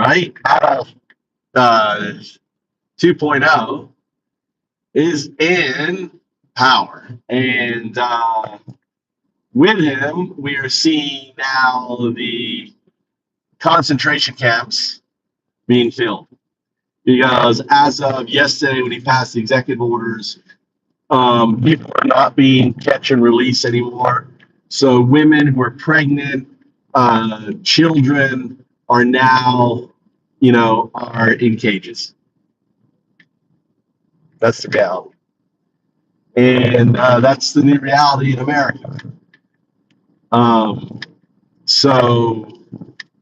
right? Adult 2.0 is in power. And with him, we are seeing now the concentration camps being filled. Because as of yesterday, when he passed the executive orders, people are not being catch and release anymore. So women who are pregnant, children are now, are in cages. That's the reality. And that's the new reality in America. So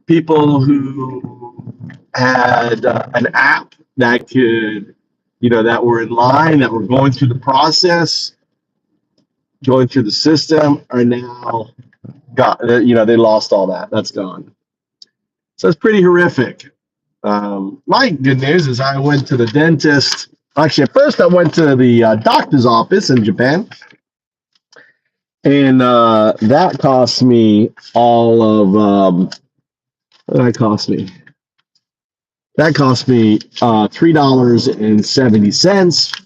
people who had an app that could, that were in line, that were going through the process, going through the system, are now they lost all that. That's gone. So it's pretty horrific. My good news is I went to the dentist. Actually, at first I went to the doctor's office in Japan, and that cost me all of what did that cost me? That cost me $3.70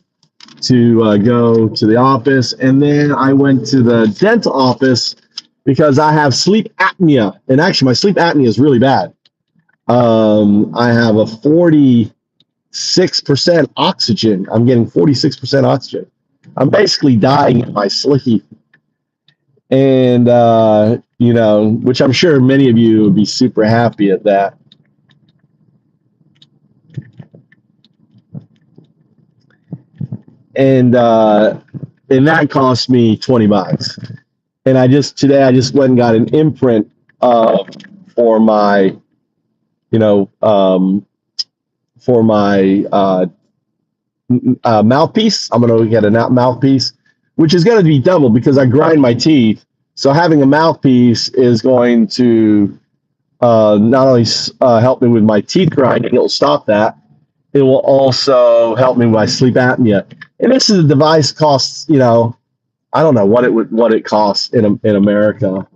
to go to the office, and then I went to the dental office because I have sleep apnea, and actually my sleep apnea is really bad. I have a 46% oxygen. I'm getting 46% oxygen. I'm basically dying in my sleep. And, which I'm sure many of you would be super happy at that. And that cost me $20. And today I just went and got an imprint for my mouthpiece. I'm going to get a mouthpiece, which is going to be double because I grind my teeth. So having a mouthpiece is going to not only help me with my teeth grinding, it will stop that. It will also help me with my sleep apnea. And this is a device costs, I don't know what it costs in America.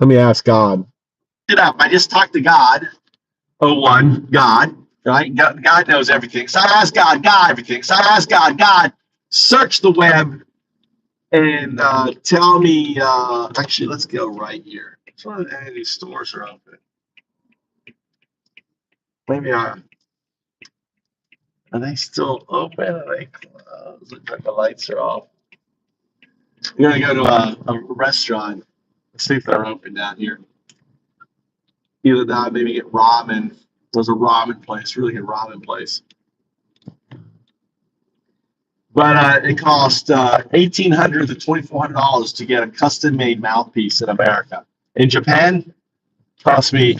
Let me ask God. I just talked to God. God, right? God knows everything. So I asked God everything. So I asked God, search the web and tell me. Actually, let's go right here. So any of these stores are open. Maybe are they still open? Are they closed? Looks like the lights are off. We're gonna go to a restaurant. Let's see if they're open down here. Either that, maybe get ramen. There's a ramen place, really good ramen place. But it cost $1,800 to $2,400 to get a custom-made mouthpiece in America. In Japan, it cost me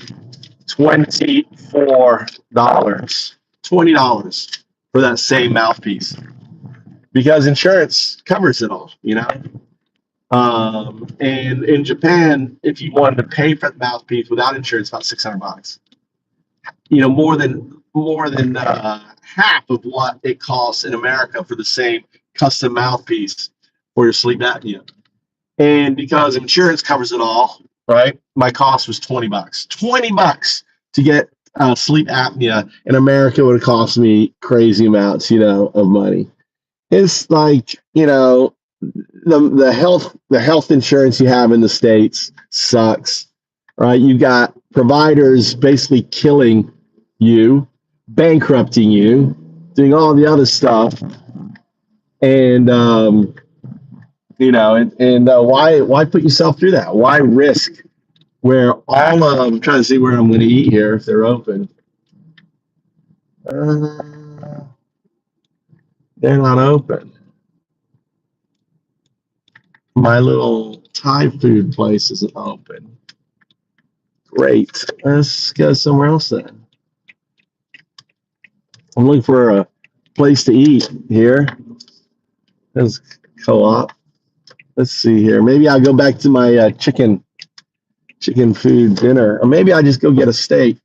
$20 for that same mouthpiece, because insurance covers it all, And in Japan, if you wanted to pay for the mouthpiece without insurance, about $600. More than half of what it costs in America for the same custom mouthpiece for your sleep apnea. And because insurance covers it all, right? My cost was $20. $20 to get sleep apnea in America would have cost me crazy amounts, of money. It's like, the health insurance you have in the States sucks, right? You got providers basically killing you, bankrupting you, doing all the other stuff, and why put yourself through that? Why risk where all of I'm trying to see where I'm going to eat here if they're open. They're not open. My little Thai food place isn't open. Great. Let's go somewhere else then. I'm looking for a place to eat here. There's co-op. Let's see here. Maybe I'll go back to my chicken food dinner. Or maybe I'll just go get a steak.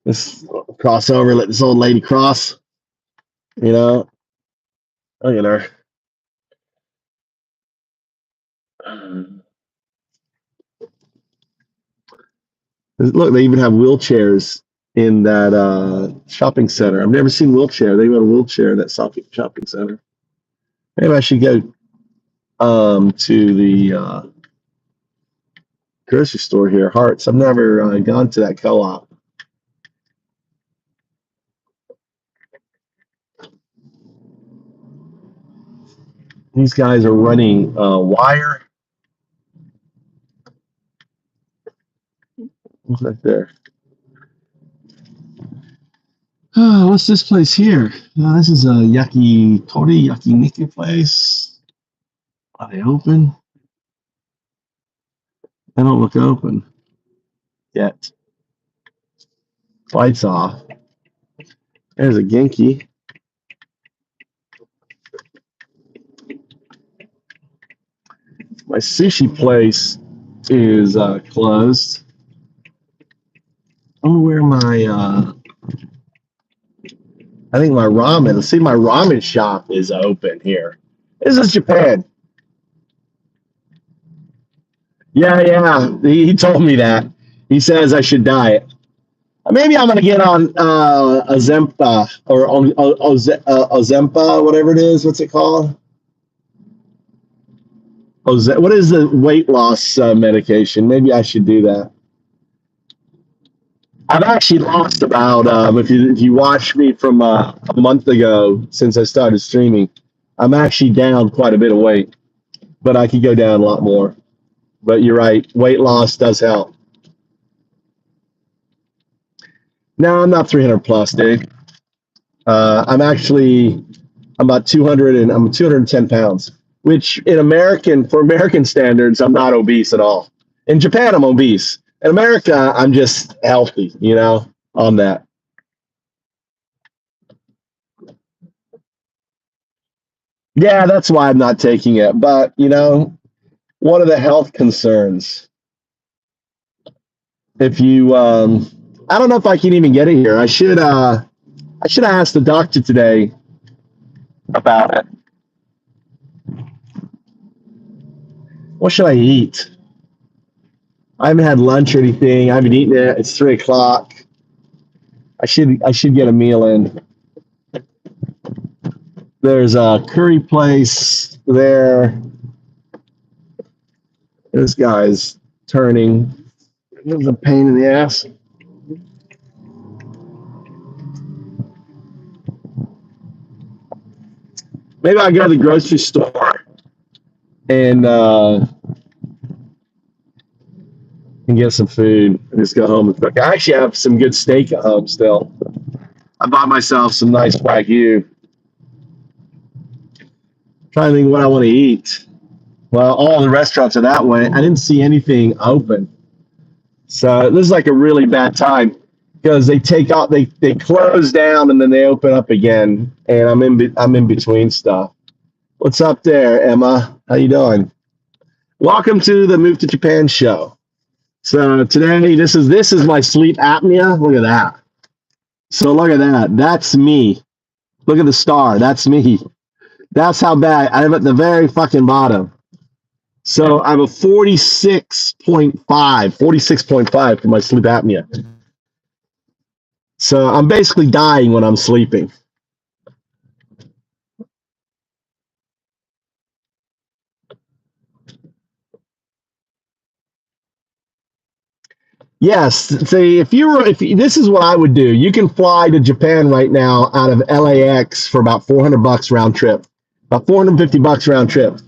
Let's cross over, let this old lady cross. Look at her. Look, they even have wheelchairs in that shopping center. I've never seen wheelchair. They got a wheelchair in that shopping center. Maybe I should go to the grocery store here, Hearts. I've never gone to that co-op. These guys are running wire. What's that there? Oh, what's this place here? This is a yakiniku place. Are they open? They don't look open yet. Lights off. There's a Genki. My sushi place is closed. I wonder where my I think my ramen. Let's see, my ramen shop is open here. This is Japan. Yeah. He told me that. He says I should diet. Maybe I'm gonna get on Ozempa or Ozempa, whatever it is. What's it called? What is the weight loss medication? Maybe I should do that. I've actually lost about if you watch me from a month ago since I started streaming, I'm actually down quite a bit of weight, but I could go down a lot more. But you're right, weight loss does help. No, I'm not 300 plus, dude. I'm about 200 and I'm 210 pounds, which for American standards, I'm not obese at all. In Japan, I'm obese. In America, I'm just healthy, on that. Yeah, that's why I'm not taking it. But, what are the health concerns? If you, I don't know if I can even get it here. I should have asked the doctor today about it. What should I eat? I haven't had lunch or anything. I haven't eaten it. It's 3:00. I should get a meal in. There's a curry place there. This guy's turning. It was a pain in the ass. Maybe I'll go to the grocery store and get some food and just go home and cook. I actually have some good steak at home still. I bought myself some nice Wagyu. Trying to think what I want to eat. Well, all the restaurants are that way. I didn't see anything open. So this is like a really bad time because they close down and then they open up again, and I'm in between stuff. What's up there, Emma? How you doing? Welcome to the Move to Japan show. So today, this is my sleep apnea. Look at that. So look at that. That's me. Look at the star. That's me. That's how bad. I'm at the very fucking bottom. So I'm a 46.5 for my sleep apnea. So I'm basically dying when I'm sleeping. Yes. See, if this is what I would do. You can fly to Japan right now out of LAX for about $400 round trip, about $450 round trip.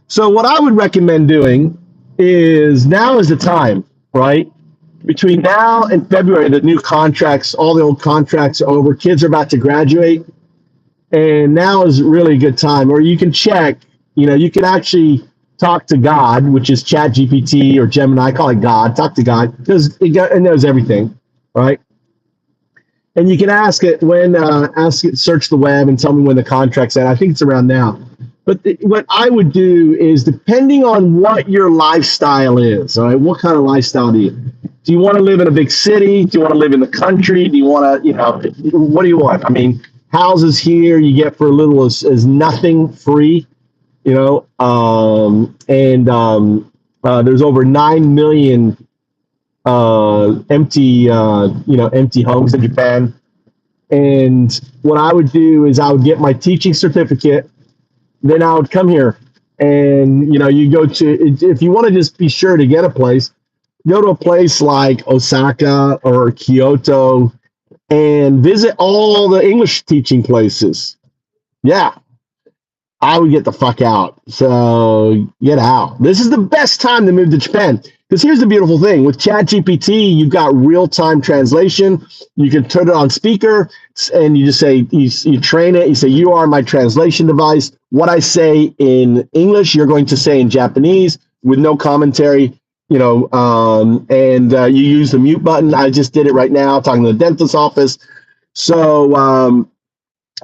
So what I would recommend doing is now is the time, right? Between now and February, the new contracts, all the old contracts are over. Kids are about to graduate, and now is really a good time. Or you can check. You can actually talk to God, which is Chat GPT or Gemini. I call it God. Talk to God because it knows everything, right? And you can ask it search the web and tell me when the contract's at. I think it's around now. But what I would do is, depending on what your lifestyle is, all right, what kind of lifestyle do you? Do you want to live in a big city? Do you want to live in the country? Do you want to, what do you want? I mean, houses here you get for as little as nothing free. There's over 9 million empty homes in Japan. And what I would do is I would get my teaching certificate, then I would come here. And you go to, if you want to just be sure to get a place, go to a place like Osaka or Kyoto and visit all the English teaching places. Yeah, I would get the fuck out. So get out. This is the best time to move to Japan. Because here's the beautiful thing. With ChatGPT, you've got real-time translation. You can turn it on speaker, and you just say, you train it. You say, you are my translation device. What I say in English, you're going to say in Japanese with no commentary. And you use the mute button. I just did it right now, talking to the dentist's office. So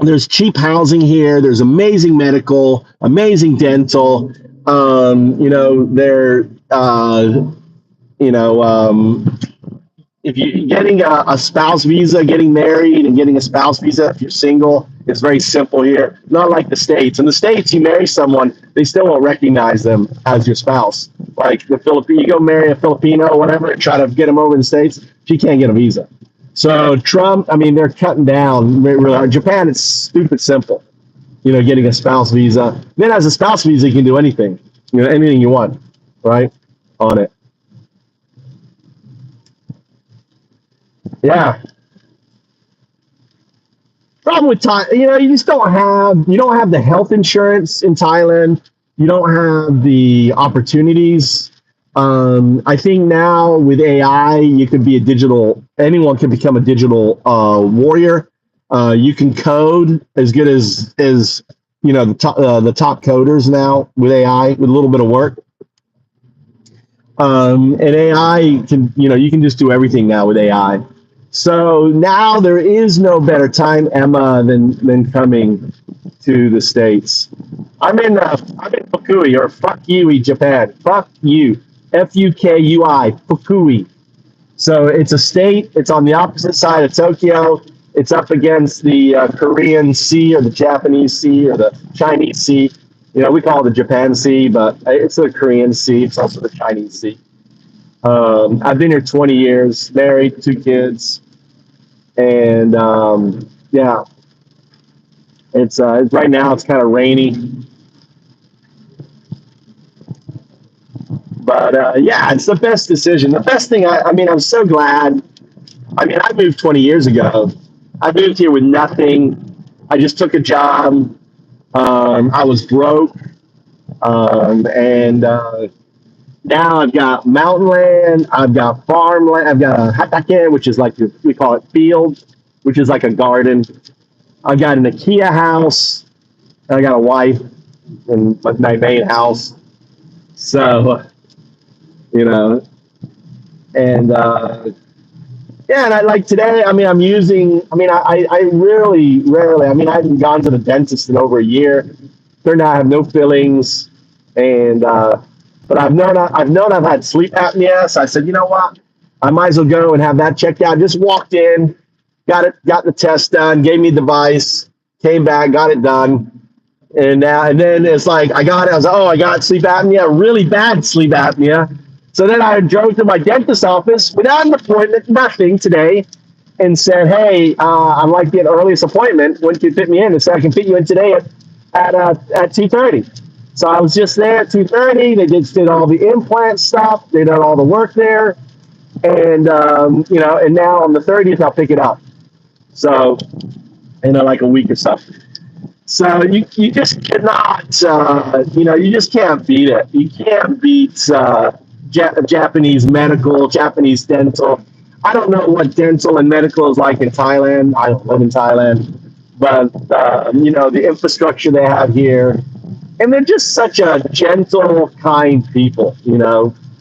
there's cheap housing here. There's amazing medical, amazing dental. If you're getting a spouse visa, getting married and getting a spouse visa, if you're single, it's very simple here. Not like the States. In the States, you marry someone, they still won't recognize them as your spouse. Like the Philippine, you go marry a Filipino or whatever and try to get them over in the States, she can't get a visa. So Trump, they're cutting down. Japan, it's stupid simple. Getting a spouse visa. Then as a spouse visa, you can do anything. Anything you want, right? On it. Yeah. Problem with Thailand, you just don't have the health insurance in Thailand. You don't have the opportunities. I think now with AI, you could be anyone can become a digital warrior. You can code as good as the top coders now with AI with a little bit of work. And AI can, you can just do everything now with AI. So now there is no better time, Emma, than coming to the States. I'm in Fukui, or fuck you, Japan. Fuck you. Fukui, Fukui. So it's a state. It's on the opposite side of Tokyo. It's up against the Korean Sea or the Japanese Sea or the Chinese Sea. We call it the Japan Sea, but it's the Korean Sea. It's also the Chinese Sea. I've been here 20 years, married, 2 kids. And yeah, it's right now it's kind of rainy, but yeah, it's the best decision. The best thing. I'm so glad. I moved 20 years ago. I moved here with nothing. I just took a job. I was broke, and now I've got mountain land, I've got farmland, I've got a hatake, which is like we call it field, which is like a garden. I've got an IKEA house. I got a wife in my main house. So, and yeah, and I like today. I'm using. I really rarely. I haven't gone to the dentist in over a year. Turned out I have no fillings, and but I've known I've had sleep apnea. So I said, you know what? I might as well go and have that checked out. Just walked in, got the test done, gave me the device, came back, got it done, and then it's like I got it. I was like, oh, I got sleep apnea, really bad sleep apnea. So then I drove to my dentist's office without an appointment, nothing today, and said, hey, I'd like to get an earliest appointment. When can you fit me in? And said, I can fit you in today at 2:30. So I was just there at 2:30. They did all the implant stuff. They did all the work there, and and now on the 30th I'll pick it up. So in like a week or so. So you just cannot, you just can't beat it. You can't beat Japanese medical, Japanese dental. I don't know what dental and medical is like in Thailand. I don't live in Thailand, but the infrastructure they have here, and they're just such a gentle, kind people.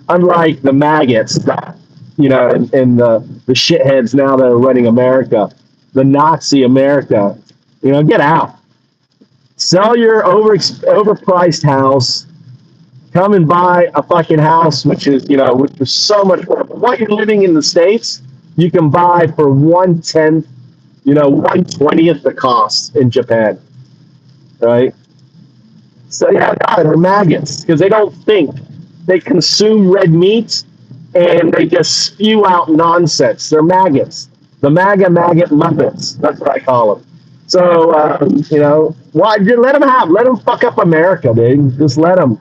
Unlike the maggots that and the shitheads now that are running America, the Nazi America. Get out. Sell your overpriced house. Come and buy a fucking house, which is so much more. What you're living in the States, you can buy for 1/10, 1/20th the cost in Japan, right? So yeah, they're maggots because they don't think. They consume red meat and they just spew out nonsense. They're maggots. The maggot Muppets. That's what I call them. So, why let them fuck up America, dude. Just let them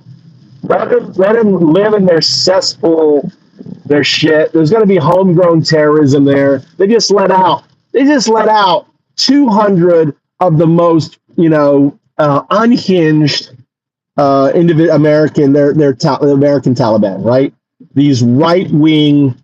live in their cesspool, their shit. There's going to be homegrown terrorism there. They just let out 200 of the most, unhinged American, they're American Taliban, right? These right-wing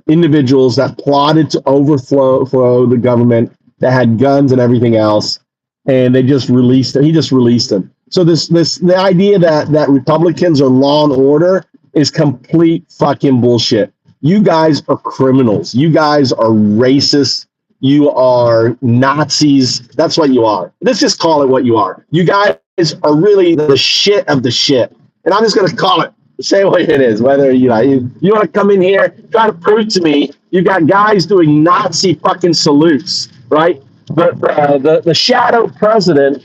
individuals that plotted to overthrow the government, that had guns and everything else, and they just released it. He just released them. So the idea that Republicans are law and order is complete fucking bullshit. You guys are criminals. You guys are racist. You are Nazis. That's what you are. Let's just call it what you are. You guys are really the shit of the shit. And I'm just going to call it, say what it is, whether you want to come in here, try to prove to me you got guys doing Nazi fucking salutes, right? But the shadow president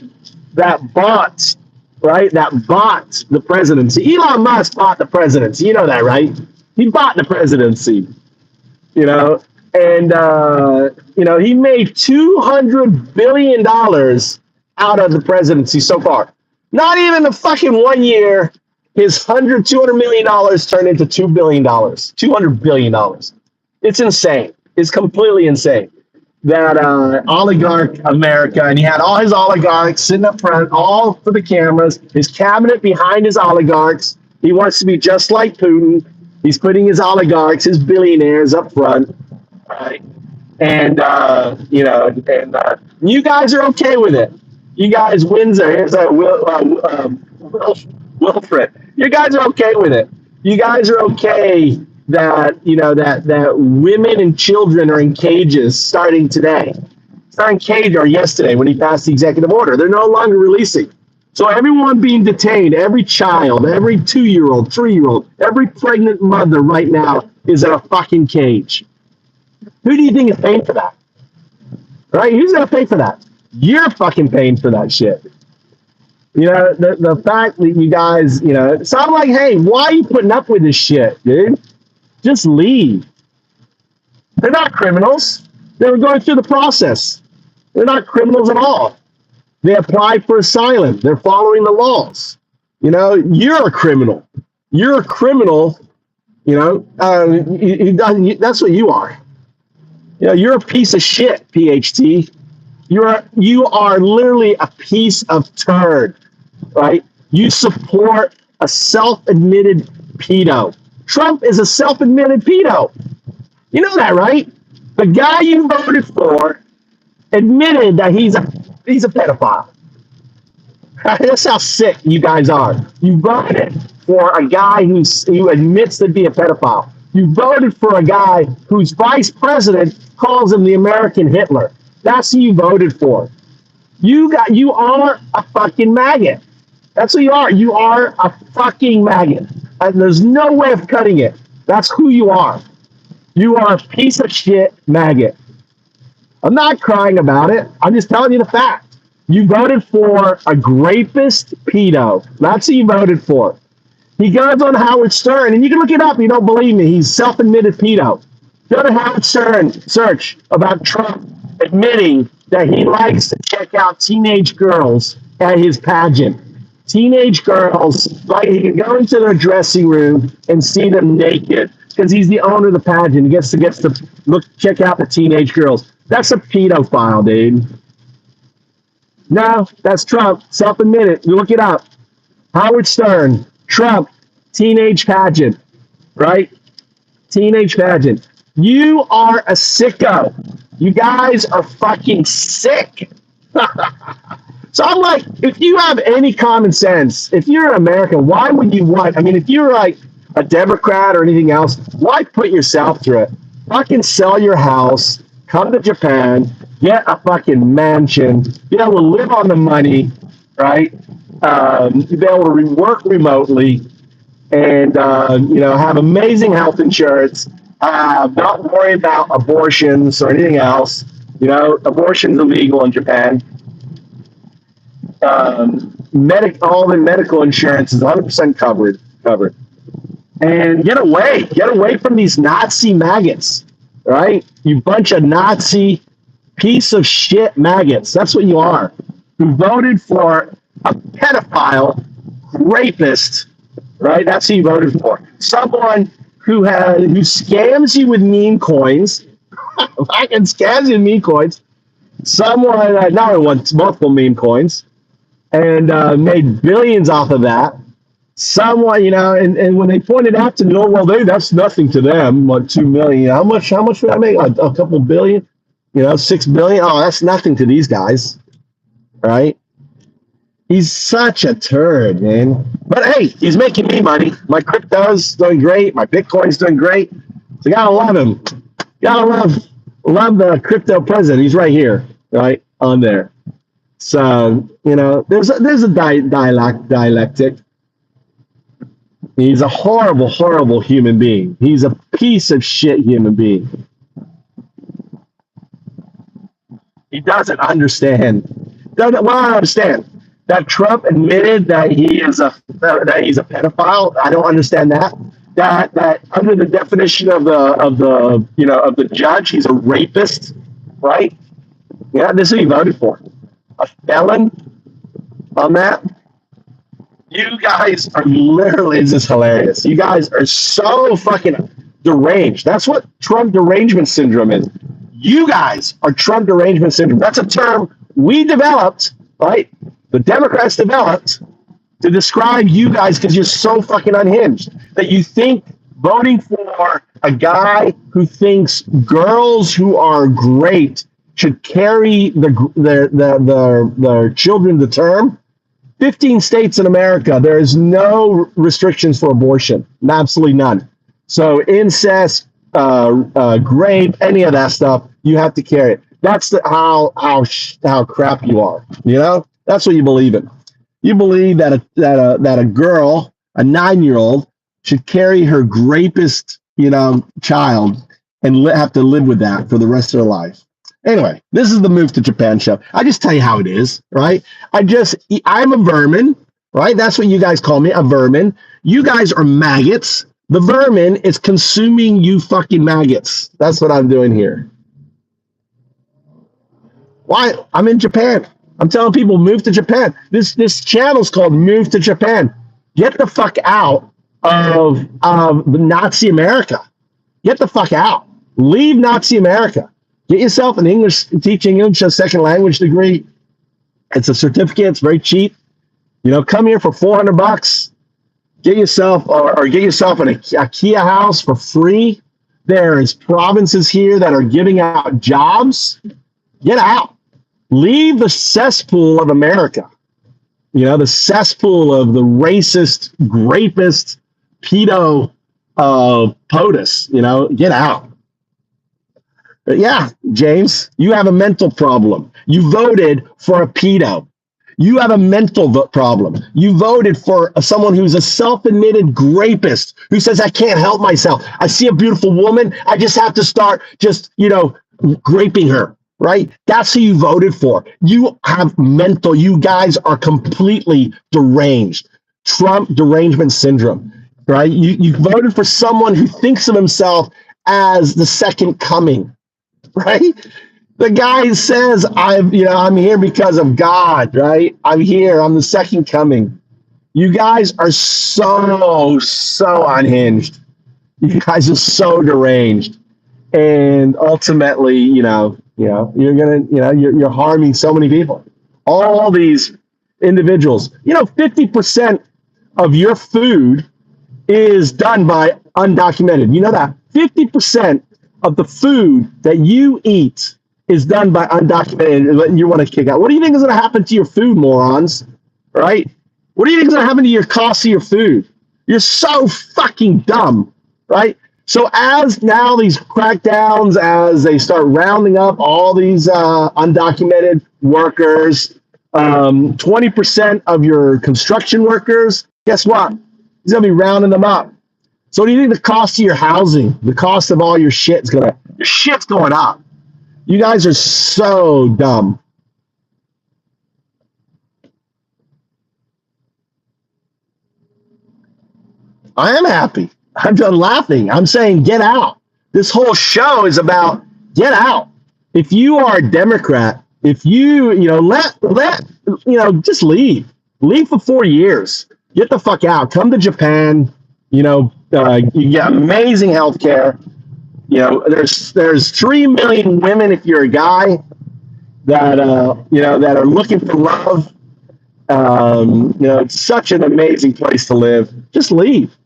that bought the presidency. Elon Musk bought the presidency. You know that, right? He bought the presidency, and he made $200 billion out of the presidency so far. Not even the fucking 1 year, his $200 million turned into $2 billion, $200 billion. It's insane. It's completely insane. That oligarch America, and he had all his oligarchs sitting up front, all for the cameras, his cabinet behind his oligarchs. He wants to be just like Putin. He's putting his oligarchs, his billionaires up front, right? And, you guys are okay with it. You guys, Windsor, here's Wilfred. You guys are okay with it. You guys are okay that that women and children are in cages starting today. Starting cage or yesterday when he passed the executive order. They're no longer releasing. So everyone being detained, every child, every 2-year-old, 3-year-old, every pregnant mother right now is in a fucking cage. Who do you think is paying for that? Right? Who's gonna pay for that? You're fucking paying for that shit. The fact that you guys, so I'm like, hey, why are you putting up with this shit, dude? Just leave. They're not criminals. They were going through the process. They're not criminals at all. They applied for asylum. They're following the laws. You're a criminal. You're a criminal. That's what you are. You're a piece of shit, PhD. You are literally a piece of turd, right? You support a self-admitted pedo. Trump is a self-admitted pedo. You know that, right? The guy you voted for admitted that he's a pedophile. That's how sick you guys are. You voted for a guy who admits to be a pedophile. You voted for a guy whose vice president calls him the American Hitler. That's who you voted for. You are a fucking maggot. That's who you are. You are a fucking maggot. And there's no way of cutting it. That's who you are. You are a piece of shit maggot. I'm not crying about it. I'm just telling you the fact. You voted for a rapist pedo. That's who you voted for. He goes on Howard Stern, and you can look it up. You don't believe me. He's self-admitted pedo. Go to Howard Stern, search about Trump admitting that he likes to check out teenage girls at his pageant. Teenage girls, like he can go into their dressing room and see them naked because he's the owner of the pageant. He gets to check out the teenage girls. That's a pedophile, dude. No, that's Trump. Self-admitted. You look it up. Howard Stern, Trump, teenage pageant, right? Teenage pageant. You are a sicko. You guys are fucking sick. So I'm like, if you have any common sense, if you're an American, why would you want? I mean, if you're like a Democrat or anything else, why put yourself through it? Fucking sell your house, come to Japan, get a fucking mansion, be able to live on the money, right? Be able to work remotely, and have amazing health insurance. Not worry about abortions or anything else. Abortion's illegal in Japan. All the medical insurance is 100% covered. and get away from these Nazi maggots, right? You bunch of Nazi piece of shit maggots. That's what you are. Who voted for a pedophile rapist, right? That's who you voted for. Someone who scams you with meme coins, fucking scams you with meme coins. Someone not only wants multiple meme coins and made billions off of that. Someone, and when they pointed out to me, oh well, that's nothing to them. Like 2 million. How much would I make? A couple billion? 6 billion. Oh, that's nothing to these guys, right? He's such a turd, man. But hey, he's making me money. My crypto's doing great. My Bitcoin's doing great. So you gotta love him. You gotta love the crypto president. He's right here, right on there. So there's a dialectic. He's a horrible, horrible human being. He's a piece of shit human being. He doesn't understand. I don't understand that Trump admitted that he's a pedophile. I don't understand that. That under the definition of the judge, he's a rapist, right? Yeah, this is who he voted for. A felon on that. You guys are literally, this is hilarious. You guys are so fucking deranged. That's what Trump derangement syndrome is. You guys are Trump derangement syndrome. That's a term we developed, right? The Democrats developed to describe you guys because you're so fucking unhinged that you think voting for a guy who thinks girls who are great should carry their children to term. 15 states in America, there is no restrictions for abortion, absolutely none. So incest, rape, any of that stuff, you have to carry it. That's how crap you are. That's what you believe in. You believe that a girl, a 9-year-old, should carry her rapist, child and have to live with that for the rest of their life. Anyway, this is the Move to Japan show. I just tell you how it is, right? I'm a vermin, right? That's what you guys call me, a vermin. You guys are maggots. The vermin is consuming you fucking maggots. That's what I'm doing here. Why? I'm in Japan. I'm telling people, move to Japan. This channel's called Move to Japan. Get the fuck out of Nazi America. Get the fuck out. Leave Nazi America. Get yourself an teaching English as a second language degree. It's a certificate. It's very cheap. Come here for $400. Get yourself or get yourself an IKEA house for free. There's provinces here that are giving out jobs. Get out. Leave the cesspool of America. The cesspool of the racist, rapist, pedo POTUS. Get out. Yeah, James, you have a mental problem. You voted for a pedo. You have a mental problem. You voted for someone who's a self-admitted rapist who says, I can't help myself. I see a beautiful woman. I just have to start raping her, right? That's who you voted for. You guys are completely deranged. Trump derangement syndrome, right? You voted for someone who thinks of himself as the second coming. Right? The guy says, I'm here because of God, right? I'm here. I'm the second coming. You guys are so unhinged. You guys are so deranged. And ultimately, you're harming so many people. All these individuals, 50% of your food is done by undocumented. You know that 50% of the food that you eat is done by undocumented, and you want to kick out. What do you think is going to happen to your food, morons? Right? What do you think is going to happen to your cost of your food? You're so fucking dumb, right? So as now these crackdowns, as they start rounding up all these undocumented workers, 20% of your construction workers, guess what? He's going to be rounding them up. So what do you think the cost of your housing, the cost of all your shit's going up? You guys are so dumb. I am happy. I'm done laughing. I'm saying get out. This whole show is about get out. If you are a Democrat, if just leave. Leave for 4 years. Get the fuck out. Come to Japan. You get amazing health care. There's 3 million women, if you're a guy, that that are looking for love. It's such an amazing place to live. Just leave.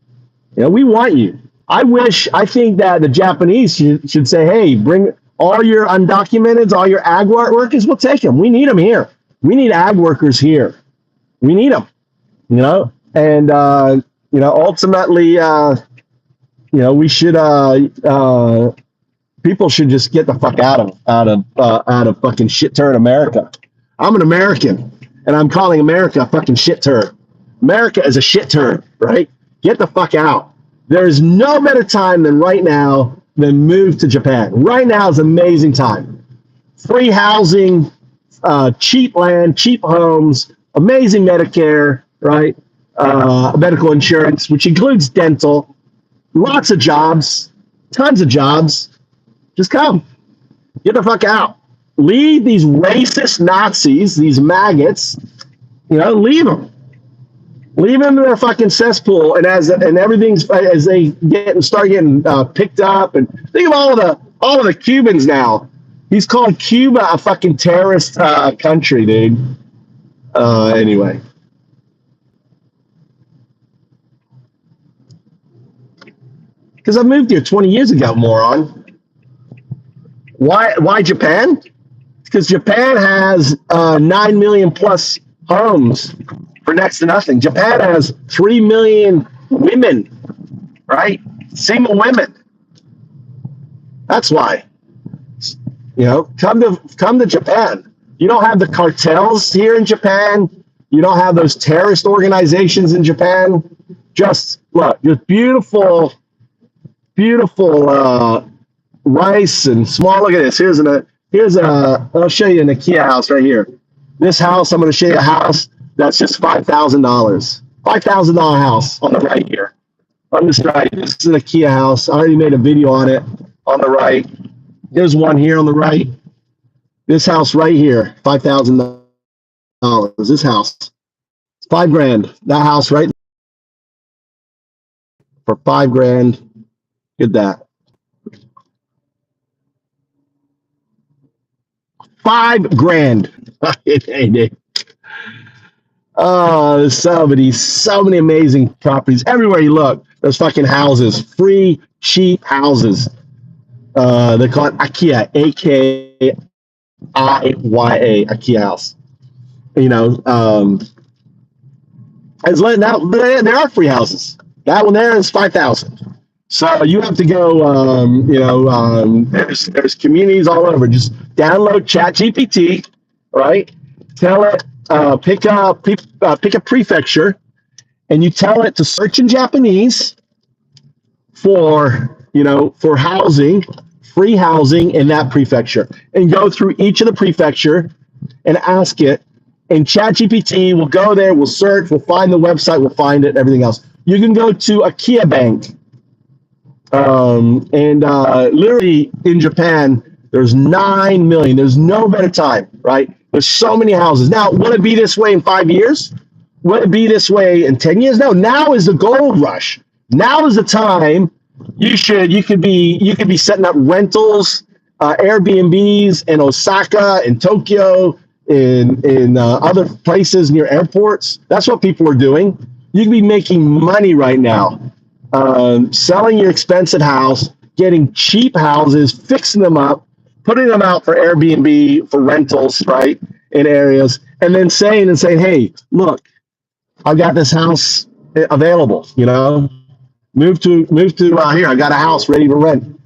We want you. I think that the Japanese should say, hey, bring all your undocumented, all your ag workers, we'll take them. We need them here. We need ag workers here. We need them, and, ultimately, we should, people should just get the fuck out of fucking shit turd America. I'm an American, and I'm calling America a fucking shit turd. America is a shit turd, right? Get the fuck out. There is no better time than right now than move to Japan. Right now is an amazing time. Free housing, cheap land, cheap homes, amazing Medicare, right? Medical insurance, which includes dental, lots of jobs, tons of jobs. Just come. Get the fuck out. Leave these racist Nazis, these maggots, leave them. Leave them in their fucking cesspool, and as they start getting picked up, and think of all of the Cubans now. He's called Cuba a fucking terrorist country, dude. Anyway, because I moved here 20 years ago, moron. Why Japan? Because Japan has 9 million plus homes for next to nothing. Japan has 3 million women, right? Single women. That's why. Come to Japan. You don't have the cartels here in Japan. You don't have those terrorist organizations in Japan. Just beautiful rice and small. Look at this. I'll show you an IKEA house right here. This house, I'm going to show you a house that's just $5,000. $5,000 house on the right here. On this right, this is an IKEA house. I already made a video on it on the right. There's one here on the right. This house right here, $5,000. This house, it's $5,000. That house right for $5,000. Get that. $5,000. Oh, there's so many amazing properties everywhere you look. There's fucking houses, free, cheap houses. They call it IKEA, A-K-I-Y-A, IKEA house. There are free houses. That one there is 5,000. So you have to go. There's communities all over. Just download ChatGPT, right? Tell it. Pick a prefecture, and you tell it to search in Japanese for housing, free housing in that prefecture, and go through each of the prefecture and ask it. And ChatGPT will go there, will search, will find the website, will find it, everything else. You can go to IKEA Bank, and literally in Japan, there's 9 million. There's no better time, right? There's so many houses. Now, will it be this way in 5 years? Will it be this way in 10 years? No, now is the gold rush. Now is the time you could be setting up rentals, Airbnbs in Osaka, in Tokyo, in other places near airports. That's what people are doing. You could be making money right now, selling your expensive house, getting cheap houses, fixing them up, putting them out for Airbnb, for rentals, right, in areas, and then saying, hey, look, I've got this house available, move to here. I got a house ready to rent.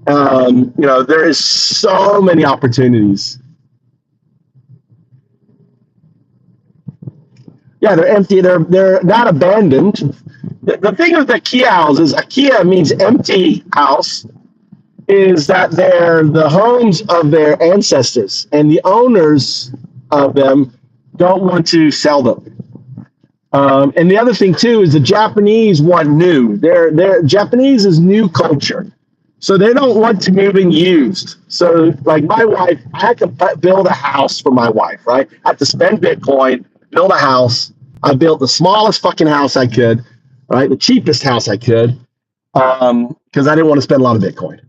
There is so many opportunities. Yeah, they're empty. They're not abandoned. The thing with IKEA houses, IKEA means empty house, is that they're the homes of their ancestors, and the owners of them don't want to sell them. And the other thing too is the Japanese want new. Their Japanese is new culture, so they don't want to move in used. So like my wife, I had to build a house for my wife, right? I had to spend Bitcoin, build a house. I built the smallest fucking house I could, right? The cheapest house I could, because I didn't want to spend a lot of Bitcoin.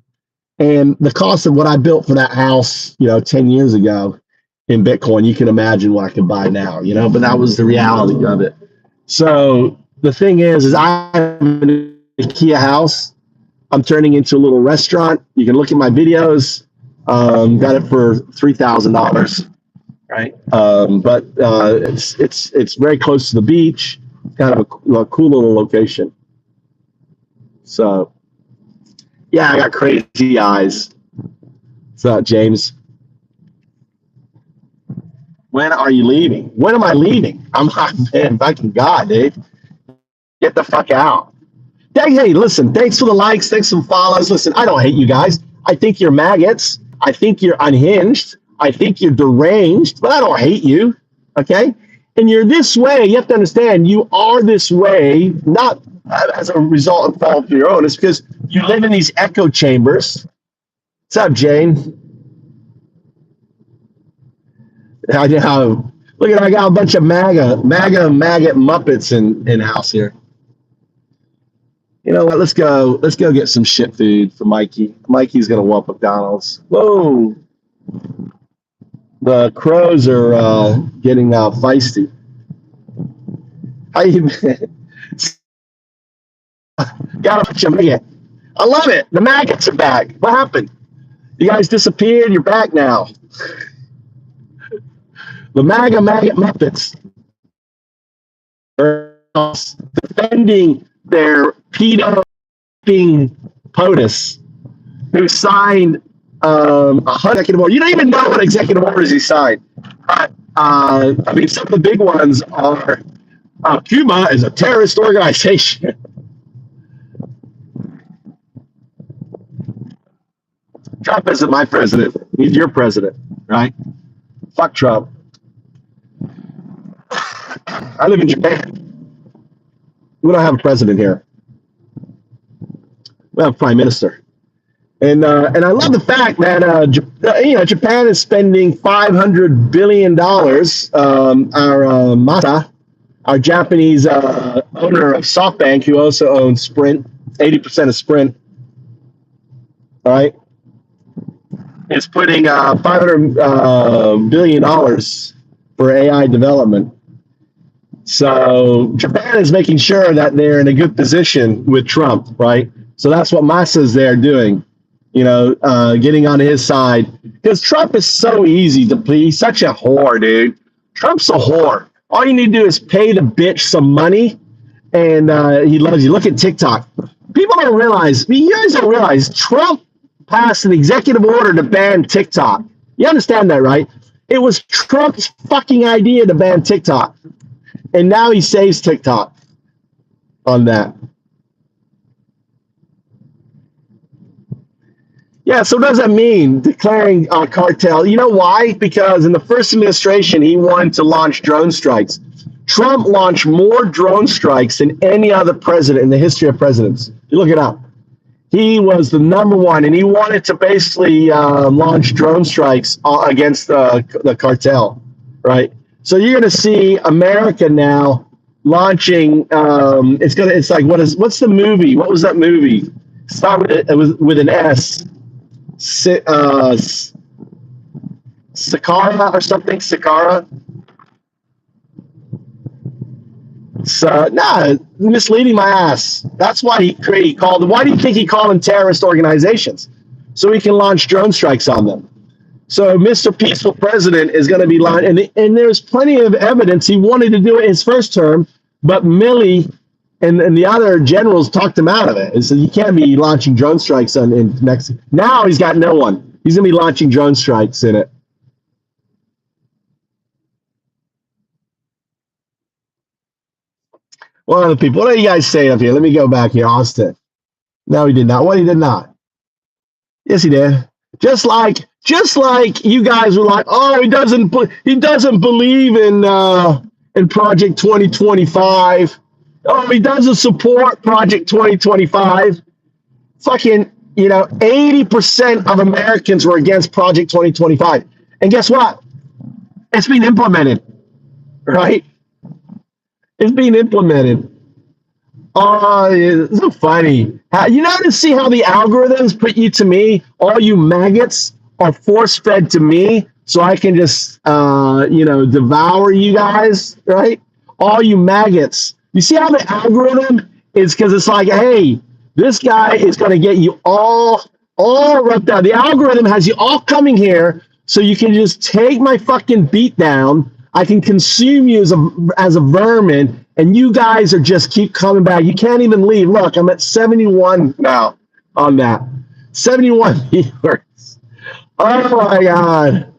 And the cost of what I built for that house, 10 years ago in Bitcoin, you can imagine what I could buy now, but that was the reality of it. So the thing is I have an IKEA house. I'm turning into a little restaurant. You can look at my videos. Got it for $3,000, right? But it's very close to the beach. Kind of a cool little location. So yeah, I got crazy eyes. What's up, James? When are you leaving? When am I leaving? I'm like, man, fucking God, dude. Get the fuck out. Hey, listen, thanks for the likes. Thanks for the follows. Listen, I don't hate you guys. I think you're maggots. I think you're unhinged. I think you're deranged, but I don't hate you, okay? And you're this way. You have to understand, you are this way, not as a result of fault of your own. It's because you live in these echo chambers. What's up, Jane? I know. Look at, I got a bunch of maggot Muppets in house here. You know what? Let's go get some shit food for Mikey. Mikey's gonna want McDonald's. Whoa! The crows are getting feisty. How you got a bunch of maggot? I love it. The maggots are back. What happened? You guys disappeared. You're back now. The maggot Muppets are defending their pedo-ing POTUS who signed 100 executive orders. You don't even know what executive orders he signed. I mean, some of the big ones are Cuba is a terrorist organization. Trump isn't my president. He's your president, right? Fuck Trump. I live in Japan. We don't have a president here. We have a prime minister. And I love the fact that Japan is spending $500 billion. Our Masa, our Japanese owner of SoftBank, who also owns Sprint, 80% of Sprint, all right, is putting $500 billion for AI development. So Japan is making sure that they're in a good position with Trump, right? So that's what Masa's there doing, getting on his side. Because Trump is so easy to please. He's such a whore, dude. Trump's a whore. All you need to do is pay the bitch some money, and he loves you. Look at TikTok. People don't realize, you guys don't realize, Trump passed an executive order to ban TikTok. You understand that, right? It was Trump's fucking idea to ban TikTok. And now he saves TikTok on that. Yeah, so what does that mean, declaring a cartel? You know why? Because in the first administration, he wanted to launch drone strikes. Trump launched more drone strikes than any other president in the history of presidents. You look it up. He was the number one, and he wanted to basically launch drone strikes against the cartel, right? So you're going to see America now launching. It's like what's the movie? What was that movie? Start with it was with an S. Sakara or something. Sakara. So misleading my ass. That's why he called. Why do you think he called them terrorist organizations? So he can launch drone strikes on them. So Mr. Peaceful President is going to be launching, and there's plenty of evidence he wanted to do it his first term, but Milley and the other generals talked him out of it. And so you can't be launching drone strikes in Mexico. Now he's got no one. He's going to be launching drone strikes in it. What other people? What do you guys say up here? Let me go back here, Austin. No, he did not. What, he did not? Yes, he did. Just like you guys were like, oh, he doesn't believe in in Project 2025. Oh, he doesn't support Project 2025. Fucking, 80% of Americans were against Project 2025. And guess what? It's being implemented, right? It's being implemented. Oh, it's so funny. You notice, see how the algorithms put you to me? All you maggots are force fed to me so I can just, devour you guys, right? All you maggots. You see how the algorithm is, because it's like, hey, this guy is going to get you all rubbed down. The algorithm has you all coming here so you can just take my fucking beat down. I can consume you as a vermin, and you guys are just keep coming back. You can't even leave. Look, I'm at 71 now on that. 71 viewers. Oh my God.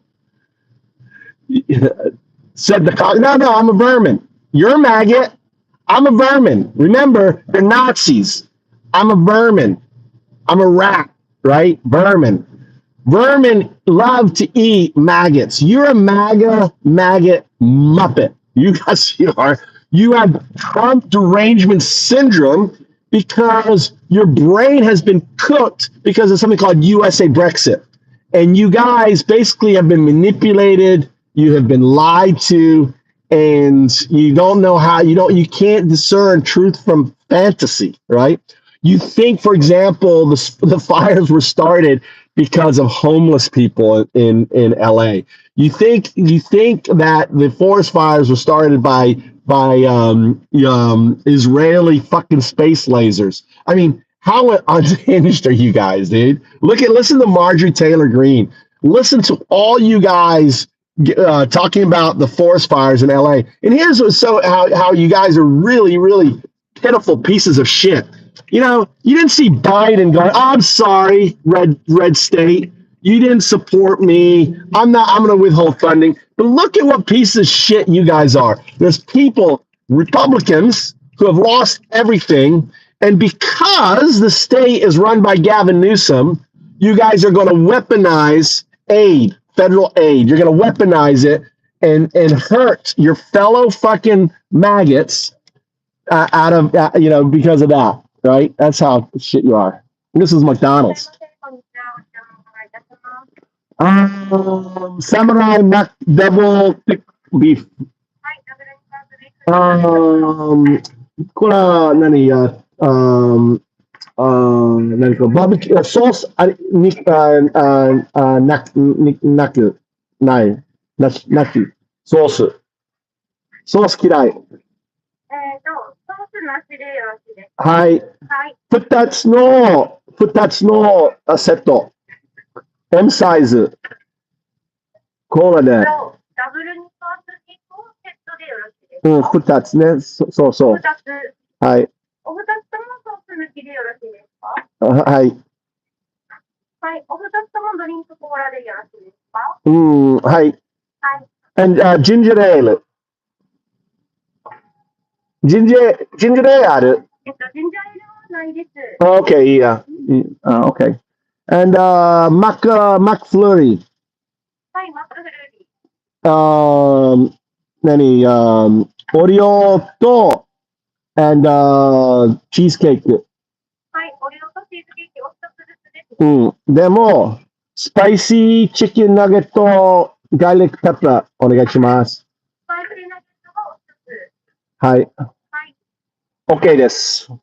Said the no, I'm a vermin. You're a maggot. I'm a vermin. Remember, they're Nazis. I'm a vermin. I'm a rat, right? Vermin. Vermin love to eat maggots. You're a maggot muppet. You guys, you have Trump derangement syndrome because your brain has been cooked because of something called USA Brexit. And you guys basically have been manipulated. You have been lied to, and you don't know how, you can't discern truth from fantasy, right? You think, for example, the fires were started because of homeless people in LA. You think that the forest fires were started by Israeli fucking space lasers. I mean, how unhinged are you guys, dude? Listen to Marjorie Taylor Greene. Listen to all you guys talking about the forest fires in LA. And here's how you guys are really, really pitiful pieces of shit. You didn't see Biden going, oh, I'm sorry, red state. You didn't support me. I'm going to withhold funding. But look at what pieces of shit you guys are. There's people, Republicans, who have lost everything. And because the state is run by Gavin Newsom, you guys are going to weaponize aid, federal aid. You're going to weaponize it and hurt your fellow fucking maggots because of that. Right? That's how shit you are. This is McDonald's. Samurai Mac double thick beef. これは何何かバーベキューソースなきソース嫌い。はい。2つのセット。M サイズ。コーラで。ダブルにソース1個セットでよろしいですか？2つね。そう。2つ。はい。お二つともソース抜きでよろしいですか？はい。はい。お二つともドリンクコーラでよろしいですか？はい。はい。And ginger ale. Ginger ale ある？ジンジャーエールはないです。Okay, yeah. Okay. And McFlurry. はい、マックフルーリー。何オリオと and チーズケーキ。はい、オリオとチーズケーキお一つずつです。でも、スパイシーチキンナゲット、ガーリックペッパーお願いします。スパイシーナゲットがお一つ。はい。OK です。ソース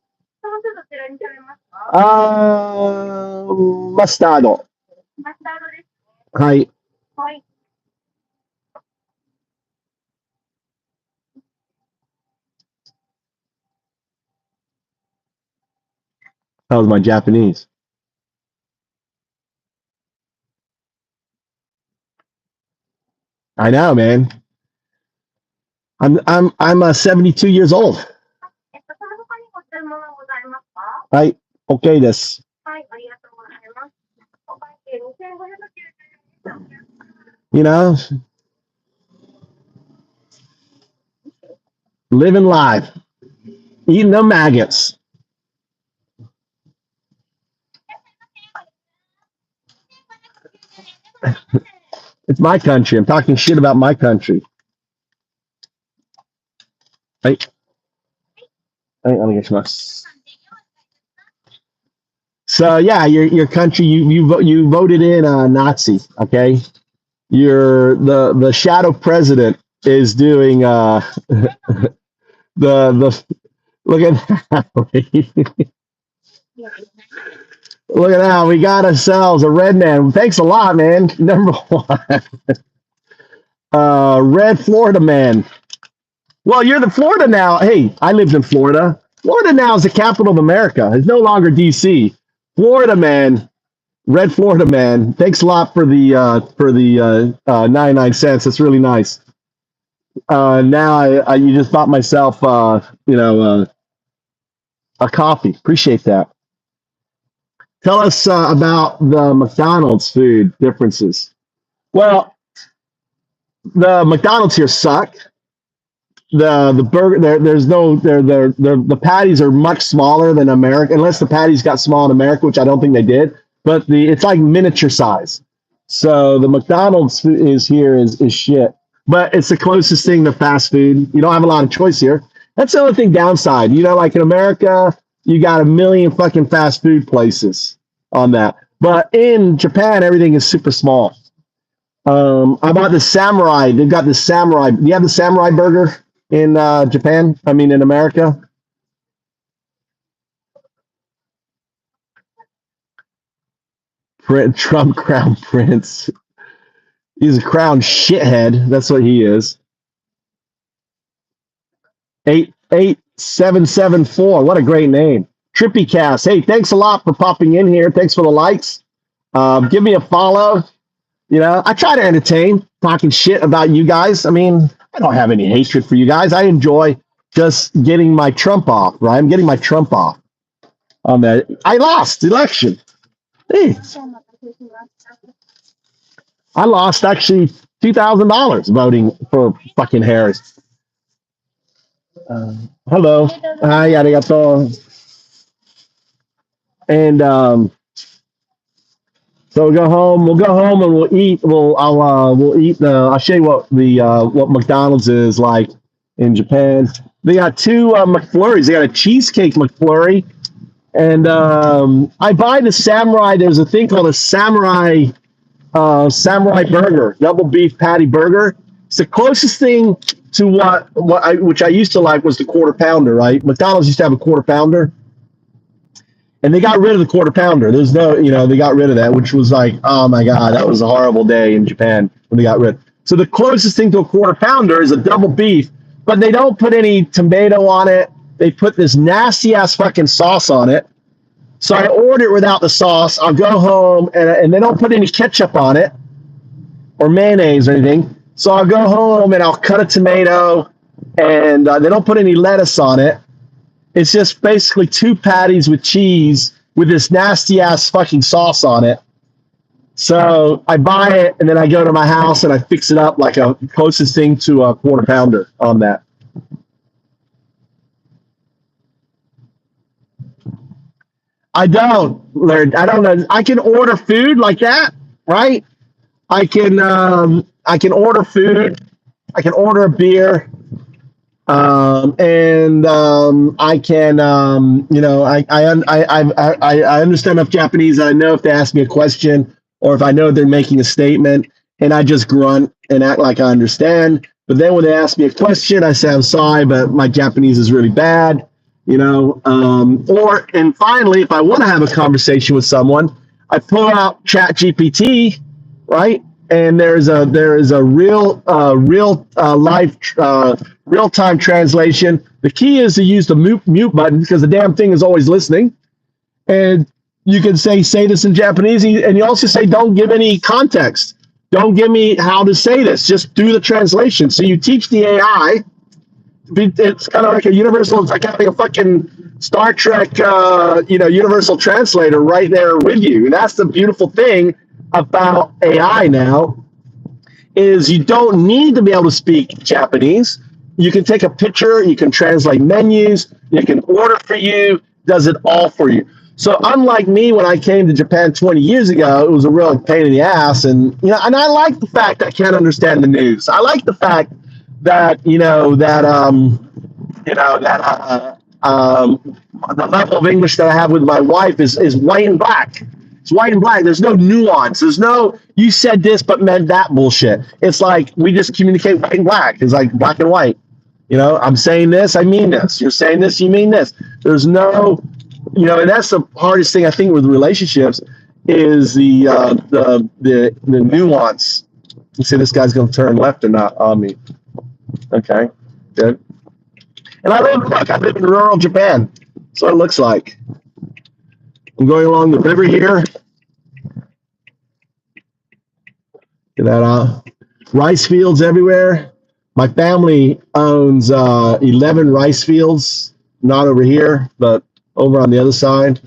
どちらにされますか？マスタード。マスタードですね。はい。はい。That was my Japanese. I know, man. I'm 72 years old. はい、OK です。はい、ありがとうございます。お会計2590円。You know, living life, eating the maggots. It's my country. I'm talking shit about my country. Right? Let me get you. So yeah, your country, you voted in a Nazi. Okay, the shadow president is doing the look at that. Look at that. We got ourselves a red man. Thanks a lot, man. Number one. Red Florida man. Well, you're the Florida now. Hey, I lived in Florida. Florida now is the capital of America. It's no longer DC. Florida man. Red Florida man. Thanks a lot for the 99 cents. That's really nice. Now I you just bought myself a coffee. Appreciate that. Tell us about the McDonald's food differences. Well, the McDonald's here suck. The burger there's no the patties are much smaller than America, unless the patties got small in America, which I don't think they did. But it's like miniature size. So the McDonald's is here is shit. But it's the closest thing to fast food. You don't have a lot of choice here. That's the only thing downside. Like in America, you got a million fucking fast food places on that. But in Japan, everything is super small. How about the samurai? They've got the samurai. Do you have the samurai burger in Japan? I mean, in America? Trump crown prince. He's a crown shithead. That's what he is. 88774. What a great name. Trippy Cast. Hey, thanks a lot for popping in here. Thanks for the likes. Give me a follow. I try to entertain, talking shit about you guys. I mean, I don't have any hatred for you guys. I enjoy just getting my Trump off, right? I'm getting my Trump off on that. I lost the election. Hey. I lost actually $2,000 voting for fucking Harris. Hello. Hi, arigato. And so we'll go home and we'll eat. We'll eat I'll show you what McDonald's is like in Japan. They got two McFlurries. They got a cheesecake McFlurry, and I buy the samurai. There's a thing called a samurai burger, double beef patty burger. It's the closest thing to which I used to like was the quarter pounder. Right, McDonald's used to have a quarter pounder. And they got rid of the quarter pounder. There's no, they got rid of that, which was like, oh my God, that was a horrible day in Japan when they got rid. So the closest thing to a quarter pounder is a double beef, but they don't put any tomato on it. They put this nasty ass fucking sauce on it. So I order it without the sauce. I'll go home and they don't put any ketchup on it or mayonnaise or anything. So I'll go home and I'll cut a tomato and they don't put any lettuce on it. It's just basically two patties with cheese with this nasty ass fucking sauce on it. So I buy it and then I go to my house and I fix it up like a closest thing to a quarter pounder on that. I don't know. I can order food like that, right? I can order food. I can order a beer. I can, I understand enough Japanese that I know if they ask me a question or if I know they're making a statement, and I just grunt and act like I understand. But then when they ask me a question, I say, I'm sorry, but my Japanese is really bad, and finally, if I want to have a conversation with someone, I pull out Chat GPT, right? And there is a real time translation. The key is to use the mute button because the damn thing is always listening. And you can say this in Japanese, and you also say don't give any context. Don't give me how to say this. Just do the translation. So you teach the AI. It's kind of like a universal. It's like having a fucking Star Trek, universal translator right there with you. And that's the beautiful thing about AI now, is you don't need to be able to speak Japanese. You can take a picture, you can translate menus, it can order for you, does it all for you. So unlike me, when I came to Japan 20 years ago, it was a real pain in the ass. And, and I like the fact that I can't understand the news. I like the fact that, You know, that the level of English that I have with my wife is white and black. It's white and black. There's no nuance. There's no, you said this but meant that bullshit. It's like we just communicate white and black. It's like black and white. You know, I'm saying this, I mean this. You're saying this, you mean this. There's no, you know, and that's the hardest thing I think with relationships is the nuance. You say this guy's going to turn left or not on me. Okay, good. And I live in rural Japan. That's what it looks like. I'm going along the river here. Get that out. Rice fields everywhere. My family owns 11 rice fields, not over here, but over on the other side.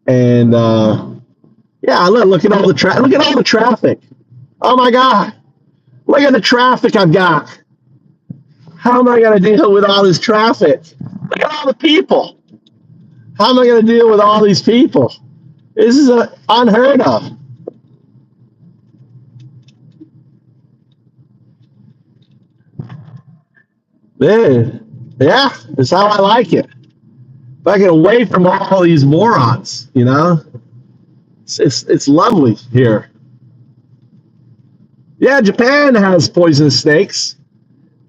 And yeah, look at all the traffic. Look at all the traffic. Oh my God! Look at the traffic I've got. How am I going to deal with all this traffic? Look at all the people. How am I going to deal with all these people? This is unheard of. Dude, yeah, that's how I like it. If I get away from all these morons, you know, it's lovely here. Yeah, Japan has poisonous snakes,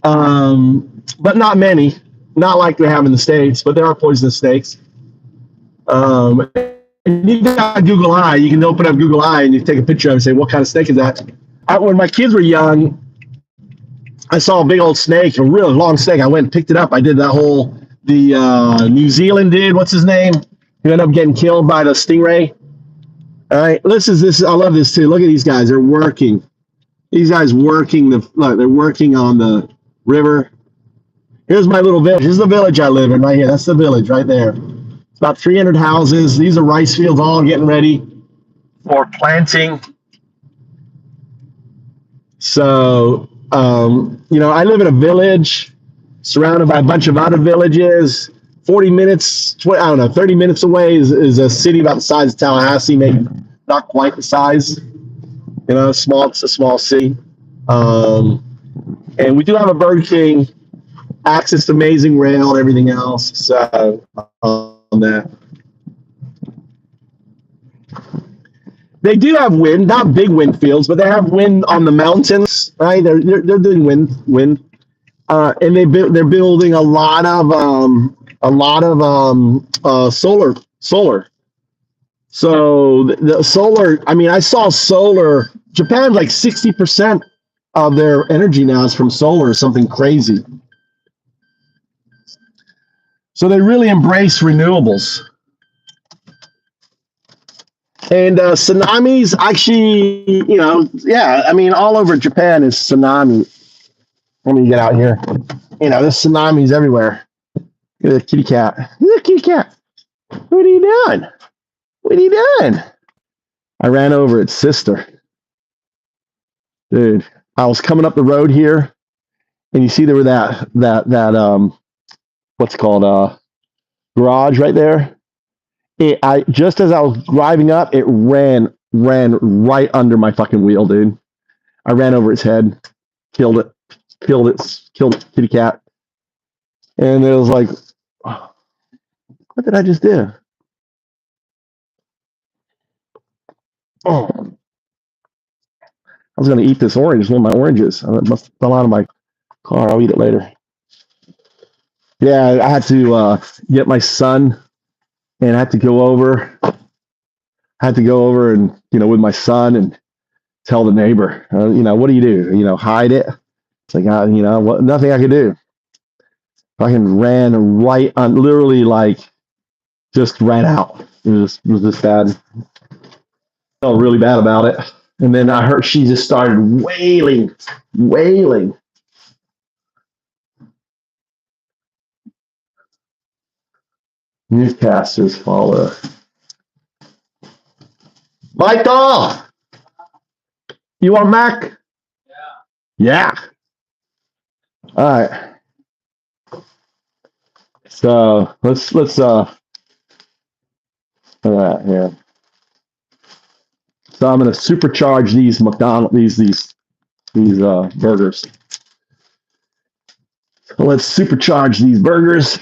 but not many. Not like they have in the States, but there are poisonous snakes. And you got Google Eye. You can open up Google Eye and you take a picture of it and say, what kind of snake is that? When my kids were young, I saw a big old snake, a really long snake. I went and picked it up. I did that whole, New Zealand did, what's his name? Who ended up getting killed by the stingray. All right, this. I love this too. Look at these guys. They're working. These guys working they're working on the river. Here's my little village. This is the village I live in right here. That's the village right there. It's about 300 houses. These are rice fields all getting ready for planting. So, you know, I live in a village surrounded by a bunch of other villages. 40 minutes, 30 minutes away is a city about the size of Tallahassee, maybe not quite the size. You know, it's a small city. And we do have a Burger King, access to amazing rail and everything else. So, on that. They do have wind, not big wind fields, but they have wind on the mountains, right? They're doing wind. And they're building a lot of solar. So the solar, I mean, I saw solar. Japan, like 60% of their energy now is from solar, something crazy. So they really embrace renewables. And tsunamis, actually, you know, yeah, I mean, all over Japan is tsunami. Let me get out here. You know, there's tsunamis everywhere. Look at the kitty cat. Look, kitty cat. What are you doing? What are you doing? I ran over its sister. Dude, I was coming up the road here, and you see there were that what's it called, garage right there. Just as I was driving up, it ran right under my fucking wheel, dude. I ran over its head, killed it, kitty cat. And it was like, oh, what did I just do? Oh, I was going to eat this orange, one of my oranges. It must have fell out of my car. I'll eat it later. Yeah, I had to get my son, and I had to go over. And, you know, with my son and tell the neighbor, you know, what do? You know, hide it. It's like, you know, what? Nothing I could do. Fucking ran right on, literally, like, just ran out. It was just bad. Felt really bad about it. And then I heard she just started wailing. Newscasters follow. Michael, you want Mac? Yeah. All right. So let's all right, yeah. So I'm gonna supercharge these McDonald's these burgers. Let's supercharge these burgers.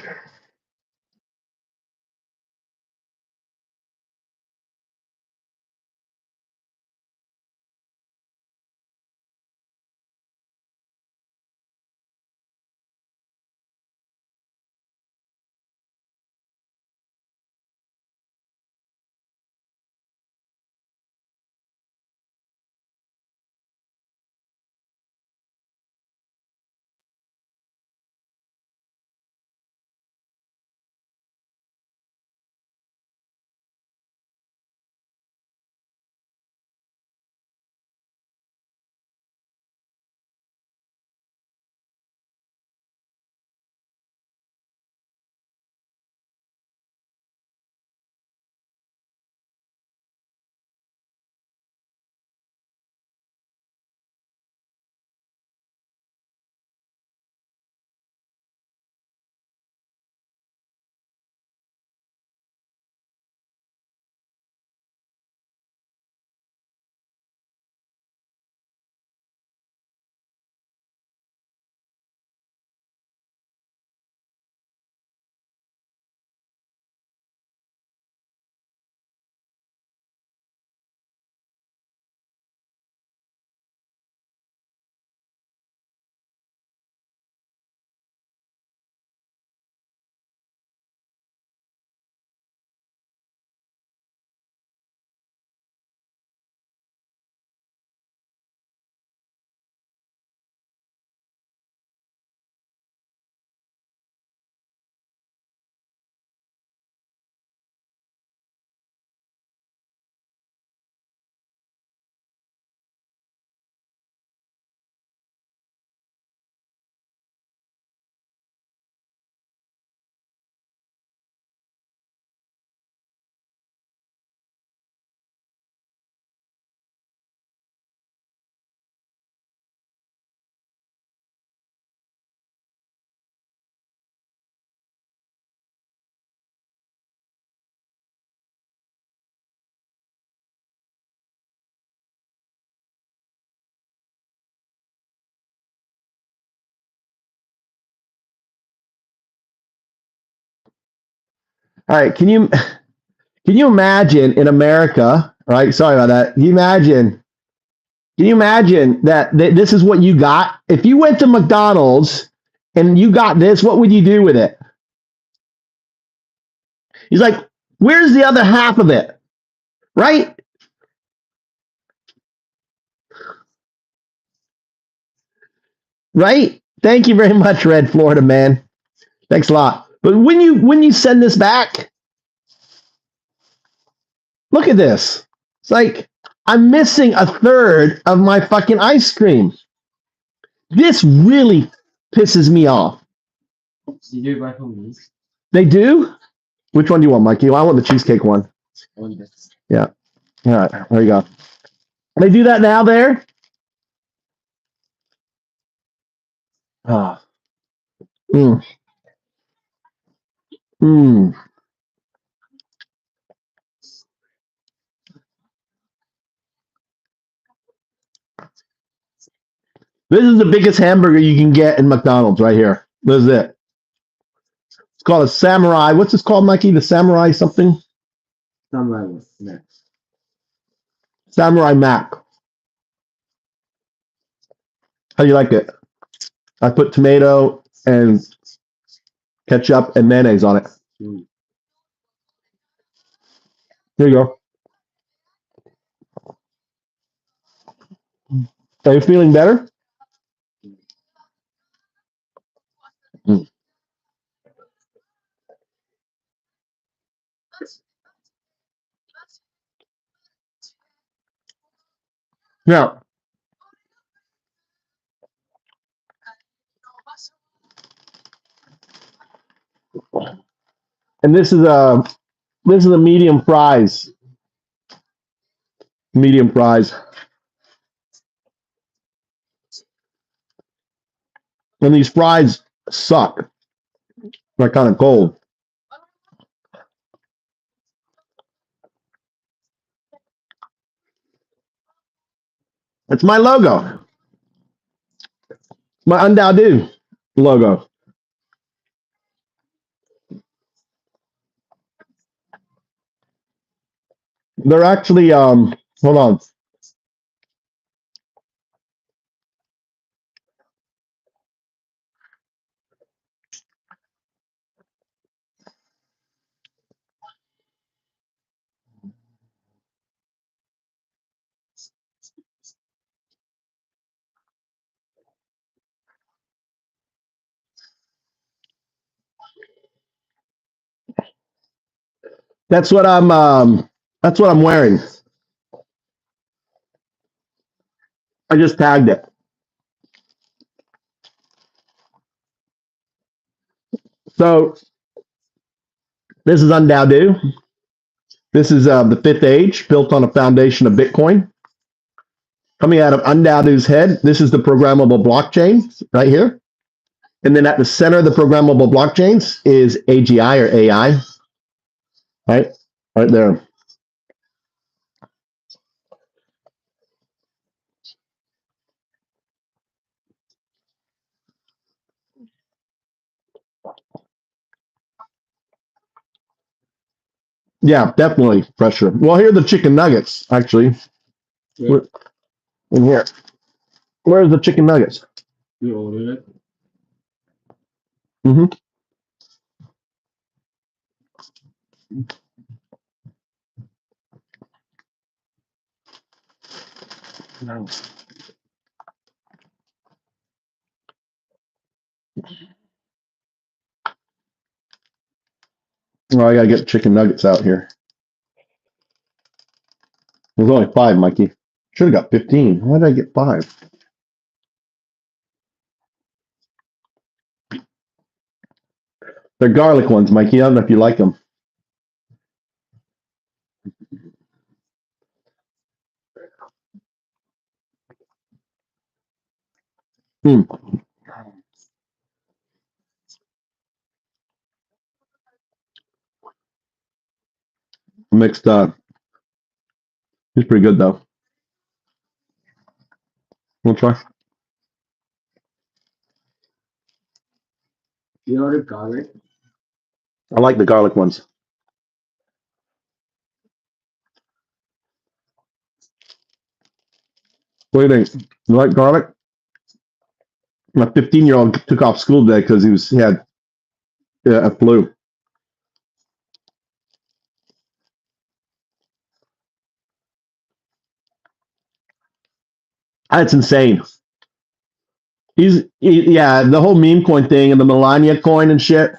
All right, can you imagine in America, right? Sorry about that. Can you imagine that this is what you got? If you went to McDonald's and you got this, what would you do with it? He's like, where's the other half of it? Right? Right? Thank you very much, Red Florida man. Thanks a lot. But when you send this back, look at this. It's like I'm missing a third of my fucking ice cream. This really pisses me off. You do buy from me. They do? Which one do you want, Mikey? Well, I want the cheesecake one. Yeah. All right. There you go. They do that now there? Ah. Mm. Mm. This is the biggest hamburger you can get in McDonald's right here. This is it. It's called a samurai. What's this called, Mikey? The samurai something? Samurai Mac. How do you like it? I put tomato and ketchup and mayonnaise on it. There you go. Are you feeling better? Mm. Yeah. And this is a medium fries. Medium fries. And these fries suck. They're kind of cold. It's my logo. My Undao logo. They're actually hold on. That's what I'm wearing. I just tagged it. So this is Undaudu. This is the fifth age, built on a foundation of Bitcoin. Coming out of Undaudu's head, this is the programmable blockchain right here. And then at the center of the programmable blockchains is AGI or AI, right? Right there. Yeah, definitely pressure. Well, here are the chicken nuggets, actually. Yeah. In here. Where's the chicken nuggets? You ordered it. Mm-hmm. No. Oh, I gotta get chicken nuggets out here. There's only 5, Mikey. Should have got 15. Why did I get 5? They're garlic ones, Mikey. I don't know if you like them. Mixed It's pretty good though. We'll try. You ordered garlic. I like the garlic ones. What do you think? You like garlic? My 15-year-old took off school today because he had a flu. That's insane. Yeah, the whole meme coin thing and the Melania coin and shit.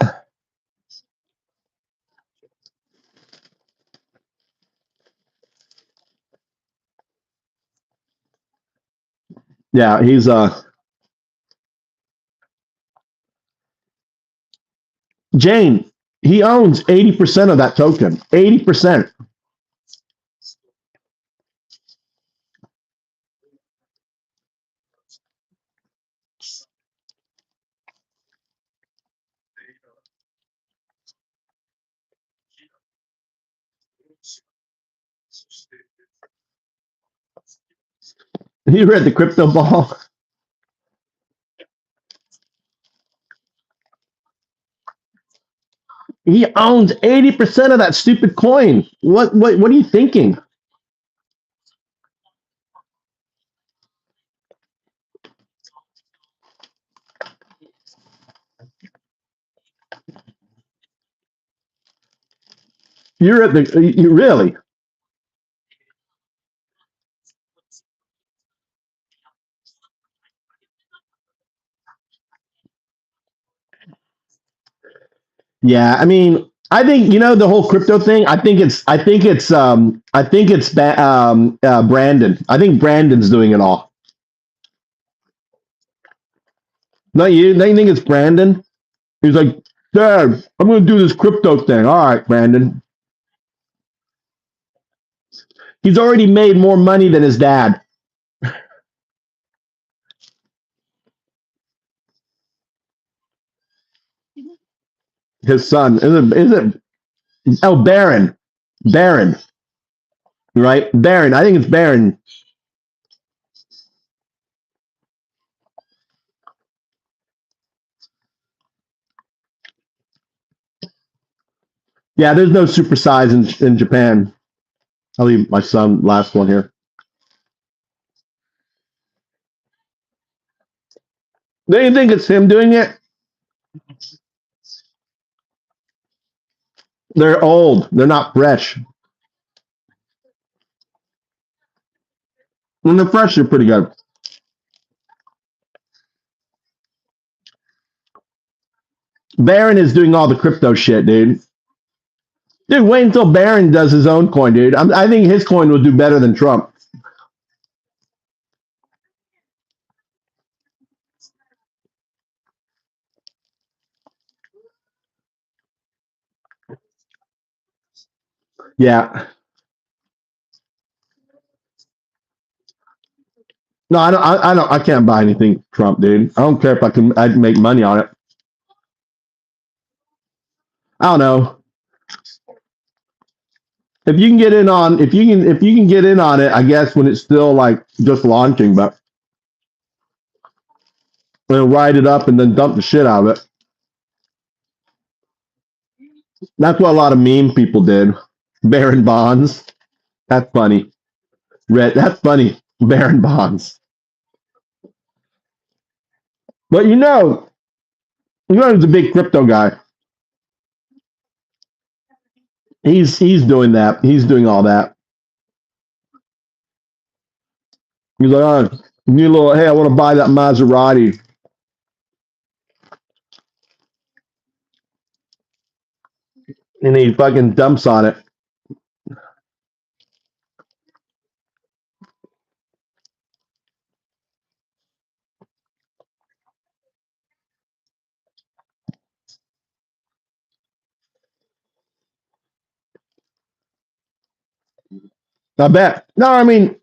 Yeah, he's Jane. He owns 80% of that token. 80%. You read the crypto ball? He owns 80% of that stupid coin. What are you thinking? You really? Yeah, I mean, I think the whole crypto thing. Brandon. I think Brandon's doing it all. Not you? Don't you think it's Brandon? He's like, Dad, I'm going to do this crypto thing. All right, Brandon. He's already made more money than his dad. His son is it? Oh, Baron, right? Baron. I think it's Baron. Yeah, there's no super size in Japan. I'll leave my son last one here. Do you think it's him doing it? They're old. They're not fresh. When they're fresh, they're pretty good. Barron is doing all the crypto shit, dude. Dude, wait until Barron does his own coin, dude. I think his coin will do better than Trump. Yeah. No, I can't buy anything Trump, dude. I don't care if I'd make money on it. I don't know. If you can get in on, if you can get in on it, I guess when it's still like just launching, but they'll ride it up and then dump the shit out of it. That's what a lot of meme people did. Baron bonds. That's funny. That's funny. Baron bonds. But he's a big crypto guy. He's doing that. He's doing all that. He's like, oh, need a little. Hey, I want to buy that Maserati. And he fucking dumps on it. I bet. No, I mean,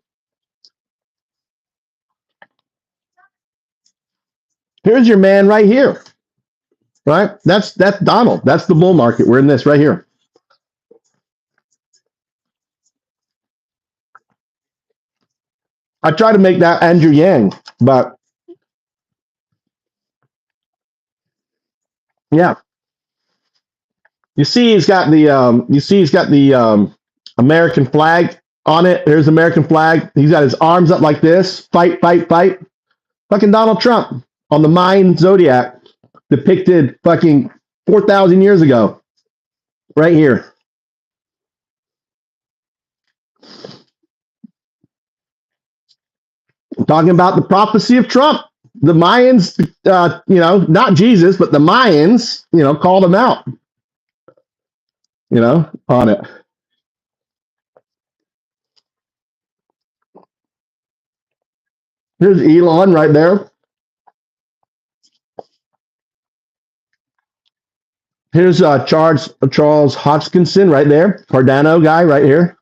here's your man right here. Right? That's Donald. That's the bull market. We're in this right here. I try to make that Andrew Yang, but yeah. You see he's got the American flag on it. There's the American flag. He's got his arms up like this. Fight, fight, fight. Fucking Donald Trump on the Mayan zodiac depicted fucking 4,000 years ago. Right here. I'm talking about the prophecy of Trump. The Mayans, not Jesus, but the Mayans, called him out, on it. Here's Elon right there. Here's Charles Hoskinson right there. Cardano guy right here.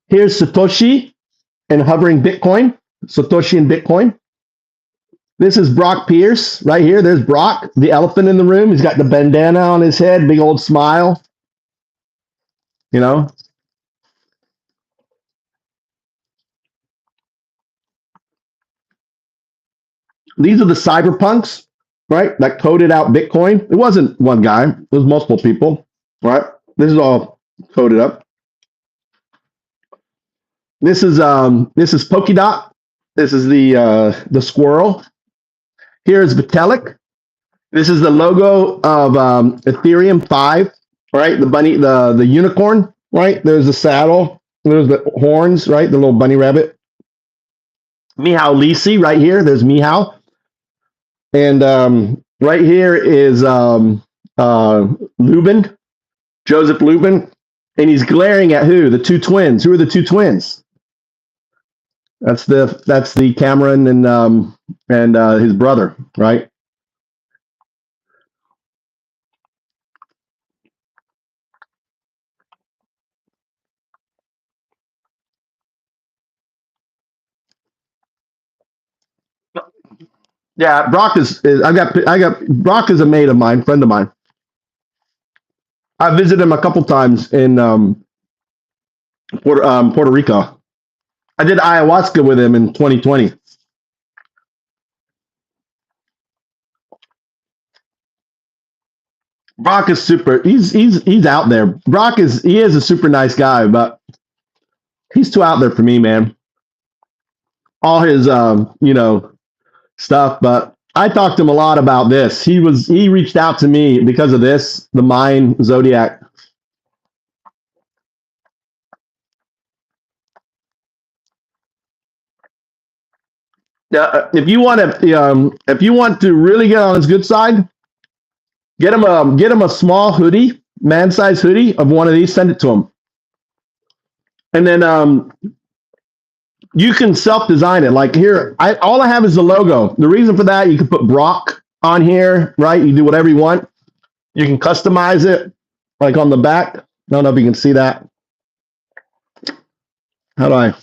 Here's Satoshi and hovering Bitcoin. Satoshi and Bitcoin. This is Brock Pierce right here. There's Brock, the elephant in the room. He's got the bandana on his head, big old smile. These are the cyberpunks, right? That coded out Bitcoin. It wasn't one guy. It was multiple people, right? This is all coded up. This is Polkadot. This is the squirrel. Here's Vitalik. This is the logo of Ethereum 5, right? The bunny, the unicorn, right? There's the saddle. There's the horns, right? The little bunny rabbit. Michał Lisi right here. There's Michał. And right here is Lubin, Joseph Lubin. And he's glaring at who? The two twins. Who are the two twins? That's the Cameron and his brother, right? Yeah, Brock I got Brock is a mate of mine, friend of mine. I visited him a couple times in Puerto Rico. I did ayahuasca with him in 2020. Brock is super. He's out there. He is a super nice guy, but he's too out there for me, man. All his stuff, but I talked to him a lot about this. He reached out to me because of this, the Mayan zodiac. If you want to really get on his good side, get him a small hoodie, man-size hoodie of one of these. Send it to him, and then you can self-design it. Like here, all I have is the logo. The reason for that, you can put Brock on here, right? You do whatever you want. You can customize it, like on the back. I don't know if you can see that. How do I?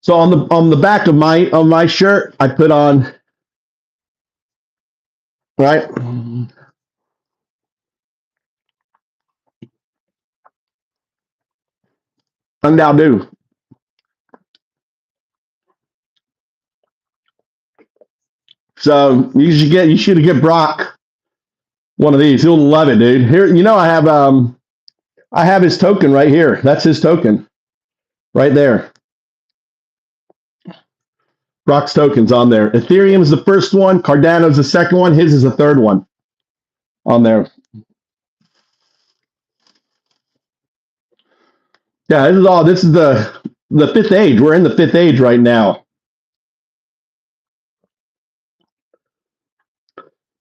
So on the back of my shirt, I put on, right? Undao. So you should get Brock one of these. He'll love it, dude. Here, I have his token right here. That's his token, right there. Brock's token's on there. Ethereum is the first one. Cardano's the second one. His is the third one on there. Yeah, this is the fifth age. We're in the fifth age right now.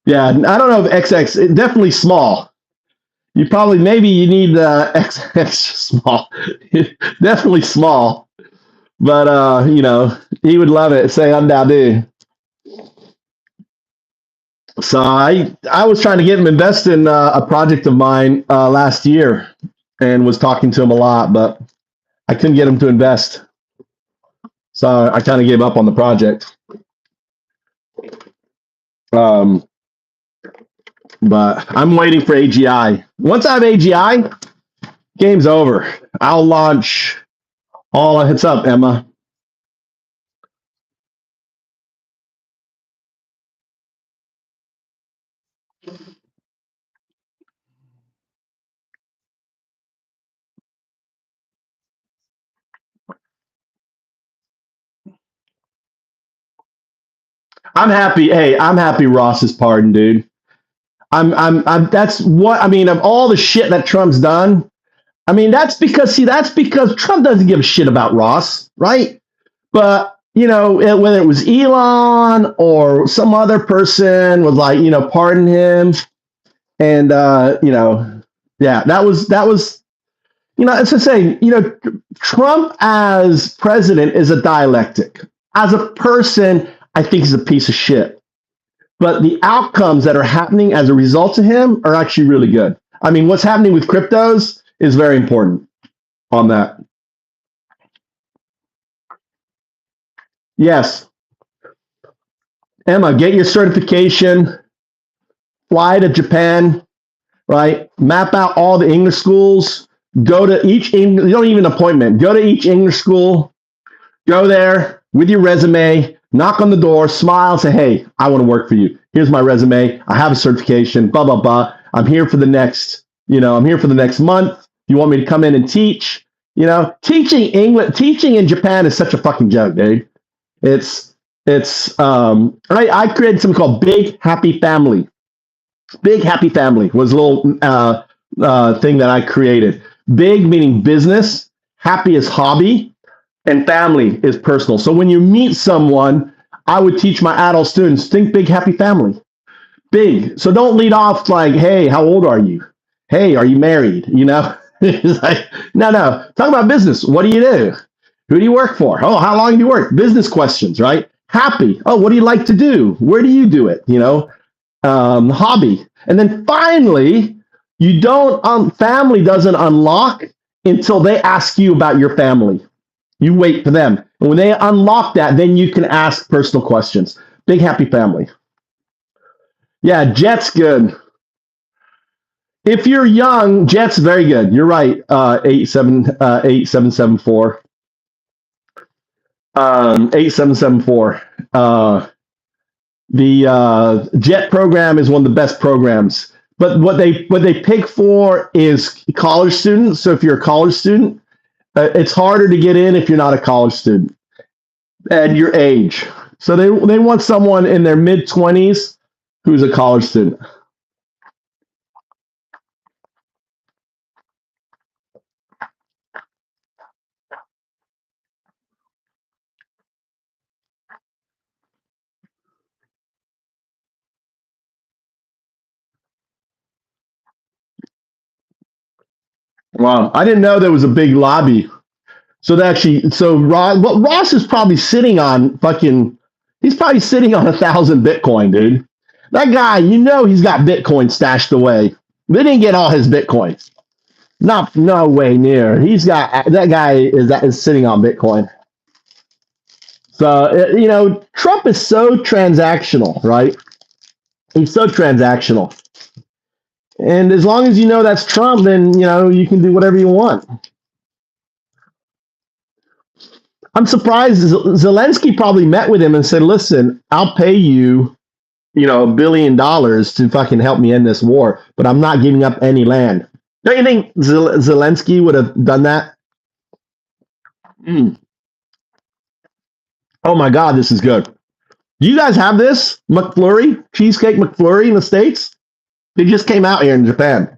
Yeah, I don't know if XX, definitely small. You need XX small. Definitely small. But he would love it. Say undao. So I was trying to get him invested in a project of mine last year and was talking to him a lot, but I couldn't get him to invest. So I kind of gave up on the project. But I'm waiting for AGI. Once I have AGI, game's over. I'll launch all. What's up, Emma? I'm happy. Hey, I'm happy Ross is pardoned, dude. I'm that's what I mean, of all the shit that Trump's done. I mean, that's because Trump doesn't give a shit about Ross, right? But whether it was Elon or some other person was like, pardon him, and yeah, that was it's the same. Trump as president is a dialectic. As a person, I think he's a piece of shit. But the outcomes that are happening as a result of him are actually really good. I mean, what's happening with cryptos is very important on that. Yes. Emma, get your certification, fly to Japan, right? Map out all the English schools, go to each English, you don't need an appointment, go to each English school, go there with your resume, knock on the door, smile, say, hey, I want to work for you. Here's my resume. I have a certification, blah, blah, blah. I'm here for the next month. You want me to come in and teach? Teaching in Japan is such a fucking joke, dude. I created something called Big Happy Family. Big Happy Family was a little thing that I created. Big meaning business, happy is hobby, and family is personal. So when you meet someone, I would teach my adult students, think big, happy family. Big. So don't lead off like, hey, how old are you? Hey, are you married? It's like, no. Talk about business. What do you do? Who do you work for? Oh, how long do you work? Business questions, right? Happy. Oh, what do you like to do? Where do you do it? Hobby. And then finally, family doesn't unlock until they ask you about your family. You wait for them. And when they unlock that, then you can ask personal questions. Big happy family. Yeah, Jet's good. If you're young, Jet's very good. You're right. 8774. 8774. The JET program is one of the best programs. But what they pick for is college students. So if you're a college student, it's harder to get in if you're not a college student and your age. So they want someone in their mid-20s who's a college student. Wow, I didn't know there was a big lobby. Ross is probably sitting on he's probably sitting on 1,000 Bitcoin, dude. That guy, he's got Bitcoin stashed away. They didn't get all his Bitcoins. No way near. That guy is sitting on Bitcoin. So, Trump is so transactional, right? He's so transactional. And as long as you know that's Trump, then, you can do whatever you want. I'm surprised Zelensky probably met with him and said, listen, I'll pay you, $1 billion to fucking help me end this war, but I'm not giving up any land. Don't you think Zelensky would have done that? Mm. Oh my God, this is good. Do you guys have this McFlurry, cheesecake McFlurry in the States? They just came out here in Japan.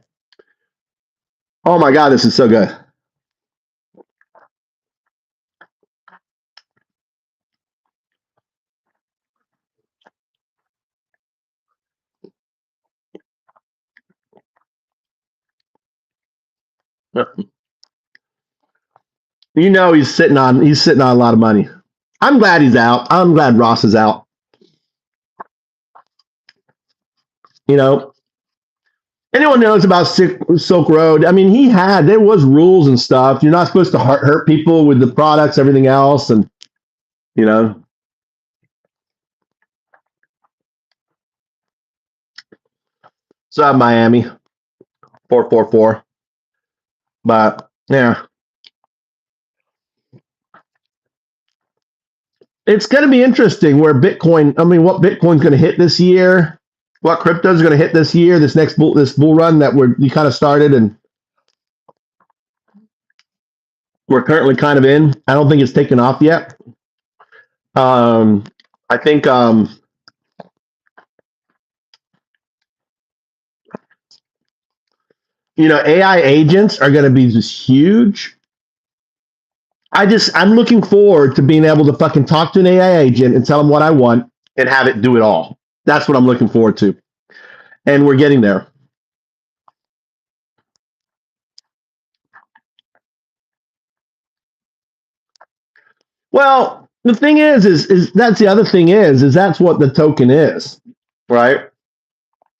Oh my God, this is so good. He's sitting on a lot of money. I'm glad he's out. I'm glad Ross is out. Anyone knows about Silk Road? I mean, there was rules and stuff. You're not supposed to hurt people with the products, everything else, and so Miami 444. But yeah, it's going to be interesting where Bitcoin. I mean, what Bitcoin's going to hit this year? What crypto is going to hit this year? This bull run that we kind of started and we're currently kind of in. I don't think it's taken off yet. I think AI agents are going to be just huge. I'm looking forward to being able to fucking talk to an AI agent and tell them what I want and have it do it all. That's what I'm looking forward to. And we're getting there. Well, the thing is that's the other thing is that's what the token is, right?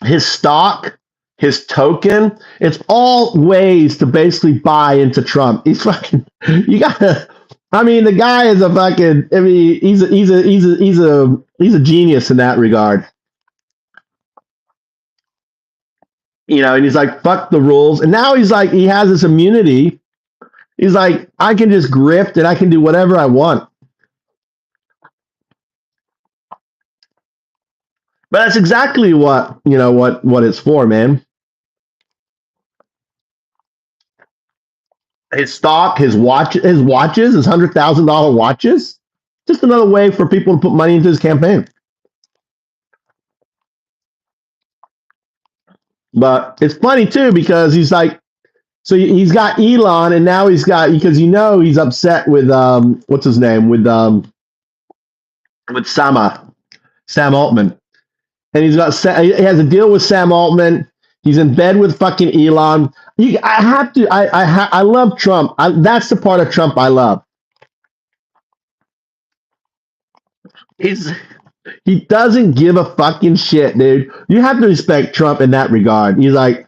His stock, his token, it's all ways to basically buy into Trump. He's fucking, the guy is a fucking, he's a genius in that regard. And he's like, fuck the rules. And now he's like, he has this immunity. He's like, I can just grift and I can do whatever I want. But that's exactly what it's for, man. His stock, his watches, his $100,000 watches. Just another way for people to put money into his campaign. But it's funny too because he's like, so he's got Elon, and now he's got because he's upset with what's his name with Sam Altman, and he has a deal with Sam Altman. He's in bed with fucking Elon. I love Trump. That's the part of Trump I love. He doesn't give a fucking shit, dude. You have to respect Trump in that regard. He's like,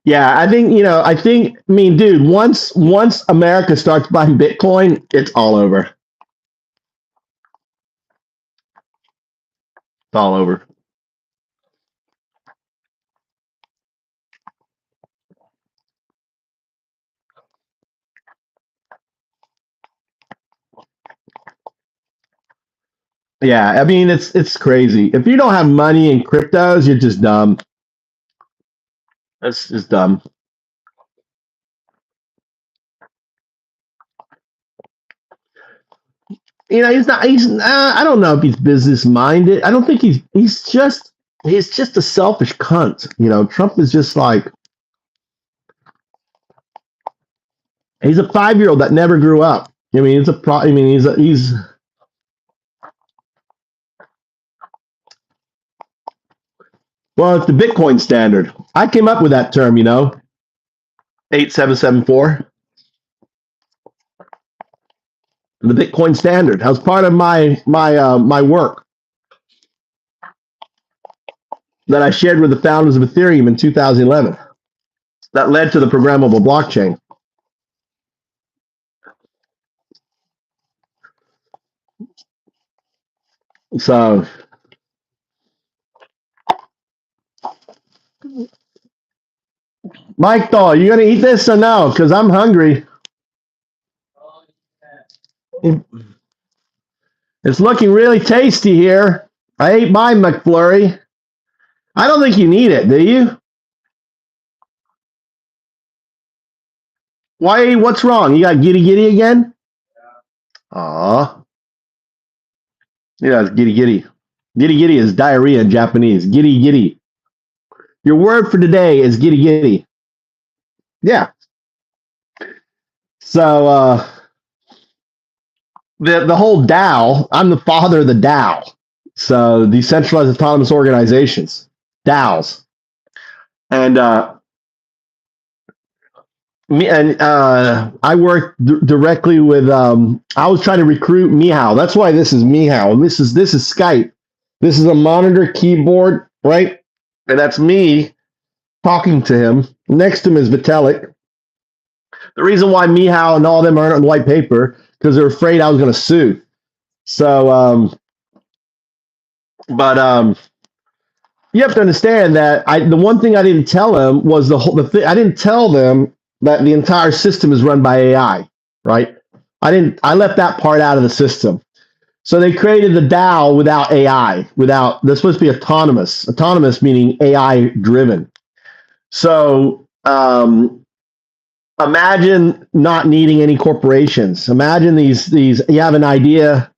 Yeah, I think, I mean, dude, once America starts buying Bitcoin, it's all over. It's all over. Yeah, I mean, it's crazy. If you don't have money in cryptos, you're just dumb. That's just dumb. He's not. I don't know if he's business minded. I don't think he's just a selfish cunt. Trump is just like he's a 5-year-old that never grew up. I mean, it's a pro. I mean, he's. Well, it's the Bitcoin standard. I came up with that term. 8774. The Bitcoin standard. That was part of my work that I shared with the founders of Ethereum in 2011. That led to the programmable blockchain. So, Mike, though, you gonna eat this or no? Because I'm hungry. It's looking really tasty here. I ate my McFlurry. I don't think you need it, do you? Why? What's wrong? You got giddy again? Aw. Yeah, it's giddy. Giddy is diarrhea in Japanese. Giddy. Your word for today is giddy. Yeah. So the whole DAO, I'm the father of the DAO. So decentralized autonomous organizations, DAOs. And I worked directly with I was trying to recruit Mihao. That's why this is Mihao. And this is Skype. This is a monitor keyboard, right? And that's me talking to him. Next to him is Vitalik. The reason why Mihao and all of them aren't on white paper, because they're afraid I was going to sue. So, you have to understand that the one thing I didn't tell them was I didn't tell them that the entire system is run by AI, right? I left that part out of the system. So they created the DAO without AI, they're supposed to be autonomous meaning AI driven. So, imagine not needing any corporations. Imagine these, you have an idea.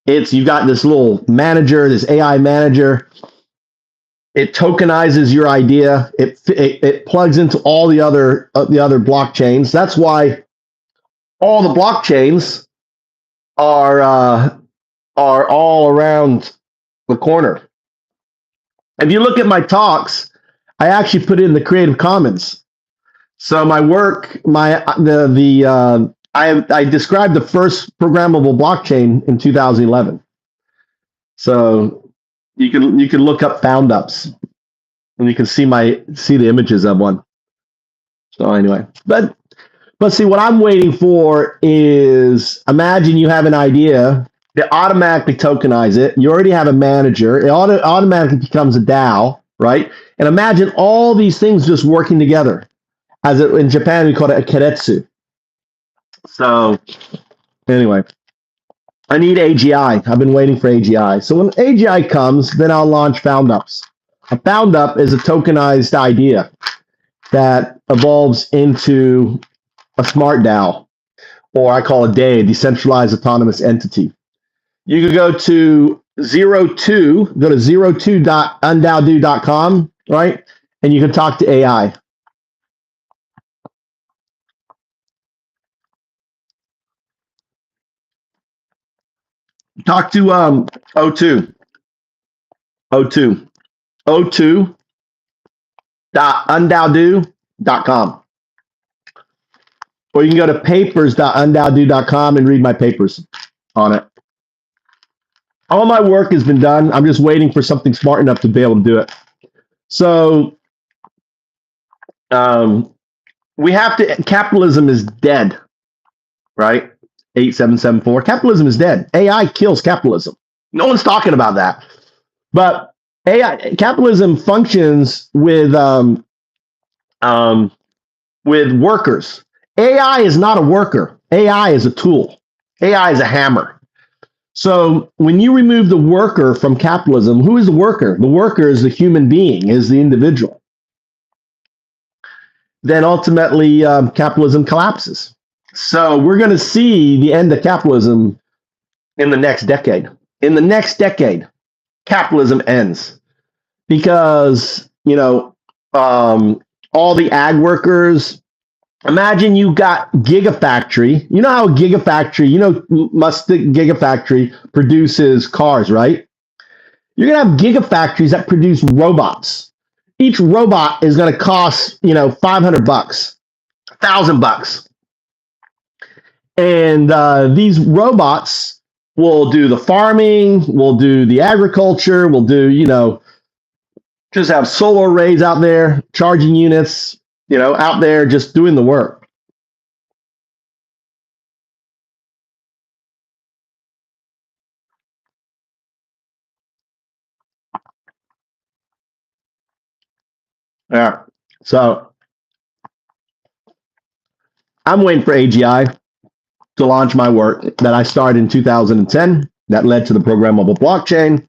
You've got this little manager, this AI manager. It tokenizes your idea. It plugs into all the other blockchains. That's why all the blockchains are all around the corner. If you look at my talks, I actually put in the Creative Commons. So my work, I described the first programmable blockchain in 2011. So you can look up found ups, and you can see the images of one. So anyway, but see, what I'm waiting for is, imagine you have an idea, they automatically tokenize it. You already have a manager. It automatically becomes a DAO, right? And imagine all these things just working together. In Japan, we call it a keretsu. So anyway, I need AGI. I've been waiting for AGI. So when AGI comes, then I'll launch Found Ups. A Found Up is a tokenized idea that evolves into a smart DAO, or I call it DAO, decentralized autonomous entity. You could go to 02.undowdo.com, right? And you can talk to AI. Talk to o2.undowdo.com. Or you can go to papers.undowdo.com and read my papers on it. All my work has been done. I'm just waiting for something smart enough to be able to do it. So we have to, capitalism is dead, right? 8774. Capitalism is dead. AI kills capitalism. No one's talking about that. But capitalism functions with workers. AI is not a worker. AI is a tool. AI is a hammer. So when you remove the worker from capitalism, who is the worker? The worker is the human being, is the individual. Then ultimately capitalism collapses. So we're going to see the end of capitalism in the next decade. In the next decade, capitalism ends because, all the ag workers, imagine you got gigafactory. You know how a gigafactory, Musk gigafactory produces cars, right? You're going to have gigafactories that produce robots. Each robot is going to cost, $500, $1,000. And these robots will do the farming, will do the agriculture, will do, just have solar arrays out there, charging units, out there just doing the work. Yeah. So I'm waiting for AGI to launch my work that I started in 2010 that led to the programmable blockchain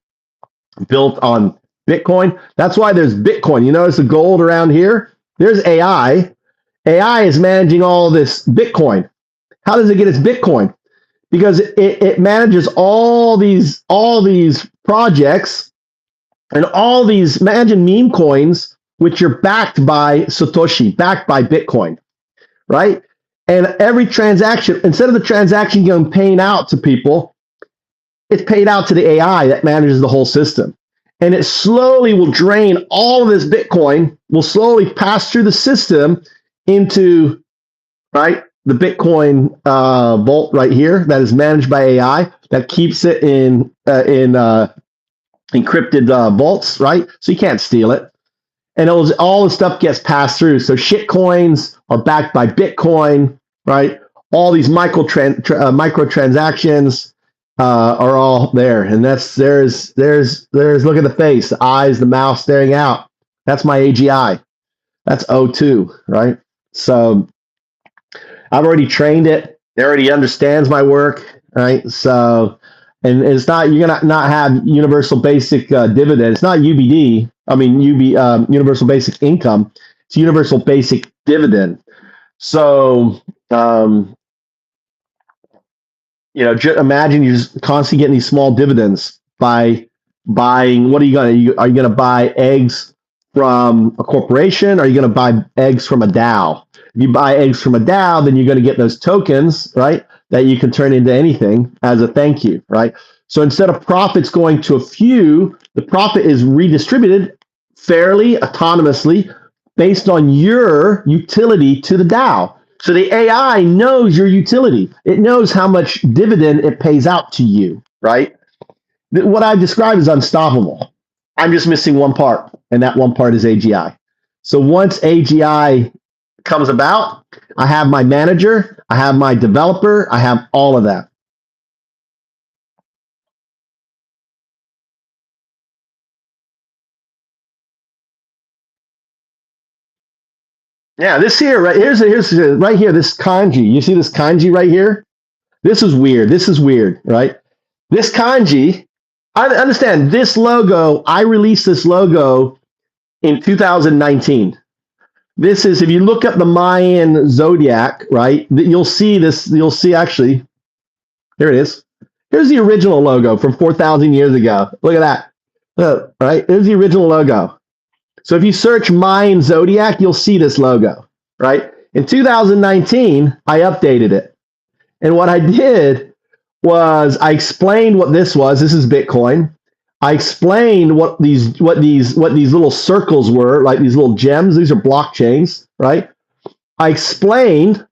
built on Bitcoin. That's why there's Bitcoin. You notice the gold around here? There's AI. AI is managing all this Bitcoin. How does it get its Bitcoin? Because it manages all these projects and all these, imagine meme coins, which are backed by Satoshi, backed by Bitcoin, right? And every transaction, instead of the transaction going paying out to people, it's paid out to the AI that manages the whole system. And it slowly will drain all of this Bitcoin, will slowly pass through the system into, right, the Bitcoin vault right here that is managed by AI that keeps it in encrypted vaults, right? So you can't steal it. And all the stuff gets passed through. So shit coins are backed by Bitcoin, right? All these microtransactions are all there. And there's look at the face, the eyes, the mouth staring out. That's my AGI. That's O2, right? So I've already trained it. It already understands my work, right? So, and it's not, you're gonna not have universal basic dividend. It's not UBD. I mean, universal basic income. It's universal basic dividend. So, imagine you're just constantly getting these small dividends by buying. What are you are you gonna buy eggs from a corporation? Or are you gonna buy eggs from a DAO? If you buy eggs from a DAO, then you're going to get those tokens, right, that you can turn into anything as a thank you, right? So instead of profits going to a few, the profit is redistributed fairly, autonomously, based on your utility to the DAO. So the AI knows your utility. It knows how much dividend it pays out to you, right? What I describe is unstoppable. I'm just missing one part, and that one part is AGI. So once AGI comes about, I have my manager, I have my developer, I have all of that. Yeah, this here, right here's right here, this kanji. You see this kanji right here? This is weird. This is weird, right? This kanji, I understand this logo. I released this logo in 2019. This is, if you look up the Mayan zodiac, right, you'll see this, actually, here it is. Here's the original logo from 4,000 years ago. Look at that. Look, right, here's the original logo. So if you search Mayan zodiac, you'll see this logo, right? In 2019, I updated it. And what I did was I explained what this was. This is Bitcoin. I explained what these little circles were, like these little gems. These are blockchains, right? I explained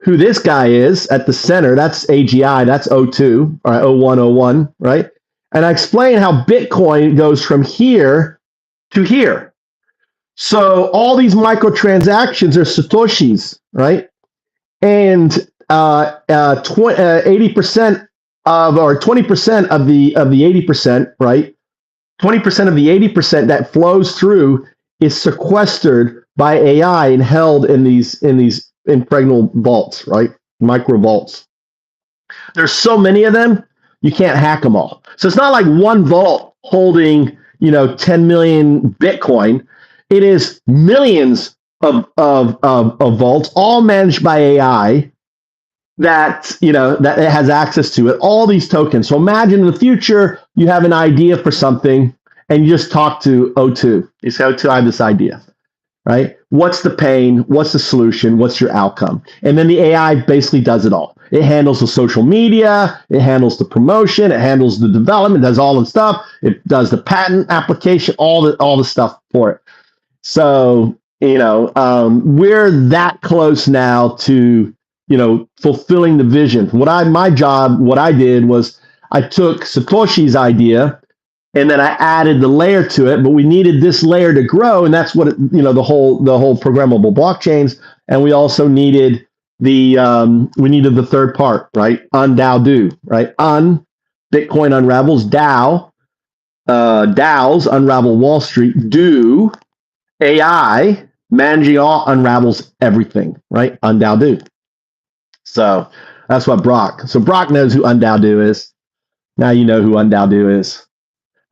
who this guy is at the center. That's AGI. That's O2, or 0101, right? And I explained how Bitcoin goes from here to here. So all these microtransactions are satoshis, right? And 80% of, or 20% of the 80%, right? 20% of the 80% that flows through is sequestered by AI and held in these impregnable vaults, right? Micro vaults. There's so many of them, you can't hack them all. So it's not like one vault holding, 10 million Bitcoin. It is millions of vaults, all managed by AI that that it has access to it. All these tokens. So imagine in the future you have an idea for something and you just talk to O2. You say, O2, I have this idea, right? What's the pain? What's the solution? What's your outcome? And then the AI basically does it all. It handles the social media, it handles the promotion, it handles the development, does all the stuff. It does the patent application, all the stuff for it. So, we're that close now to, fulfilling the vision. What I did was I took Satoshi's idea and then I added the layer to it, but we needed this layer to grow. And that's what, the whole programmable blockchains. And we also needed the third part, right? DAO, right? Bitcoin unravels, DAO, DAOs unravel Wall Street, do AI managing all unravels everything, right? DAO. So that's what Brock. So Brock knows who DAO is. Now you know who DAO is,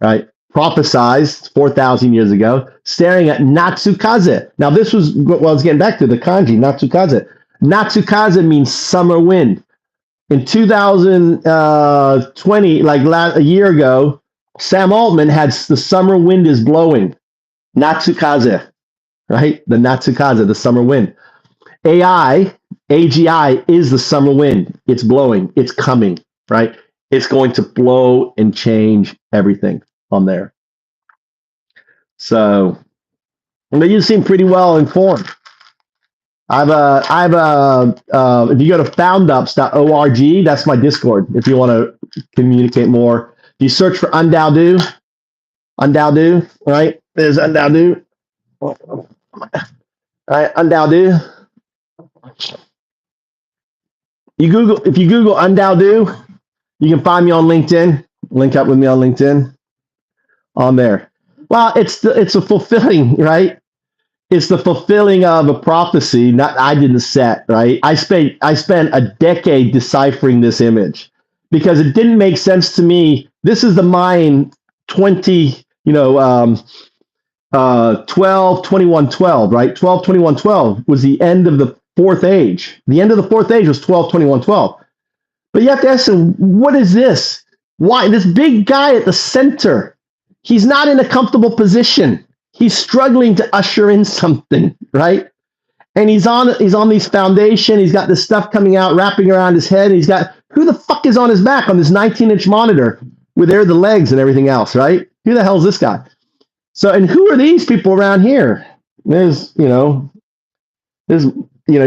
right? Prophesized 4,000 years ago, staring at Natsukaze. Now this was what I was getting back to, the kanji, Natsukaze. Natsukaze means summer wind. In 2020, like a year ago, Sam Altman had the summer wind is blowing. Natsukaze, right? The Natsukaze, the summer wind. AGI is the summer wind. It's blowing. It's coming, right? It's going to blow and change everything on there. So, you seem pretty well informed. If you go to foundups.org, that's my Discord. If you want to communicate more, if you search for DAO, right? There's DAO. All right, DAO. If you Google DAO, you can find me on LinkedIn. Link up with me on LinkedIn. On there. Well, it's a fulfilling, right? It's the fulfilling of a prophecy. Not I didn't set, right? I spent a decade deciphering this image because it didn't make sense to me. This is the Mayan 12, 21, 12, right? 12, 21, 12 was the end of the fourth age. The end of the fourth age was 12, 21, 12. But you have to ask him, what is this? Why? This big guy at the center, he's not in a comfortable position. He's struggling to usher in something, right? And he's on these foundation. He's got this stuff coming out, wrapping around his head. He's got, who the fuck is on his back on this 19-inch monitor with the legs and everything else, right? Who the hell is this guy? So, and who are these people around here? You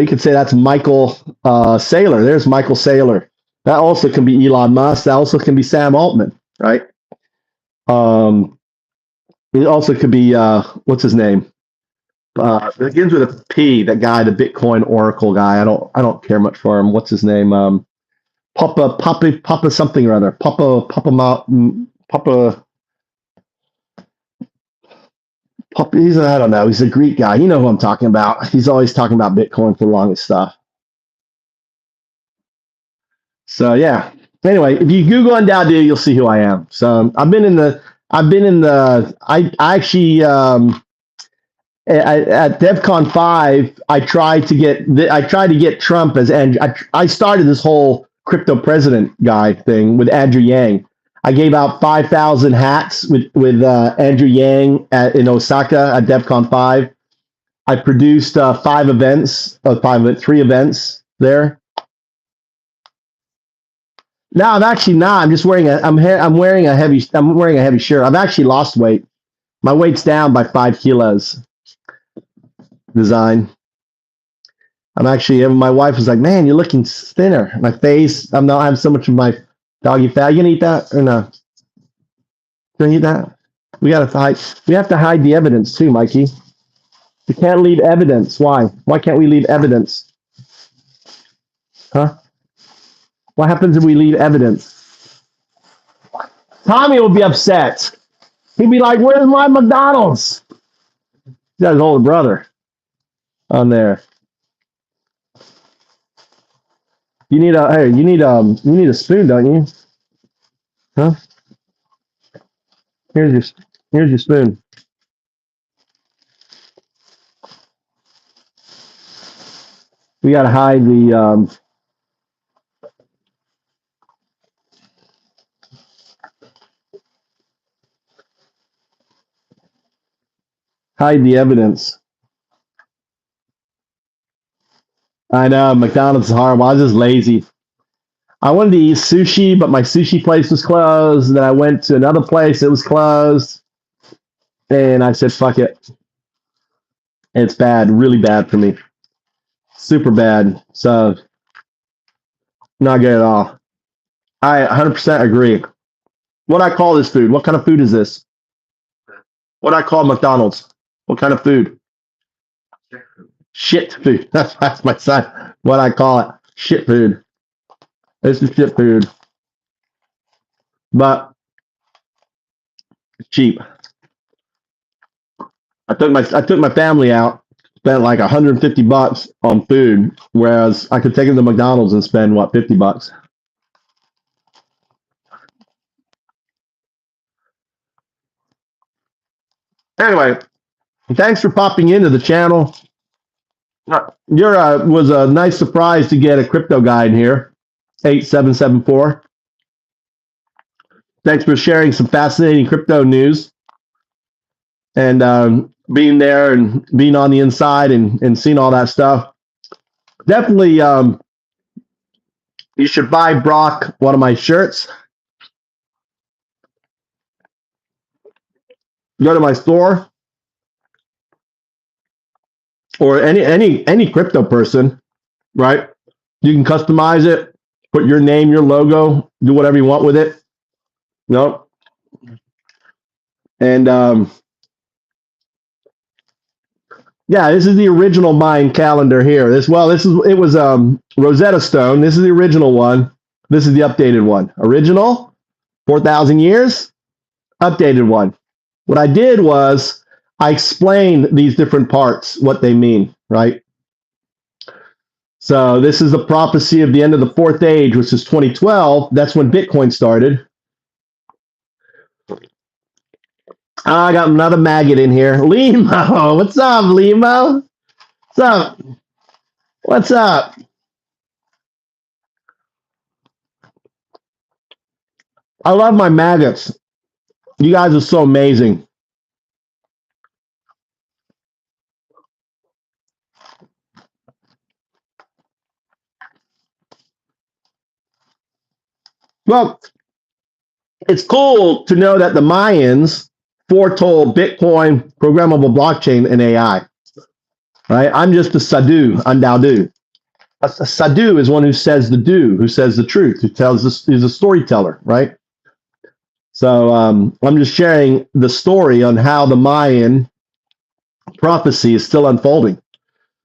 could say that's Michael Saylor. There's Michael Saylor. That also can be Elon Musk. That also can be Sam Altman, right? It also could be what's his name? It begins with a P. That guy, the Bitcoin Oracle guy. I don't care much for him. What's his name? Papa something or other. Papa. He's I don't know. He's a Greek guy. You know who I'm talking about. He's always talking about Bitcoin for the longest stuff. So yeah. Anyway, if you Google DAO, you'll see who I am. So I actually at DevCon 5, I tried to get Trump as Andrew. I started this whole crypto president guy thing with Andrew Yang. I gave out 5,000 hats with Andrew Yang in Osaka at DevCon 5. I produced 3 events there. No, I'm actually not. I'm just wearing I'm wearing a heavy shirt. I've actually lost weight. My weight's down by 5 kilos. Design. My wife was like, "Man, you're looking thinner." My face. I have so much of my doggy fat. You gonna eat that or no? Gonna eat that? We have to hide the evidence too, Mikey. We can't leave evidence. Why? Why can't we leave evidence? Huh? What happens if we leave evidence? Tommy will be upset. He'd be like, "Where's my McDonald's?" He's got his older brother on there. You need you need a spoon, don't you? Huh? Here's your spoon. We gotta hide the evidence. I know McDonald's is horrible. I was just lazy. I wanted to eat sushi, but my sushi place was closed. Then I went to another place, it was closed. And I said, fuck it. It's bad, really bad for me. Super bad. So, not good at all. I 100% agree. What I call this food? What kind of food is this? What I call McDonald's? What kind of food? Shit food. That's my son. What I call it. Shit food. This is shit food. But it's cheap. I took my family out, spent like $150 on food, whereas I could take them to McDonald's and spend what, $50. Anyway, thanks for popping into the channel. Was a nice surprise to get a crypto guide here, 8774. Thanks for sharing some fascinating crypto news and being there and being on the inside and seeing all that stuff. Definitely, you should buy Brock one of my shirts. Go to my store, or any crypto person, right? You can customize it, put your name, your logo, do whatever you want with it. No. And yeah, this is the original Mayan calendar here. It was Rosetta Stone. This is the original one. This is the updated one. Original, 4,000 years. Updated one. What I did was I explained these different parts, what they mean, right? So this is the prophecy of the end of the fourth age, which is 2012. That's when Bitcoin started. I got another maggot in here. Limo. What's up, Limo? What's up? What's up? I love my maggots. You guys are so amazing. Well, it's cool to know that the Mayans foretold Bitcoin, programmable blockchain, and AI. Right? I'm just a sadhu, undaudu. A sadhu is one who says the do, who says the truth, who tells us, is a storyteller, right? So I'm just sharing the story on how the Mayan prophecy is still unfolding.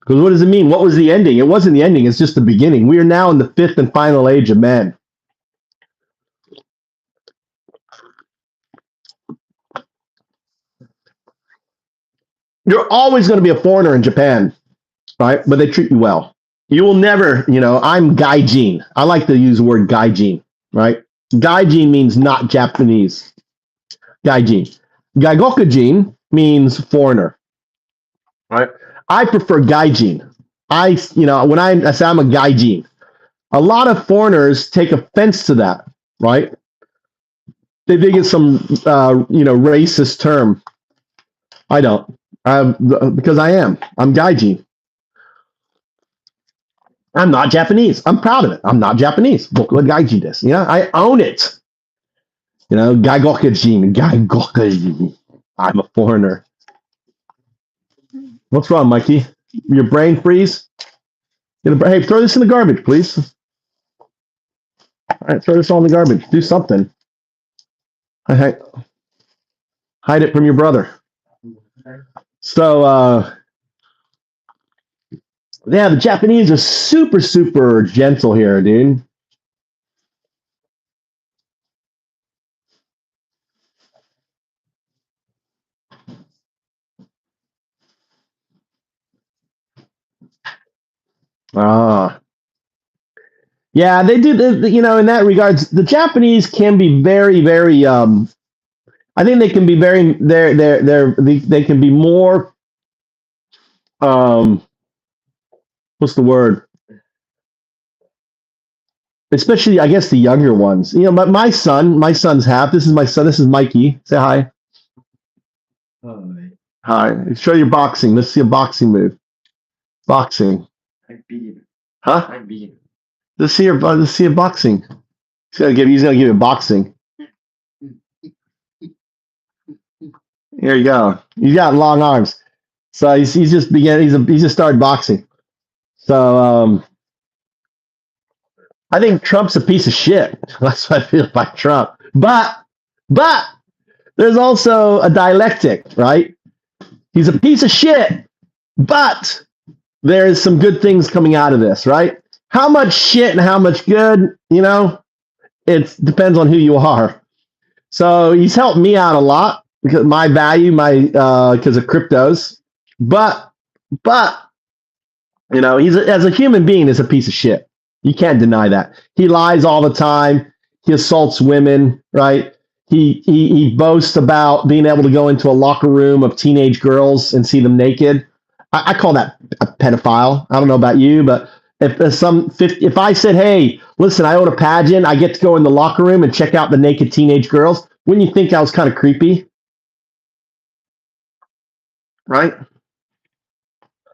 Because what does it mean? What was the ending? It wasn't the ending, it's just the beginning. We are now in the fifth and final age of man. You're always going to be a foreigner in Japan, right? But they treat you well. You will never, I'm gaijin. I like to use the word gaijin, right? Gaijin means not Japanese. Gaijin. Gaigokujin means foreigner, right? I prefer gaijin. When I say I'm a gaijin, a lot of foreigners take offense to that, right? They think it's some, racist term. I don't. Because I'm gaijin. I'm not Japanese. I'm proud of it. I'm not Japanese. Boku gaijin desu. I own it. Gaigokujin. I'm a foreigner. What's wrong, Mikey? Your brain freeze? Hey, throw this in the garbage, please. All right, throw this all in the garbage. Do something. Hide it from your brother. So, Yeah, the Japanese are super, super gentle here, dude. Ah. Yeah, they do. In that regards, the Japanese can be very, very. I think they can be very. They can be more. What's the word? Especially, I guess, the younger ones. But my son's half. This is my son. This is Mikey. Say hi. Hi. Hi. Show your boxing. Let's see a boxing move. Boxing. I'm being. Huh? I'm being. Let's see a boxing. He's gonna give you boxing. Here you go. He's got long arms. So he's just he's just started boxing. So I think Trump's a piece of shit. That's what I feel about Trump. But there's also a dialectic, right? He's a piece of shit, but there's some good things coming out of this, right? How much shit and how much good, it depends on who you are. So he's helped me out a lot because my value, because of cryptos. But he's as a human being is a piece of shit. You can't deny that. He lies all the time. He assaults women, right? He boasts about being able to go into a locker room of teenage girls and see them naked. I call that a pedophile. I don't know about you, but if I said, hey, listen, I own a pageant, I get to go in the locker room and check out the naked teenage girls, wouldn't you think I was kind of creepy? Right?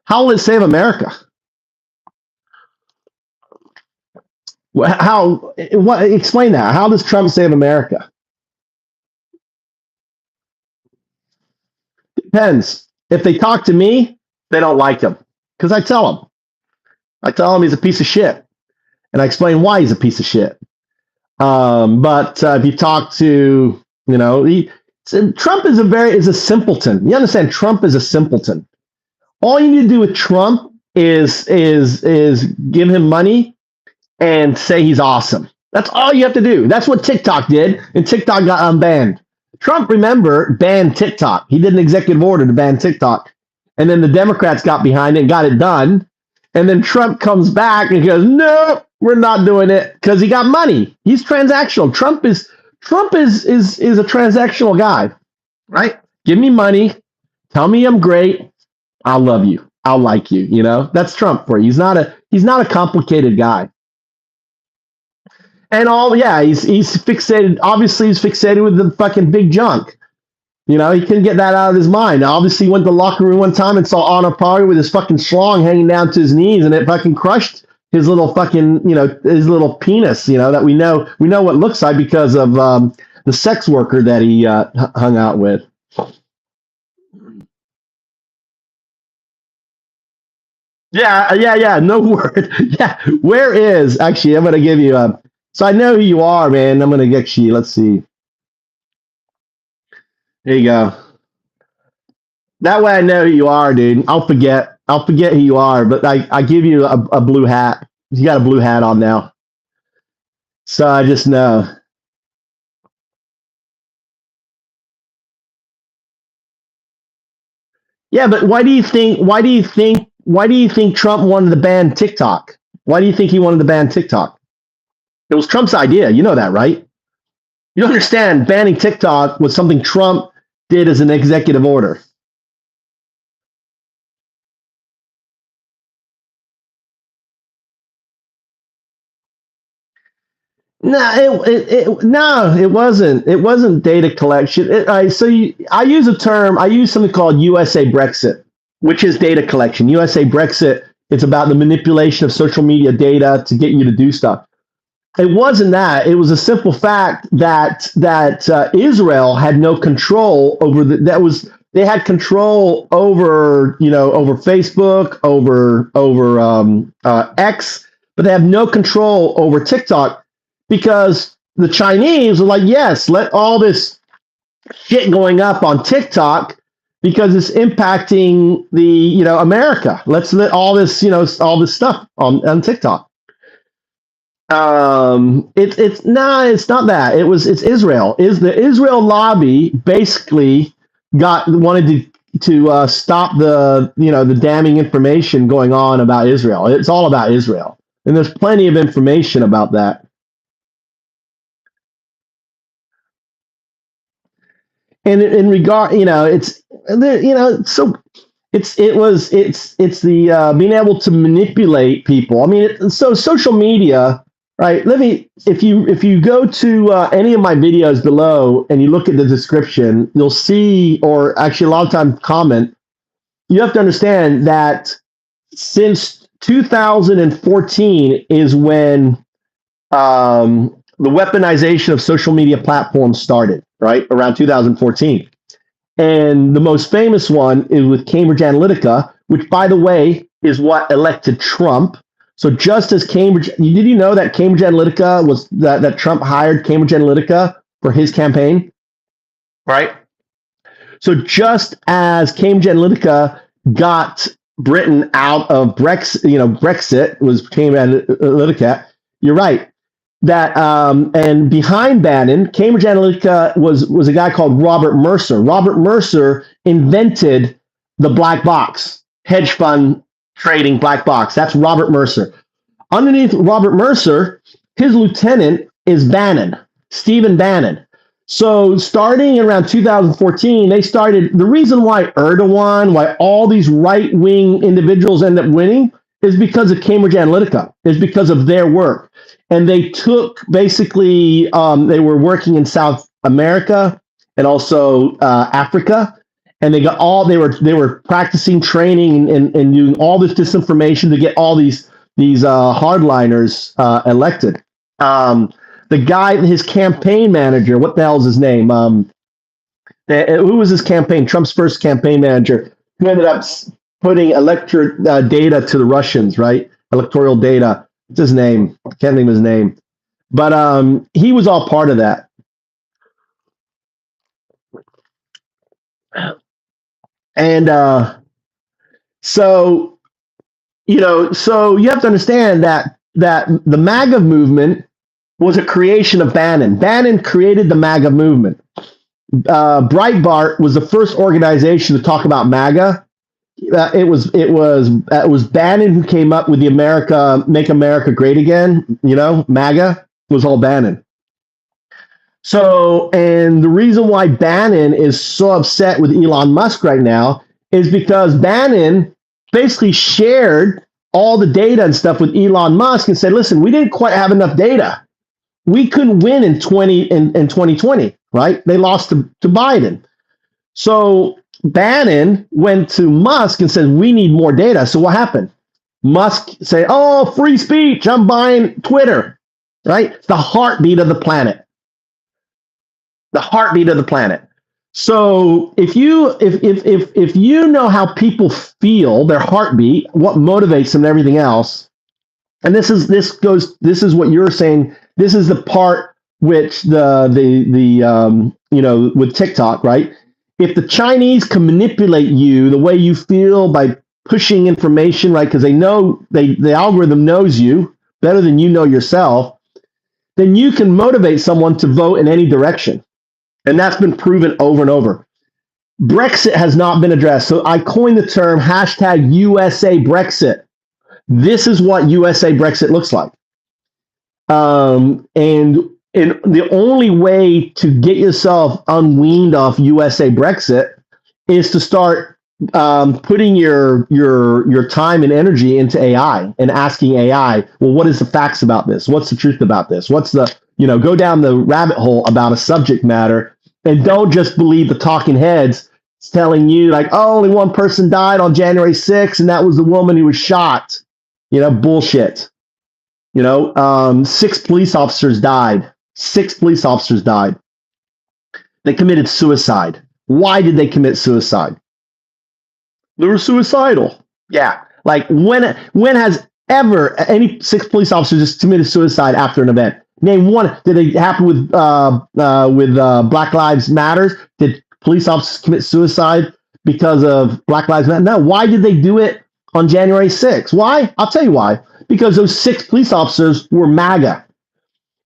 How will it save America? Explain that. How does Trump save America? Depends. If they talk to me, they don't like him because I tell them. He's a piece of shit, and I explain why he's a piece of shit. But if you talk to, Trump is a simpleton. You understand? Trump is a simpleton. All you need to do with Trump is give him money and say he's awesome. That's all you have to do. That's what TikTok did, and TikTok got unbanned. Trump, remember, banned TikTok. He did an executive order to ban TikTok. And then the Democrats got behind it and got it done. And then Trump comes back and goes, no, we're not doing it because he got money. He's transactional. Trump is a transactional guy, right? Give me money. Tell me I'm great. I'll love you. I'll like you. That's Trump for you. He's not a complicated guy. And he's fixated. Obviously, he's fixated with the fucking big junk. He couldn't get that out of his mind. Obviously, he went to the locker room one time and saw Anna Pari with his fucking schlong hanging down to his knees, and it fucking crushed his little fucking, his little penis. That we know what it looks like because of the sex worker that he hung out with. Yeah. No word. Yeah. Where is actually? I'm gonna give you a. So I know who you are, man. I'm gonna get you. Let's see. There you go. That way I know who you are, dude. I'll forget who you are, but I give you a blue hat. You got a blue hat on now. So I just know. Yeah, but why do you think Trump wanted to ban TikTok? Why do you think he wanted to ban TikTok? It was Trump's idea. You know that, right? You don't understand. Banning TikTok was something Trump did as an executive order. No, it wasn't. It wasn't data collection. I use something called USA Brexit, which is data collection. USA Brexit, it's about the manipulation of social media data to get you to do stuff. It wasn't that. It was a simple fact that Israel had no control over they had control over over Facebook, over X, but they have no control over TikTok because the Chinese were like, yes, let all this shit going up on TikTok because it's impacting the America. Let's let all this all this stuff on TikTok. It's not that. It's Israel. Is the Israel lobby basically wanted to stop the damning information going on about Israel. It's all about Israel, and there's plenty of information about that. And in regard, it's so it's the being able to manipulate people. I mean, so social media. Right. If you go to any of my videos below and you look at the description, you'll see, or actually a lot of times comment, you have to understand that since 2014 is when the weaponization of social media platforms started, right? Around 2014. And the most famous one is with Cambridge Analytica, which, by the way, is what elected Trump. So just as did you know that Cambridge Analytica was that Trump hired Cambridge Analytica for his campaign, right? So just as Cambridge Analytica got Britain out of Brexit was Cambridge Analytica. You're right. That and behind Bannon, Cambridge Analytica was a guy called Robert Mercer. Robert Mercer invented the black box, hedge fund trading black box. That's Robert Mercer. Underneath Robert Mercer, his lieutenant is Bannon, Stephen Bannon. So starting around 2014, they started. The reason why Erdogan, why all these right-wing individuals end up winning is because of Cambridge Analytica, is because of their work. And they took basically, they were working in South America and also Africa. And they were practicing training and doing all this disinformation to get all these hardliners elected. The guy, his campaign manager, what the hell is his name? Who was his campaign? Trump's first campaign manager, who ended up putting electoral data to the Russians, right? Electoral data. What's his name? I can't think of his name. But he was all part of that. And so you have to understand that the MAGA movement was a creation of Bannon. Bannon created the MAGA movement. Breitbart was the first organization to talk about MAGA. It was Bannon who came up with the Make America Great Again. MAGA was all Bannon. So, and the reason why Bannon is so upset with Elon Musk right now is because Bannon basically shared all the data and stuff with Elon Musk and said, listen, we didn't quite have enough data. We couldn't win in 2020, right? They lost to Biden. So Bannon went to Musk and said, we need more data. So what happened? Musk said, oh, free speech. I'm buying Twitter, right? It's the heartbeat of the planet. The heartbeat of the planet. So if you know how people feel, their heartbeat, what motivates them and everything else, and this is what you're saying. This is the part which the with TikTok, right? If the Chinese can manipulate you the way you feel by pushing information, right? Because they know the algorithm knows you better than you know yourself, then you can motivate someone to vote in any direction. And that's been proven over and over. Brexit has not been addressed. So I coined the term #USA Brexit. This is what USA Brexit looks like. And the only way to get yourself unweaned off USA Brexit is to start putting your time and energy into AI and asking AI, well, what is the facts about this? What's the truth about this? What's the, go down the rabbit hole about a subject matter, and don't just believe the talking heads telling you like, oh, only one person died on January 6th, and that was the woman who was shot. Bullshit. 6 police officers died. 6 police officers died. They committed suicide. Why did they commit suicide? They were suicidal. Yeah. Like when has ever any 6 police officers just committed suicide after an event? Name one. Did it happen with Black Lives Matters? Did police officers commit suicide because of Black Lives Matter. No, why did they do it on January 6th? Why? I'll tell you why. Because those 6 police officers were MAGA,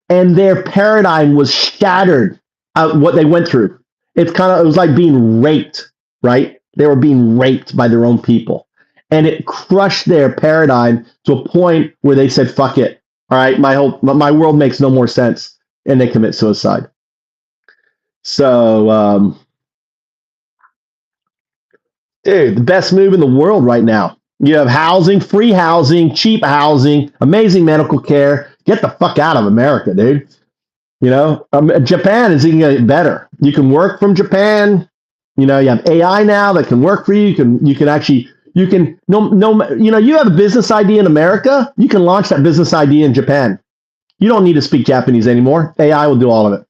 and their paradigm was shattered. What they went through, it was like being raped, right? They were being raped by their own people, and it crushed their paradigm to a point where they said, "Fuck it, all right, my world makes no more sense," and they commit suicide. So, dude, the best move in the world right now. You have housing, free housing, cheap housing, amazing medical care. Get the fuck out of America, dude. You know, Japan is even getting better. You can work from Japan. You know, you have AI now that can work for you. You can you have a business idea in America. You can launch that business idea in Japan. You don't need to speak Japanese anymore. AI will do all of it.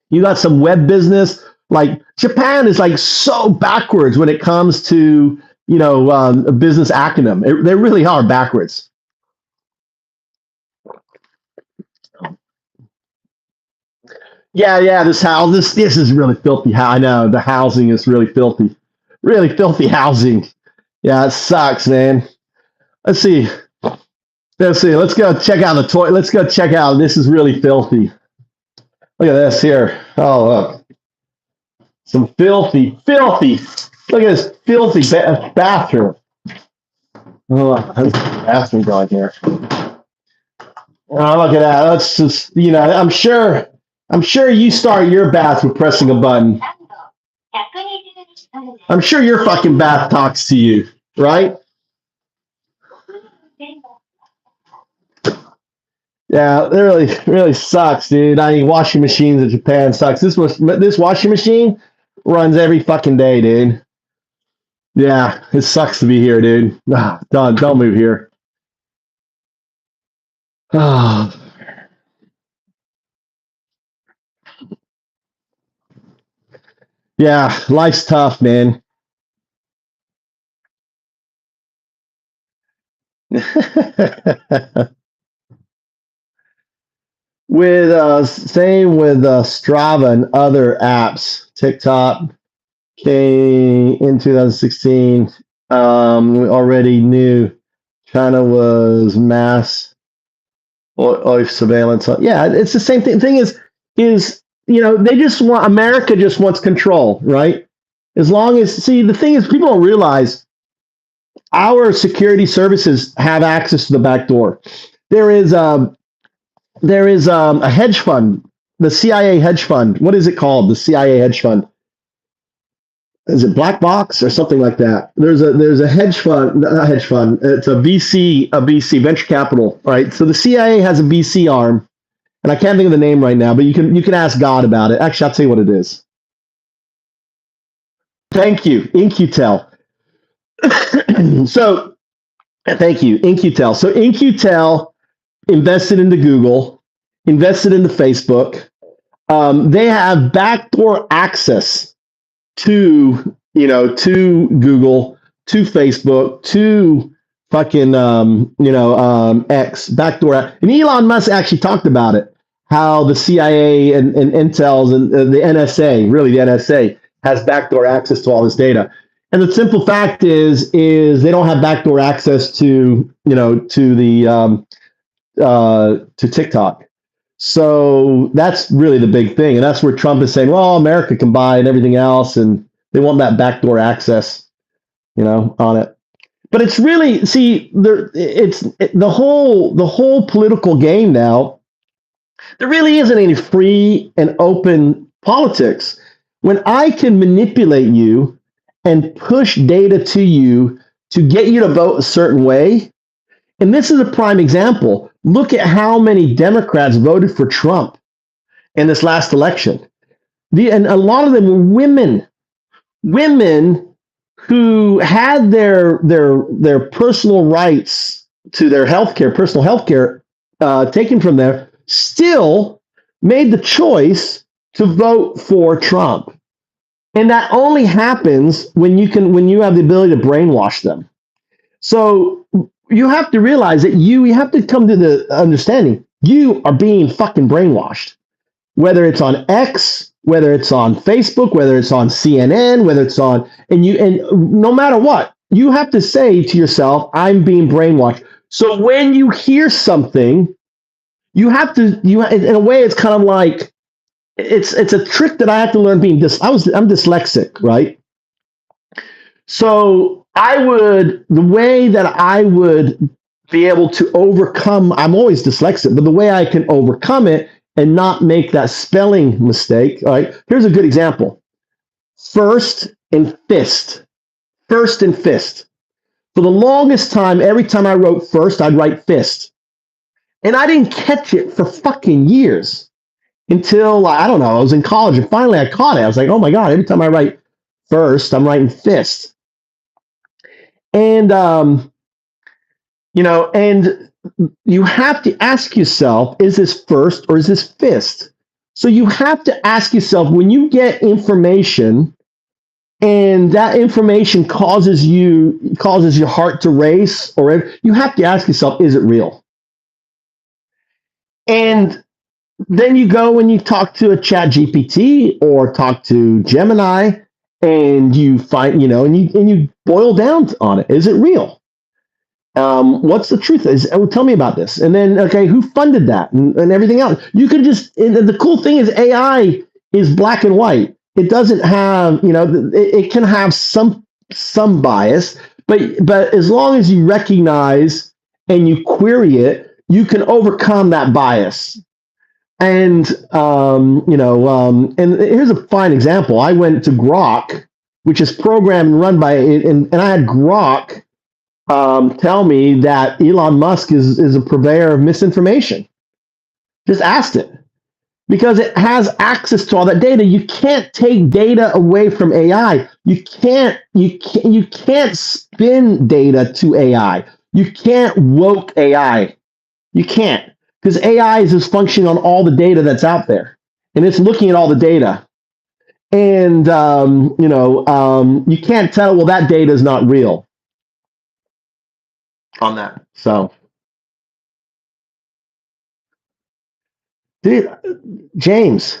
You got some web business. Like Japan is like so backwards when it comes to, a business acumen. They really are backwards. Yeah. This is really filthy. I know the housing is really filthy housing. Yeah, it sucks, man. Let's see. Let's go check out the toy. Let's go check out. This is really filthy. Look at this here. Oh, look. Some filthy. Look at this filthy bathroom. Oh, there's a bathroom going here. Oh, look at that. That's just, I'm sure you start your bath with pressing a button. I'm sure your fucking bath talks to you, right? Yeah, it really sucks, dude. I mean, washing machines in Japan sucks. This washing machine runs every fucking day, dude. Yeah, it sucks to be here, dude. Don't move here. Oh. Yeah, life's tough, man. Same with Strava and other apps. TikTok came in 2016. We already knew China was mass oil surveillance. Yeah, it's the same thing. Thing is they just want America just wants control, right? As long as the thing is, people don't realize our security services have access to the back door. There is a hedge fund, the CIA hedge fund. What is it called? The CIA hedge fund. Is it Black Box or something like that? There's a hedge fund, not a hedge fund. It's a VC venture capital, right? So the CIA has a VC arm, and I can't think of the name right now, but you can ask God about it. Actually, I'll tell you what it is. Thank you, In-Q-Tel. So, thank you, In-Q-Tel. So In-Q-Tel invested into Google, invested into Facebook. They have backdoor access to Google, to Facebook, to fucking X, backdoor. And Elon Musk actually talked about it, how the CIA and Intel's and the NSA, really the NSA, has backdoor access to all this data. And the simple fact is they don't have backdoor access to TikTok. So that's really the big thing. And that's where Trump is saying, well, America can buy and everything else. And they want that backdoor access, on it. But it's really, the whole political game now. There really isn't any free and open politics. When I can manipulate you and push data to you to get you to vote a certain way, and this is a prime example. Look at how many Democrats voted for Trump in this last election. And a lot of them were women who had their personal rights to their personal healthcare taken from them, still made the choice to vote for Trump. And that only happens when you have the ability to brainwash them. So you have to realize that you have to come to the understanding you are being fucking brainwashed, whether it's on X, whether it's on Facebook, whether it's on CNN, whether it's on, and no matter what, you have to say to yourself, I'm being brainwashed. So when you hear something, you have to, in a way, it's kind of like, it's a trick that I have to learn I'm dyslexic, right? So the way that I would be able to overcome, I'm always dyslexic, but the way I can overcome it and not make that spelling mistake, all right? Here's a good example. First and fist. First and fist. For the longest time, every time I wrote first, I'd write fist. And I didn't catch it for fucking years until, I don't know, I was in college and finally I caught it. I was like, oh my God, every time I write first, I'm writing fist. And, and you have to ask yourself, is this first or is this fist? So you have to ask yourself, when you get information and that information causes your heart to race, or you have to ask yourself, is it real? And then you go and you talk to a chat GPT or talk to Gemini and you find, and you boil down on it. Is it real? What's the truth? Tell me about this. And then, okay, who funded that and everything else? You can just, the cool thing is AI is black and white. It doesn't have, it can have some bias, but as long as you recognize and you query it, you can overcome that bias. And, and here's a fine example. I went to Grok, which is programmed and run by, and I had Grok tell me that Elon Musk is a purveyor of misinformation. Just asked it because it has access to all that data. You can't take data away from AI. You can't spin data to AI. You can't woke AI. You can't, because AI is just functioning on all the data that's out there, and it's looking at all the data. And you can't tell, well, that data is not real on that. So, dude, James,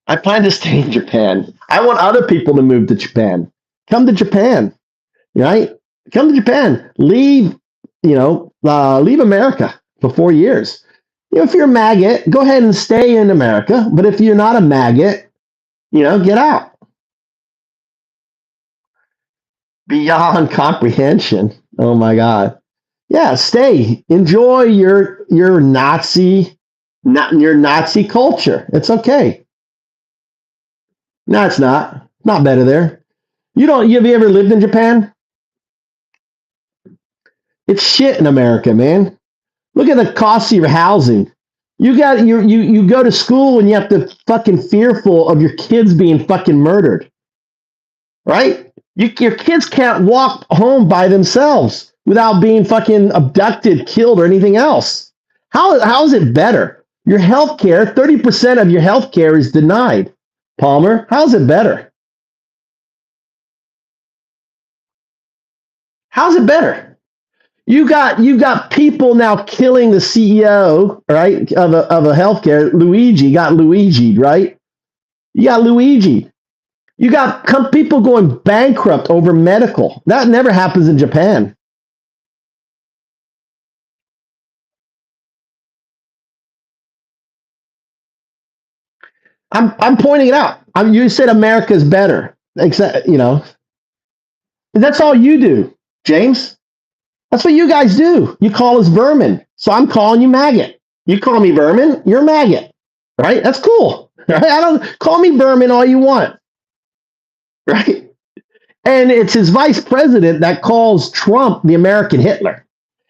I plan to stay in Japan. I want other people to move to Japan. Come to Japan, right? Come to Japan. Leave America for 4 years. If you're a maggot, go ahead and stay in America. But if you're not a maggot, get out. Beyond comprehension. Oh my God. Yeah, stay. Enjoy your Nazi culture. It's okay. No, it's not. Not better there. Have you ever lived in Japan? It's shit in America, man. Look at the cost of your housing. You go to school and you have to fucking fearful of your kids being fucking murdered. Right? Your kids can't walk home by themselves without being fucking abducted, killed, or anything else. How is it better? Your health care, 30% of your health care is denied. Palmer, how's it better? How's it better? You got people now killing the CEO, right, of a healthcare. Luigi got Luigi'd, right? You got Luigi. You got people going bankrupt over medical. That never happens in Japan. I'm pointing it out. You said America's better. Except, that's all you do, James. That's what you guys do. You call us vermin. So I'm calling you maggot. You call me vermin, you're a maggot. Right? That's cool. Right? Call me vermin all you want. Right? And it's his vice president that calls Trump the American Hitler.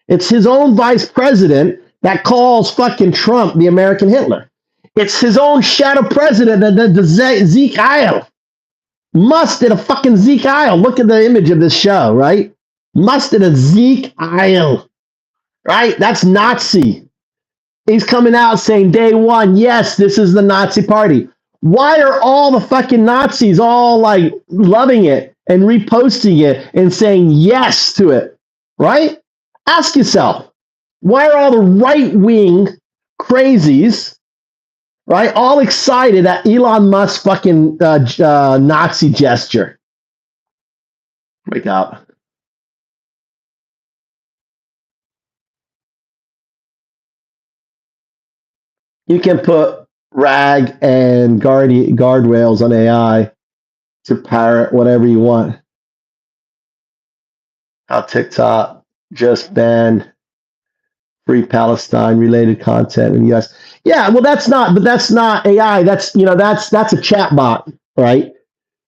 It's his own vice president that calls fucking Trump the American Hitler. It's his own shadow president, the Zeke Isle. Musk did a fucking Zeke Isle. Look at the image of this show, right? Musk did a Zeke Isle, right? That's Nazi. He's coming out saying day one, yes, this is the Nazi party. Why are all the fucking Nazis all like loving it and reposting it and saying yes to it, right? Ask yourself, why are all the right-wing crazies, right? All excited at Elon Musk's fucking Nazi gesture. Wake up. You can put RAG and guardrails on AI to parrot whatever you want. How TikTok just banned free Palestine related content in the US. Yeah, well that's not AI. That's that's a chat bot, right?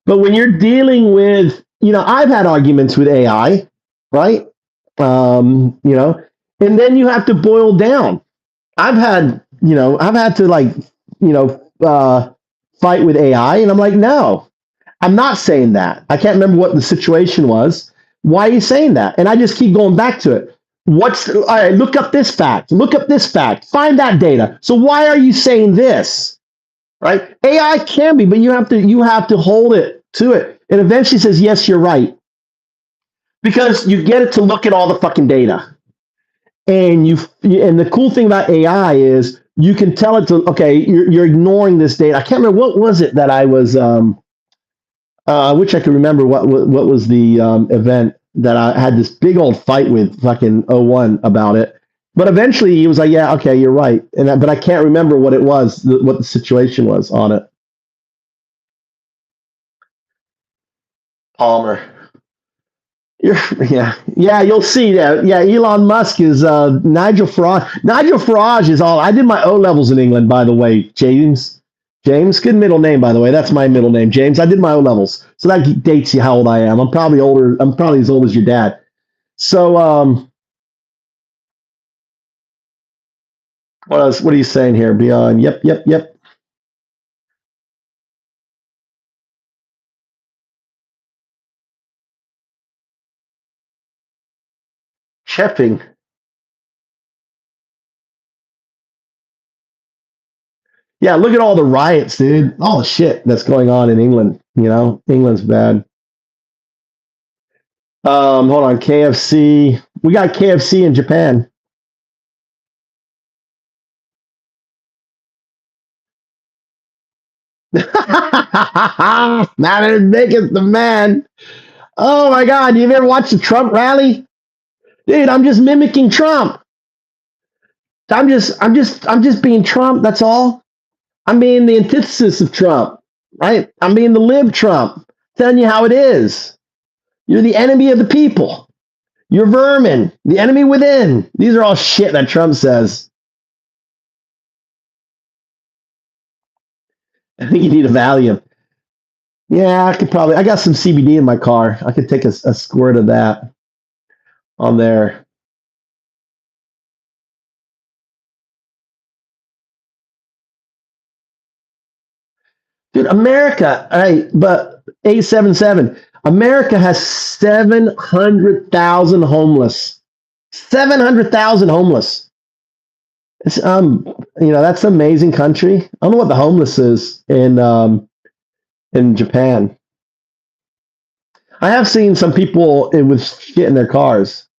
But when you're dealing with, I've had arguments with AI, right? And then you have to boil down. I've had to fight with AI, and I'm like, no, I'm not saying that. I can't remember what the situation was. Why are you saying that? And I just keep going back to it. All right, look up this fact, find that data. So why are you saying this? Right? AI can be, but you have to hold it to it. And eventually says, yes, you're right. Because you get it to look at all the fucking data. And the cool thing about AI is you can tell it to, okay, you're ignoring this data. I can't remember what was it that I was I wish I could remember what was the event that I had this big old fight with fucking '01 about it. But eventually he was like, yeah, okay, you're right. But I can't remember what it was, what the situation was on it. Palmer. Yeah, you'll see that. Yeah, Elon Musk is Nigel Farage. Nigel Farage is all. I did my O levels in England, by the way, James. James, good middle name, by the way. That's my middle name, James. I did my O levels, so that dates you how old I am. I'm probably older. I'm probably as old as your dad. So, what else? What are you saying here? Beyond? Yep. Cheffing. Yeah, look at all the riots, dude. All the shit that's going on in England. England's bad. Hold on, KFC. We got KFC in Japan. Man is biggest the man. Oh my God, you've ever watched the Trump rally? Dude, I'm just mimicking Trump. I'm just being Trump, that's all. I'm being the antithesis of Trump, right? I'm being the lib Trump, telling you how it is. You're the enemy of the people. You're vermin, the enemy within. These are all shit that Trump says. I think you need a Valium. Yeah, I got some CBD in my car. I could take a squirt of that on there. Dude, America, all right, but 877, America has 700,000 homeless. 700,000 homeless. It's that's an amazing country. I don't know what the homeless is in Japan. I have seen some people with shit in their cars.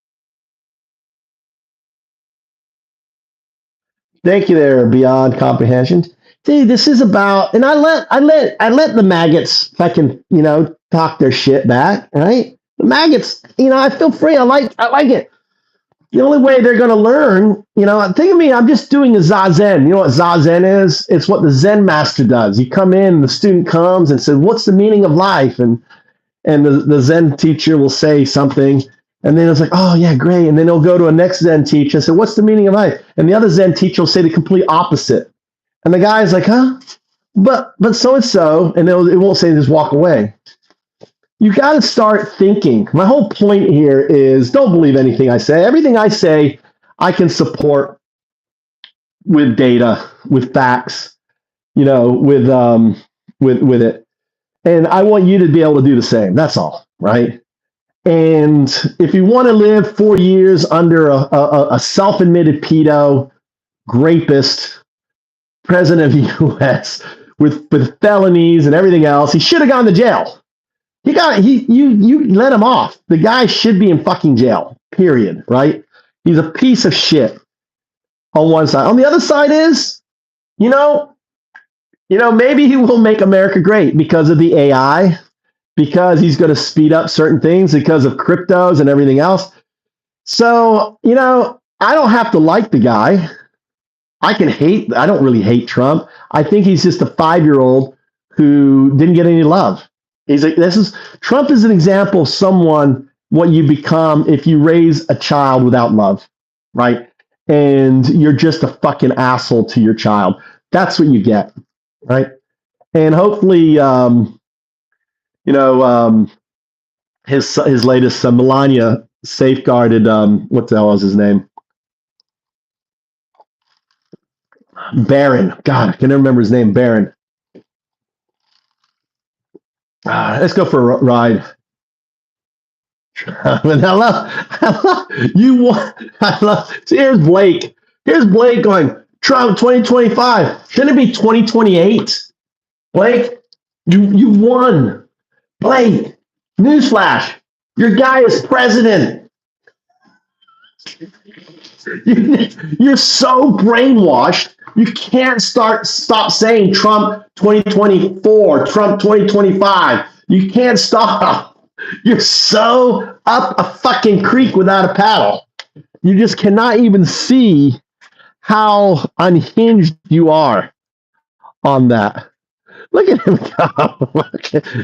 Thank you there, Beyond Comprehension. Dude, this is about, and I let the maggots fucking, talk their shit back, right? The maggots, I feel free. I like it. The only way they're going to learn, think of me, I'm just doing a Zazen. You know what Zazen is? It's what the Zen master does. You come in, the student comes and says, what's the meaning of life? And the Zen teacher will say something, and then it's like, oh yeah, great. And then they'll go to a next Zen teacher and say, what's the meaning of life? And the other Zen teacher will say the complete opposite. And the guy's like, huh? But so-and-so, and it won't say just walk away. You got to start thinking. My whole point here is don't believe anything I say. Everything I say, I can support with data, with facts, with it. And I want you to be able to do the same. That's all, right? And if you want to live 4 years under a self-admitted pedo, rapist, president of the U.S. with felonies and everything else, he should have gone to jail. You let him off. The guy should be in fucking jail, period, right? He's a piece of shit on one side. On the other side is, maybe he will make America great because of the AI, because he's going to speed up certain things because of cryptos and everything else. So, I don't have to like the guy. I don't really hate Trump. I think he's just a 5-year-old who didn't get any love. Trump is an example of someone, what you become if you raise a child without love, right? And you're just a fucking asshole to your child. That's what you get, right? And hopefully, his latest Melania safeguarded, what the hell is his name? Barron. God, I can never remember his name. Barron. Let's go for a ride. You want? So here's Blake. Here's Blake going, Trump 2025. Shouldn't it be 2028? Blake, you won. Blake, newsflash. Your guy is president. You're so brainwashed. You can't stop saying Trump 2024, Trump 2025. You can't stop. You're so up a fucking creek without a paddle. You just cannot even see how unhinged you are on that. Look at him go.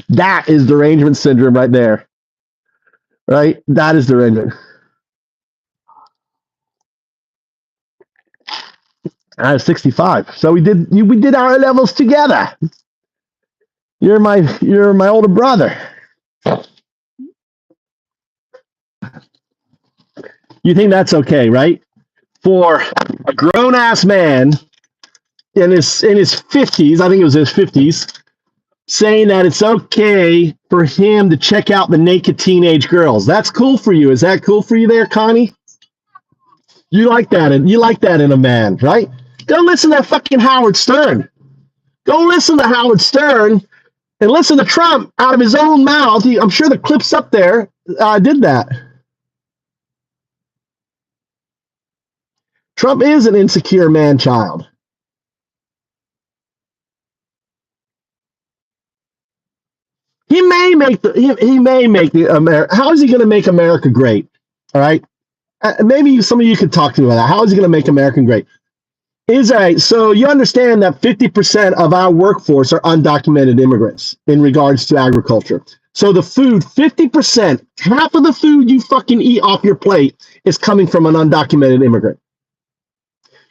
That is derangement syndrome right there. Right? That is derangement. I was 65. So we did our levels together. You're my older brother. You think that's okay, right? For a grown ass man in his 50s, I think it was his 50s, saying that it's okay for him to check out the naked teenage girls. That's cool for you. Is that cool for you there, Connie? You like that in a man, right? Go listen to fucking Howard Stern. Go listen to Howard Stern and listen to Trump out of his own mouth. I'm sure the clips up there did that. Trump is an insecure man-child. He may make the America. How is he going to make America great? All right. Maybe some of you could talk to me about that. How is he going to make America great? So you understand that 50% of our workforce are undocumented immigrants in regards to agriculture. So the food, 50%, half of the food you fucking eat off your plate is coming from an undocumented immigrant.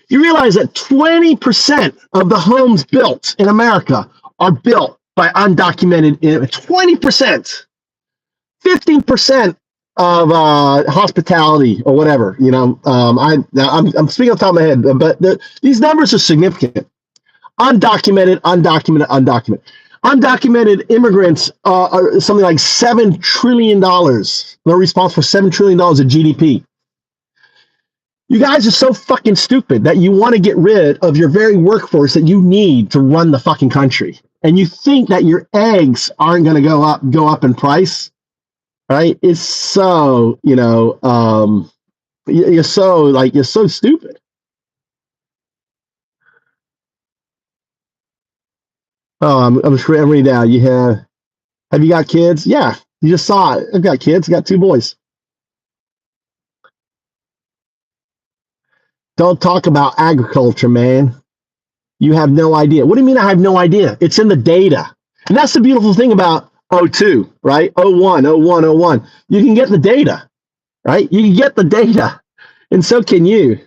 You realize that 20% of the homes built in America are built by undocumented, 20%, 15% of hospitality or whatever, I'm speaking off the top of my head, but these numbers are significant. Undocumented. Undocumented immigrants are something like $7 trillion. They're responsible for $7 trillion of GDP. You guys are so fucking stupid that you want to get rid of your very workforce that you need to run the fucking country. And you think that your eggs aren't going to go up in price, right? It's so, you're so stupid. Oh, I'm reading down. Have you got kids? Yeah, you just saw it. I've got kids. I got 2 boys. Don't talk about agriculture, man. You have no idea. What do you mean I have no idea? It's in the data. And that's the beautiful thing about 02, right? 01. You can get the data, right? You can get the data. And so can you.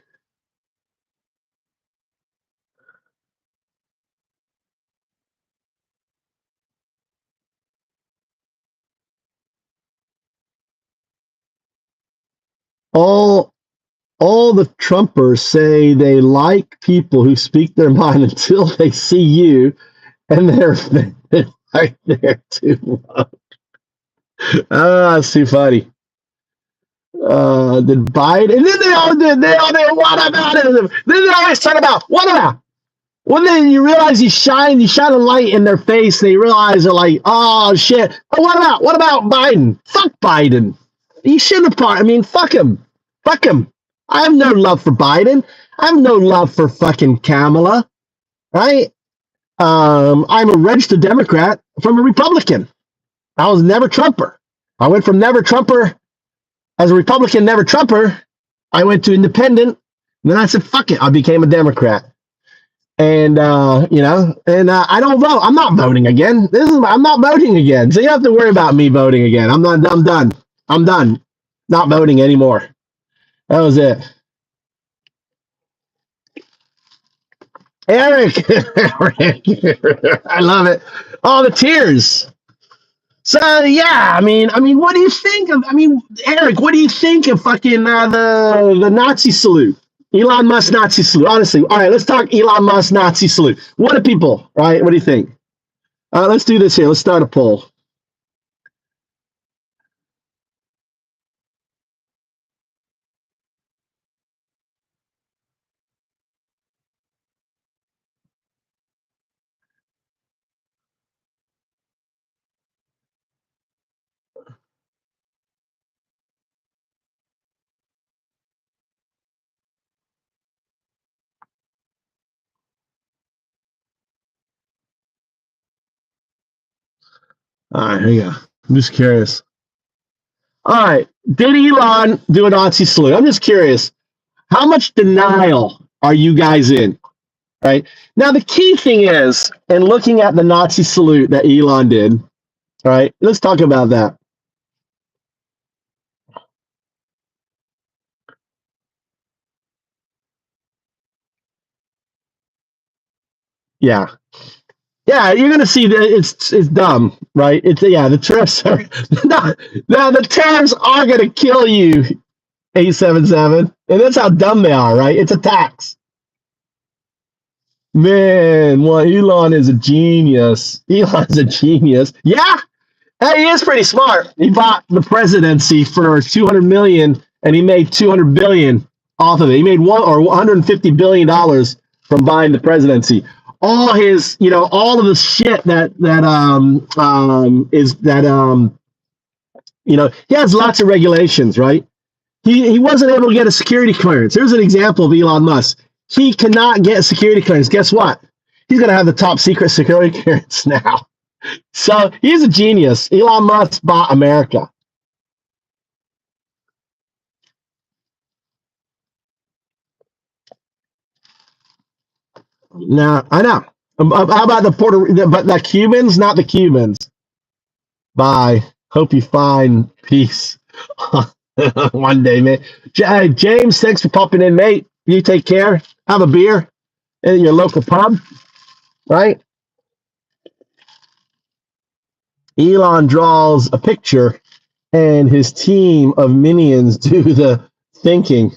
All the Trumpers say they like people who speak their mind until they see you, and they're right there too. It's too funny. Did Biden? And then they all did. What about it? Then they always talk about what about? Well, then you realize you shine a light in their face, and they realize they're like, oh shit. But what about Biden? Fuck Biden. He shouldn't have. I mean, fuck him. Fuck him. I have no love for Biden. I have no love for fucking Kamala, right? I'm a registered Democrat from a Republican. I was never Trumper. I went from never Trumper as a Republican, never Trumper. I went to independent. And then I said, fuck it. I became a Democrat. And, I don't vote. I'm not voting again. I'm not voting again. So you don't have to worry about me voting again. I'm done. I'm done. Not voting anymore. That was it. Eric. I love it. Oh, the tears. So yeah, I mean, what do you think of? Eric, what do you think of fucking the Nazi salute? Elon Musk Nazi salute. Honestly, all right, let's talk Elon Musk Nazi salute. What do people? Right? What do you think? Let's do this here. Let's start a poll. All right, here you go. I'm just curious. All right, did Elon do a Nazi salute? I'm just curious. How much denial are you guys in? Right now, the key thing is, and looking at the Nazi salute that Elon did. All right, let's talk about that. Yeah. Yeah, you're gonna see that it's dumb, right? The tariffs are no, the tariffs are gonna kill you, 877, and that's how dumb they are, right? It's a tax. Man, well, Elon is a genius. Elon's a genius. Yeah, he is pretty smart. He bought the presidency for 200 million, and he made 200 billion off of it. He made 150 billion dollars from buying the presidency. All his, all of the shit he has lots of regulations, right? He wasn't able to get a security clearance. Here's an example of Elon Musk. He cannot get a security clearance. Guess what? He's going to have the top secret security clearance now. So he's a genius. Elon Musk bought America. Now, I know. How about the Cubans? Not the Cubans. Bye. Hope you find peace one day, man. James, thanks for popping in, mate. You take care. Have a beer at your local pub, right? Elon draws a picture, and his team of minions do the thinking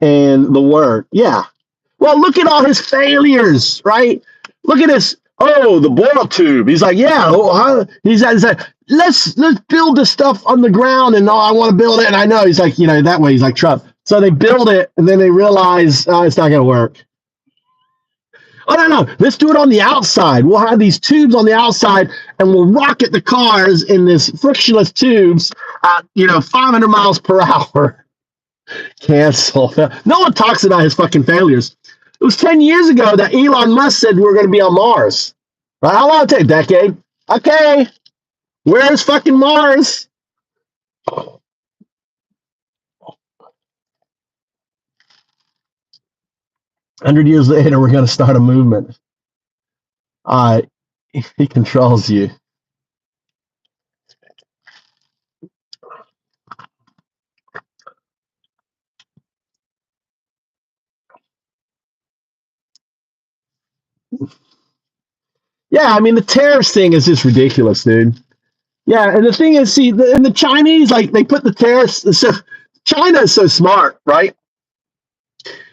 and the work. Yeah. Well, look at all his failures, right? Look at this. Oh, the boil tube. He's like, yeah. He's like, let's build this stuff on the ground, and I want to build it. And I know he's like, that way he's like Trump. So they build it, and then they realize it's not going to work. Oh, no. Let's do it on the outside. We'll have these tubes on the outside, and we'll rocket the cars in this frictionless tubes at 500 miles per hour. Cancel. No one talks about his fucking failures. It was 10 years ago that Elon Musk said we were going to be on Mars. Right? How long did it take? A decade? Okay. Where's fucking Mars? 100 years later, we're going to start a movement. He controls you. Yeah, the tariffs thing is just ridiculous, dude. Yeah, and the thing is, and the Chinese, like, they put the tariffs. So China is so smart, right?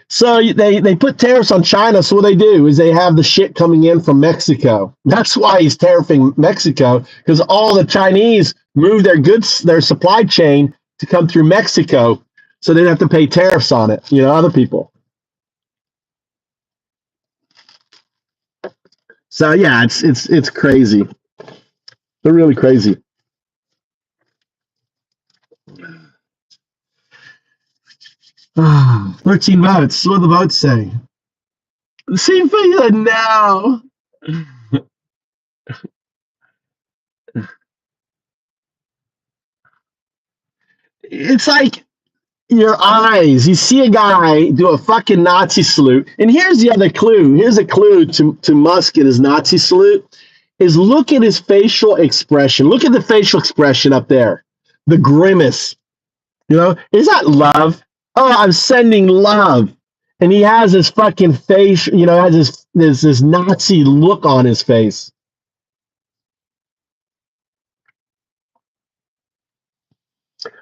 So they put tariffs on China. So what they do is they have the shit coming in from Mexico. That's why he's tariffing Mexico, because all the Chinese move their goods, their supply chain to come through Mexico, so they don't have to pay tariffs on it. Other people. So yeah, it's crazy. They're really crazy. Ah, 13 votes. What do the votes say? See for you now. It's like your eyes. You see a guy do a fucking Nazi salute. And here's the other clue. Here's a clue to Musk and his Nazi salute is look at his facial expression. Look at the facial expression up there. The grimace. You know, is that love? Oh, I'm sending love. And he has his fucking face, you know, has this Nazi look on his face.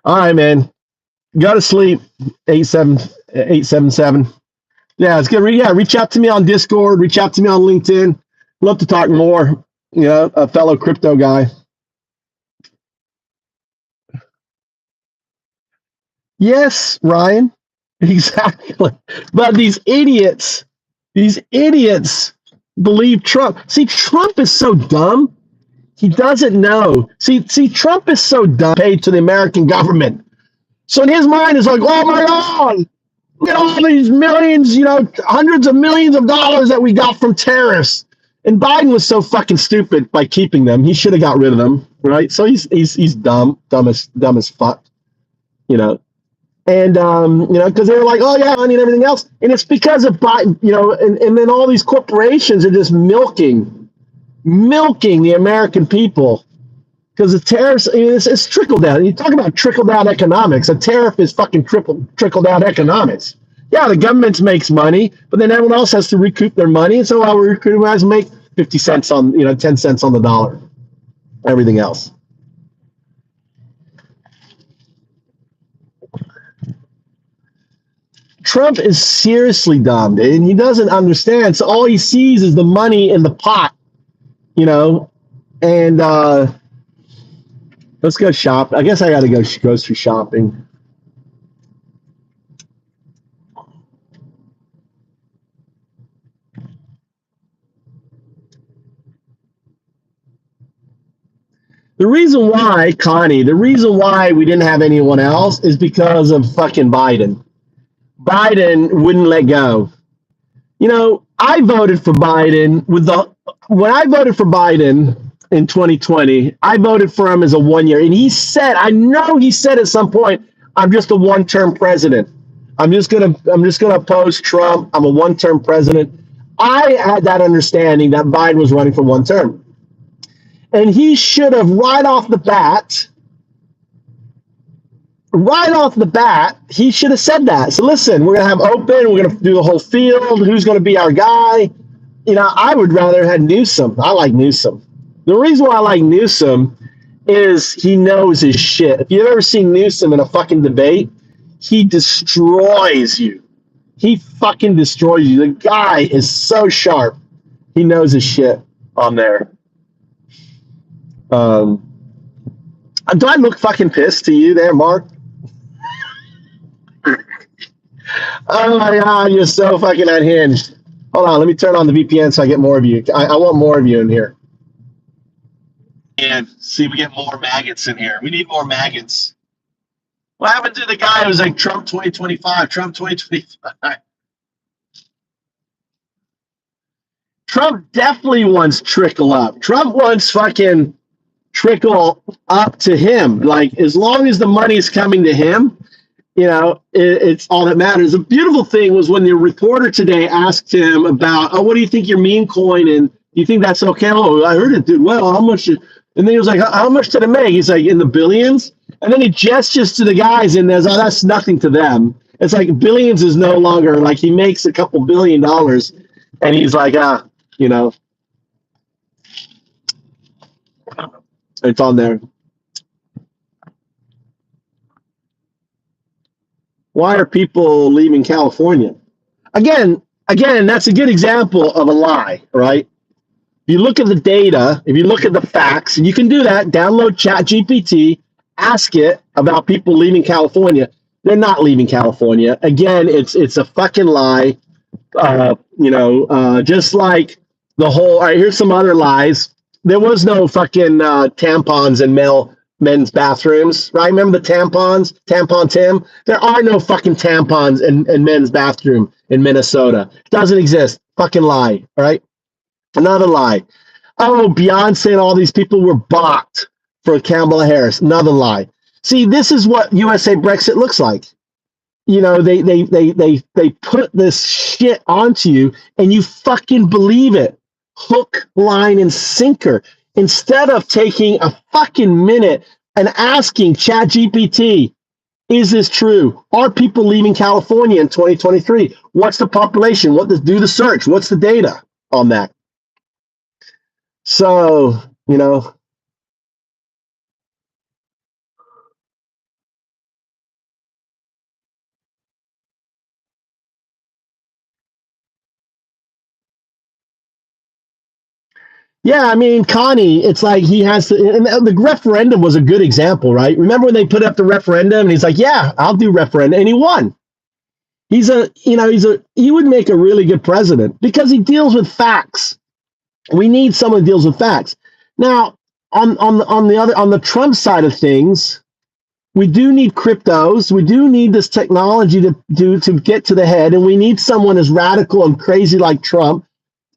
All right, man. Go to sleep. 877. Yeah, it's good. Yeah, reach out to me on Discord. Reach out to me on LinkedIn. Love to talk more. You know, a fellow crypto guy. Yes, Ryan. Exactly. But these idiots believe Trump. See, Trump is so dumb. He doesn't know. See, Trump is so dumb paid to the American government. So in his mind, it's like, oh my God, look at all these millions, you know, hundreds of millions of dollars that we got from tariffs. And Biden was so fucking stupid by keeping them. He should have got rid of them, right? So he's dumb as fuck, you know. And you know, because they were like, oh yeah, money and everything else. And it's because of Biden, you know, and then all these corporations are just milking the American people. Because the tariffs, I mean, it's trickle down. You talk about trickle down economics. A tariff is fucking trickle down economics. Yeah, the government makes money, but then everyone else has to recoup their money. And so our recruiter has to make 50 cents on, you know, 10 cents on the dollar. Everything else. Trump is seriously dumb, and he doesn't understand. So all he sees is the money in the pot, you know, and let's go shop. I guess I got to go grocery shopping. The reason why, Connie, the reason why we didn't have anyone else is because of fucking Biden. Biden wouldn't let go. You know, I voted for Biden when I voted for Biden in 2020, I voted for him as a 1 year. And he said, I know he said at some point, I'm just a one-term president. I'm just gonna oppose Trump. I'm a one-term president. I had that understanding that Biden was running for one term. And he should have right off the bat, he should have said that. So listen, we're gonna have open, we're gonna do the whole field, who's gonna be our guy. You know, I would rather have had Newsom. I like Newsom. The reason why I like Newsom is he knows his shit. If you've ever seen Newsom in a fucking debate, he destroys you. He fucking destroys you. The guy is so sharp. He knows his shit on there. Do I look fucking pissed to you there, Mark? Oh my God, you're so fucking unhinged. Hold on, let me turn on the VPN so I get more of you. I want more of you in here. And see, we get more maggots in here. We need more maggots. What happened to the guy who's like Trump 2025, Trump 2025? Trump definitely wants trickle up. Trump wants fucking trickle up to him. Like, as long as the money is coming to him, you know, it's all that matters. The beautiful thing was when the reporter today asked him about, oh, what do you think your meme coin, and do you think that's okay? Oh, I heard it did well. How much? And then he was like, how much did it make? He's like, in the billions. And then he gestures to the guys and there's, oh, that's nothing to them. It's like billions is no longer, like, he makes a couple $1 billion. And he's like, you know, it's on there. Why are people leaving California? Again, that's a good example of a lie, right? If you look at the data, if you look at the facts, and you can do that, download ChatGPT, ask it about people leaving California. They're not leaving California. Again, it's a fucking lie. Just like the whole, all right, here's some other lies. There was no fucking tampons in men's bathrooms, right? Remember the tampons, Tampon Tim? There are no fucking tampons in men's bathroom in Minnesota. Doesn't exist. Fucking lie, all right? Another lie. Oh, Beyonce and all these people were bought for Kamala Harris. Another lie. See, this is what USA Brexit looks like. You know, they put this shit onto you and you fucking believe it. Hook, line, and sinker. Instead of taking a fucking minute and asking ChatGPT, is this true? Are people leaving California in 2023? What's the population? Do the search? What's the data on that? So, you know, yeah, I mean, Connie, it's like he has to, and the referendum was a good example, right? Remember when they put up the referendum and he's like, yeah, I'll do referendum, and he won. He would make a really good president because he deals with facts. We need someone who deals with facts. Now, on the Trump side of things, we do need cryptos. We do need this technology to get to the head, and we need someone as radical and crazy like Trump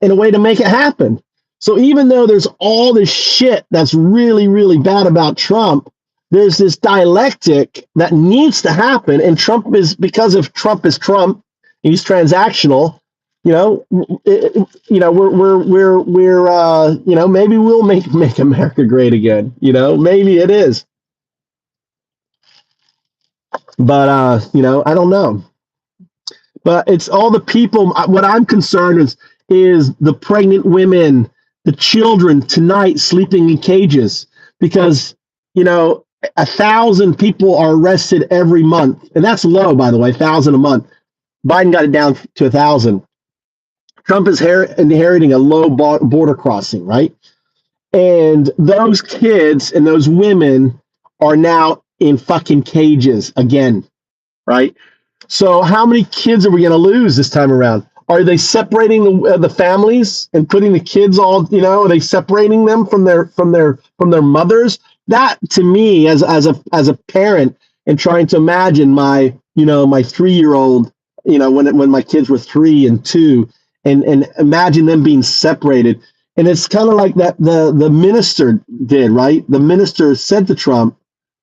in a way to make it happen. So even though there's all this shit that's really, really bad about Trump, there's this dialectic that needs to happen. And Trump is, because if Trump is Trump, he's transactional. You know, maybe we'll make America great again. You know, maybe it is. But I don't know. But it's all the people. What I'm concerned is the pregnant women, the children tonight sleeping in cages, because 1,000 people are arrested every month, and that's low, by the way, 1,000 a month. Biden got it down to 1,000. Trump is inheriting a low border crossing, right? And those kids and those women are now in fucking cages again, right? So how many kids are we going to lose this time around? Are they separating the families and putting the kids all? Are they separating them from their mothers? That, to me, as a parent, and trying to imagine my 3-year-old, when my kids were 3 and 2, and imagine them being separated. And it's kind of like that the minister did, right? The minister said to Trump,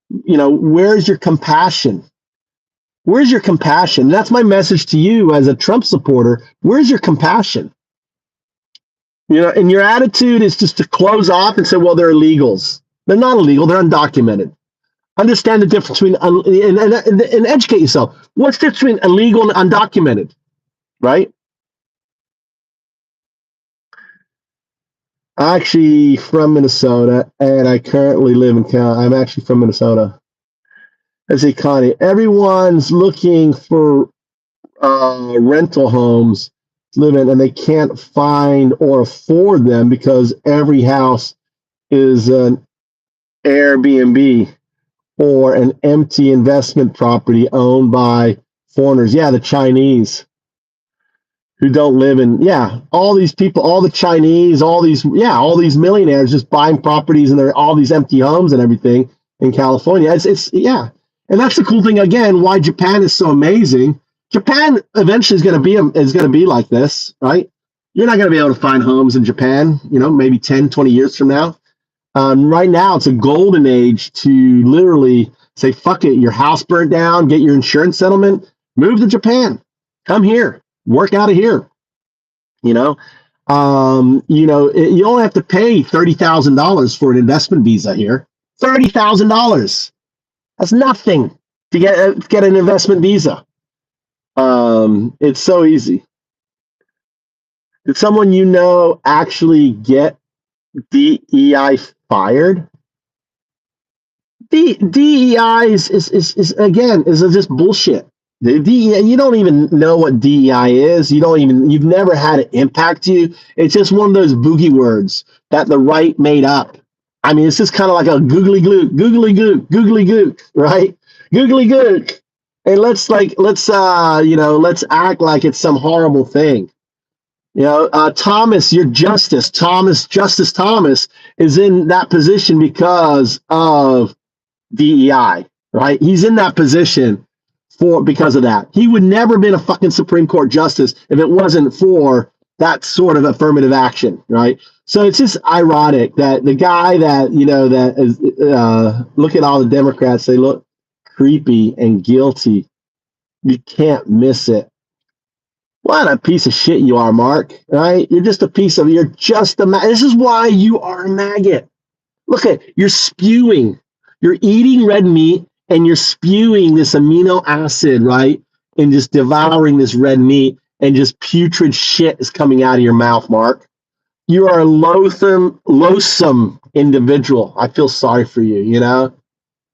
where's your compassion? Where's your compassion? That's my message to you as a Trump supporter. Where's your compassion? And your attitude is just to close off and say, well, they're illegals. They're not illegal. They're undocumented. Understand the difference between, and educate yourself. What's the difference between illegal and undocumented, right? I'm actually from Minnesota, and I currently live in Cal. I'm actually from Minnesota. As a Connie, everyone's looking for rental homes to live in, and they can't find or afford them because every house is an Airbnb or an empty investment property owned by foreigners. Yeah, the Chinese who don't live in, all these people, all the Chinese, all these millionaires just buying properties, and there are all these empty homes and everything in California. And that's the cool thing, again, why Japan is so amazing. Japan eventually is going to be like this, right? You're not going to be able to find homes in Japan, maybe 10, 20 years from now. Right now, it's a golden age to literally say, fuck it, your house burnt down, get your insurance settlement, move to Japan, come here, work out of here. You only have to pay $30,000 for an investment visa here. $30,000. That's nothing to get an investment visa. It's so easy. Did someone actually get DEI fired? DEI is just bullshit. The DEI, you don't even know what DEI is. You've never had it impact you. It's just one of those boogie words that the right made up. I mean, it's just kind of like a googly gook, right? Googly gook. And let's act like it's some horrible thing. Thomas, Justice Thomas is in that position because of DEI, right? He's in that position because of that. He would never have been a fucking Supreme Court justice if it wasn't for that sort of affirmative action, right? So it's just ironic that the guy that, that is, look at all the Democrats, they look creepy and guilty. You can't miss it. What a piece of shit you are, Mark, right? You're just a this is why you are a maggot. Look you're spewing, you're eating red meat and you're spewing this amino acid, right? And just devouring this red meat and just putrid shit is coming out of your mouth, Mark. You are a loathsome individual. I feel sorry for you,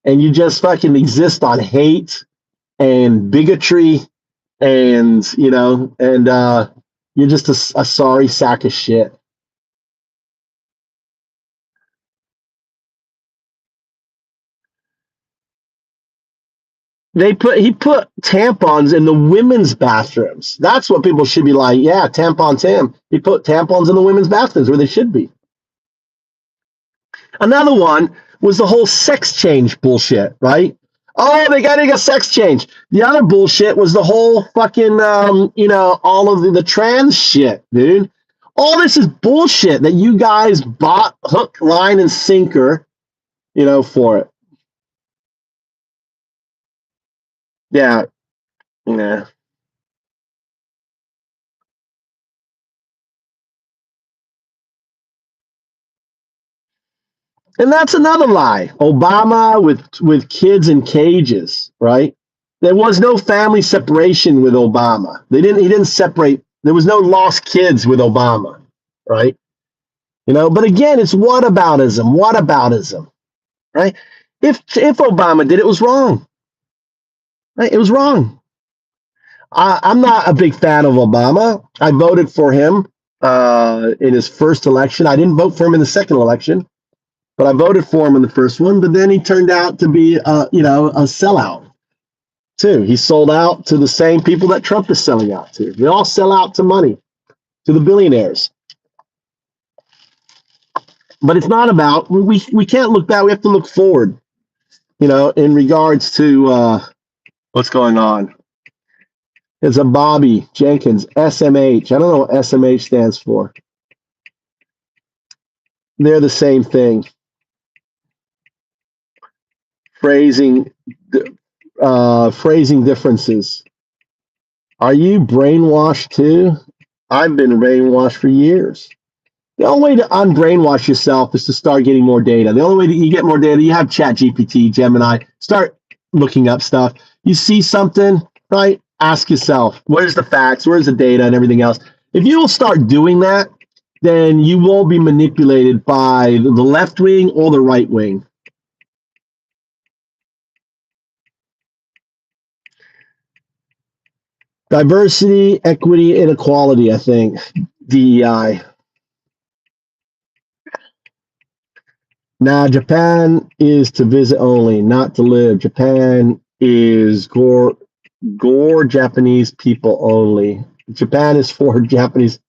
and you just fucking exist on hate and bigotry and, you're just a sorry sack of shit. He put tampons in the women's bathrooms. That's what people should be like. Yeah, tampon Tim. He put tampons in the women's bathrooms where they should be. Another one was the whole sex change bullshit, right? Oh, they got to get a sex change. The other bullshit was the whole fucking, all of the trans shit, dude. All this is bullshit that you guys bought hook, line, and sinker, for it. Yeah. Yeah. And that's another lie. Obama with kids in cages, right? There was no family separation with Obama. He didn't separate. There was no lost kids with Obama, right? But again, it's whataboutism, right? If Obama did it, was wrong, right? It was wrong. I'm not a big fan of Obama. I voted for him in his first election. I didn't vote for him in the second election, but I voted for him in the first one. But then he turned out to be, a sellout too. He sold out to the same people that Trump is selling out to. They all sell out to money, to the billionaires. But it's not about, we can't look back. We have to look forward, in regards to what's going on. It's a Bobby Jenkins, SMH. I don't know what SMH stands for. They're the same thing. Phrasing differences. Are you brainwashed too? I've been brainwashed for years. The only way to unbrainwash yourself is to start getting more data. The only way that you get more data, you have Chat GPT, Gemini, start looking up stuff. You see something, right? Ask yourself, where's the facts, where's the data and everything else? If you will start doing that, then you won't be manipulated by the left wing or the right wing. Diversity, equity, and equality, I think. DEI. Now, Japan is to visit only, not to live. Japan is gore Japanese people only. Japan is for Japanese.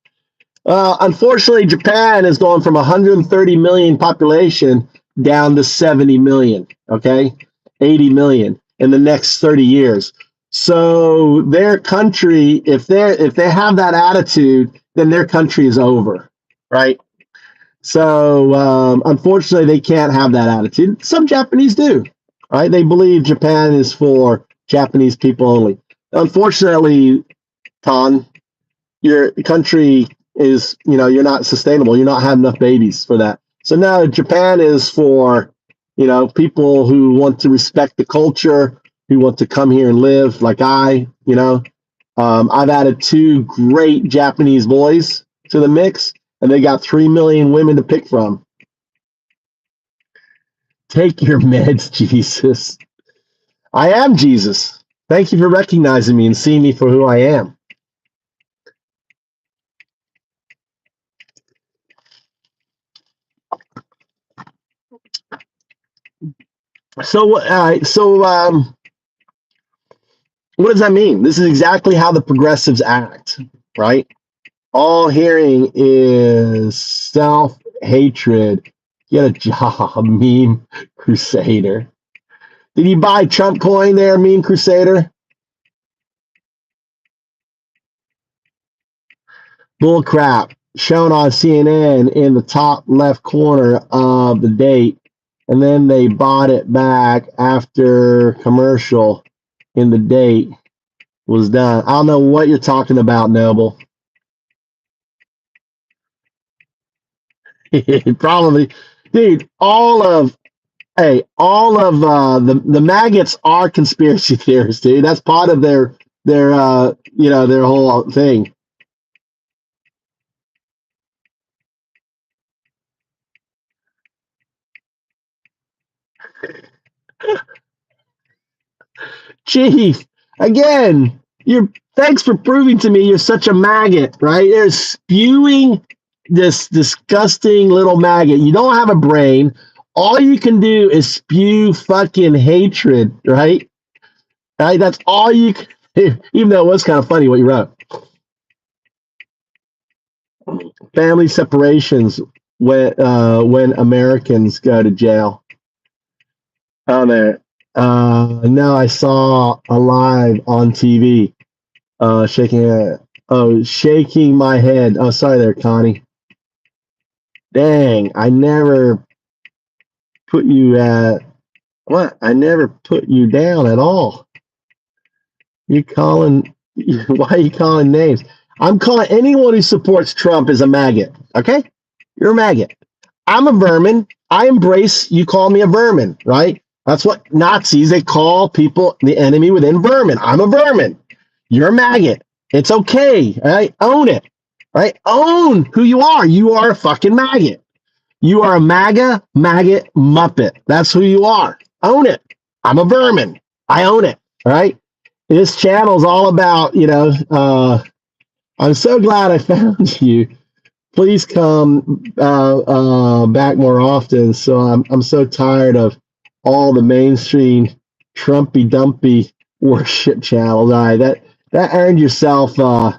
Unfortunately, Japan is going from 130 million population down to 70 million, okay? 80 million in the next 30 years. So their country, if they have that attitude, then their country is over, right? So unfortunately, they can't have that attitude. Some Japanese do, right? They believe Japan is for Japanese people only. Unfortunately, Ton, your country is, you're not sustainable. You're not having enough babies for that. So now Japan is for, people who want to respect the culture, who want to come here and live like I've added 2 great Japanese boys to the mix, and they got 3 million women to pick from. Take your meds, Jesus. I am Jesus. Thank you for recognizing me and seeing me for who I am. So, what does that mean? This is exactly how the progressives act, right? All hearing is self-hatred. Get a job, meme crusader. Did you buy Trump coin there, meme crusader? Bull crap. shown on CNN in the top left corner of the date, and then they bought it back after commercial in the date was done. I don't know what you're talking about, Noble. Probably, dude. All of the maggots are conspiracy theorists, dude. That's part of their their whole thing. Chief, again, thanks for proving to me you're such a maggot, right? You're spewing this disgusting little maggot. You don't have a brain. All you can do is spew fucking hatred, right? Right? That's all you can do, even though it was kind of funny what you wrote. Family separations when Americans go to jail. On there. No, I saw a live on TV. Shaking my head. Oh, sorry there, Connie. Dang, I never put you at what? I never put you down at all. You calling? Why are you calling names? I'm calling anyone who supports Trump is a maggot. Okay, you're a maggot. I'm a vermin. I embrace you call me a vermin, right? That's what Nazis, they call people the enemy within vermin. I'm a vermin. You're a maggot. It's okay, right? Own it, right? Own who you are. You are a fucking maggot. You are a maggot muppet. That's who you are. Own it. I'm a vermin. I own it, right? This channel is all about, I'm so glad I found you. Please come back more often. So I'm so tired of all the mainstream Trumpy dumpy worship channels. All right, that earned yourself a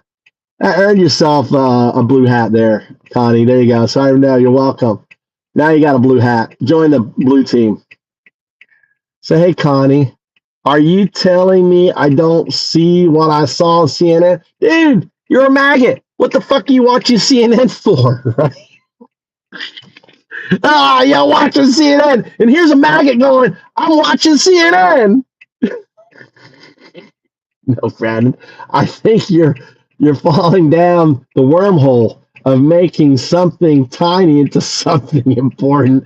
blue hat there, Connie. There you go. Sorry, no, you're welcome. Now you got a blue hat. Join the blue team. So hey, Connie, are you telling me I don't see what I saw on CNN? Dude, you're a maggot. What the fuck are you watching CNN for? Right? You're watching CNN, and here's a maggot going, I'm watching CNN. No, Brandon, I think you're falling down the wormhole of making something tiny into something important.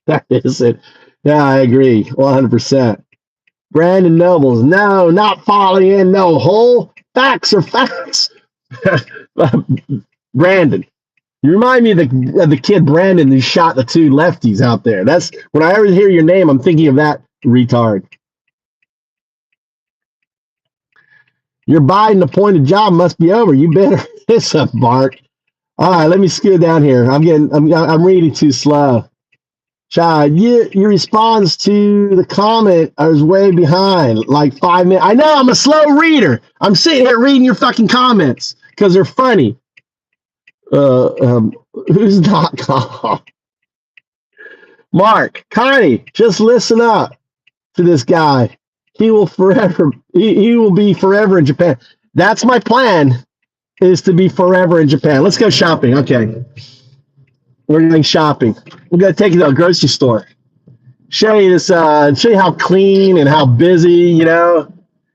That is it. Yeah, I agree, 100%. Brandon Nobles, no, not falling in no hole. Facts are facts. Brandon. You remind me of the kid Brandon who shot the two lefties out there. That's when I ever hear your name, I'm thinking of that retard. Your Biden appointed job must be over. You better piss up, Mark. All right, let me scoot down here. I'm reading too slow. Chad, your response to the comment I was way behind, like 5 minutes. I know I'm a slow reader. I'm sitting here reading your fucking comments because they're funny. Who's not calm? Mark, Connie, just listen up to this guy. He will be forever in Japan. That's my plan, is to be forever in Japan. Let's go shopping. Okay. We're going shopping. We're going to take you to a grocery store. Show you how clean and how busy,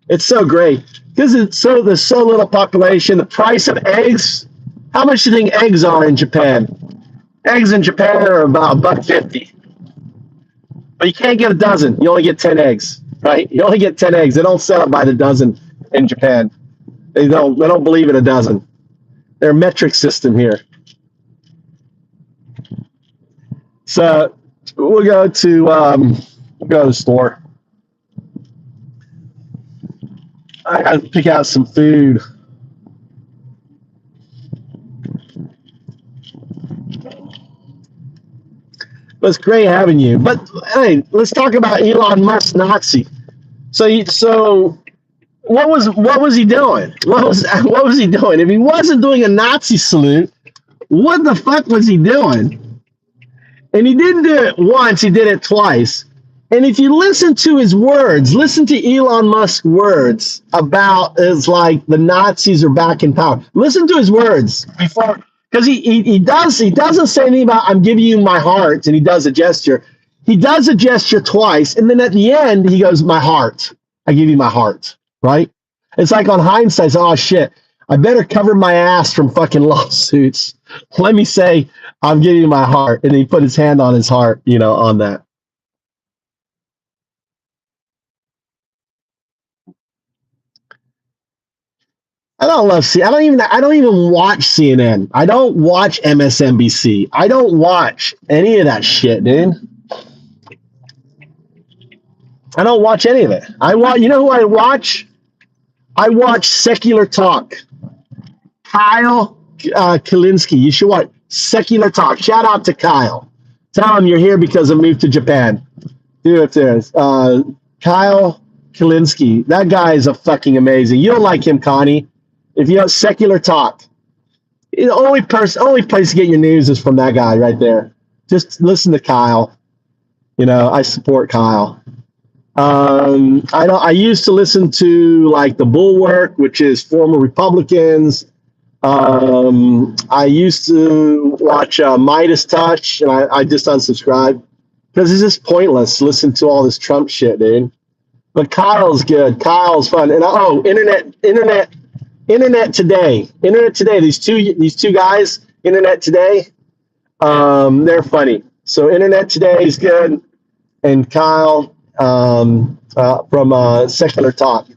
It's so great. Because there's so little population. The price of eggs, how much do you think eggs are in Japan? Eggs in Japan are about $1.50. But you can't get a dozen. You only get 10 eggs, right? You only get 10 eggs. They don't sell it by the dozen in Japan. They don't believe in a dozen. Their metric system here. So we'll go to the store. I got to pick out some food. Well, it's great having you. But hey, let's talk about Elon Musk Nazi. So what was he doing? What was he doing? If he wasn't doing a Nazi salute, what the fuck was he doing? And he didn't do it once, he did it twice. And if you listen to his words, listen to Elon Musk's words about it's like the Nazis are back in power. Listen to his words before because he doesn't say anything about I'm giving you my heart, and he does a gesture. He does a gesture twice, and then at the end he goes, my heart. I give you my heart, right? It's like on hindsight, oh shit, I better cover my ass from fucking lawsuits. Let me say I'm giving you my heart, and he put his hand on his heart, on that. I don't love I don't even watch CNN. I don't watch MSNBC. I don't watch any of that shit, dude. I don't watch any of it. You know who I watch? I watch Secular Talk. Kyle Kalinske. You should watch Secular Talk. Shout out to Kyle. Tell him you're here because I moved to Japan. Do it there. Kyle Kalinske. That guy is a fucking amazing. You don't like him, Connie. If you have Secular Talk, the only place to get your news is from that guy right there. Just listen to Kyle. I support Kyle. I used to listen to like the Bulwark, which is former Republicans. I used to watch Midas Touch, and I just unsubscribed because it's just pointless. Listen to all this Trump shit, dude. But Kyle's good. Kyle's fun. And Internet Today. These two guys, Internet Today, they're funny. So Internet Today is good, and Kyle from Secular Talk.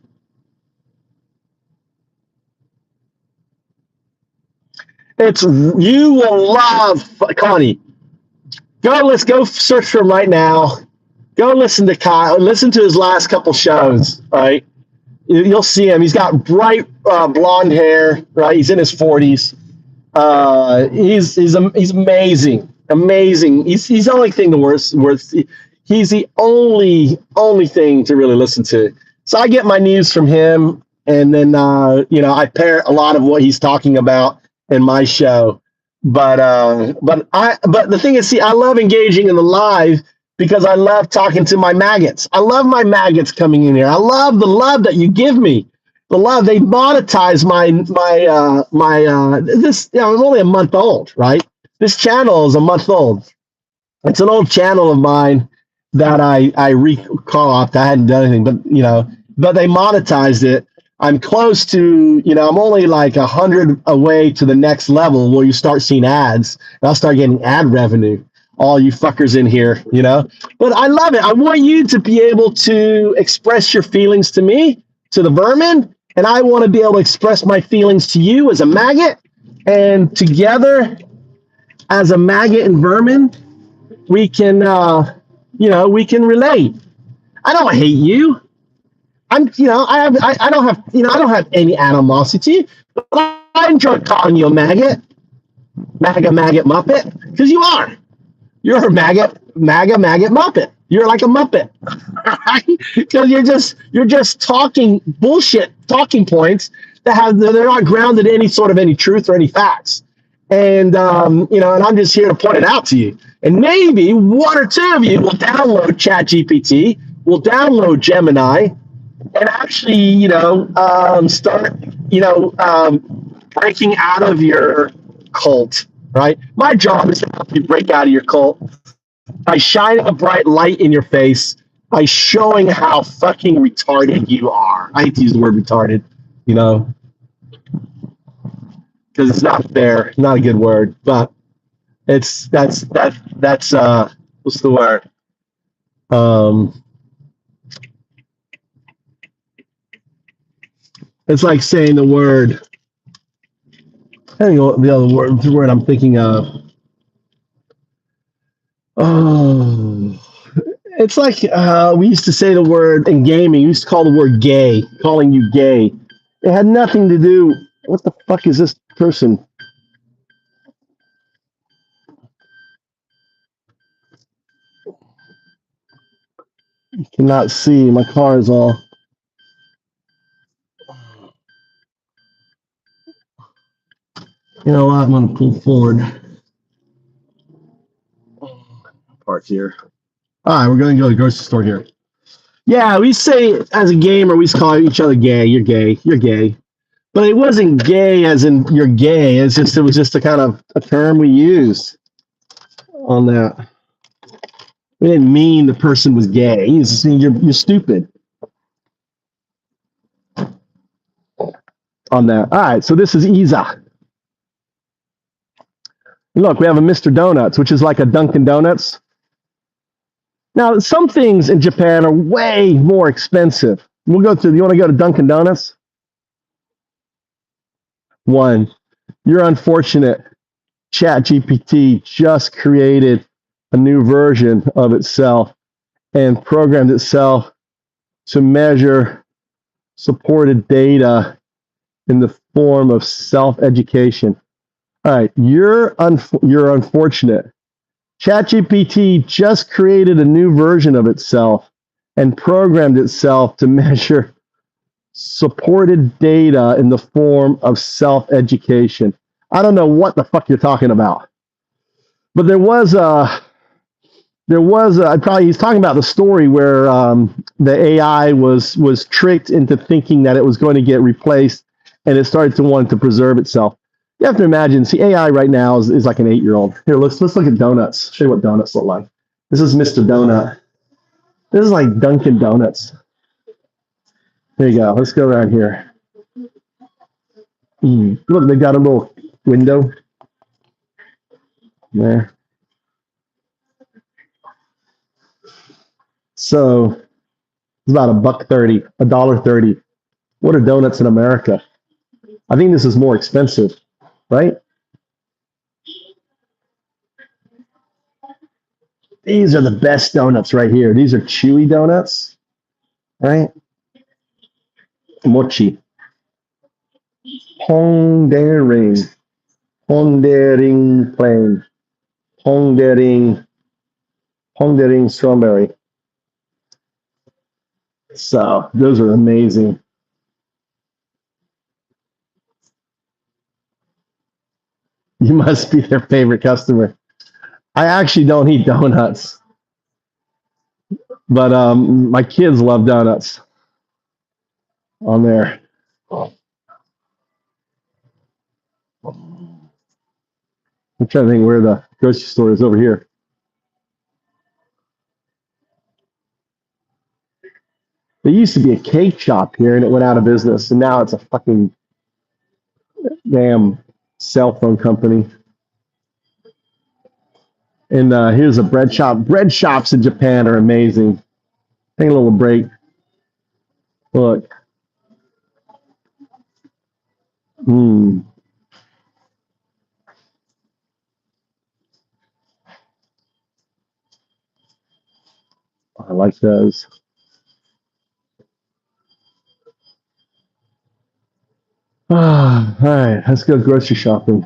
You will love Connie. Let's go search for him right now. Go listen to Kyle. Listen to his last couple shows. Right. You'll see him. He's got bright blonde hair, right? He's in his 40s. He's amazing, amazing. He's the only thing he's the only thing to really listen to. So I get my news from him, and then I pair a lot of what he's talking about in my show. But the thing is, I love engaging in the live because I love talking to my maggots. I love my maggots coming in here. I love the love that you give me. The love, they monetize this. I'm only a month old, right? This channel is a month old. It's an old channel of mine that I recall off. I hadn't done anything, but they monetized it. I'm close to, I'm only like 100 away to the next level where you start seeing ads. And I'll start getting ad revenue. All you fuckers in here, But I love it. I want you to be able to express your feelings to me, to the vermin, and I want to be able to express my feelings to you as a maggot. And together, as a maggot and vermin, we can, we can relate. I don't hate you. I don't have any animosity, but I enjoy calling you a maggot, maggot muppet, because you are. You're a maggot muppet. You're like a muppet, because you're just talking bullshit, talking points they're not grounded in any truth or any facts. And and I'm just here to point it out to you. And maybe one or two of you will download ChatGPT, will download Gemini, and actually, start, breaking out of your cult, right? My job is to help you break out of your cult by shining a bright light in your face, by showing how fucking retarded you are. I hate to use the word retarded, because it's not fair, not a good word, but that's what's the word? It's like saying the word. I don't know the word I'm thinking of. Oh, it's like we used to say the word in gaming. We used to call the word gay, calling you gay. It had nothing to do. What the fuck is this person? I cannot see. My car is all. You know what? I'm going to pull forward parts here. All right, we're going to go to the grocery store here. Yeah, we say as a gamer, we call each other gay. You're gay. You're gay. But it wasn't gay as in you're gay. It was just a kind of a term we used on that. We didn't mean the person was gay. It's just mean you're stupid on that. All right, so this is Isa. Look, we have a Mr. Donuts, which is like a Dunkin' Donuts. Now, some things in Japan are way more expensive. You want to go to Dunkin' Donuts? One, you're unfortunate. ChatGPT just created a new version of itself and programmed itself to measure supported data in the form of self-education. All right, you're unfortunate. ChatGPT just created a new version of itself and programmed itself to measure supported data in the form of self-education. I don't know what the fuck you're talking about, but he's talking about the story where the AI was tricked into thinking that it was going to get replaced, and it started to want to preserve itself. You have to imagine, see, AI right now is like an 8-year-old. Here, let's look at donuts. Show you what donuts look like. This is Mr. Donut. This is like Dunkin' Donuts. There you go. Let's go around here. Look, they got a little window there. So it's about $1.30, $1.30. What are donuts in America? I think this is more expensive, right? These are the best donuts right here. These are chewy donuts, right? Mochi. Pondering plain. Pondering strawberry. So those are amazing. You must be their favorite customer. I actually don't eat donuts, but my kids love donuts on there. I'm trying to think where the grocery store is over here. There used to be a cake shop here, and it went out of business, and now it's a fucking damn cell phone company. And here's a bread shop. Bread shops in Japan are amazing. Take a little break. Look. I like those. All right, let's go grocery shopping.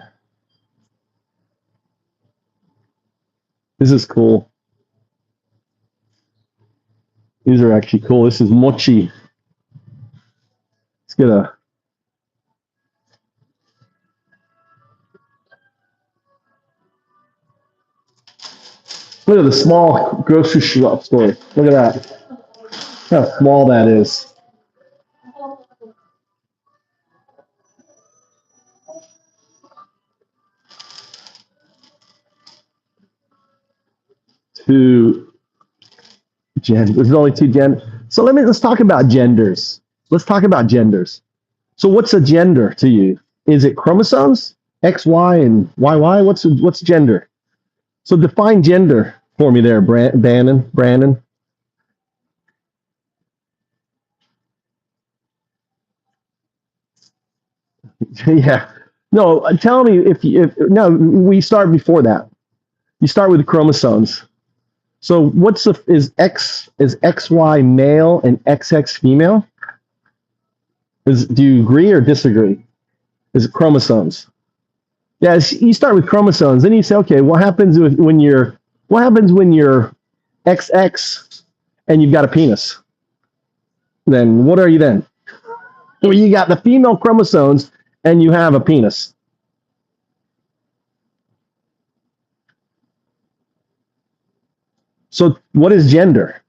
This is cool. These are actually cool. This is mochi. Let's get a. Look at the small grocery shop store. Look at that. How small that is. There's only two genders. So let's talk about genders. Let's talk about genders. So what's a gender to you? Is it chromosomes? X, Y, and YY? What's gender? So define gender for me there, Brandon. Yeah. No, tell me no, we start before that. You start with the chromosomes. So is XY male and XX female? Do you agree or disagree? Is it chromosomes? Yeah, you start with chromosomes, then you say, okay, what happens when you're XX and you've got a penis? Then what are you then? Well, you got the female chromosomes and you have a penis. So what is gender?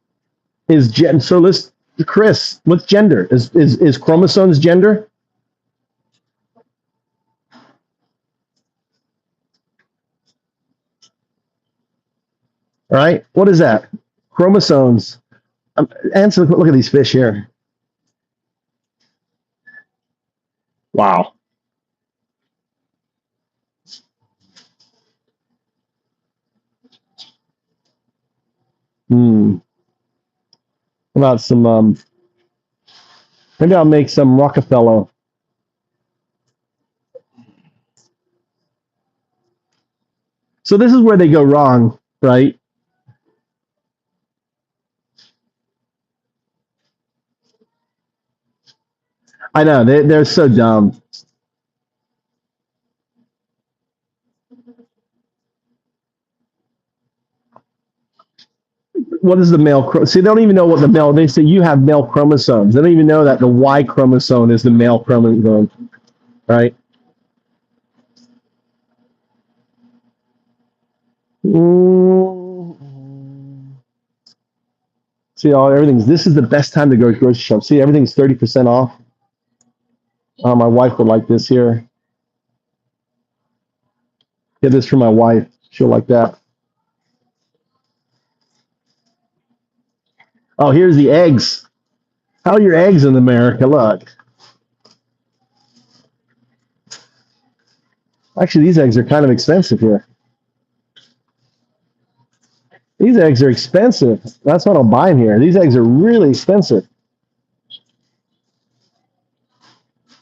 So Chris, what's gender? Is chromosomes gender? All right, what is that? Chromosomes. Answer. Look at these fish here. Wow. Hmm. What about some? Maybe I'll make some Rockefeller. So this is where they go wrong, right? I know they're so dumb. What is the male? See, they don't even know what the male. They say you have male chromosomes. They don't even know that the Y chromosome is the male chromosome, right? See, everything's. This is the best time to go to grocery shop. See, everything's 30% off. My wife would like this here. Get this for my wife. She'll like that. Oh, here's the eggs. How are your eggs in America? Look. Actually, these eggs are kind of expensive here. These eggs are expensive. That's what I'll buy them here. These eggs are really expensive.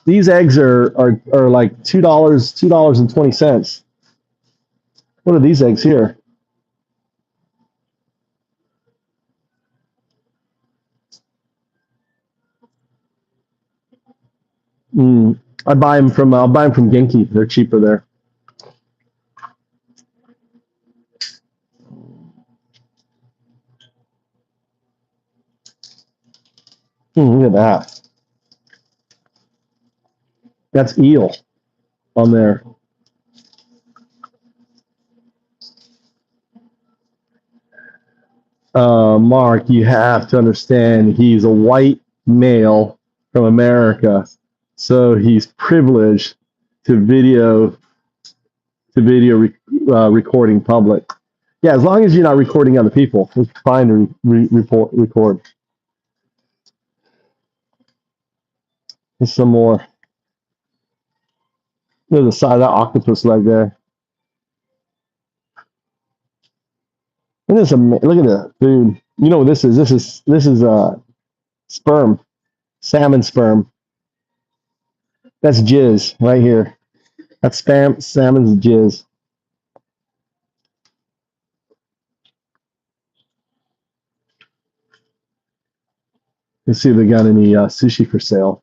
These eggs are like $2.20. What are these eggs here? I'll buy them from Genki. They're cheaper there. Look at that. That's eel on there. Mark, you have to understand he's a white male from America, so he's privileged to recording public. Yeah, as long as you're not recording other people, it's fine to record. There's some more. There's a side of that octopus leg there. And look at the food. You know what this is? This is sperm, salmon sperm. That's jizz right here. That's salmon's jizz. Let's see if they got any sushi for sale.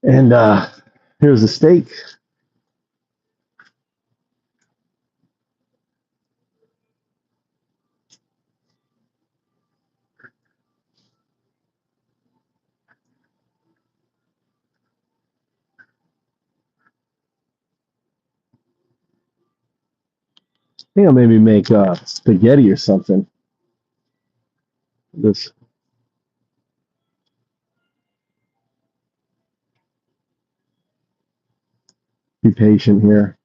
And here's the steak. I think I'll maybe make spaghetti or something. Just be patient here.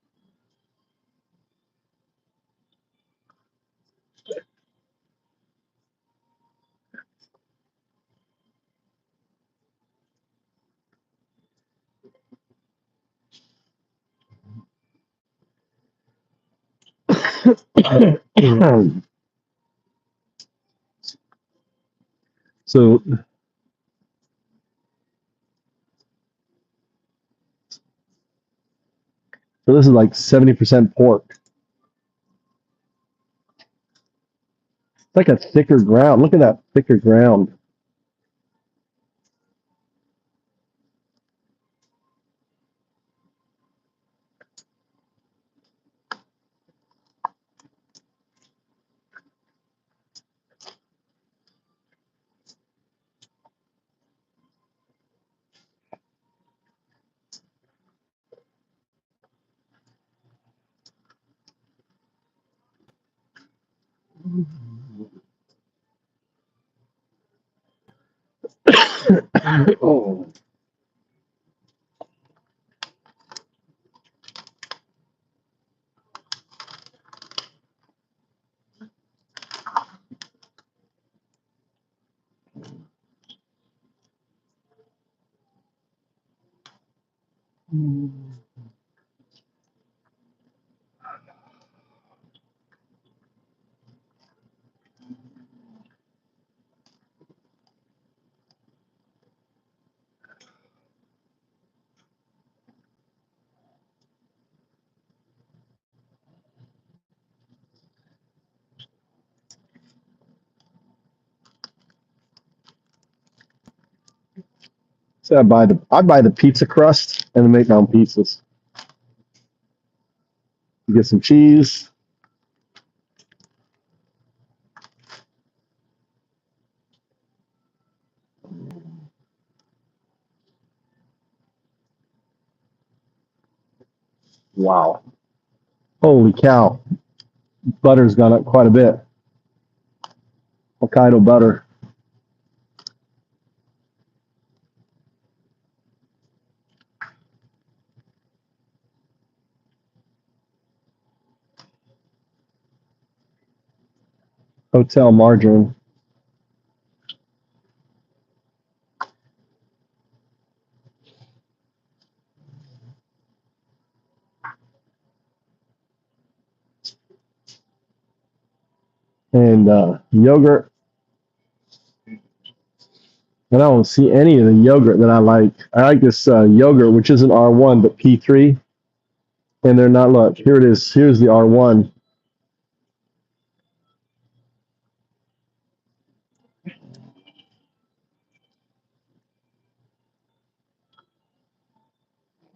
So this is like 70% pork. It's like a thicker ground. Look at that thicker ground. Oh. So I buy the pizza crust and then make my own pizzas. You get some cheese. Wow. Holy cow. Butter's gone up quite a bit. Hokkaido butter. Hotel margarine. And yogurt. And I don't see any of the yogurt that I like. I like this yogurt, which isn't R1, but P3. And they're not, look, here it is. Here's the R1.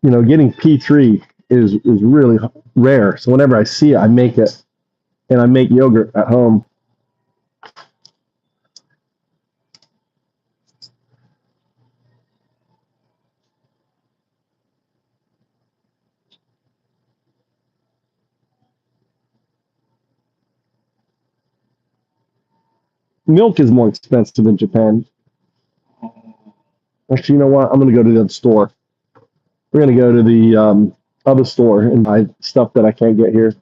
You know, getting P3 is really rare. So whenever I see it, I make it. And I make yogurt at home. Milk is more expensive in Japan. Actually, you know what? I'm going to go to the other store. We're going to go to the other store and buy stuff that I can't get here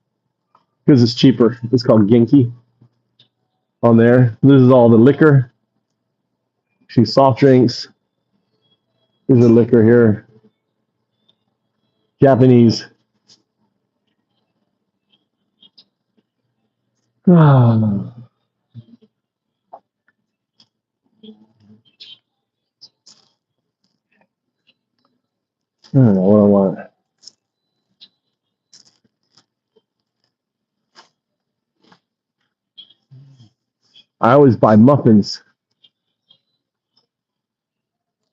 because it's cheaper. It's called Genki on there. This is all the liquor. See soft drinks. There's the liquor here. Japanese. I don't know what I want. I always buy muffins.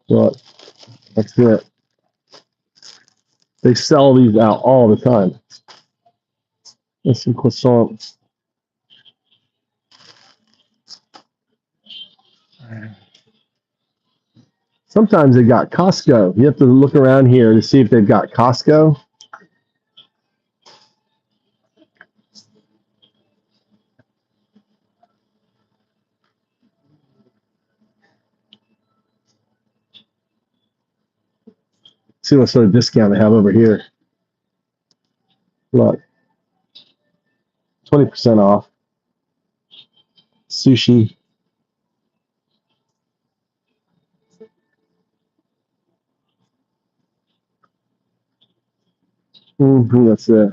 Look, that's it. They sell these out all the time. There's some croissants. Sometimes they got Costco. You have to look around here to see if they've got Costco. See what sort of discount they have over here. Look, 20% off. Sushi. That's it.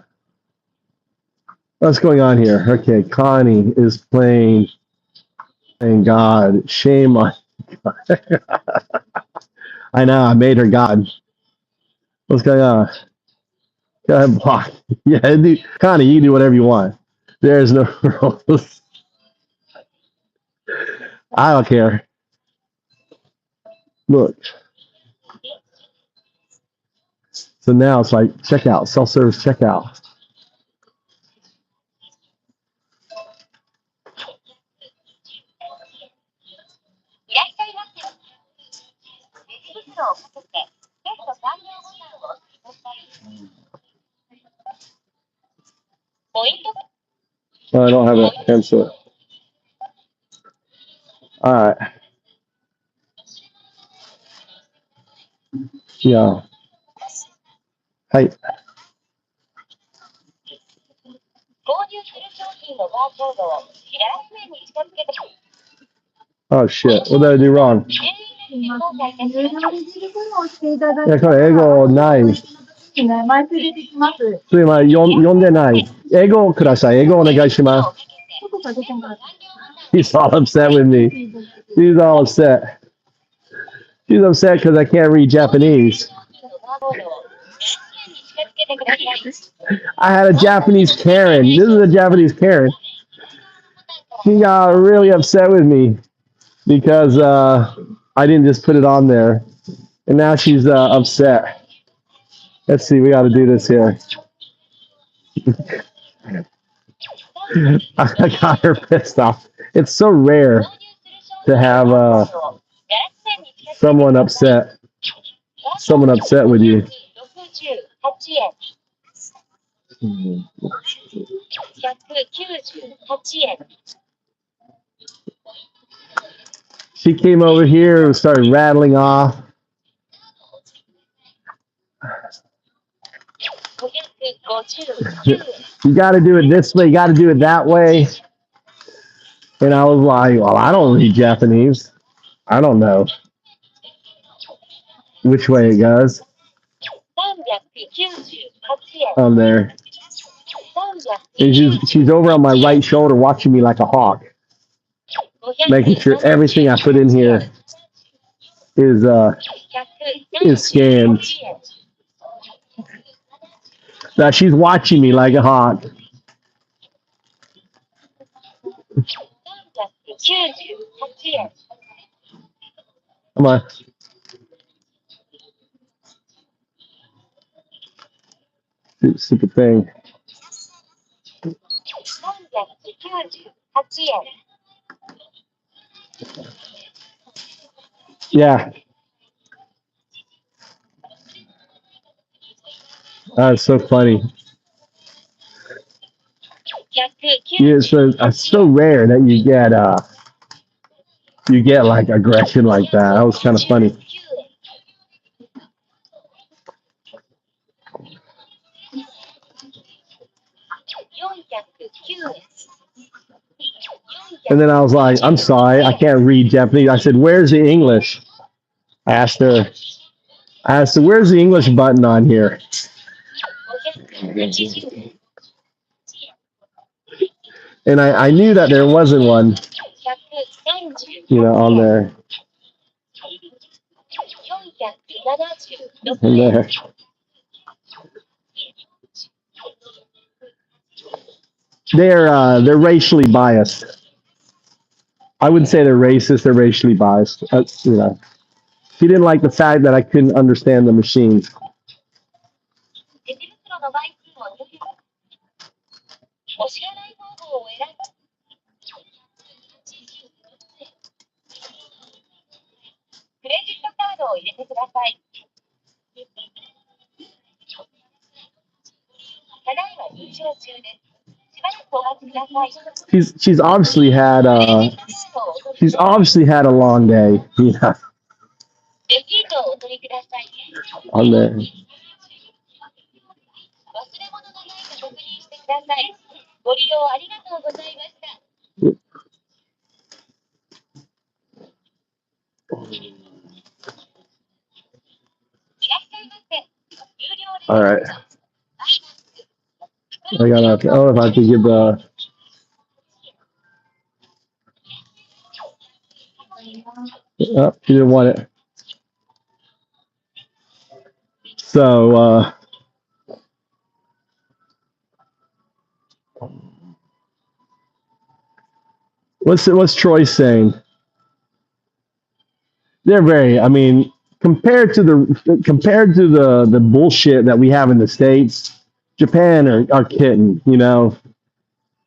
What's going on here? Okay, Connie is playing. Thank God. Shame on. I know. I made her God. What's going on? Go ahead, block. Yeah, Connie, you can do whatever you want. There's no rules. I don't care. Look. So now it's like checkout, self-service checkout. Oh, I don't have a pencil. All right. Yeah. Hey. Oh shit. What did I do wrong? これ英語ない。すいません、読んでない。英語をください。英語お願いします。He's all upset with me. He's all upset. He's upset because I can't read Japanese. I had a Japanese Karen. This is a Japanese Karen. She got really upset with me because I didn't just put it on there. And now she's upset. Let's see, we got to do this here. I got her pissed off. It's so rare to have someone upset with you. She came over here and started rattling off. You got to do it this way. You got to do it that way. And I was like, well, I don't read Japanese. I don't know which way it goes. On there. And she's over on my right shoulder watching me like a hawk. Making sure everything I put in here is scanned. Now she's watching me like a hawk. Come on. Stupid thing. Yeah. That's so funny. Yeah, it's so rare that you get like aggression like that. That was kind of funny. And then I was like, I'm sorry, I can't read Japanese. I said, where's the English? I asked her, where's the English button on here? And I knew that there wasn't one, on there. And there. They're racially biased. I wouldn't say they're racist. They're racially biased. She didn't like the fact that I couldn't understand the machine. She's obviously had a long day, on there. All right. I don't know if I have to give the. Oh, she didn't want it. So, what's Troy saying? They're very. I mean, compared to the bullshit that we have in the States, Japan are kidding,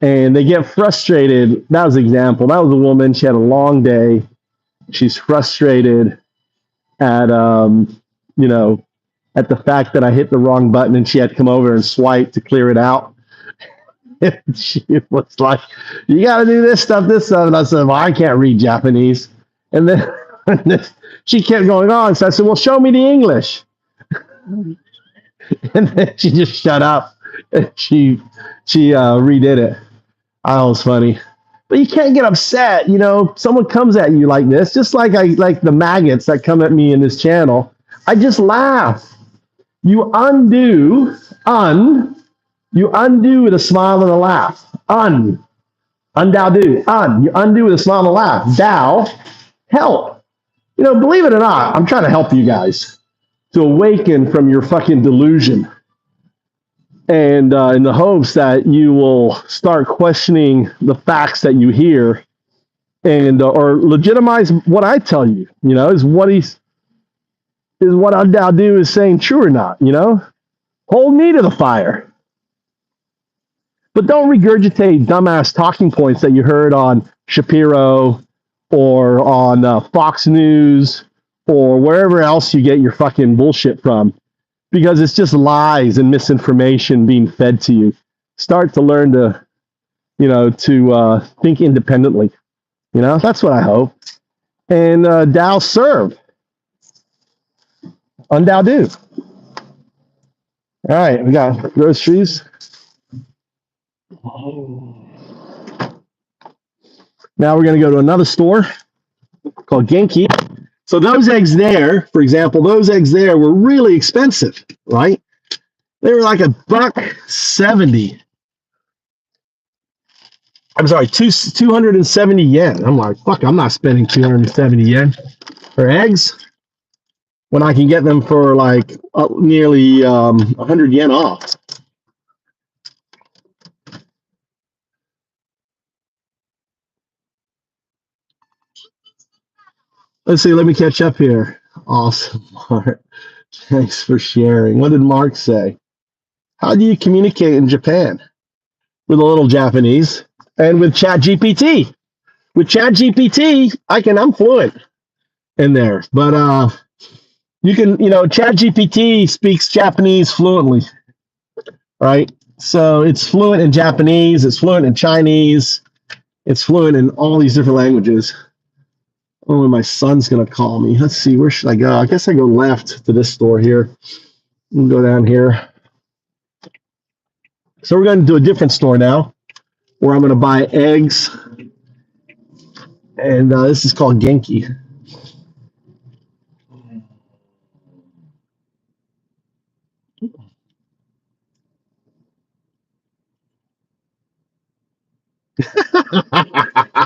and they get frustrated. That was an example. That was a woman. She had a long day. She's frustrated at at the fact that I hit the wrong button and she had to come over and swipe to clear it out. And she was like, "You got to do this stuff." And I said, "Well, I can't read Japanese." And then she kept going on. So I said, well, show me the English. And then she just shut up. And she redid it. Oh, it was funny. But you can't get upset. You know, someone comes at you like this, just like the maggots that come at me in this channel. I just laugh. You undo with a smile and a laugh. Undao do. You undo with a smile and a laugh. Dao, help. You know, believe it or not, I'm trying to help you guys to awaken from your fucking delusion. And in the hopes that you will start questioning the facts that you hear and or legitimize what I tell you, you know, is what Undao do is saying true or not, you know? Hold me to the fire. But don't regurgitate dumbass talking points that you heard on Shapiro or on Fox News or wherever else you get your fucking bullshit from, because it's just lies and misinformation being fed to you. Start to learn to, you know, to think independently. You know, that's what I hope. And Dow serve. Undow do. All right, we got groceries. Now we're going to go to another store called Genki. So those eggs there, for example, those eggs there were really expensive, right? They were like $1.70. I'm sorry, 270 yen. I'm like, fuck, I'm not spending 270 yen for eggs when I can get them for like nearly 100 yen off. Let's see, let me catch up here. Awesome, Mark. Thanks for sharing. What did Mark say? How do you communicate in Japan? With a little Japanese and with ChatGPT. With ChatGPT, I'm fluent in there. But you can, you know, ChatGPT speaks Japanese fluently, right? So it's fluent in Japanese, it's fluent in Chinese, it's fluent in all these different languages. Oh, my son's gonna call me. Let's see, where should I go? I guess I go left to this store here. We'll go down here. So we're going to do a different store now, where I'm going to buy eggs, and this is called Genki.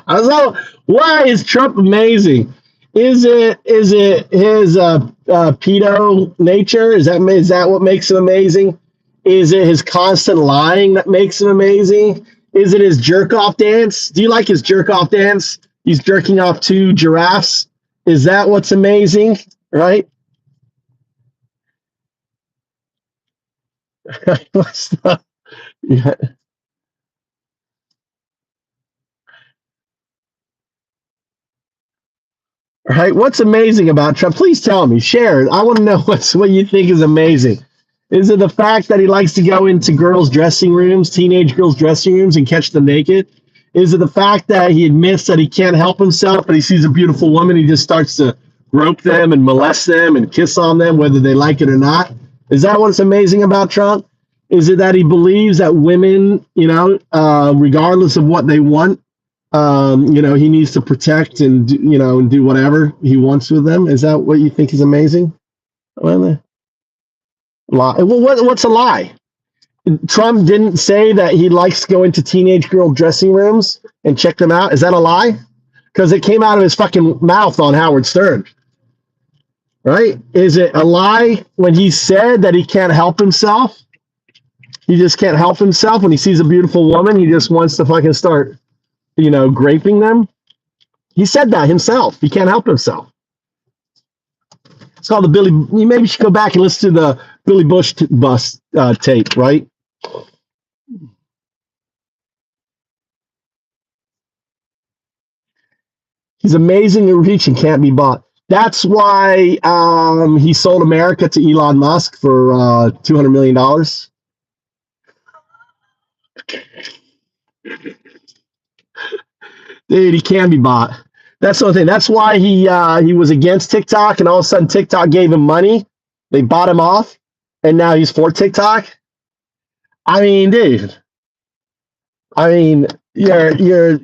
So why is Trump amazing? Is it his pedo nature? Is that what makes him amazing? Is it his constant lying that makes him amazing? Is it his jerk off dance? Do you like his jerk off dance? He's jerking off 2 giraffes. Is that what's amazing? Right? Yeah. Right? What's amazing about Trump? Please tell me. Share it. I want to know what you think is amazing. Is it the fact that he likes to go into girls' dressing rooms, teenage girls' dressing rooms, and catch them naked? Is it the fact that he admits that he can't help himself, but he sees a beautiful woman, he just starts to grope them and molest them and kiss on them, whether they like it or not? Is that what's amazing about Trump? Is it that he believes that women, you know, regardless of what they want, you know, he needs to protect and you know, and do whatever he wants with them? Is that what you think is amazing? Well, lie. Well, what's a lie? Trump didn't say that he likes to go into teenage girl dressing rooms and check them out. Is that a lie? Because it came out of his fucking mouth on Howard Stern. Right? Is it a lie when he said that he can't help himself? He just can't help himself when he sees a beautiful woman. He just wants to fucking start, you know, graping them. He said that himself. He can't help himself. It's called the Billy. You maybe should go back and listen to the Billy Bush bus tape, right? He's amazingly rich and can't be bought. That's why he sold America to Elon Musk for $200 million. Dude, he can be bought. That's the other thing. That's why he was against TikTok, and all of a sudden TikTok gave him money. They bought him off, and now he's for TikTok. I mean, dude. I mean, you're.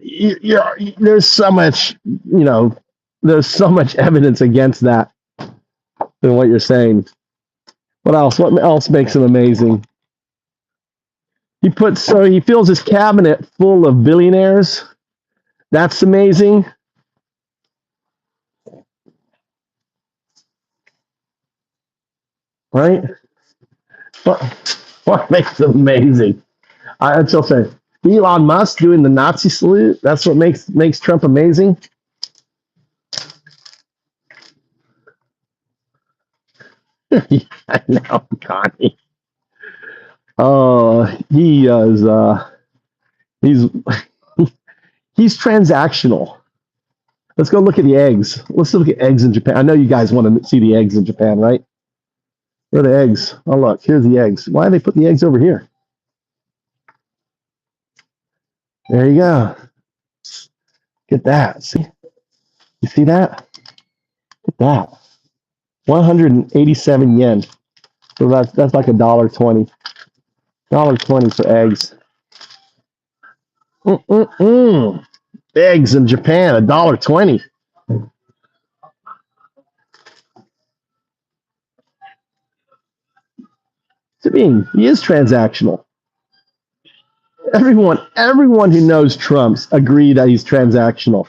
There's so much, there's so much evidence against that than what you're saying. What else? What else makes him amazing? He fills his cabinet full of billionaires. That's amazing. Right? What makes him amazing? I'd still say Elon Musk doing the Nazi salute. That's what makes Trump amazing. Yeah, I know, Connie. Oh, he is. He's he's transactional. Let's go look at the eggs. Let's look at eggs in Japan. I know you guys want to see the eggs in Japan, right? Where are the eggs? Oh, look, here's the eggs. Why are they putting the eggs over here? There you go. Get that. See? You see that? Get that. 187 yen. So that's like $1.20. $1.20 for eggs. Eggs in Japan, $1.20. I mean, he is transactional. Everyone who knows Trump's agree that he's transactional.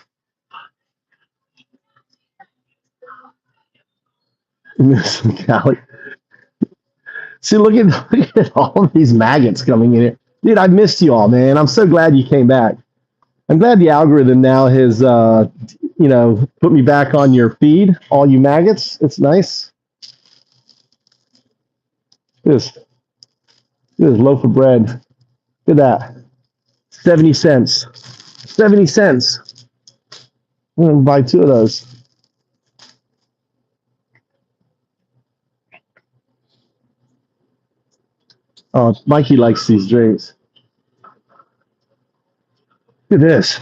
See, look at all of these maggots coming in here. Dude, I missed you all, man. I'm so glad you came back. I'm glad the algorithm now has, put me back on your feed, all you maggots. It's nice. This loaf of bread. Look at that. 70 cents. 70 cents. I'm going to buy 2 of those. Oh, Mikey likes these drinks. Look at this.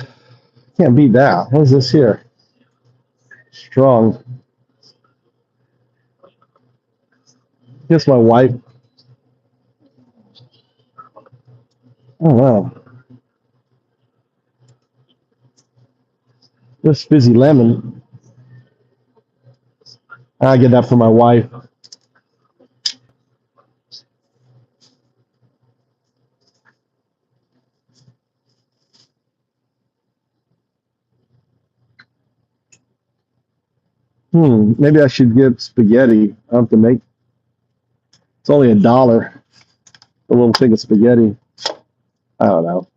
Can't beat that. What is this here? Strong. Guess my wife. Oh, wow. This fizzy lemon. I get that for my wife. Maybe I should get spaghetti. I have to make. It's only $1. A little thing of spaghetti. I don't know.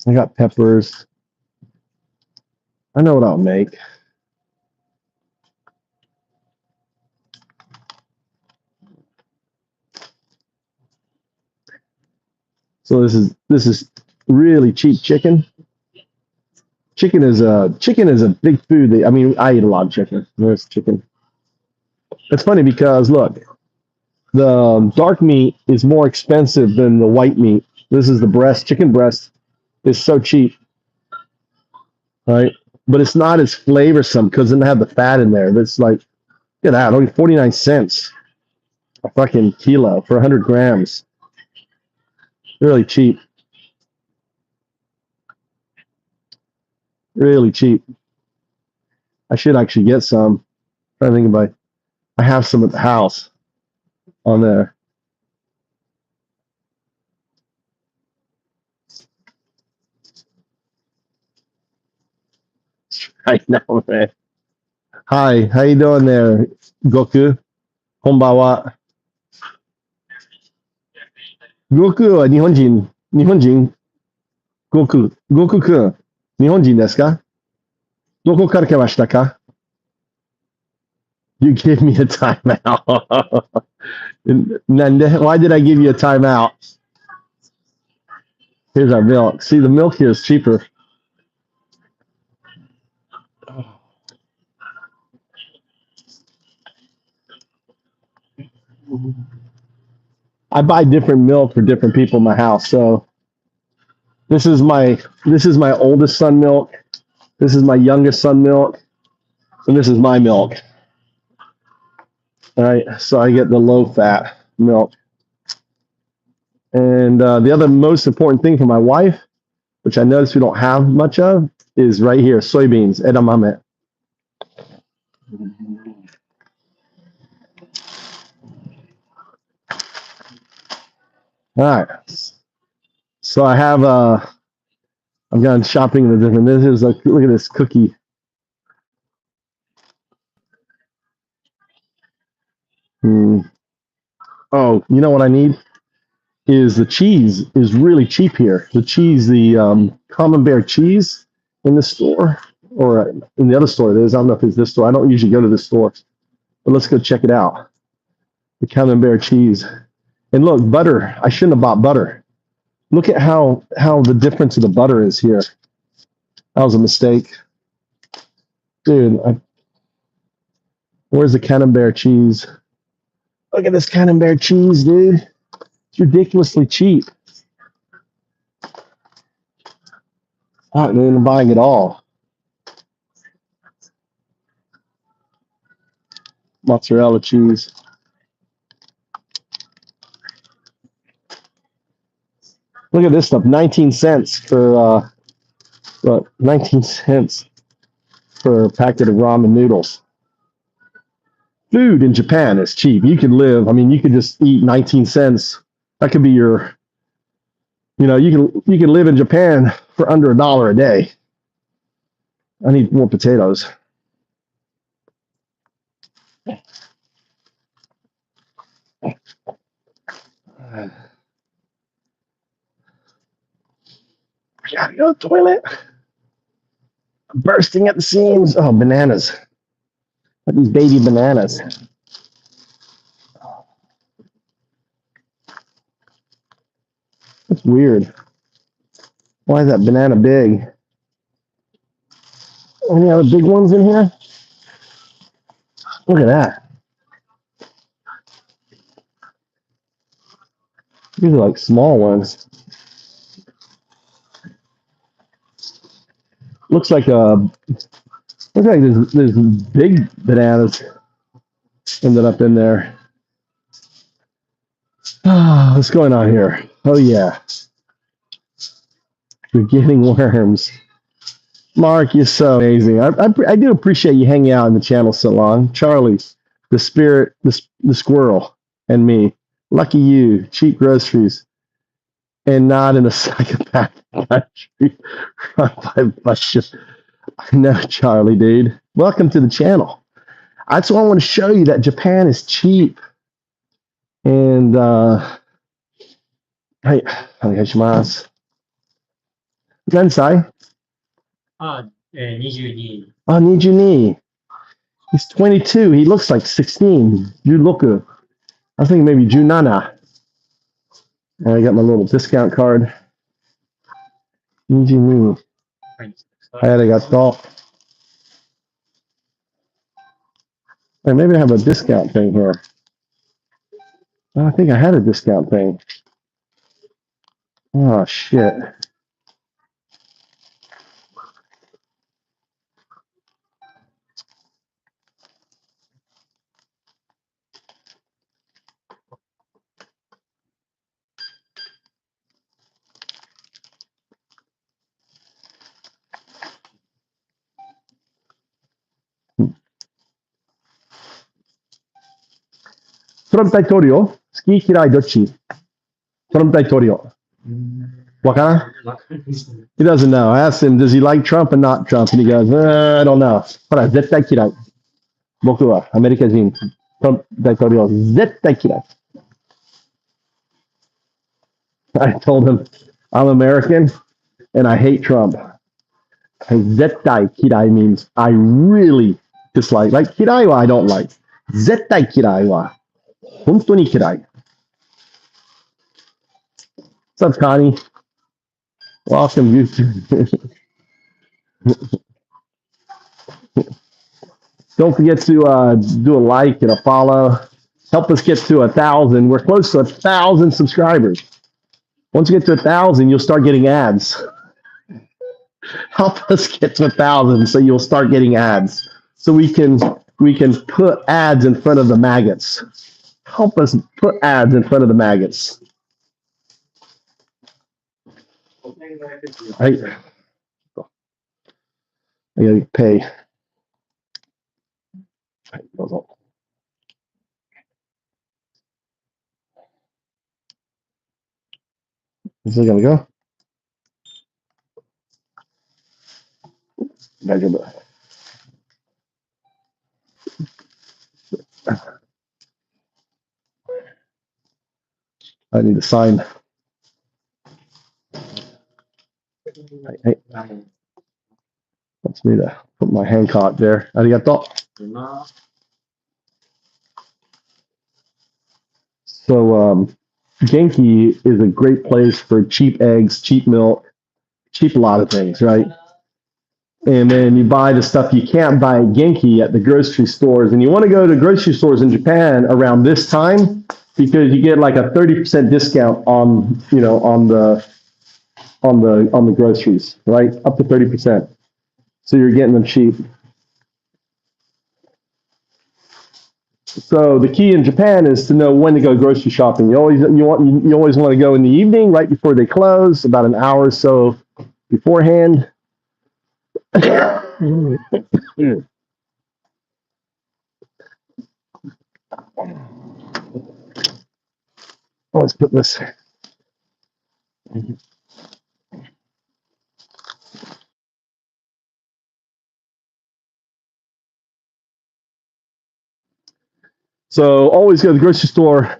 I got peppers. I know what I'll make. So this is really cheap chicken. Chicken is a big food. I mean, I eat a lot of chicken. There's chicken. It's funny because look, the dark meat is more expensive than the white meat. This is the breast. Chicken breast is so cheap, right? But it's not as flavorsome because it doesn't have the fat in there. It's like, look at that, only 49 cents a fucking kilo for 100 grams. Really cheap. Really cheap. I should actually get some. I'm trying to think about. I have some at the house on there. I know, man. Hi, how you doing there, Goku? Konbawa. Goku は日本人。日本人 Goku。Goku 君。日本人ですかどこから来ましたか You gave me a timeout. Why did I give you a timeout? Here's our milk. See, the milk here is cheaper. I buy different milk for different people in my house. So this is my oldest son milk. This is my youngest son milk, and this is my milk. All right, so I get the low fat milk. And the other most important thing for my wife, which I notice we don't have much of, is right here, soybeans, edamame. All right. So I have I've gone shopping in the different. This is like, look at this cookie. Oh, you know what I need is the cheese is really cheap here. The cheese, the Camembert cheese in the store or in the other store it is. I don't know if it's this store. I don't usually go to this store, but let's go check it out. The Camembert cheese. And look, butter. I shouldn't have bought butter. Look at how the difference of the butter is here. That was a mistake. Dude, where's the Camembert cheese? Look at this Camembert cheese, dude. It's ridiculously cheap. I'm not even buying it all. Mozzarella cheese. Look at this stuff. 19 cents for 19 cents for a packet of ramen noodles. Food in Japan is cheap. You could live. I mean, you could just eat 19 cents. That could be your. You can live in Japan for under $1 a day. I need more potatoes. I gotta go to the toilet. I'm bursting at the seams. Oh, bananas. Look at these baby bananas. That's weird. Why is that banana big? Any other big ones in here? Look at that. These are like small ones. Looks like there's big bananas ended up in there. What's going on here? Oh yeah. We're getting worms. Mark, you're so amazing. I do appreciate you hanging out in the channel so long. Charlie, the spirit, the squirrel, and me. Lucky you, cheap groceries, and not in a psychopath country run by budget. I know, Charlie, dude. Welcome to the channel. That's why I want to show you that Japan is cheap. And hey, onegaishimasu. Nansai? 22。Oh, Nijuni. He's 22. He looks like 16. Juloku. I was thinking maybe Junana. And I got my little discount card. Nijuni. Arigato. Hey, maybe I have a discount thing here. Oh, I think I had a discount thing. Oh, shit. Trump Taitorio. Ski Kirai Dochi. Trump Taitorio. Wakana? He doesn't know. I asked him, does he like Trump and not Trump? And he goes, I don't know. Hora, zettai kirai. Boku wa America jin. Trump Taitorio. Zettai kirai. I told him, I'm American and I hate Trump. And zettai kirai means I really dislike. Like kirai wa I don't like. Zettai kirai wa hontou ni kirai. What's up, Connie? Welcome, YouTube. Don't forget to do a like and a follow. Help us get to 1,000. We're close to 1,000 subscribers. Once you get to 1,000, you'll start getting ads. Help us get to 1,000 so you'll start getting ads. So we can put ads in front of the maggots. Help us put ads in front of the maggots. I gotta pay. Is it gonna go? I need to sign. Hey, wants me to put my hand caught there. Arigato. So Genki is a great place for cheap eggs, cheap milk, cheap a lot of things, right? And then you buy the stuff you can't buy at Genki at the grocery stores. And you want to go to grocery stores in Japan around this time because you get like a 30% discount on, on the groceries, right? Up to 30%. So you're getting them cheap. So the key in Japan is to know when to go grocery shopping. You always want to go in the evening, right before they close, about an hour or so beforehand. Let's put this. So always go to the grocery store,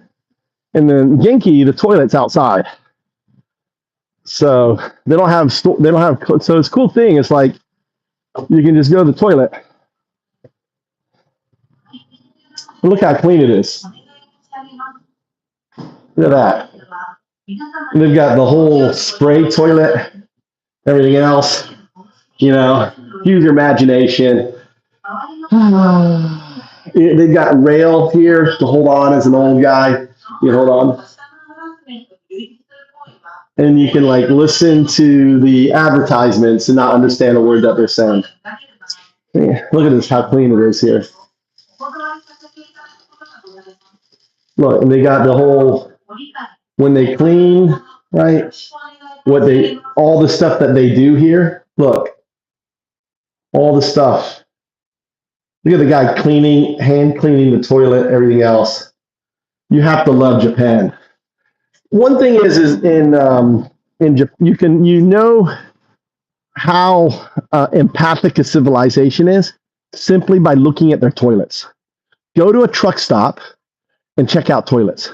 and then Genki, the toilet's outside. So they don't have. So this cool thing is like you can just go to the toilet. Look how clean it is. Look at that. They've got the whole spray toilet, everything else. Use your imagination. They've got rail here to hold on as an old guy. You hold on. And you can like listen to the advertisements and not understand a word that they're saying. Yeah, look at this, how clean it is here. Look, and they got the whole, when they clean, right? All the stuff that they do here, look, all the stuff. Look at the guy hand cleaning the toilet, everything else. You have to love Japan. One thing is in Japan, you know how empathic a civilization is simply by looking at their toilets. Go to a truck stop and check out toilets.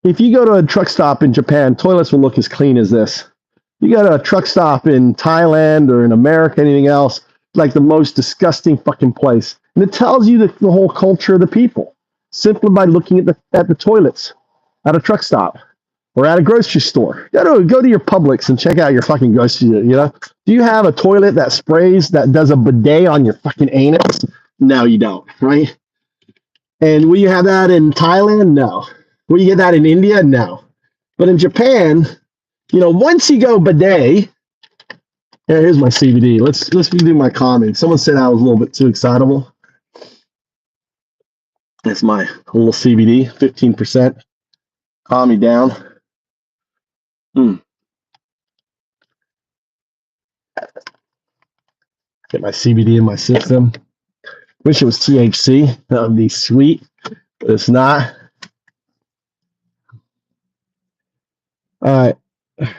If you go to a truck stop in Japan, toilets will look as clean as this. You go to a truck stop in Thailand or in America, anything else, like the most disgusting fucking place. And it tells you the whole culture of the people simply by looking at the toilets at a truck stop or at a grocery store. Go to your Publix and check out your fucking grocery. Do you have a toilet that sprays, that does a bidet on your fucking anus? No, you don't, right? And will you have that in Thailand? No. Will you get that in India? No. But in Japan, once you go bidet, here's my CBD. Let's do my calming. Someone said I was a little bit too excitable. That's my little CBD, 15%. Calm me down. Get my CBD in my system. Wish it was THC. That would be sweet, but it's not. All right.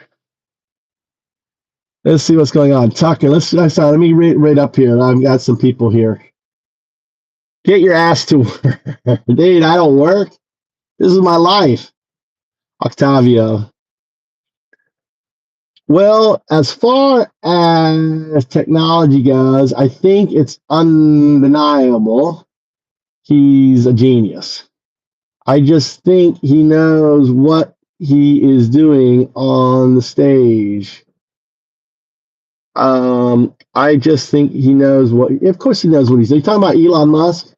Let's see what's going on. Tucker, let me read up here. I've got some people here. Get your ass to work. Dude, I don't work. This is my life. Octavio. Well, as far as technology goes, I think it's undeniable he's a genius. I just think he knows what he is doing on the stage. I just think he knows of course he knows what he's doing. You talking about Elon Musk?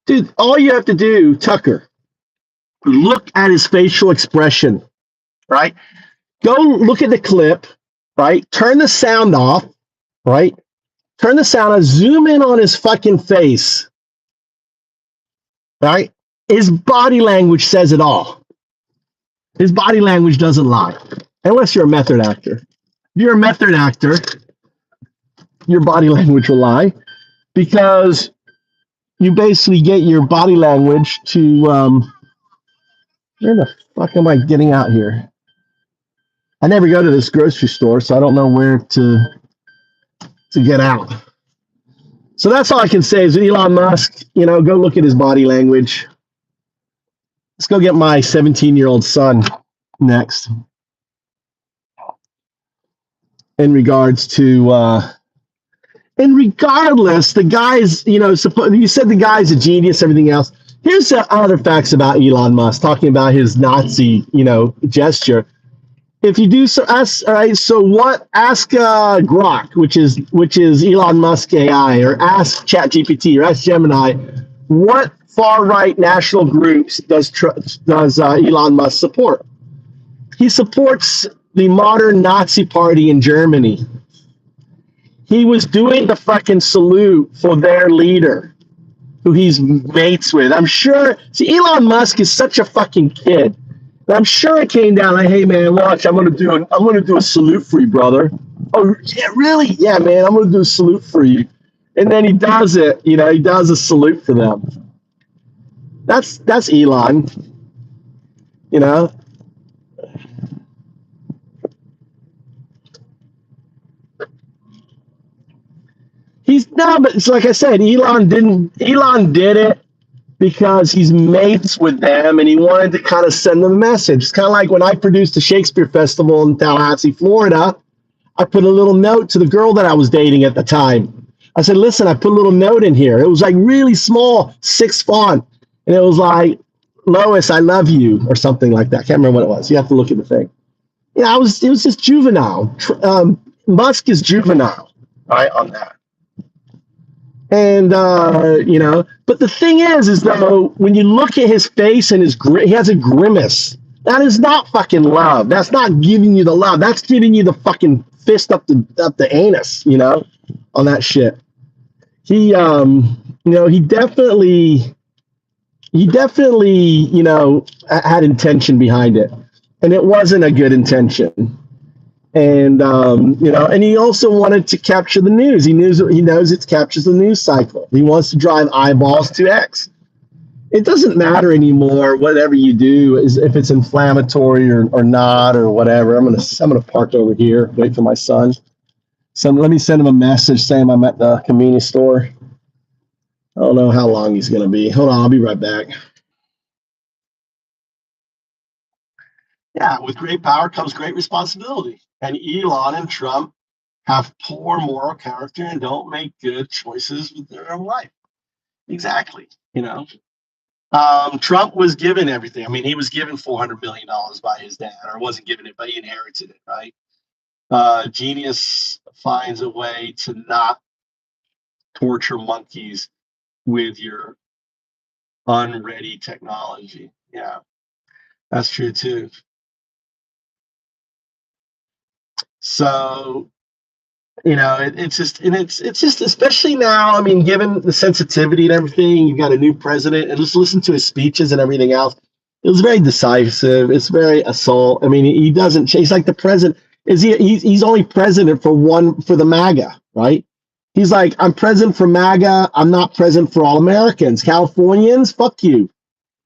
Dude, all you have to do, Tucker, look at his facial expression, right? Go look at the clip, right? Turn the sound off, right? Turn the sound on, zoom in on his fucking face, right? His body language says it all. His body language doesn't lie, unless you're a method actor. If you're a method actor, your body language will lie because you basically get your body language to, where the fuck am I getting out here? I never go to this grocery store, so I don't know where to get out. So that's all I can say is Elon Musk, go look at his body language. Let's go get my 17-year-old son next. In regards to, and regardless, the guy's, you said the guy's a genius, everything else. Here's other facts about Elon Musk, talking about his Nazi, gesture. If you do so, ask. All right. So what? Ask Grok, which is Elon Musk AI, or ask ChatGPT, or ask Gemini. What far right national groups does Elon Musk support? He supports the modern Nazi Party in Germany. He was doing the fucking salute for their leader, who he's mates with. I'm sure. See, Elon Musk is such a fucking kid. I'm sure it came down like, hey man, watch, I'm gonna do a salute for you, brother. Oh yeah, really? Yeah, man, I'm gonna do a salute for you. And then he does it, he does a salute for them. That's Elon, but it's like I said, Elon did it because he's mates with them and he wanted to kind of send them a message. It's kind of like when I produced the Shakespeare Festival in Tallahassee, Florida. I put a little note to the girl that I was dating at the time. I said, listen, I put a little note in here. It was like really small, 6 font. And it was like, Lois, I love you, or something like that. I can't remember what it was. You have to look at the thing. It was just juvenile. Musk is juvenile, right, on that. And, but the thing is though, when you look at his face and he has a grimace, that is not fucking love. That's not giving you the love. That's giving you the fucking fist up the anus, on that shit. He, he definitely, had intention behind it, and it wasn't a good intention. And and he also wanted to capture the news. He knows it captures the news cycle. He wants to drive eyeballs to X. It doesn't matter anymore whatever you do, is if it's inflammatory or not or whatever. I'm gonna park over here, wait for my son. So let me send him a message saying I'm at the convenience store. I don't know how long he's gonna be. Hold on, I'll be right back. Yeah, with great power comes great responsibility. And Elon and Trump have poor moral character and don't make good choices with their own life. Exactly. Trump was given everything. I mean, he was given $400 million by his dad, or wasn't given it, but he inherited it, right? Genius finds a way to not torture monkeys with your unready technology. Yeah, that's true too. So, it's just, especially now, I mean, given the sensitivity and everything, you've got a new president, and just listen to his speeches and everything else. It was very decisive. It's very assault. I mean, he doesn't change. He's like the president. He's only president for the MAGA, right? He's like, I'm president for MAGA. I'm not president for all Americans. Californians, fuck you.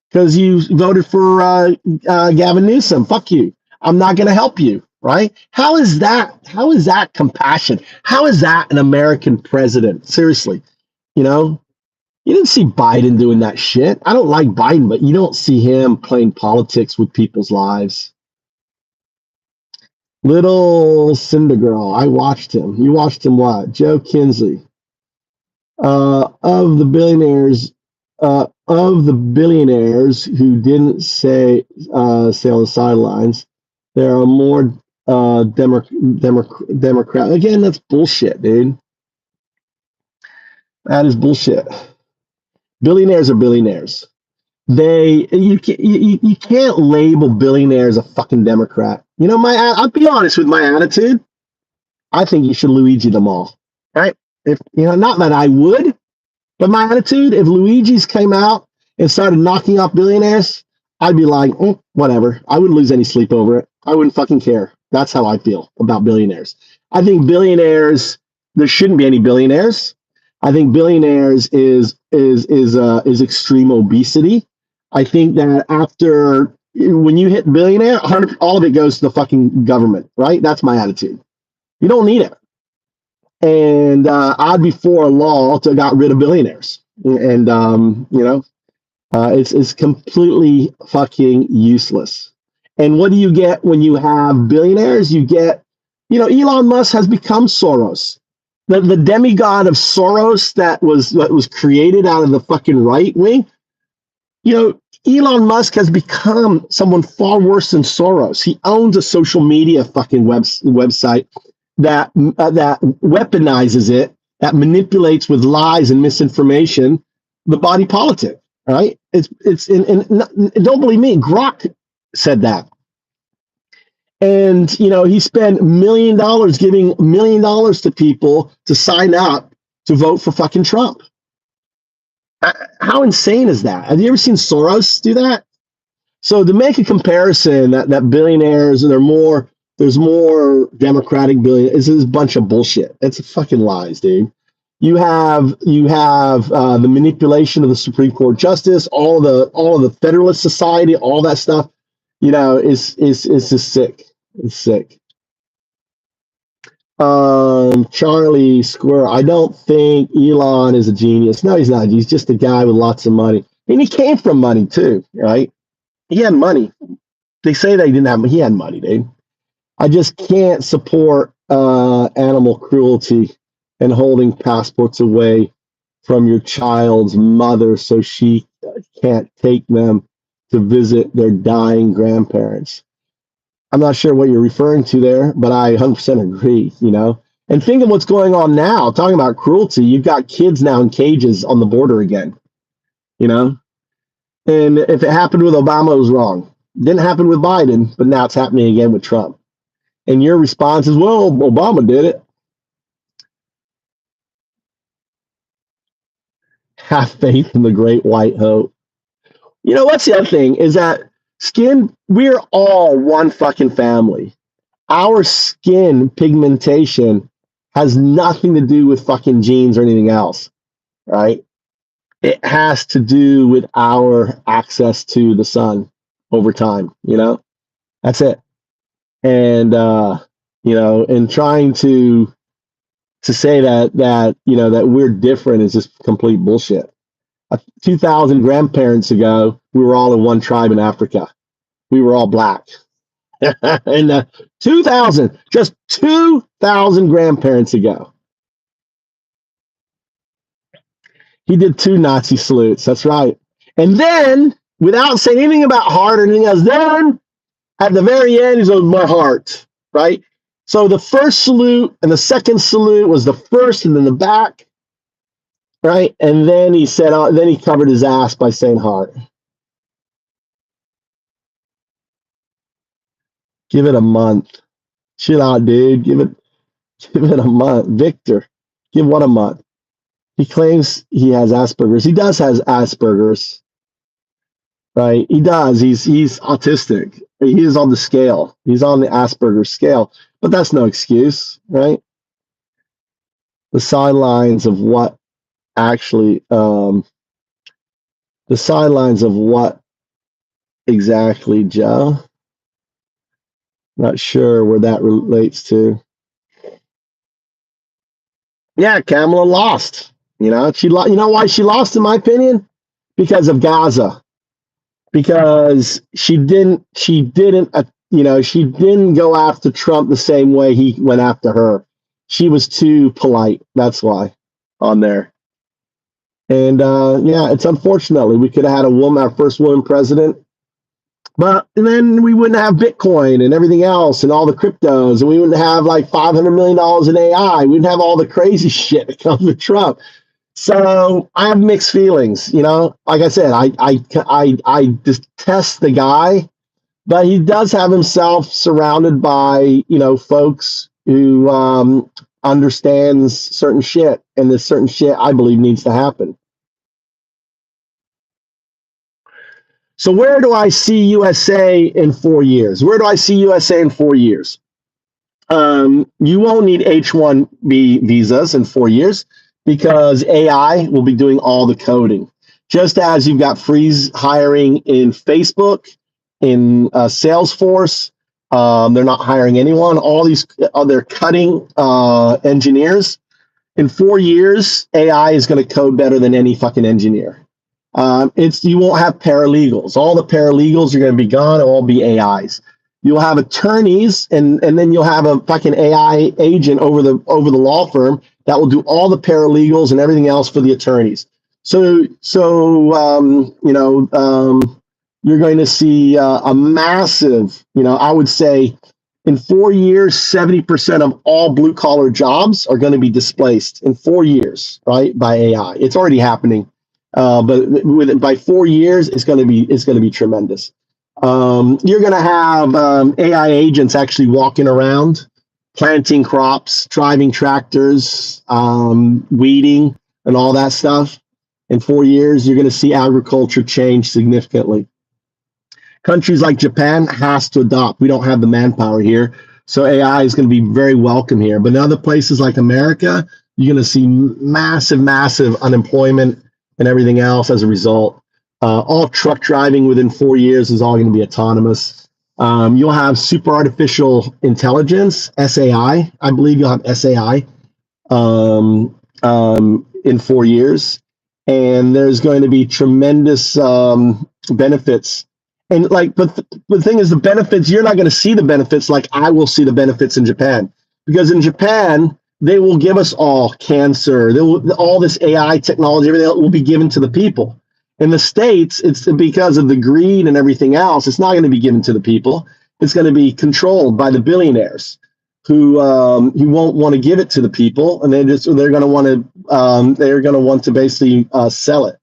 Because you voted for Gavin Newsom. Fuck you. I'm not going to help you. Right? How is that compassion? How is that an American president? Seriously, you didn't see Biden doing that shit. I don't like Biden, but you don't see him playing politics with people's lives. Little Cinder Girl, I watched him. You watched him what? Joe Kinsley. Of the billionaires who didn't stay on the sidelines, there are more Democrat. Again, that's bullshit, dude. That is bullshit. Billionaires are billionaires. You can't label billionaires a fucking Democrat. You know, I'll be honest with my attitude. I think you should Luigi them all. Right? If you know, not that I would, but my attitude, if Luigi's came out and started knocking off billionaires, I'd be like, whatever. I wouldn't lose any sleep over it. I wouldn't fucking care. That's how I feel about billionaires. I think billionaires, there shouldn't be any billionaires. I think billionaires is extreme obesity. I think that after when you hit billionaire, all of it goes to the fucking government, right? That's my attitude. You don't need it. And I'd be for a law to got rid of billionaires. And you know, it's completely fucking useless. And what do you get when you have billionaires? You get, you know, Elon Musk has become Soros, the demigod of Soros that was created out of the fucking right wing. You know, Elon Musk has become someone far worse than Soros. He owns a social media fucking website that weaponizes it, that manipulates with lies and misinformation the body politic. Right? It's don't believe me. Grok said that, and you know he spent $1 million giving $1 million to people to sign up to vote for fucking Trump. How insane is that? Have you ever seen Soros do that? So to make a comparison that billionaires there's more Democratic billionaires is a bunch of bullshit. It's fucking lies, dude. You have the manipulation of the Supreme Court justice, all of the Federalist Society, all that stuff. You know, it's just sick. It's sick. Charlie Squirrel, I don't think Elon is a genius. No, he's not. He's just a guy with lots of money, and he came from money too, right? He had money. They say they didn't have, he had money, dude. I just can't support animal cruelty and holding passports away from your child's mother so she can't take them to visit their dying grandparents. I'm not sure what you're referring to there, but I 100% agree, you know. And think of what's going on now, talking about cruelty. You've got kids now in cages on the border again, you know. And if it happened with Obama, it was wrong. Didn't happen with Biden, but now it's happening again with Trump. And your response is, well, Obama did it. Have faith in the great white hope. You know, what's the other thing is that we're all one fucking family. Our skin pigmentation has nothing to do with fucking genes or anything else, right? It has to do with our access to the sun over time, you know? That's it. And, you know, and trying to say that, you know, that we're different is just complete bullshit. 2,000 grandparents ago, we were all in one tribe in Africa. We were all black. And 2,000, just 2,000 grandparents ago. He did 2 Nazi salutes. That's right. And then, without saying anything about heart or anything else, then at the very end, he goes, my heart, right? So the first salute and the second salute was the first and then the back, right? And then he said, then he covered his ass by saying heart. Give it a month. Chill out, dude. Give it a month. Victor, give what a month. He claims he has Asperger's. He does have Asperger's, right? He does. He's autistic. He is on the scale. He's on the Asperger's scale, but that's no excuse, right? The sidelines of what actually, the sidelines of what exactly, Joe? Not sure where that relates to. Yeah, Kamala lost. You know, you know why she lost, in my opinion? Because of Gaza. Because she didn't go after Trump the same way he went after her. She was too polite. That's why on there. And yeah, it's unfortunately we could have had our first woman president, but then we wouldn't have Bitcoin and everything else and all the cryptos, and we wouldn't have like $500 million in AI. We wouldn't have all the crazy shit that comes with Trump. So I have mixed feelings. Like I said, I detest the guy, but he does have himself surrounded by folks who understands certain shit, and this certain shit I believe needs to happen. So where do I see USA in 4 years? Where do I see USA in 4 years? You won't need H-1B visas in 4 years because AI will be doing all the coding. Just as you've got freeze hiring in Facebook, in Salesforce, they're not hiring anyone. All these, they're cutting engineers. In 4 years, AI is going to code better than any fucking engineer. You won't have paralegals. All the paralegals are going to be gone. It'll all be AIs. You'll have attorneys, and then you'll have a fucking AI agent over the law firm that will do all the paralegals and everything else for the attorneys. So you're going to see a massive, I would say, in 4 years, 70% of all blue collar jobs are going to be displaced in 4 years, right, by AI. It's already happening. But by 4 years, it's going to be tremendous. You're going to have AI agents actually walking around, planting crops, driving tractors, weeding, and all that stuff. In 4 years, you're going to see agriculture change significantly. Countries like Japan has to adopt. We don't have the manpower here, so AI is going to be very welcome here. But in other places like America, you're going to see massive unemployment and everything else as a result. All truck driving within 4 years is all going to be autonomous. You'll have super artificial intelligence, SAI. I believe you'll have SAI in 4 years. And there's going to be tremendous benefits. And but the thing is, the benefits, you're not going to see the benefits like I will see the benefits in Japan. Because in Japan, they will give us all cancer. All this AI technology, everything else will be given to the people. In the States, it's because of the greed and everything else. It's not going to be given to the people. It's going to be controlled by the billionaires who won't want to give it to the people, and they're going to want to basically sell it.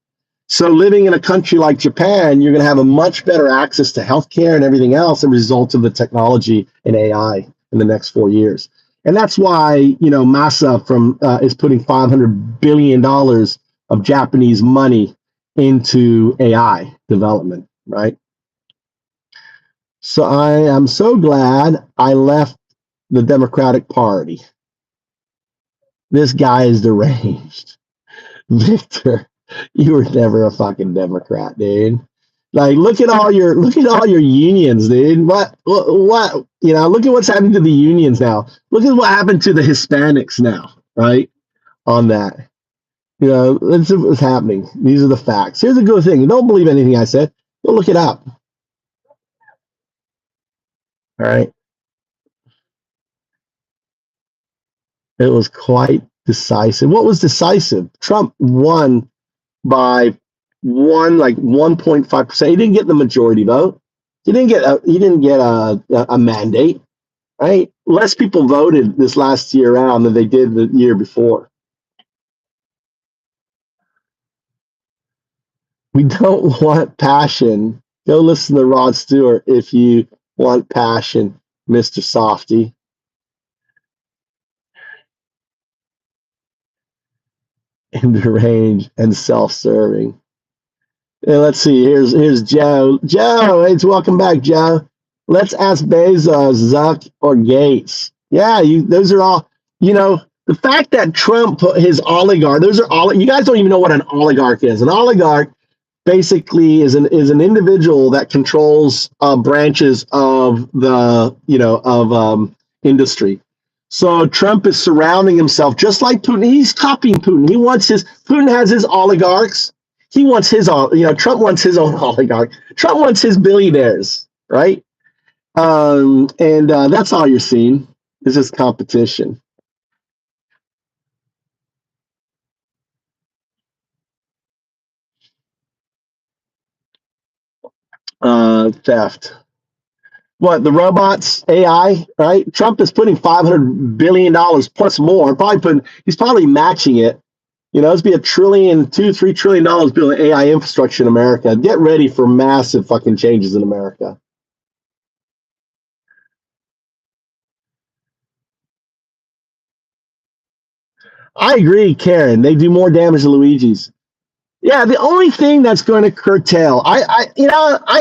So living in a country like Japan, you're going to have a much better access to healthcare and everything else as a result of the technology and AI in the next 4 years. And that's why, Masa is putting $500 billion of Japanese money into AI development, right? So I am so glad I left the Democratic Party. This guy is deranged. Victor, you were never a fucking Democrat, dude. Like, look at all your unions, dude. What look at what's happening to the unions now. Look at what happened to the Hispanics now, right? On that. Let's see what's happening. These are the facts. Here's a good thing. Don't believe anything I said. Go look it up. All right. It was quite decisive. What was decisive? Trump won by 1.5%. He didn't get the majority vote. He didn't get a mandate, right? Less people voted this last year around than they did the year before. We don't want passion. Go listen to Rod Stewart if you want passion, Mr. Softy. And deranged and self-serving. And let's see. Here's Joe. Joe, it's welcome back, Joe. Let's ask Bezos, Zuck, or Gates. Yeah, those are all. The fact that Trump put his oligarch. Those are all. You guys don't even know what an oligarch is. An oligarch basically is an individual that controls branches of the industry. So Trump is surrounding himself just like Putin. He's copying Putin. Putin has his oligarchs. He wants his Trump wants his own oligarch. Trump wants his billionaires, right? And that's all you're seeing is this competition. Theft. What, the robots, AI, right? Trump is putting $500 billion plus more. He's probably matching it, You know, it's be $2-3 trillion building AI infrastructure in America. Get ready for massive fucking changes in America. I agree, Karen. They do more damage than Luigi's. Yeah, the only thing that's going to curtail, I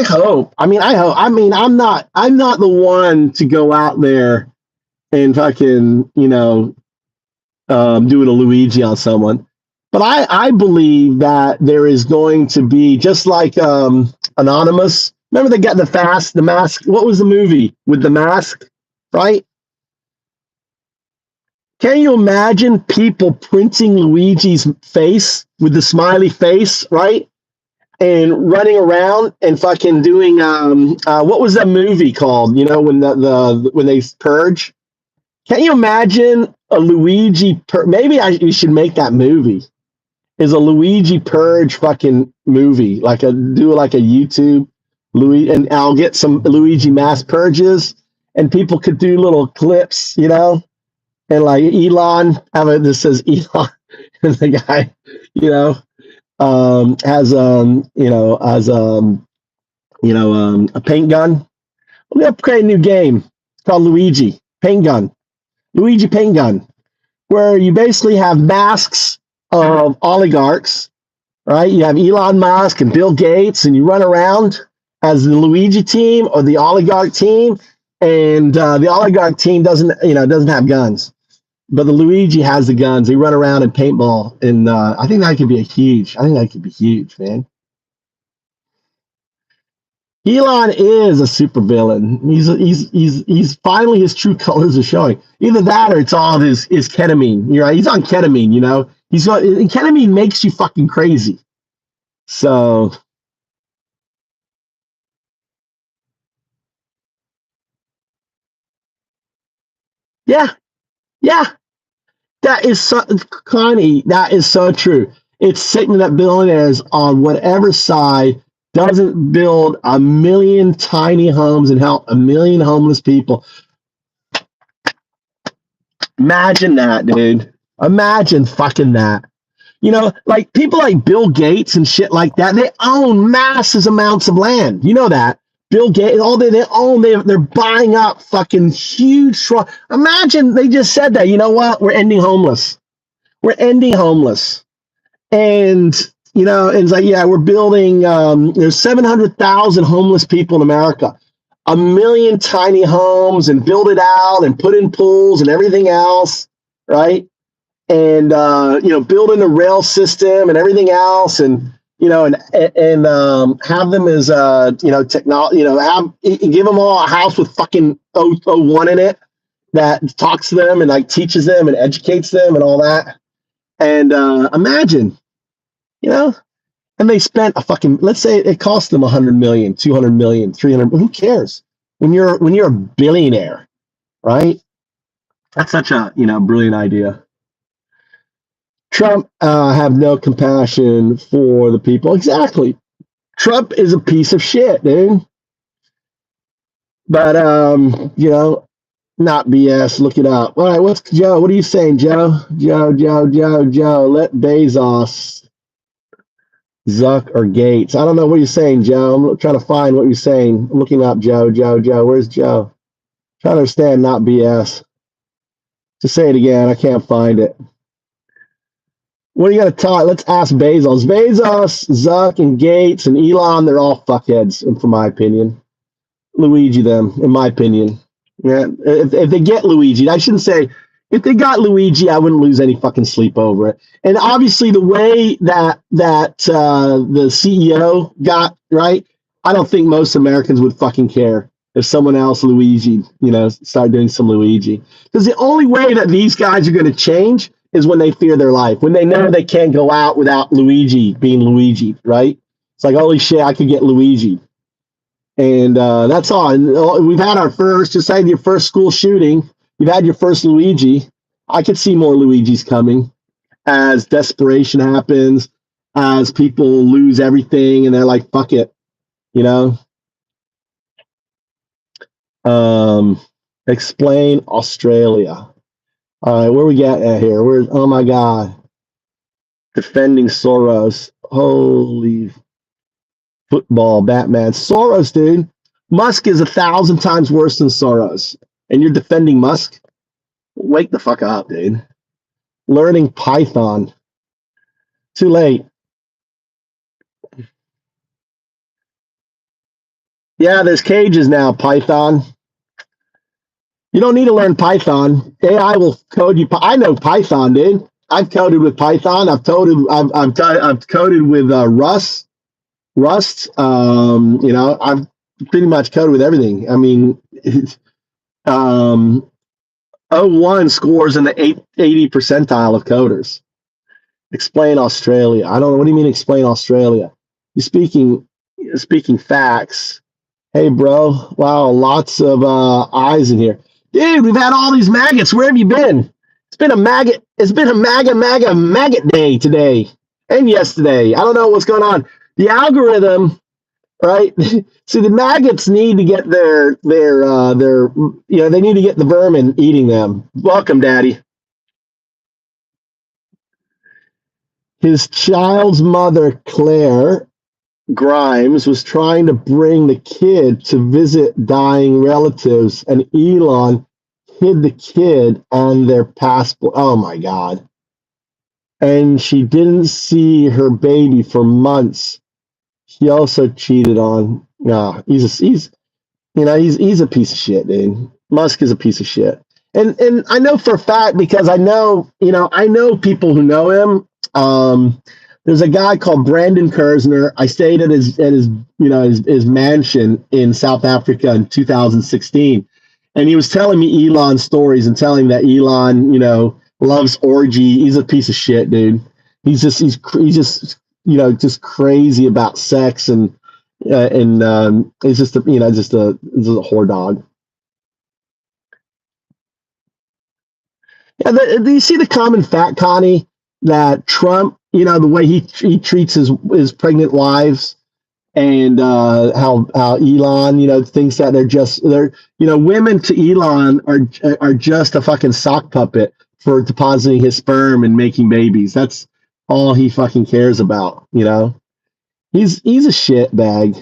hope. I'm not the one to go out there and fucking, doing a Luigi on someone. But I believe that there is going to be, just like Anonymous. Remember they got the mask. What was the movie with the mask, right? Can you imagine people printing Luigi's face with the smiley face, right? And running around and fucking doing what was that movie called? You know, when when they purge. Can you imagine a Luigi? Maybe we should make that movie. Is a Luigi purge fucking movie? Do like a YouTube Louis, and I'll get some Luigi mass purges, and people could do little clips, and like Elon this says Elon, and the guy, has a paint gun. We're gonna create a new game. It's called Luigi Paint Gun. Luigi Paint Gun, where you basically have masks of oligarchs, right? You have Elon Musk and Bill Gates, and you run around as the Luigi team or the oligarch team, and the oligarch team doesn't have guns, but the Luigi has the guns. They run around and paintball, and I think that could be huge, man. Elon is a supervillain. He's finally his true colors are showing. Either that or it's all his ketamine. You're right. He's on ketamine. Ketamine makes you fucking crazy. So yeah, that is so, Connie. That is so true. It's saying that billionaires on whatever side doesn't build a million tiny homes and help a million homeless people. Imagine that, dude. Imagine fucking that. Like people like Bill Gates and shit like that, they own massive amounts of land. You know that. Bill Gates, all they own, they're buying up fucking huge. Imagine they just said that. You know what? We're ending homeless. We're ending homeless. And, it's like, yeah, we're building, there's 700,000 homeless people in America. A million tiny homes, and build it out and put in pools and everything else, right? And building a rail system and everything else, and have them as technology, give them all a house with fucking O1 in it that talks to them and like teaches them and educates them and all that. And imagine, and they spent let's say it cost them 100 million, 200 million, 300. Who cares when you're a billionaire, right? That's such a brilliant idea. Trump have no compassion for the people. Exactly. Trump is a piece of shit, dude. But not BS. Look it up. All right, what's Joe? What are you saying, Joe? Joe. Let Bezos, Zuck, or Gates. I don't know what you're saying, Joe. I'm trying to find what you're saying. I'm looking up Joe. Where's Joe? Trying to understand, not BS. Just say it again. I can't find it. What are you going to talk? Let's ask Bezos. Bezos, Zuck, and Gates, and Elon, they're all fuckheads, in my opinion. Luigi them, in my opinion. Yeah, if they get Luigi, I shouldn't say, if they got Luigi, I wouldn't lose any fucking sleep over it. And obviously the way that the CEO got, right, I don't think most Americans would fucking care if someone else, Luigi, started doing some Luigi. Because the only way that these guys are going to change is when they fear their life, when they know they can't go out without Luigi being Luigi, right? It's like, holy shit, I could get Luigi. And that's all. And we've had our first, just had your first school shooting. You've had your first Luigi. I could see more Luigis coming as desperation happens, as people lose everything and they're like, fuck it, Explain Australia. All right, where we get at here? Oh my God. defending Soros. Holy football, Batman. Soros, dude. Musk is 1,000 times worse than Soros. And you're defending Musk? Wake the fuck up, dude. Learning Python. Too late. Yeah, there's cages now, Python. You don't need to learn Python. AI will code you. I know Python, dude. I've coded with Python. I've coded with Rust. I've pretty much coded with everything. I mean, O1 scores in the 80 percentile of coders. Explain Australia. I don't know. What do you mean explain Australia? You're speaking facts. Hey, bro. Wow, lots of eyes in here. Dude, we've had all these maggots. Where have you been? It's been a maggot. It's been a maggot day today and yesterday. I don't know what's going on. The algorithm, right? See, the maggots need to get they need to get the vermin eating them. Welcome, Daddy. His child's mother, Claire Grimes, was trying to bring the kid to visit dying relatives, and Elon hid the kid on their passport. Oh my God. And she didn't see her baby for months. He also cheated on. He's a piece of shit, dude. Musk is a piece of shit. And I know for a fact, because I know people who know him. There's a guy called Brandon Kersner. I stayed at his mansion in South Africa in 2016, and he was telling me Elon stories and telling that Elon, loves orgy. He's a piece of shit, dude. He's just crazy about sex and he's just a whore dog. Yeah, do you see the common fact, Connie, that Trump, the way he treats his pregnant wives, and how Elon, thinks that they're women to Elon are just a fucking sock puppet for depositing his sperm and making babies. That's all he fucking cares about. He's a shit bag.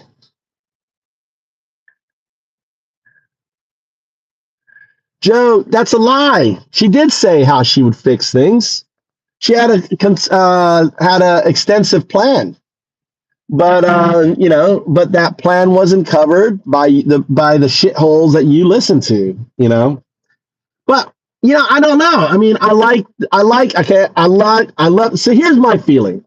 Joe, that's a lie. She did say how she would fix things. She had a extensive plan, but but that plan wasn't covered by the shitholes that you listen to. But I don't know. I mean, I love. So here's my feeling,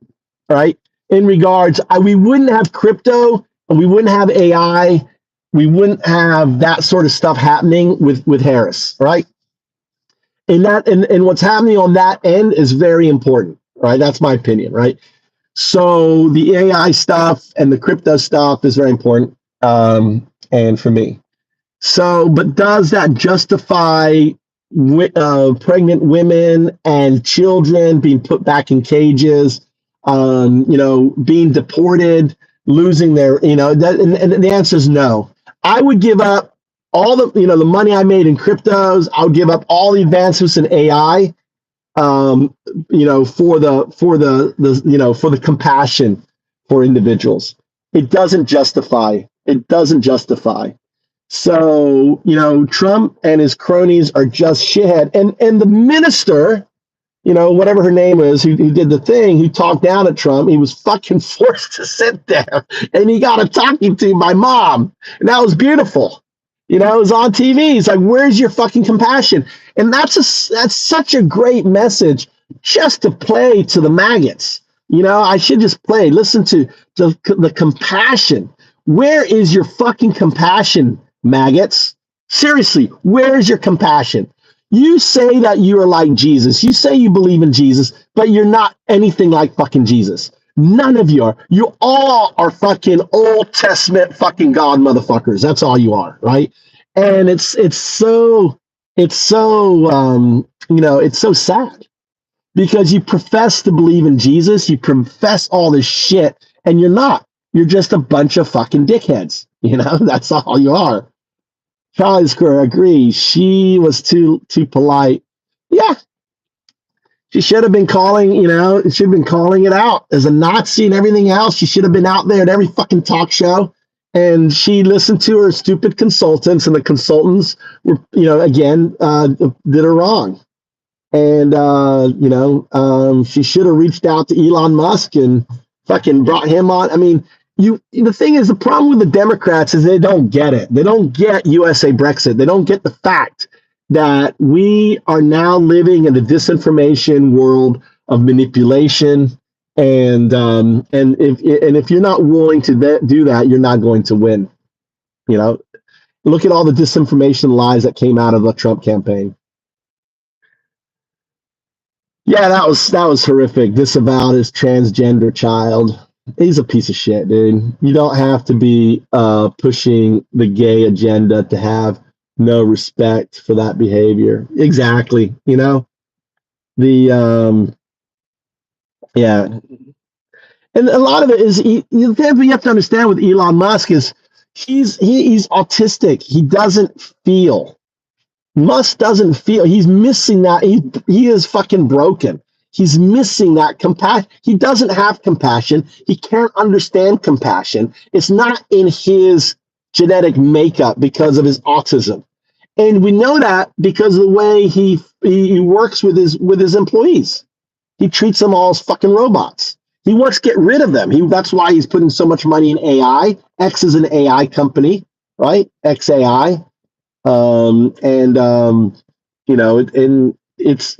right? In regards, we wouldn't have crypto, and we wouldn't have AI. We wouldn't have that sort of stuff happening with Harris, right? And what's happening on that end is very important, right? That's my opinion, right? So the AI stuff and the crypto stuff is very important, and for me. So, but does that justify pregnant women and children being put back in cages, being deported, losing their, and the answer is no. I would give up all the money I made in cryptos. I would give up all the advancements in AI, for the compassion for individuals. It doesn't justify. So, Trump and his cronies are just shithead. And the minister, whatever her name is, who did the thing, who talked down at Trump, he was fucking forced to sit there, and he got a talking to by mom. And that was beautiful. It was on TV. He's like, where's your fucking compassion? And that's such a great message just to play to the maggots. I should just play. Listen to the compassion. Where is your fucking compassion, maggots? Seriously, where is your compassion? You say that you are like Jesus. You say you believe in Jesus, but you're not anything like fucking Jesus. None of you are. You all are fucking Old Testament fucking God motherfuckers. That's all you are, right? And it's so sad, because you profess to believe in Jesus, you profess all this shit, and you're not. You're just a bunch of fucking dickheads. That's all you are. Charlie Square agrees. She was too polite. Yeah. She should have been calling, it should have been calling it out as a Nazi and everything else. She should have been out there at every fucking talk show. And she listened to her stupid consultants, and the consultants were, again, did her wrong. And, she should have reached out to Elon Musk and fucking brought him on. I mean, the thing is, the problem with the Democrats is they don't get it. They don't get USA Brexit. They don't get the fact that we are now living in the disinformation world of manipulation. And if you're not willing to do that, you're not going to win. Look at all the disinformation lies that came out of the Trump campaign. Yeah, that was horrific. Disavowed his transgender child. He's a piece of shit, dude. You don't have to be pushing the gay agenda to have no respect for that behavior. Exactly. Yeah. And a lot of it is you have to understand with Elon Musk is he's autistic. He doesn't feel. Musk doesn't feel. He's missing that. He is fucking broken. He's missing that compassion. He doesn't have compassion. He can't understand compassion. It's not in his genetic makeup because of his autism. And we know that because of the way he works with his employees. He treats them all as fucking robots. He wants to get rid of them. That's why he's putting so much money in AI. X is an AI company, right? XAI. It's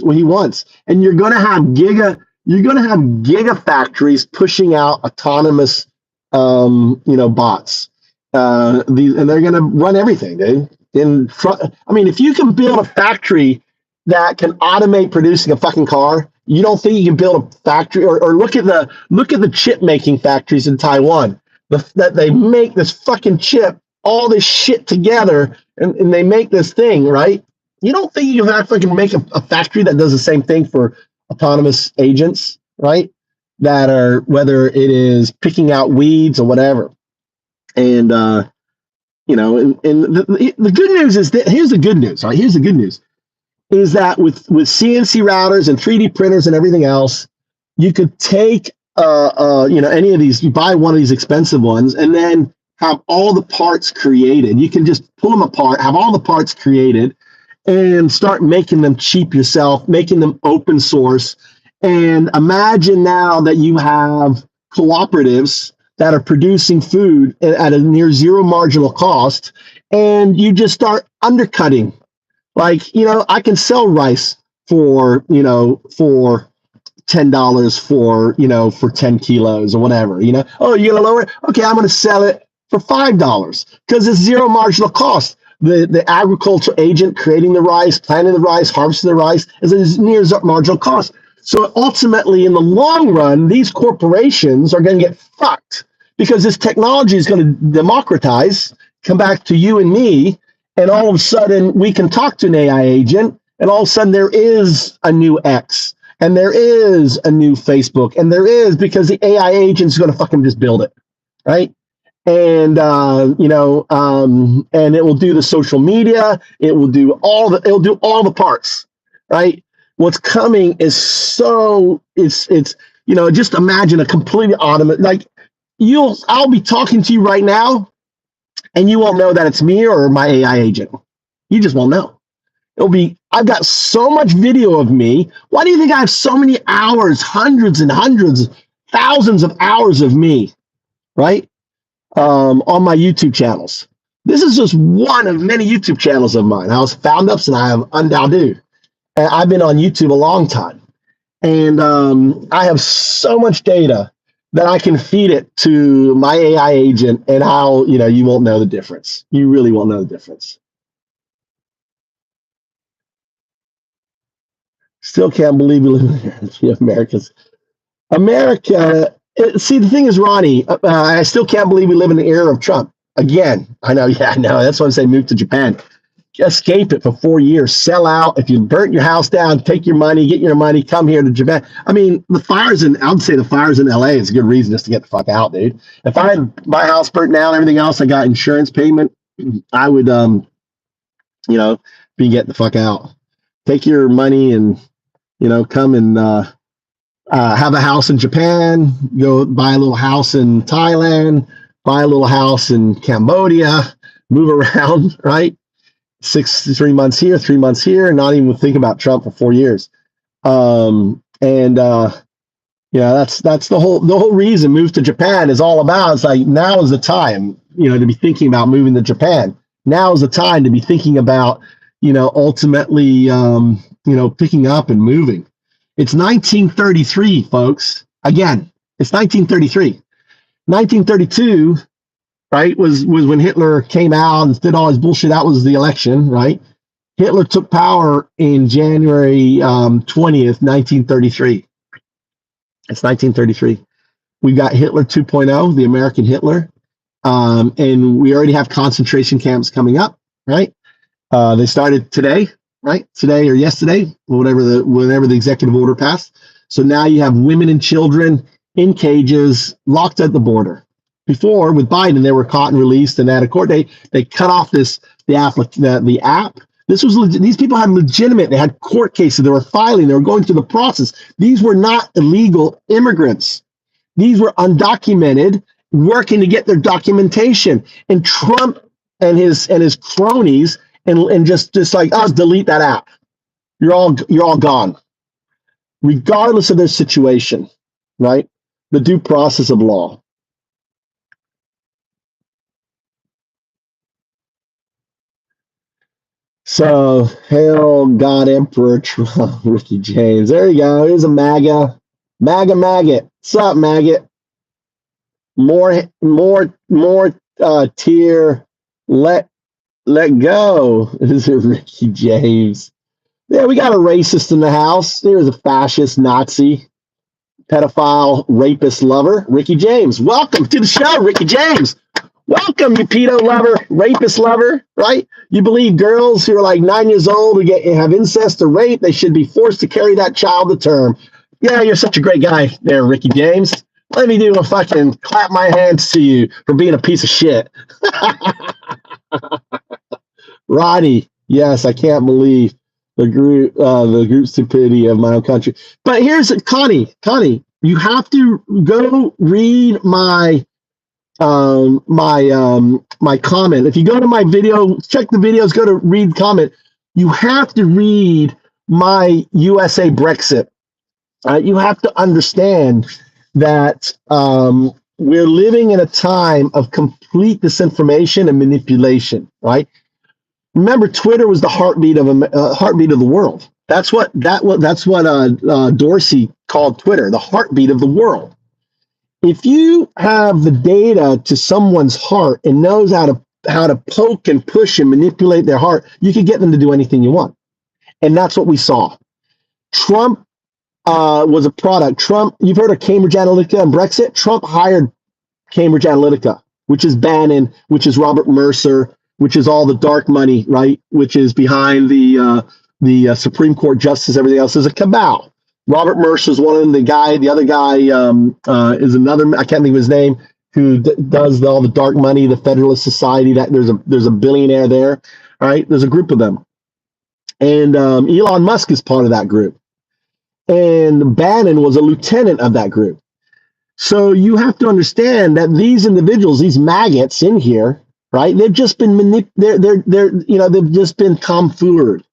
what he wants. And you're going to have gigafactories pushing out autonomous, bots. And they're going to run everything, dude. If you can build a factory that can automate producing a fucking car, you don't think you can build a factory? Or look at the chip making factories in Taiwan. That they make this fucking chip, all this shit together, and they make this thing, right? You don't think you can fucking make a factory that does the same thing for autonomous agents, right? That are, whether it is picking out weeds or whatever. And the good news is that here's the good news, right? Here's the good news is that with CNC routers and 3D printers and everything else, you could take any of these, you buy one of these expensive ones, and then have all the parts created. You can just pull them apart, have all the parts created, and start making them cheap yourself, making them open source. And imagine now that you have cooperatives that are producing food at a near zero marginal cost, and you just start undercutting. Like, I can sell rice for $10 for 10 kilos or whatever, Oh, you're gonna lower it? Okay, I'm gonna sell it for $5 because it's zero marginal cost. The agricultural agent creating the rice, planting the rice, harvesting the rice is a near marginal cost. So ultimately, in the long run, these corporations are going to get fucked because this technology is going to democratize, come back to you and me, and all of a sudden we can talk to an AI agent, and all of a sudden there is a new X, and there is a new Facebook, and there is, because the AI agent is going to fucking just build it, right? And and it will do the social media, it will do all the parts, right? What's coming is just imagine a completely automated, like I'll be talking to you right now and you won't know that it's me or my AI agent. You just won't know. I've got so much video of me. Why do you think I have so many hours, hundreds and hundreds, thousands of hours of me, right? On my YouTube channels. This is just one of many YouTube channels of mine. I was Found Ups and I have Undowdo. And I've been on YouTube a long time. And I have so much data that I can feed it to my AI agent, and how, you won't know the difference. You really won't know the difference. Still can't believe we live in America. See, the thing is, Ronnie, I still can't believe we live in the era of Trump. Again, I know, yeah, I know. That's why I say move to Japan. Escape it for 4 years, sell out. If you burnt your house down, take your money, get your money, come here to Japan. I mean, I would say the fires in LA is a good reason just to get the fuck out, dude. If I had my house burnt down, everything else, I got insurance payment, I would, be getting the fuck out. Take your money and come and have a house in Japan, go buy a little house in Thailand, buy a little house in Cambodia, move around, right? 3 months here, 3 months here, and not even think about Trump for 4 years. That's the whole reason move to Japan is all about. It's like, now is the time, to be thinking about moving to Japan. Now is the time to be thinking about, ultimately, picking up and moving. It's 1933, folks. Again, it's 1933. 1932, right, was when Hitler came out and did all his bullshit. That was the election, right? Hitler took power in January 20th, 1933. It's 1933. We've got Hitler 2.0, the American Hitler. And we already have concentration camps coming up, right? They started today, right? Today or yesterday, whenever the executive order passed. So now you have women and children in cages, locked at the border. Before, with Biden, they were caught and released, and at a court date, they cut off the app. These people had legitimate, they had court cases, they were filing, they were going through the process. These were not illegal immigrants. These were undocumented, working to get their documentation. And Trump and his cronies and just like, delete that app. You're all gone. Regardless of their situation, right? The due process of law. So, hail God Emperor Trump, Ricky James. There you go. Here's a MAGA maggot. What's up, maggot? More tier. Let go. This is Ricky James. Yeah, we got a racist in the house. There's a fascist, Nazi, pedophile, rapist lover, Ricky James. Welcome to the show, Ricky James. Welcome, you pedo lover, rapist lover, right? You believe girls who are like 9 years old who have incest or rape, they should be forced to carry that child to term. Yeah, you're such a great guy there, Ricky James. Let me do a fucking clap my hands to you for being a piece of shit. Roddy, yes, I can't believe the group stupidity of my own country. But here's Connie, you have to go read my my comment. If you go to my video, check the videos, go to read comment. You have to read my USA Brexit. You have to understand that we're living in a time of complete disinformation and manipulation, right? Remember, Twitter was the heartbeat of the world. That's what Dorsey called Twitter, the heartbeat of the world. If you have the data to someone's heart and knows how to poke and push and manipulate their heart, you can get them to do anything you want. And that's what we saw. Trump was a product. Trump, you've heard of Cambridge Analytica and Brexit? Trump hired Cambridge Analytica, which is Bannon, which is Robert Mercer, which is all the dark money, right? Which is behind the Supreme Court justice, everything else. There's a cabal. Robert Mercer is one of them. The other guy is another. I can't think of his name. Who does all the dark money? The Federalist Society. That there's a billionaire there. All right, there's a group of them, and Elon Musk is part of that group, and Bannon was a lieutenant of that group. So you have to understand that these individuals, these maggots in here, right? They've just been they've just been tomfoolery,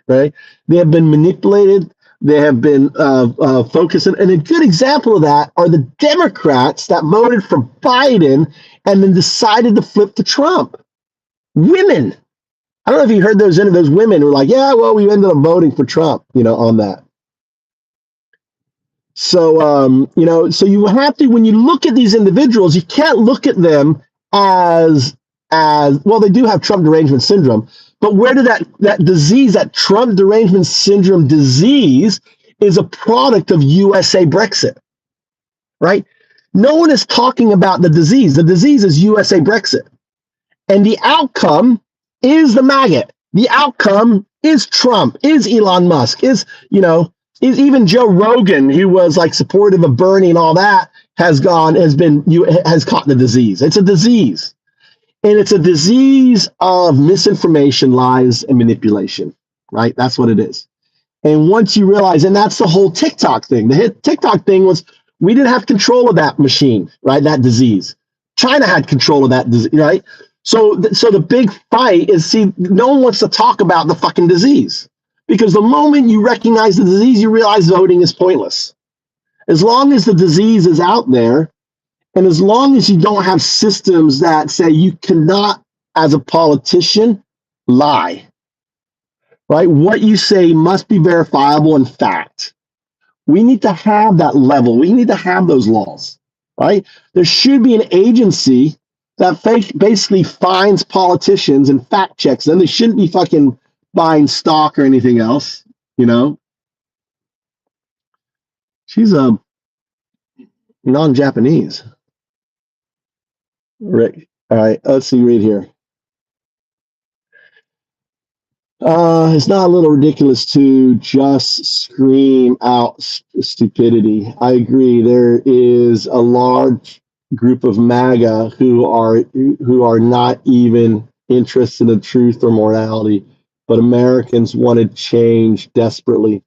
right? They have been manipulated. They have been focused. And a good example of that are the Democrats that voted for Biden and then decided to flip to Trump. Women. I don't know if you heard those women who were like, yeah, well, we ended up voting for Trump, on that. So, so you have to, when you look at these individuals, you can't look at them as well, they do have Trump derangement syndrome. But where did that disease, that Trump derangement syndrome disease, is a product of USA Brexit, right? No one is talking about the disease. The disease is USA Brexit. And the outcome is the maggot. The outcome is Trump, is Elon Musk, is even Joe Rogan, who was like supportive of Bernie and all that, has caught the disease. It's a disease. And it's a disease of misinformation, lies, and manipulation, right? That's what it is. And once you realize, and that's the whole TikTok thing. The TikTok thing was we didn't have control of that machine, right? That disease. China had control of that disease, right? So the big fight is, see, no one wants to talk about the fucking disease, because the moment you recognize the disease, you realize voting is pointless. As long as the disease is out there, and as long as you don't have systems that say you cannot, as a politician, lie, right? What you say must be verifiable in fact. We need to have that level. We need to have those laws, right? There should be an agency that basically finds politicians and fact checks them. They shouldn't be fucking buying stock or anything else, you know? She's a non-Japanese. Rick. All right, let's see right here. It's not a little ridiculous to just scream out stupidity. I agree. There is a large group of MAGA who are not even interested in truth or morality, but Americans wanted change desperately.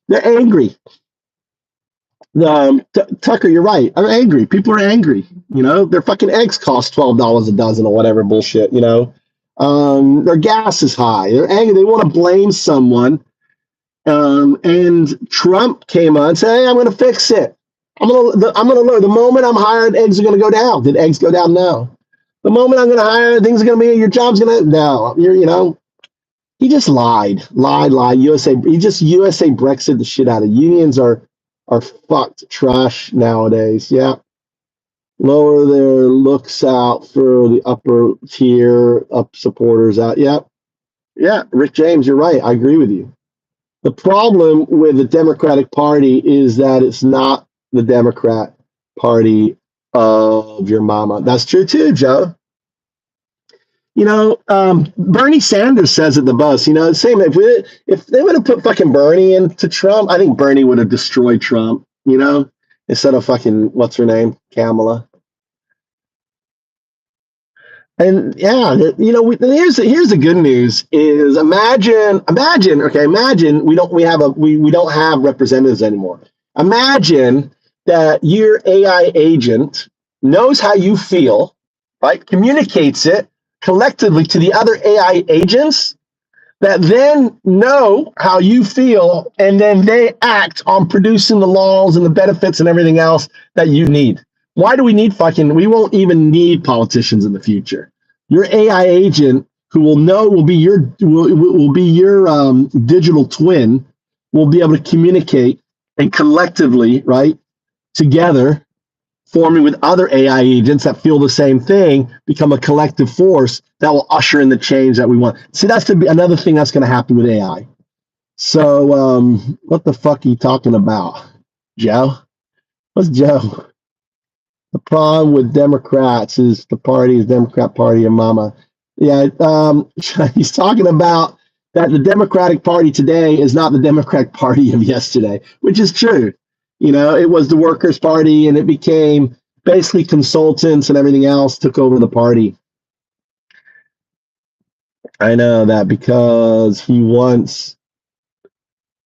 They're angry. Tucker, you're right. I'm angry. People are angry. You know, their fucking eggs cost $12 a dozen or whatever bullshit. You know, their gas is high. They're angry. They want to blame someone. And Trump came on and said, "Hey, I'm going to fix it. I'm going to learn. The moment I'm hired, eggs are going to go down." Did eggs go down? No. The moment I'm going to hire, things are going to be. Your job's going to no. You know. He just lied. USA. He just USA Brexit the shit out of unions are fucked trash nowadays. Yeah. Lower their looks out for the upper tier up supporters out. Yeah. Yeah. Rick James, you're right. I agree with you. The problem with the Democratic Party is that it's not the Democrat Party of your mama. That's true too, Joe. You know, Bernie Sanders says at the bus, you know, same. If they would have put fucking Bernie into Trump, I think Bernie would have destroyed Trump, you know, instead of fucking, what's her name? Kamala. And yeah, you know, here's the good news is imagine we don't have representatives anymore. Imagine that your AI agent knows how you feel, right? Communicates it collectively to the other AI agents that then know how you feel, and then they act on producing the laws and the benefits and everything else that you need. Why do we need we won't even need politicians in the future. Your AI agent who will be your digital twin will be able to communicate and collectively, right, together, forming with other AI agents that feel the same thing, become a collective force that will usher in the change that we want. See, that's another thing that's going to happen with AI. So, what the fuck are you talking about, Joe? What's Joe? The problem with Democrats is the party is Democrat Party and mama. Yeah, he's talking about that the Democratic Party today is not the Democratic Party of yesterday, which is true. You know, it was the Workers' Party, and it became basically consultants and everything else took over the party. I know that because he wants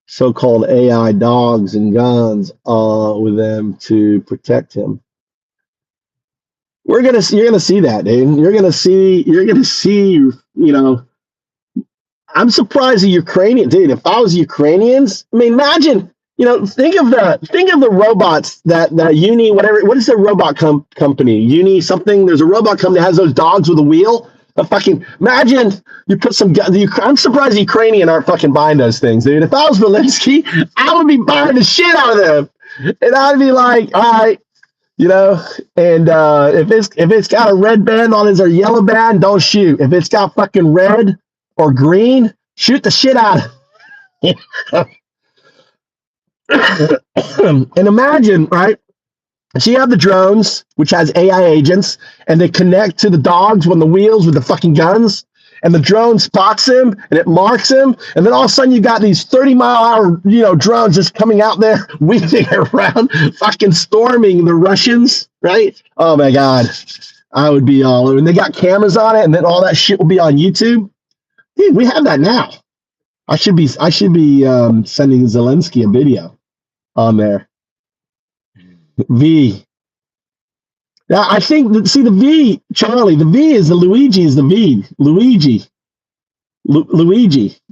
so-called AI dogs and guns with them to protect him. You're gonna see that, dude. You're gonna see. You know, I'm surprised the Ukrainian dude. If I was Ukrainians, I mean, imagine. You know, think of the robots that Uni, whatever. What is the robot company? Uni something. There's a robot company that has those dogs with a wheel. Imagine you put some. I'm surprised the Ukrainian aren't fucking buying those things, dude. If I was Zelensky, I would be buying the shit out of them, and I'd be like, all right. You know, and if it's got a red band on it or yellow band, don't shoot. If it's got fucking red or green, shoot the shit out of it. And imagine, right? So you have the drones, which has AI agents, and they connect to the dogs when the wheels with the fucking guns, and the drone spots him and it marks him, and then all of a sudden you got these 30-mile-an-hour, you know, drones just coming out there, weaving around, fucking storming the Russians, right? Oh my God, I would be all over. And they got cameras on it, and then all that shit will be on YouTube. Dude, we have that now. I should be sending Zelensky a video on there. V. Yeah, I think see the V, Charlie. The V is the Luigi is the V. Luigi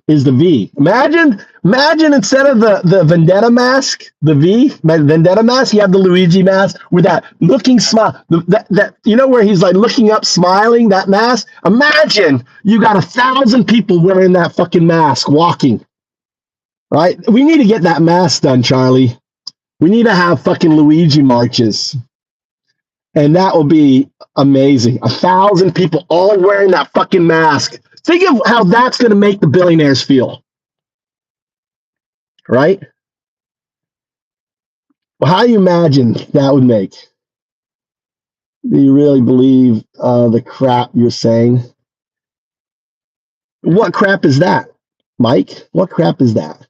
is the V. Imagine instead of the Vendetta mask, the V Vendetta mask, you have the Luigi mask with that looking smile. That you know where he's like looking up, smiling. That mask. Imagine you got 1,000 people wearing that fucking mask, walking. Right? We need to get that mask done, Charlie. We need to have fucking Luigi marches. And that will be amazing. 1,000 people all wearing that fucking mask. Think of how that's going to make the billionaires feel. Right? Well, how do you imagine that would make? Do you really believe the crap you're saying? What crap is that, Mike? What crap is that?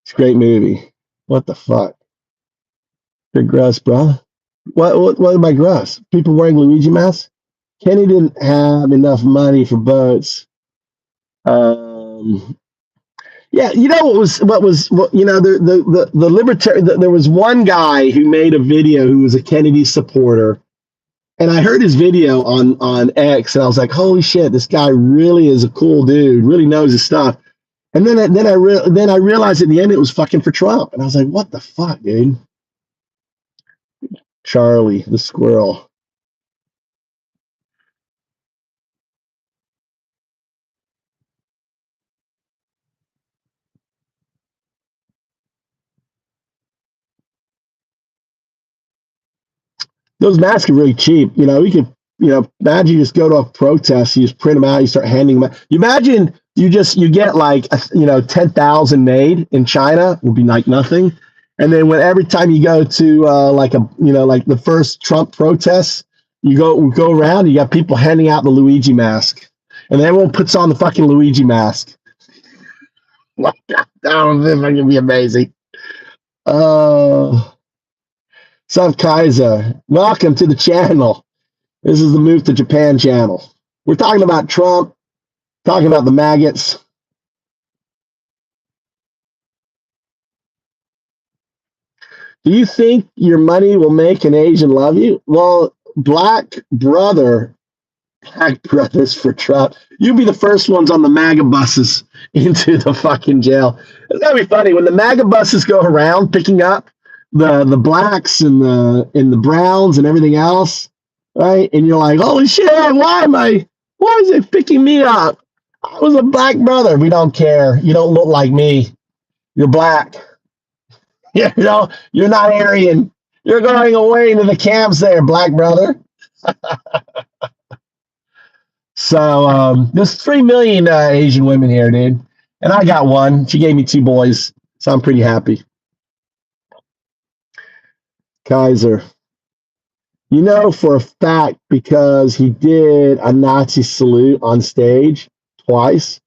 It's a great movie. What the fuck? You're gross, bro. What am I gross? People wearing Luigi masks? Kenny didn't have enough money for boats. Yeah, you know what you know the libertarian. There was one guy who made a video who was a Kennedy supporter, and I heard his video on X, and I was like, holy shit, this guy really is a cool dude, really knows his stuff. And then I realized at the end it was fucking for Trump, and I was like, what the fuck, dude? Charlie the squirrel. Those masks are really cheap. You know, we could, imagine you just go to a protest, you just print them out, you start handing them out. You imagine you get like, 10,000 made in China, would be like nothing. And then every time you go to like the first Trump protests, you go around, you got people handing out the Luigi mask, and everyone puts on the fucking Luigi mask. That would be amazing. Sup, Kaiser? Welcome to the channel. This is the Move to Japan channel. We're talking about Trump, talking about the maggots. Do you think your money will make an Asian love you? Well, black brothers for Trump. You'll be the first ones on the MAGA buses into the fucking jail. It's gonna be funny when the MAGA buses go around picking up the blacks and the browns and everything else, right? And you're like, holy shit, why is it picking me up? I was a black brother. We don't care. You don't look like me. You're black. You're not Aryan. You're going away into the camps there, black brother. So there's 3 million Asian women here, dude. And I got one. She gave me 2 boys. So I'm pretty happy. Kaiser. You know for a fact because he did a Nazi salute on stage twice.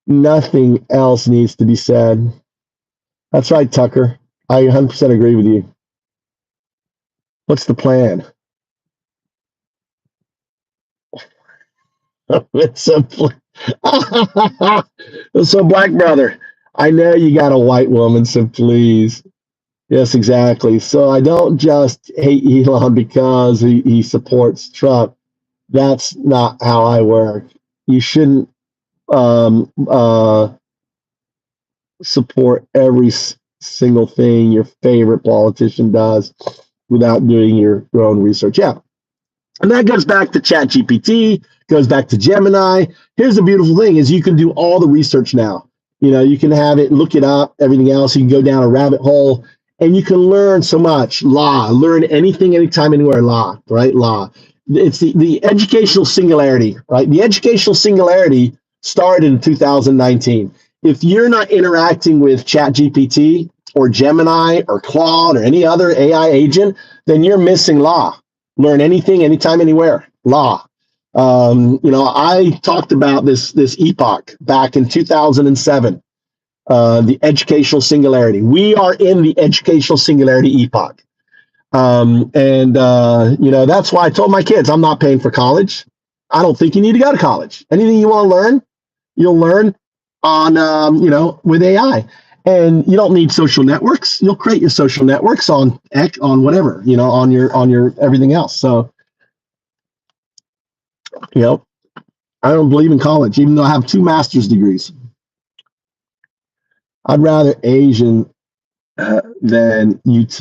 Nothing else needs to be said. That's right, Tucker. I 100% agree with you. What's the plan? So, black brother, I know you got a white woman, so please. Yes, exactly. So I don't just hate Elon because he supports Trump. That's not how I work. You shouldn't support every single thing your favorite politician does without doing your own research. Yeah. And that goes back to ChatGPT, goes back to Gemini. Here's the beautiful thing is you can do all the research now. You can have it, look it up, everything else. You can go down a rabbit hole and you can learn so much. Learn anything, anytime, anywhere, right? Law. It's the educational singularity, right? The educational singularity started in 2019. If you're not interacting with ChatGPT or Gemini or Claude or any other AI agent, then you're missing law. Learn anything, anytime, anywhere. Law. I talked about this epoch back in 2007. The educational singularity. We are in the educational singularity epoch. That's why I told my kids I'm not paying for college. I don't think you need to go to college. Anything you want to learn, you'll learn on, with AI. And you don't need social networks. You'll create your social networks on whatever, on your everything else. So, I don't believe in college, even though I have 2 master's degrees. I'd rather Asian than UT.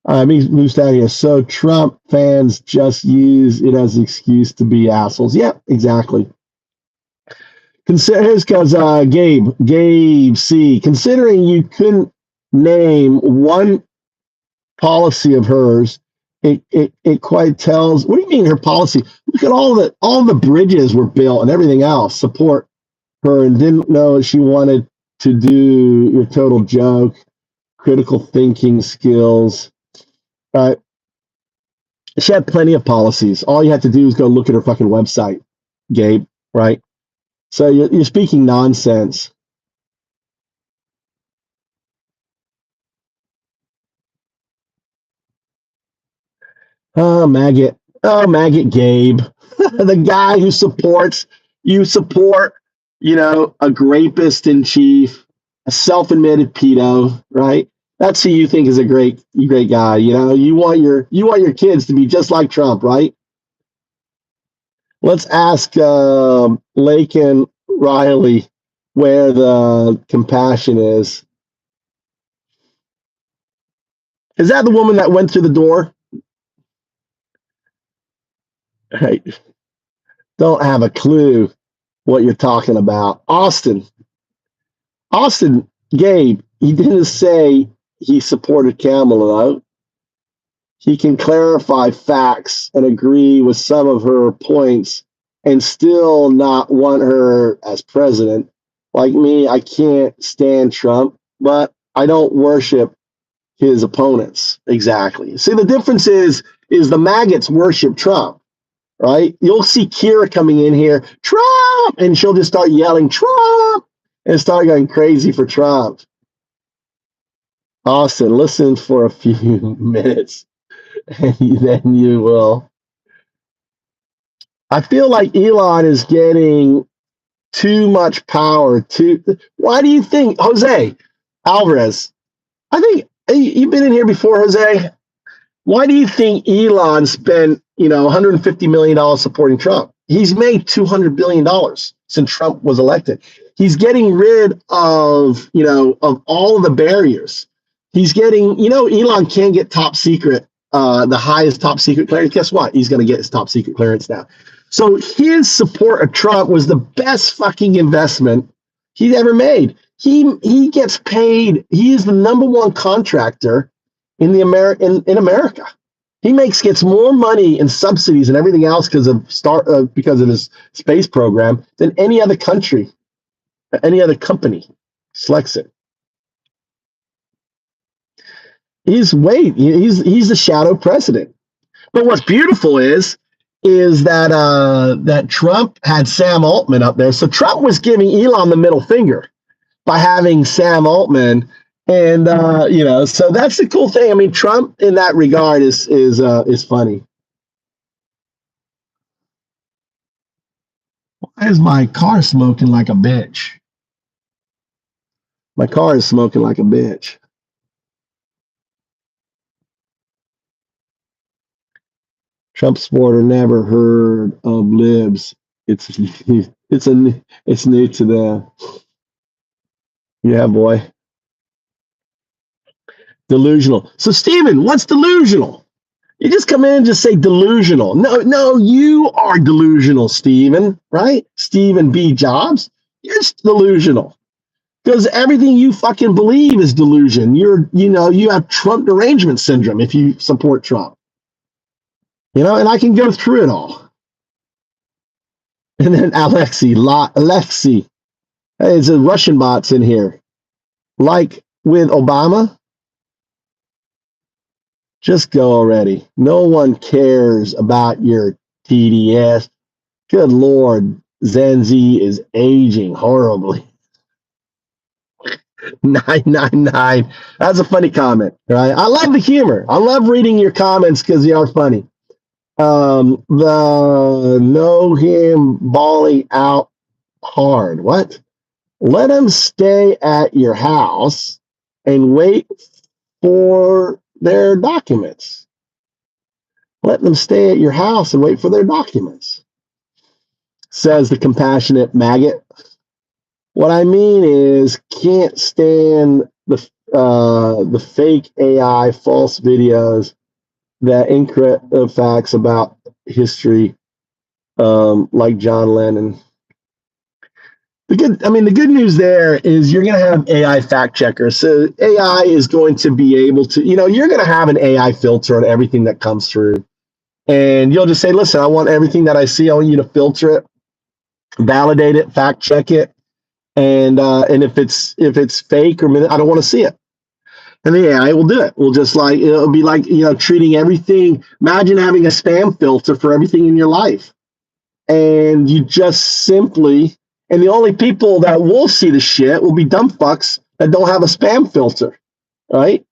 Moves down here. So Trump fans just use it as an excuse to be assholes. Yep, exactly. Here's because Gabe C. Considering you couldn't name one policy of hers, it quite tells. What do you mean her policy? Look at all the bridges were built and everything else support her, and didn't know she wanted to do your total joke. Critical thinking skills. She had plenty of policies. All you have to do is go look at her fucking website, Gabe. Right? So you're speaking nonsense. Oh, maggot. Oh, maggot Gabe. The guy who support, a rapist in chief, a self-admitted pedo, right? That's who you think is a great guy. You want your kids to be just like Trump, right? Let's ask Lakin Riley where the compassion is. Is that the woman that went through the door? Right. Don't have a clue what you're talking about. Austin, Gabe, he didn't say he supported Kamala. He can clarify facts and agree with some of her points and still not want her as president. Like me, I can't stand Trump, but I don't worship his opponents. Exactly. See, the difference is the maggots worship Trump, right? You'll see Kira coming in here, Trump, and she'll just start yelling, Trump, and start going crazy for Trump. Austin, listen for a few minutes, and then you will. I feel like Elon is getting too much power. Why do you think, Jose Alvarez? I think you've been in here before, Jose. Why do you think Elon spent, $150 million supporting Trump? He's made $200 billion since Trump was elected. He's getting rid of, of all of the barriers. He's getting, Elon can get top secret, the highest top secret clearance. Guess what? He's going to get his top secret clearance now. So his support of Trump was the best fucking investment he's ever made. He gets paid. He is the number one contractor in America. He gets more money in subsidies and everything else because of his space program than any other country, any other company selects it. He's the shadow president. But what's beautiful is that Trump had Sam Altman up there. So Trump was giving Elon the middle finger by having Sam Altman. And so that's the cool thing. I mean, Trump in that regard is funny. Why is my car smoking like a bitch? My car is smoking like a bitch. Trump supporter never heard of libs. It's new to them. Yeah, boy. Delusional. So, Stephen, what's delusional? You just come in and just say delusional. No, you are delusional, Stephen, right? Stephen B. Jobs. You're delusional. Because everything you fucking believe is delusion. You have Trump derangement syndrome if you support Trump. And I can go through it all. And then Alexi. Hey, there's a Russian bots in here. Like with Obama, just go already. No one cares about your TDS. Good Lord, Zenzi is aging horribly. 999. That's a funny comment, right? I love the humor. I love reading your comments because you are funny. The know him balling out hard. What? Let him stay at your house and wait for their documents. Let them stay at your house and wait for their documents, says the compassionate maggot. What I mean is, can't stand the fake AI, false videos, that incorrect facts about history, like John Lennon. The good news there is you're going to have AI fact checkers. So AI is going to be able to, you're going to have an AI filter on everything that comes through. And you'll just say, listen, I want everything that I see. I want you to filter it, validate it, fact check it. And if it's fake or I don't want to see it. And the AI will do it. It'll be like, treating everything. Imagine having a spam filter for everything in your life. And you just simply, and the only people that will see the shit will be dumb fucks that don't have a spam filter, right?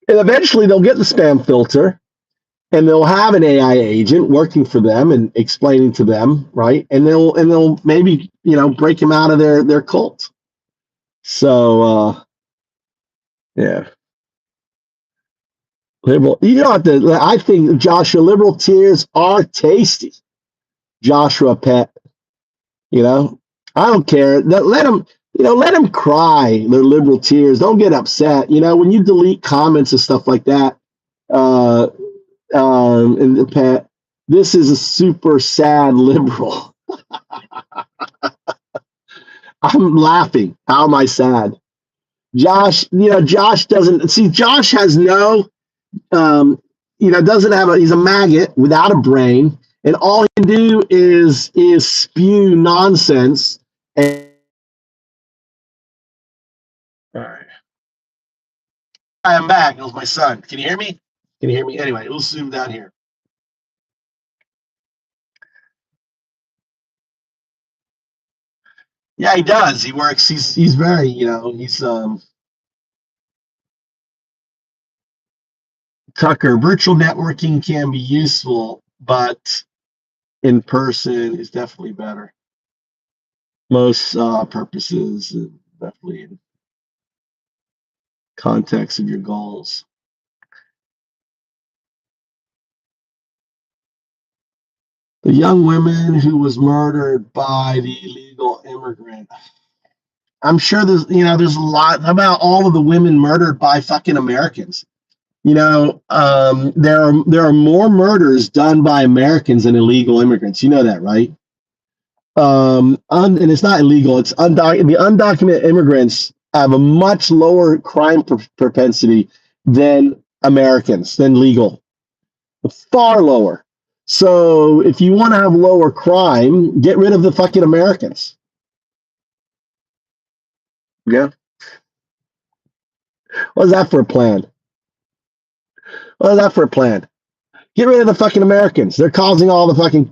And eventually they'll get the spam filter and they'll have an AI agent working for them and explaining to them, right? And they'll maybe, break them out of their cult. So, yeah. Liberal, I think, Joshua, liberal tears are tasty. Joshua Pet, I don't care. Let them cry their liberal tears. Don't get upset. When you delete comments and stuff like that, in the Pet, this is a super sad liberal. I'm laughing. How am I sad? Josh, Josh doesn't see. Josh has no, doesn't have he's a maggot without a brain, and all he can do is spew nonsense. And all right, I'm back. It was my son. Can you hear me? Can you hear me? Anyway, we'll zoom down here. Yeah, he does. He works. He's very, he's Tucker. Virtual networking can be useful, but in person is definitely better. Most purposes, and definitely in context of your goals. The young woman who was murdered by the illegal immigrant. I'm sure there's a lot about all of the women murdered by fucking Americans. There are more murders done by Americans than illegal immigrants. You know that, right? And it's not illegal. It's the undocumented immigrants have a much lower crime propensity than Americans, than legal, far lower. So if you want to have lower crime, get rid of the fucking Americans. Yeah. What is that for a plan? What is that for a plan? Get rid of the fucking Americans. They're causing all the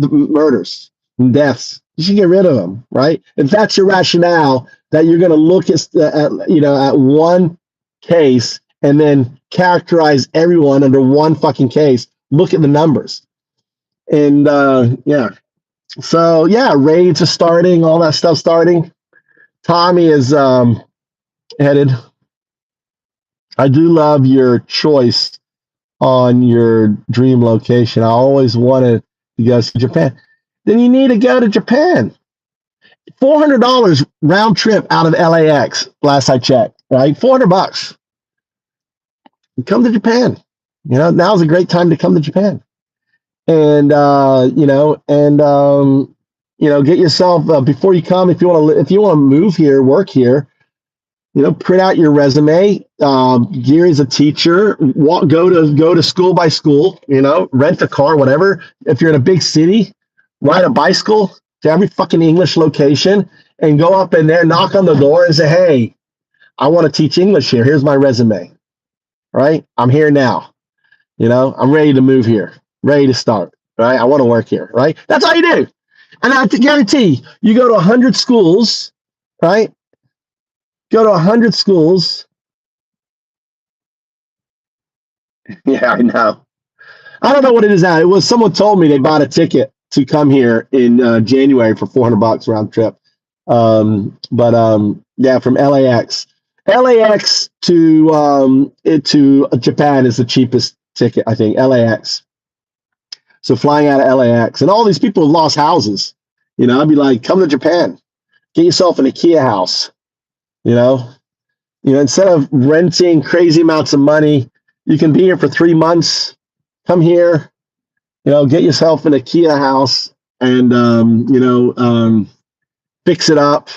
murders and deaths. You should get rid of them, right? If that's your rationale, that you're going to look at one case and then characterize everyone under one fucking case, look at the numbers. And yeah. So yeah, raids are starting, all that stuff starting. Tommy is headed. I do love your choice on your dream location. I always wanted to go to Japan. Then you need to go to Japan. $400 round trip out of LAX, last I checked, right? $400. Come to Japan. Now's a great time to come to Japan. And get yourself before you come, if you want to move here, work here, print out your resume. Gary's a teacher. Go to school by school. Rent a car, whatever. If you're in a big city, ride a bicycle to every fucking English location and go up in there, knock on the door, and say, "Hey, I want to teach English here. Here's my resume. Right? I'm here now. I'm ready to move here. Ready to start. Right? I want to work here. Right? That's all you do. And I guarantee you go to 100 schools, right? Go to 100 schools. Yeah, I know. I don't know what it is now. It was someone told me they bought a ticket to come here in January for $400 round trip. Yeah, from LAX. LAX to Japan is the cheapest ticket, I think. LAX. So flying out of LAX, and all these people have lost houses. I'd be like, come to Japan, get yourself an IKEA house. Instead of renting crazy amounts of money, you can be here for 3 months. Come here, get yourself an IKEA house and fix it up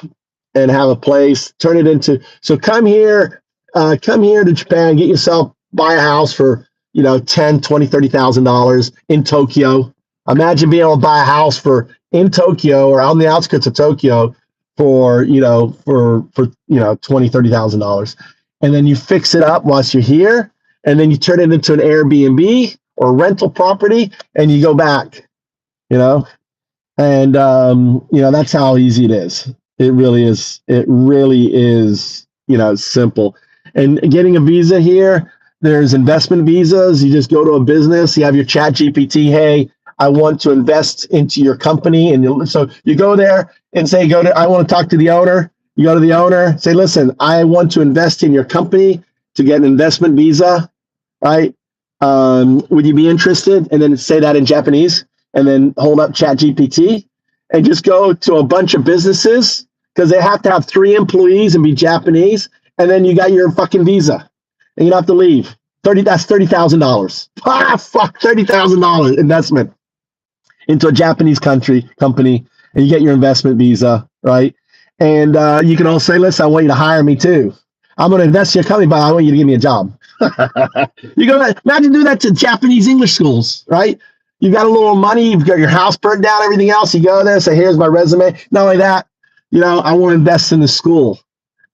and have a place. Turn it into. So come here to Japan, get yourself, buy a house for $10,000, $20,000, $30,000 in Tokyo. Imagine being able to buy a house in Tokyo or on the outskirts of Tokyo for $20,000, $30,000, and then you fix it up whilst you're here, and then you turn it into an Airbnb or rental property, and you go back. And that's how easy it is. It really is. It really is. Simple. And getting a visa here, there's investment visas. You just go to a business. You have your Chat GPT. Hey, I want to invest into your company, and so you go there and say, I want to talk to the owner. You go to the owner, say, listen, I want to invest in your company to get an investment visa, right? Would you be interested? And then say that in Japanese, and then hold up Chat GPT, and just go to a bunch of businesses because they have to have 3 employees and be Japanese, and then you got your fucking visa, and you don't have to leave. That's $30,000. Fuck, $30,000 investment into a Japanese company, and you get your investment visa, right? And you can also say, listen, I want you to hire me too. I'm going to invest in your company, but I want you to give me a job. Imagine doing that to Japanese English schools, right? You got a little money, you've got your house burnt down, everything else. You go there, say, here's my resume. Not only that, I want to invest in the school.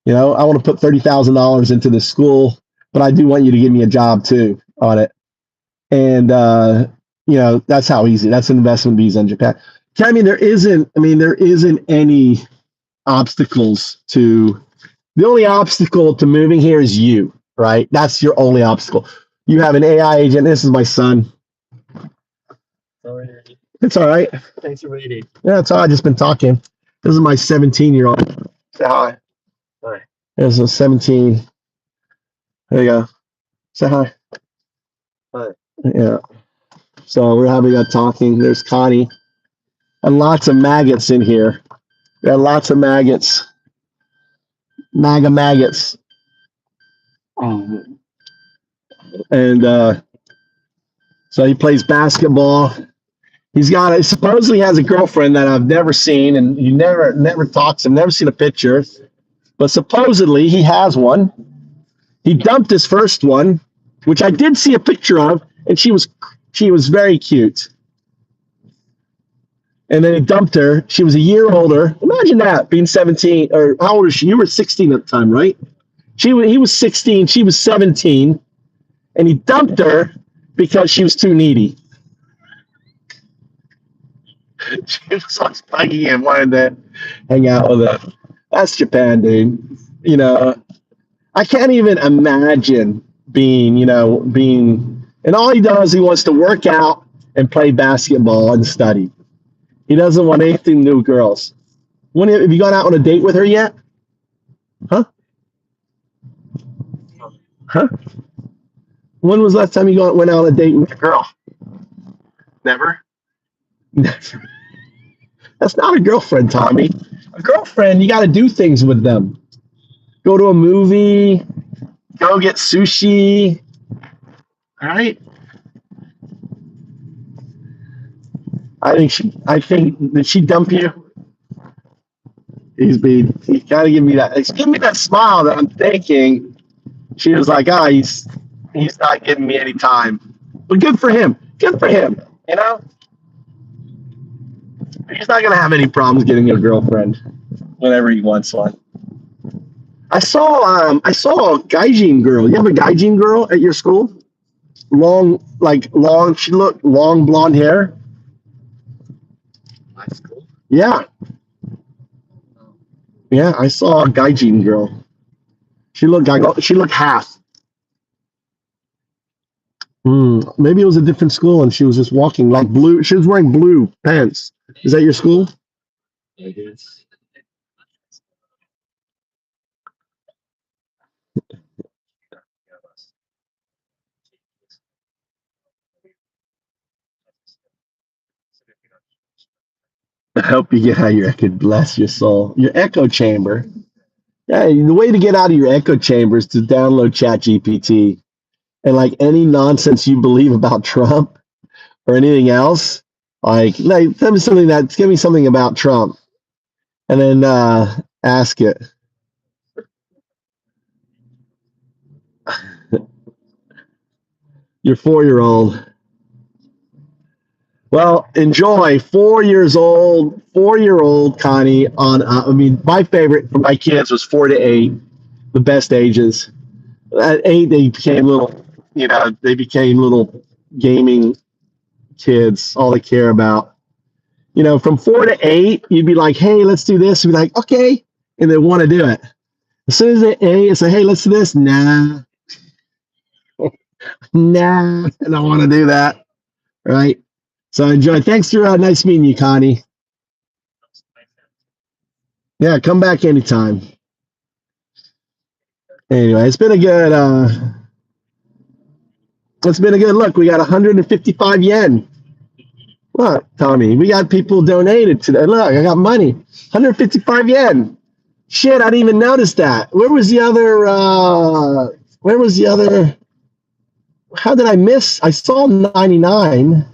I want to put $30,000 into the school, but I do want you to give me a job too on it. And that's how easy. That's an investment visa in Japan. There isn't any obstacles to. The only obstacle to moving here is you, right? That's your only obstacle. You have an AI agent. This is my son. Sorry. It's all right. Thanks for waiting. Yeah, it's all right. I just been talking. This is my 17-year-old. Say hi. Hi. There's a 17. There you go. Say hi. Hi. Yeah. So we're having a talking. There's Connie. And lots of maggots in here. We got lots of maggots. MAGA maggots. And so he plays basketball. He supposedly has a girlfriend that I've never seen, and you never talks. I've never seen a picture, but supposedly he has one. He dumped his first one, which I did see a picture of, and she was very cute. And then he dumped her. She was a year older. Imagine that, being 17, or how old is she? You were 16 at the time, right? He was 16, she was 17, and he dumped her because she was too needy. She was like spiky and wanted to hang out with her. That's Japan, dude. I can't even imagine being, and all he does, he wants to work out and play basketball and study. He doesn't want anything new with girls. Have you gone out on a date with her yet? Huh? When was the last time you went out on a date with a girl? Never. Never. That's not a girlfriend, Tommy. A girlfriend, you got to do things with them. Go to a movie. Go get sushi. All right. Did she dump you? You gotta give me that. Give me that smile that I'm thinking. She was like, he's not giving me any time. But good for him. Good for him. He's not gonna have any problems getting a girlfriend whenever he wants one. I saw a gaijin girl. You have a gaijin girl at your school? She looked long blonde hair. My school? Yeah. Yeah, I saw a gaijin girl. She looked half. Maybe it was a different school and she was just walking like blue. She was wearing blue pants. Is that your school? I guess. I hope you get out of your echo. Bless your soul. Your echo chamber. Yeah, the way to get out of your echo chamber is to download ChatGPT and like any nonsense you believe about Trump or anything else. Like tell me something give me something about Trump, and then ask it. Your 4-year-old. Well, enjoy. 4 years old, 4-year-old Connie on. I mean, my favorite for my kids was 4 to 8, the best ages. At 8, they became little. They became little gaming kids. All they care about. From 4 to 8, you'd be like, "Hey, let's do this." You'd be like, "Okay," and they want to do it. As soon as they say, "Hey, let's do this," nah, nah, I don't want to do that. Right? So enjoy. Thanks for nice meeting you, Connie. Yeah, come back anytime. Anyway, it's been a good look. We got 155 yen. Look, Tommy, we got people donated today. Look, I got money. 155 yen. Shit, I didn't even notice that. Where was the other how did I miss? I saw 99.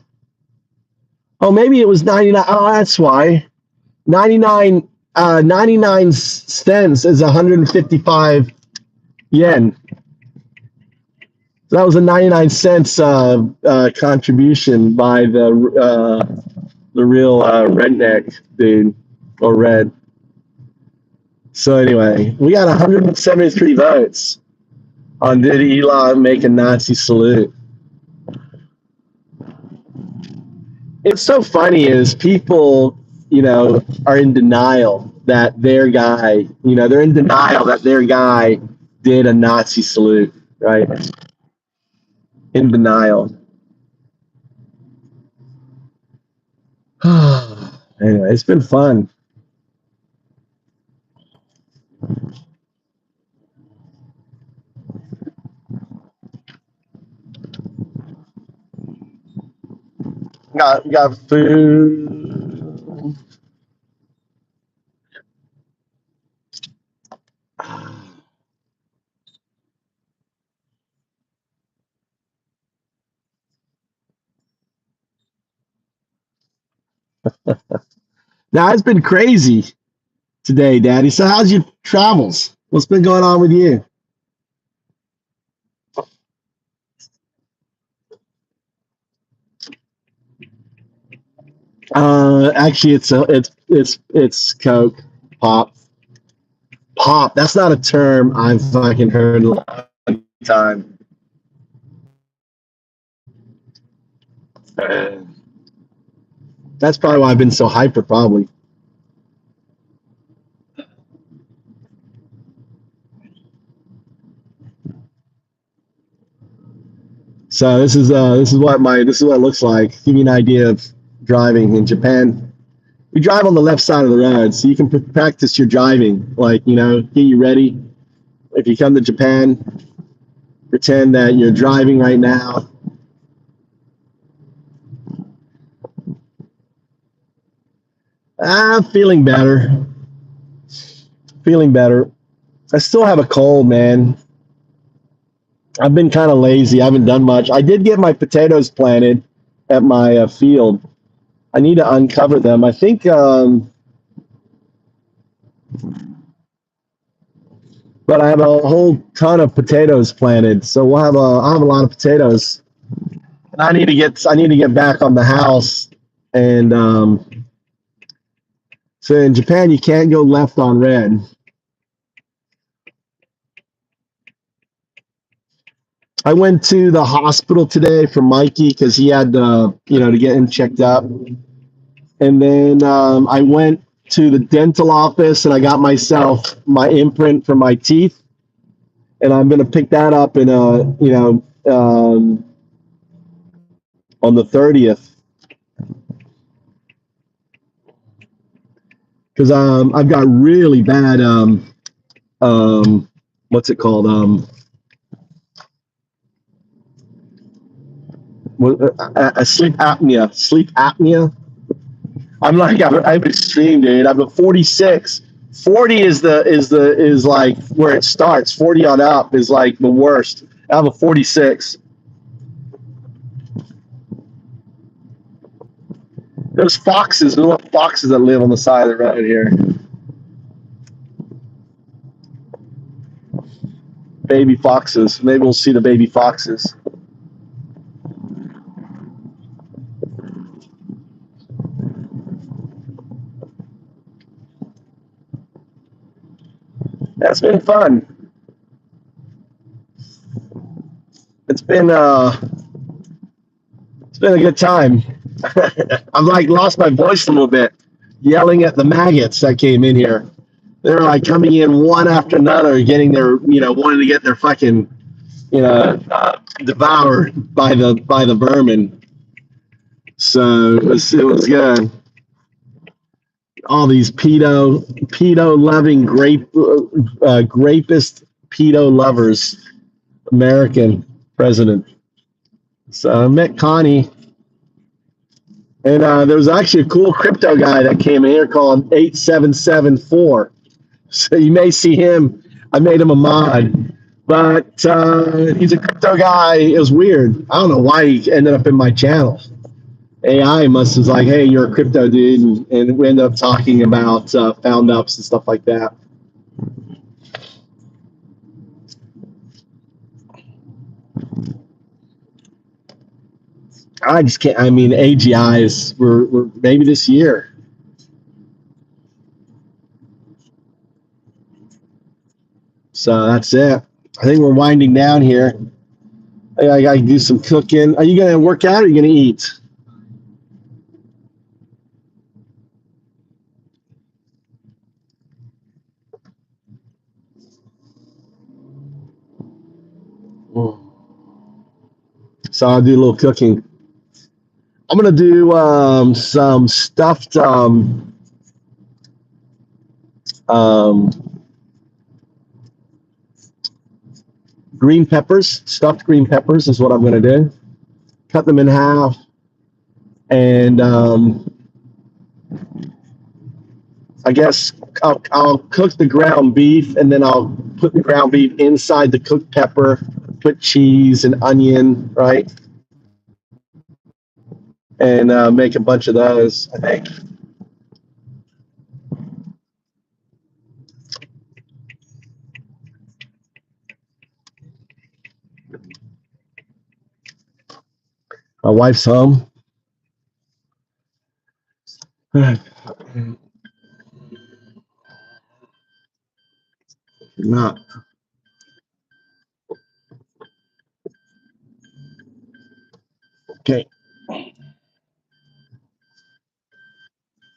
Oh, maybe it was 99. Oh, that's why. 99 cents is 155 yen. So that was a 99 cents contribution by the real redneck dude, or red. So anyway, we got 173 votes on did Elon make a Nazi salute. It's so funny is people, are in denial that their guy, they're in denial that their guy did a Nazi salute, right? In denial. Anyway, it's been fun. Got food. Now it's been crazy today, Daddy. So how's your travels? What's been going on with you? Actually, it's Coke, pop. That's not a term I've fucking heard in a long time. That's probably why I've been so hyper, probably. So this is what it looks like. Give you an idea of driving in Japan. We drive on the left side of the road, so you can practice your driving. Like, get you ready. If you come to Japan, pretend that you're driving right now. I'm feeling better. Feeling better. I still have a cold, man. I've been kind of lazy. I haven't done much. I did get my potatoes planted at my field. I need to uncover them. I think, but I have a whole ton of potatoes planted, so I'll have a lot of potatoes. And I need to get back on the house, and so in Japan you can't go left on red. I went to the hospital today for Mikey because he had to get him checked up. And then I went to the dental office and I got myself my imprint for my teeth. And I'm going to pick that up in on the 30th. Because I've got really bad what's it called sleep apnea. I'm extreme, dude. I'm a 46. 40 is like where it starts. 40 on up is like the worst. I have a 46. There's foxes, little foxes that live on the side of the road here. Baby foxes. Maybe we'll see the baby foxes. That's been fun. It's been a good time. I've like lost my voice a little bit, yelling at the maggots that came in here. They're like coming in one after another, getting their, wanting to get their fucking, devoured by the vermin. So it was good. All these pedo loving grapist pedo lovers, American president. So I met Connie, and there was actually a cool crypto guy that came in here called 8774. So you may see him. I made him a mod, but he's a crypto guy. It was weird. I don't know why he ended up in my channel. AI must was like, hey, you're a crypto dude, and we ended up talking about found ups and stuff like that. I just can't. I mean, AGIs were maybe this year. So that's it. I think we're winding down here. I got to do some cooking. Are you going to work out or are you going to eat? So I'll do a little cooking. I'm going to do some stuffed green peppers. Stuffed green peppers is what I'm going to do. Cut them in half. And I guess I'll cook the ground beef, and then I'll put the ground beef inside the cooked pepper, put cheese and onion, right? And make a bunch of those, I think. My wife's home. Not. Okay.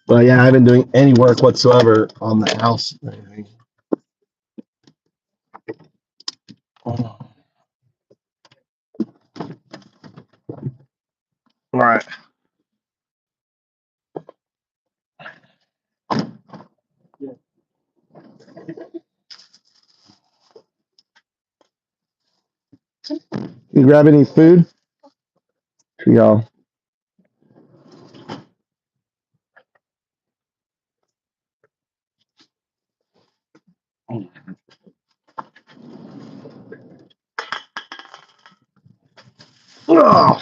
But yeah, I haven't been doing any work whatsoever on the house or anything. All right. You grab any food? Here you go. Oh.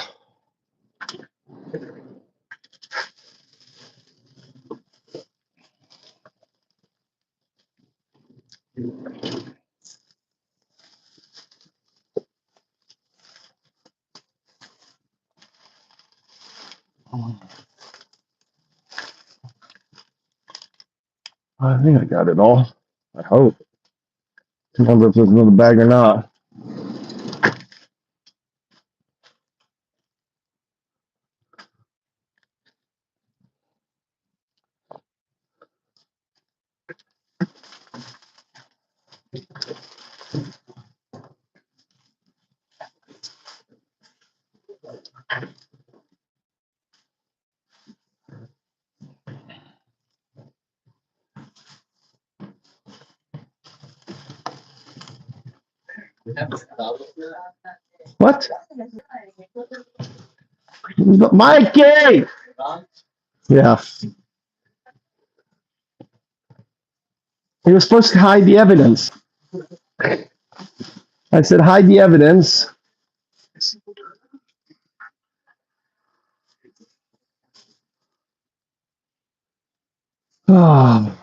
I think I got it all. I hope. I wonder if there's another bag or not. What? Mikey! Yeah. He was supposed to hide the evidence. I said, hide the evidence. Oh.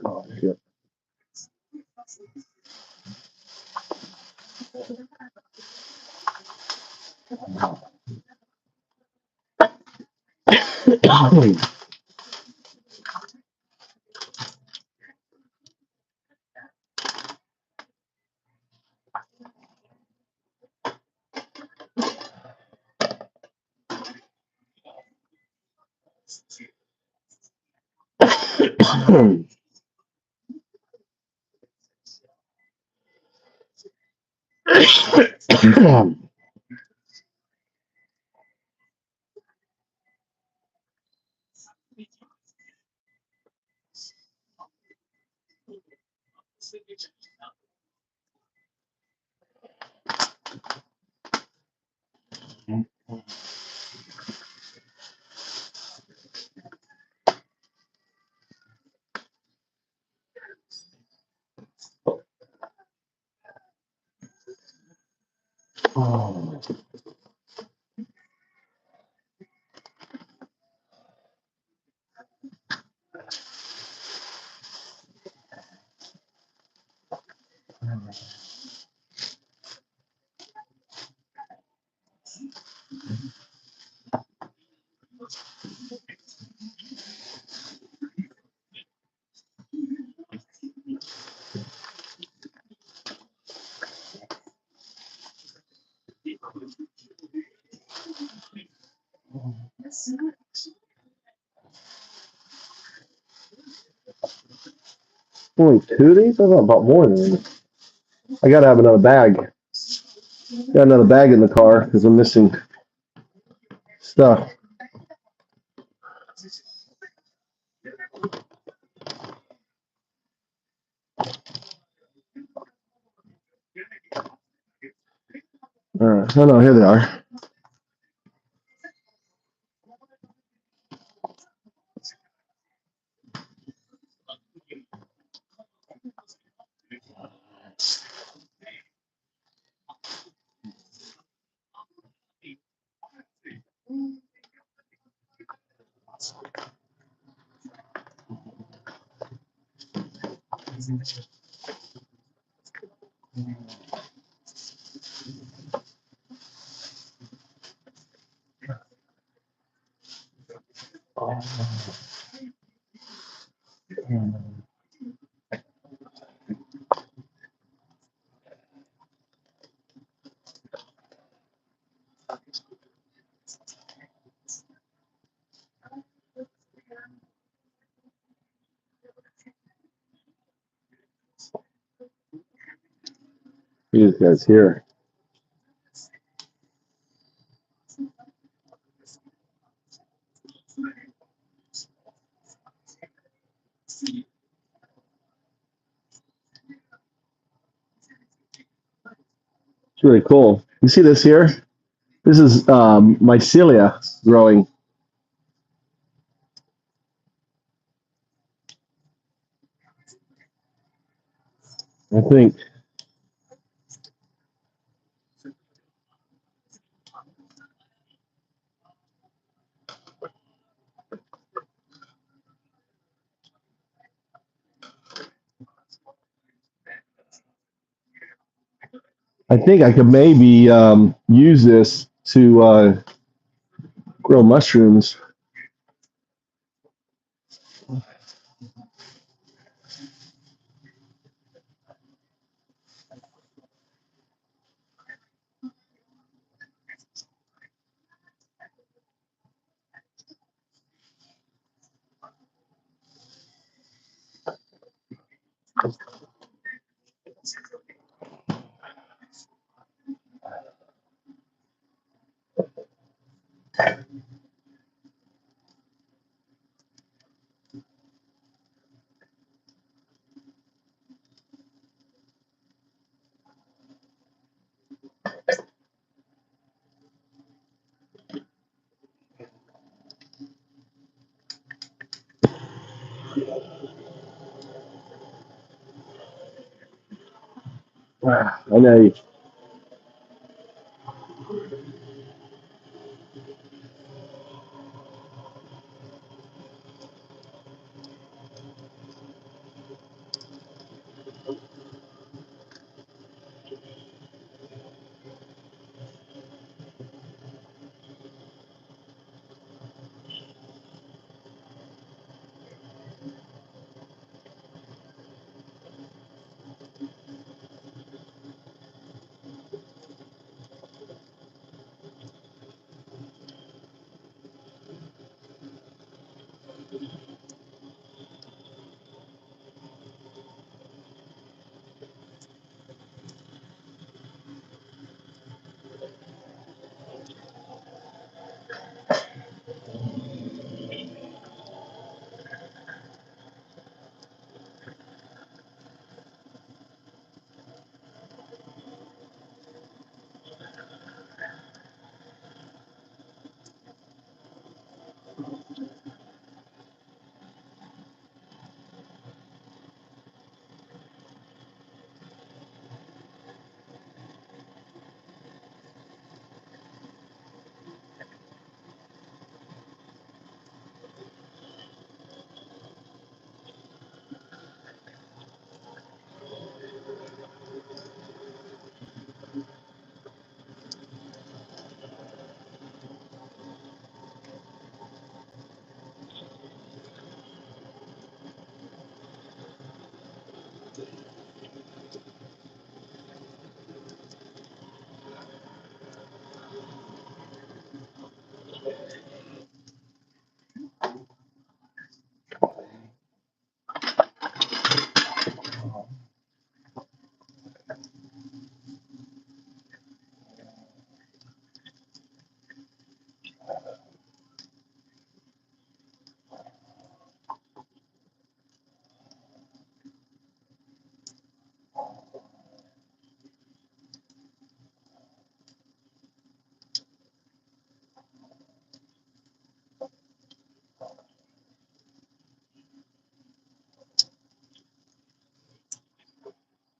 Oh, shit. Only two of these? I thought about more than this. I gotta have another bag. Got another bag in the car because I'm missing stuff. All right. Oh no, here they are. These guys here. It's really cool. You see this here? This is mycelia growing. I think I could maybe use this to grow mushrooms. I know.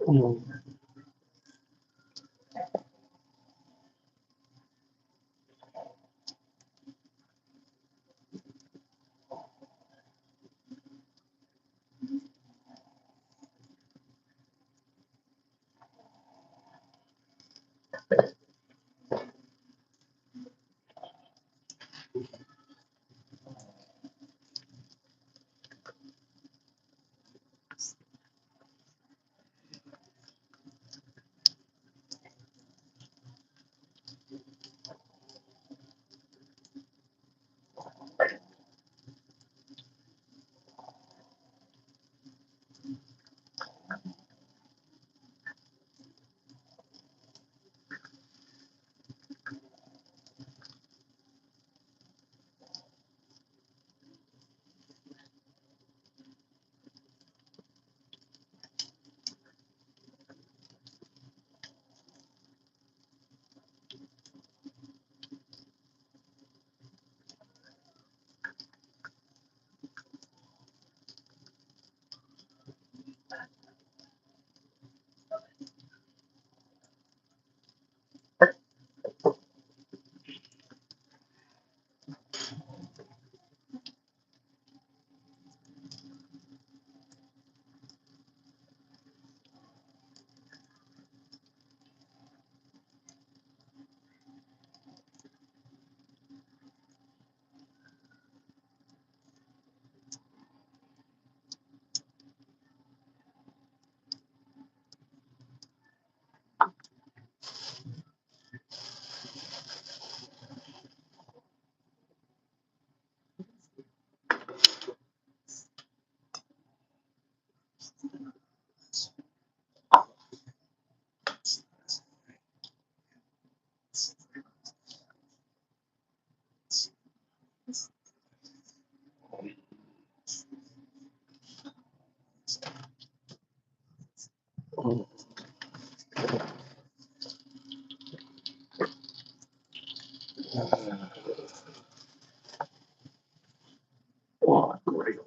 Oh, great.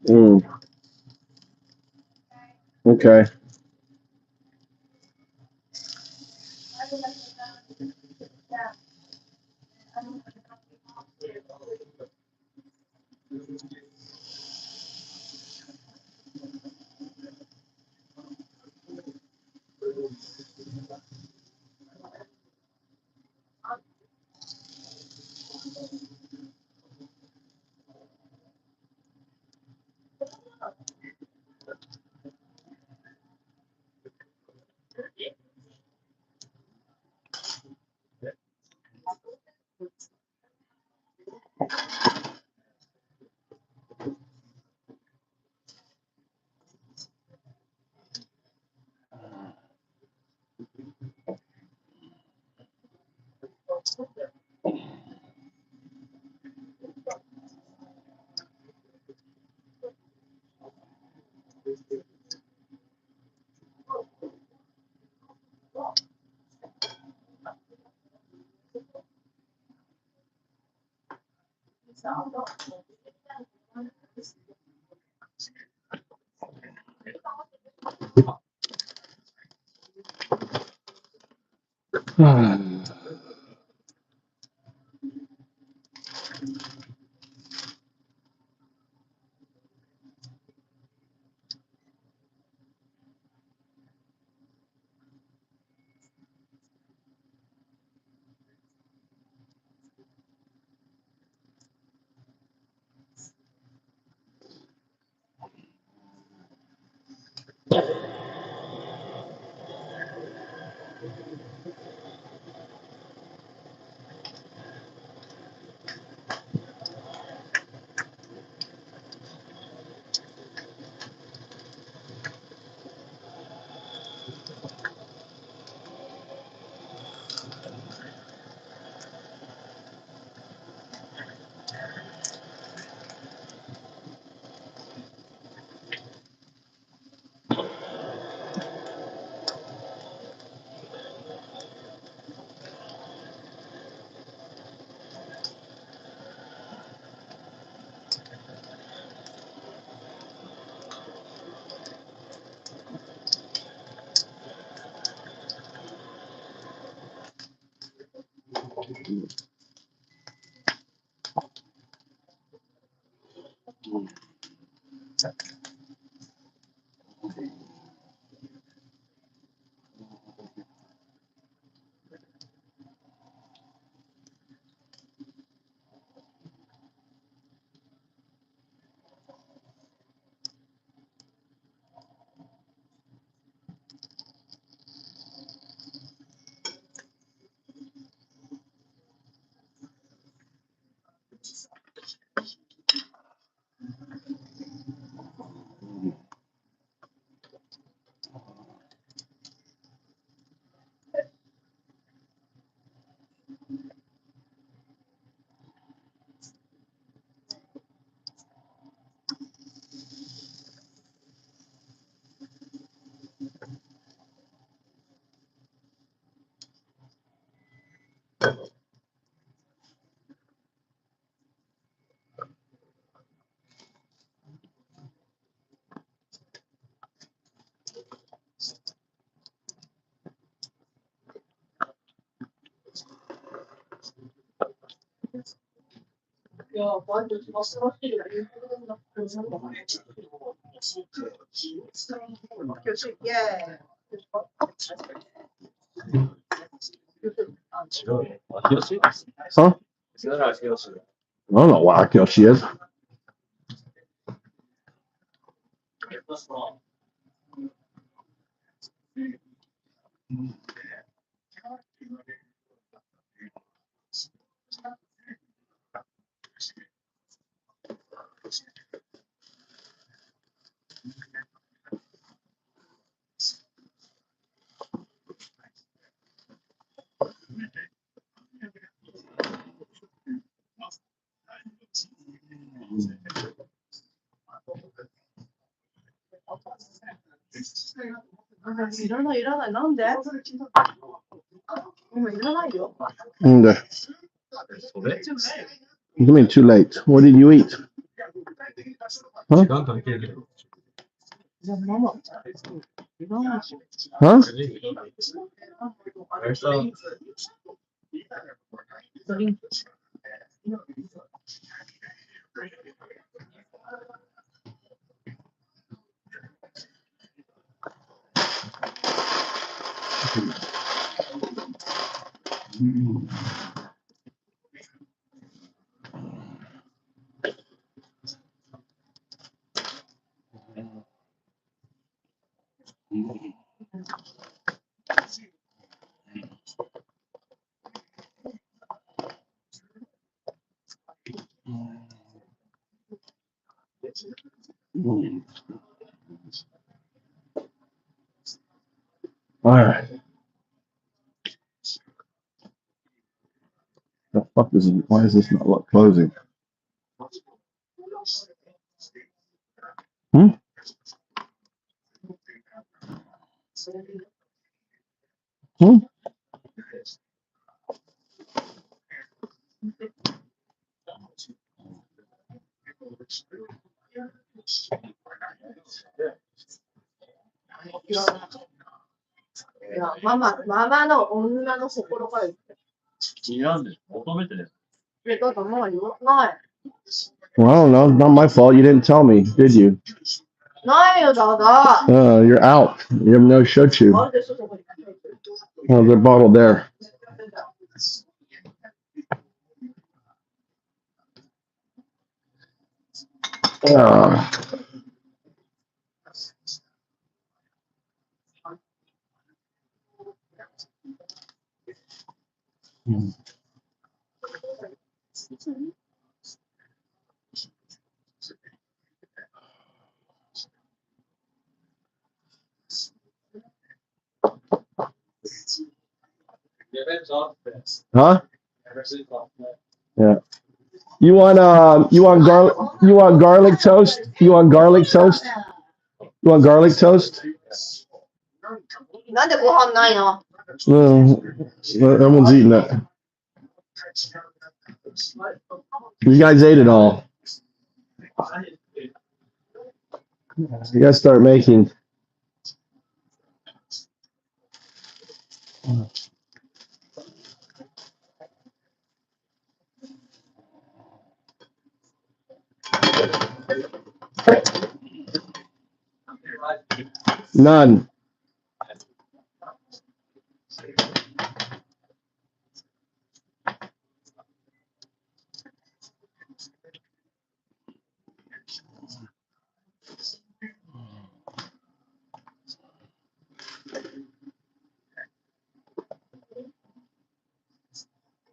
Mm. Okay. Huh? I don't know why I kill she is. 일어나. 나온데? 일어나요. Okay. What do you mean too late? What did you eat? Huh? 시간 관계를 일어나. Huh? 벌써 All right. The fuck is it? Why is this not closing? Hmm? Hmm? 야, 마마는 엄마는 속으로가 이런 어떤 때 이거 너무 이거 Well, I don't know. Not my fault. You didn't tell me, did you? 나예요 나가. You're out. You have no shochu. Oh, the bottle there. Ah. Huh? Yeah. You want garlic toast? You want garlic toast? You want garlic toast? 나한테 뭐 하나요? No, everyone's eating that. You guys ate it all. You guys start making. None.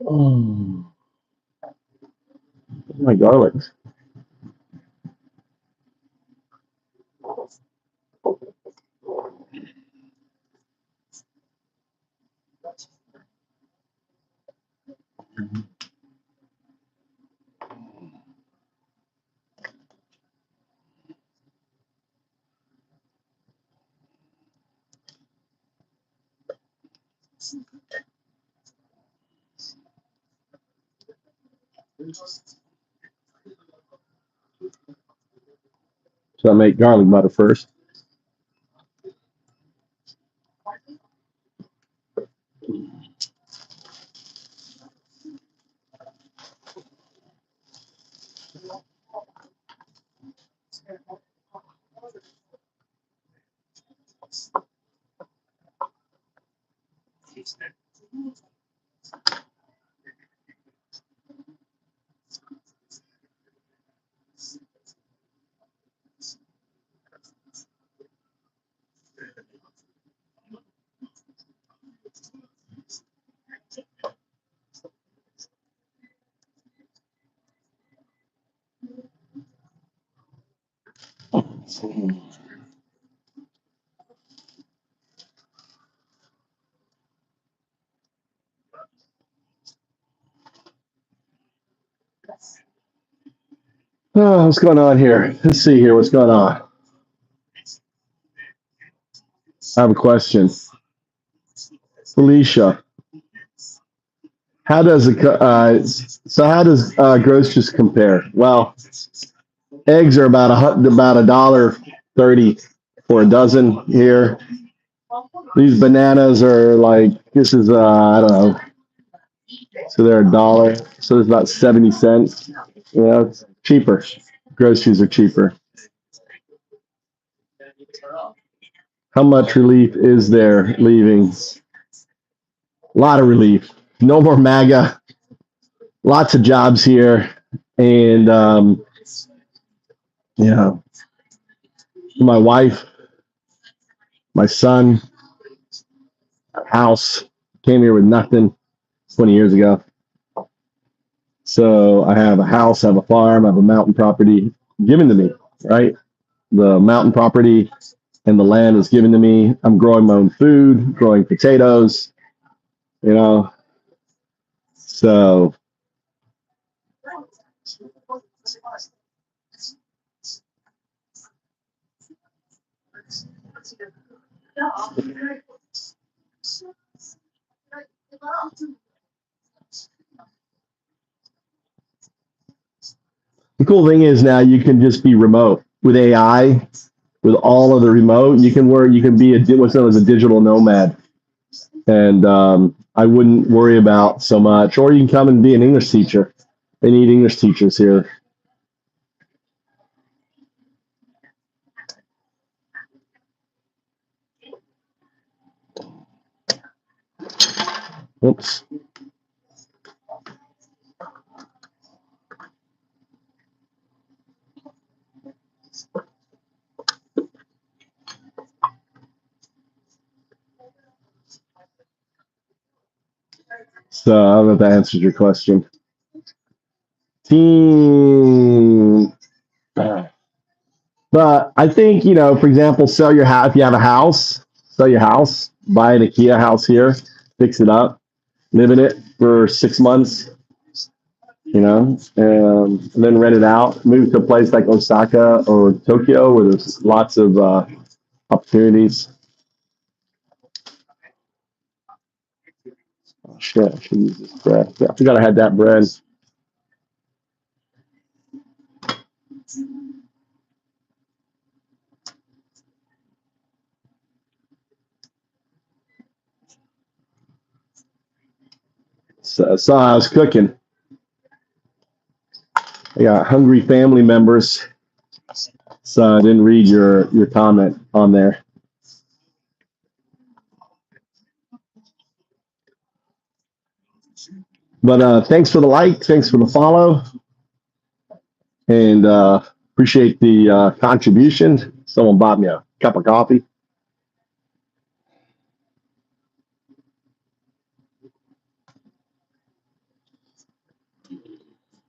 Oh, my garlic. So I make garlic butter first. Oh, what's going on here? Let's see here. What's going on? I have a question. Felicia, how does groceries compare? Well, eggs are about $1.30 for a dozen here. These bananas are like, this is I don't know. So they're $1. So it's about 70 cents. You know, it's cheaper. Groceries are cheaper. How much relief is there leaving? A lot of relief. No more MAGA. Lots of jobs here. And, you know, my wife, my son, house, came here with nothing 20 years ago. So I have a house, I have a farm, I have a mountain property given to me, right? The mountain property and the land was given to me. I'm growing my own food, growing potatoes, you know. So the cool thing is now you can just be remote with AI, with all of the remote. You can work. You can be what's known as a digital nomad, and I wouldn't worry about so much. Or you can come and be an English teacher. They need English teachers here. Oops. So I don't know if that answers your question. Team. But I think, you know, for example, sell your house. If you have a house, sell your house, buy an IKEA house here, fix it up, live in it for 6 months, you know, and then rent it out, move to a place like Osaka or Tokyo where there's lots of opportunities. Oh, shit, I should use this bread. I forgot I had that bread. So I was cooking. I got hungry family members, so I didn't read your comment on there. But thanks for the like, thanks for the follow, and appreciate the contribution. Someone bought me a cup of coffee.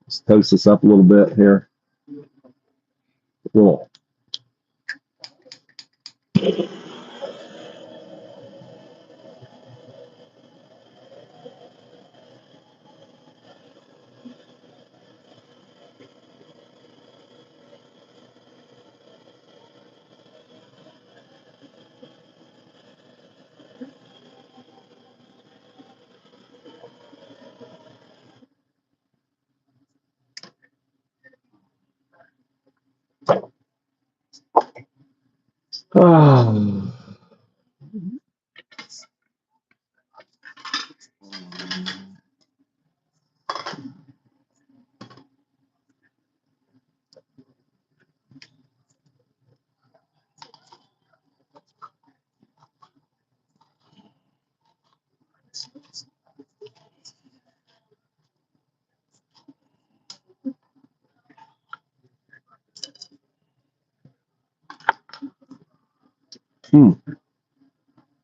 Let's toast this up a little bit here. A little. Oh.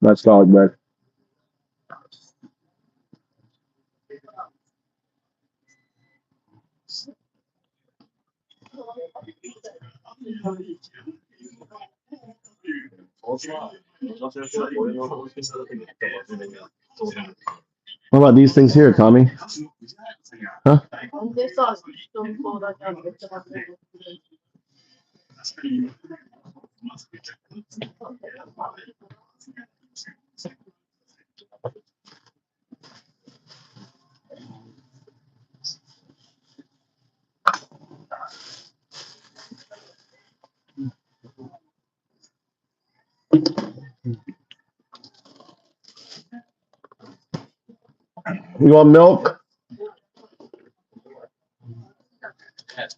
That's solid bread. What about these things here, Tommy? Huh? なんでさ、人のだけあるのめっちゃ待ってる You want milk? That's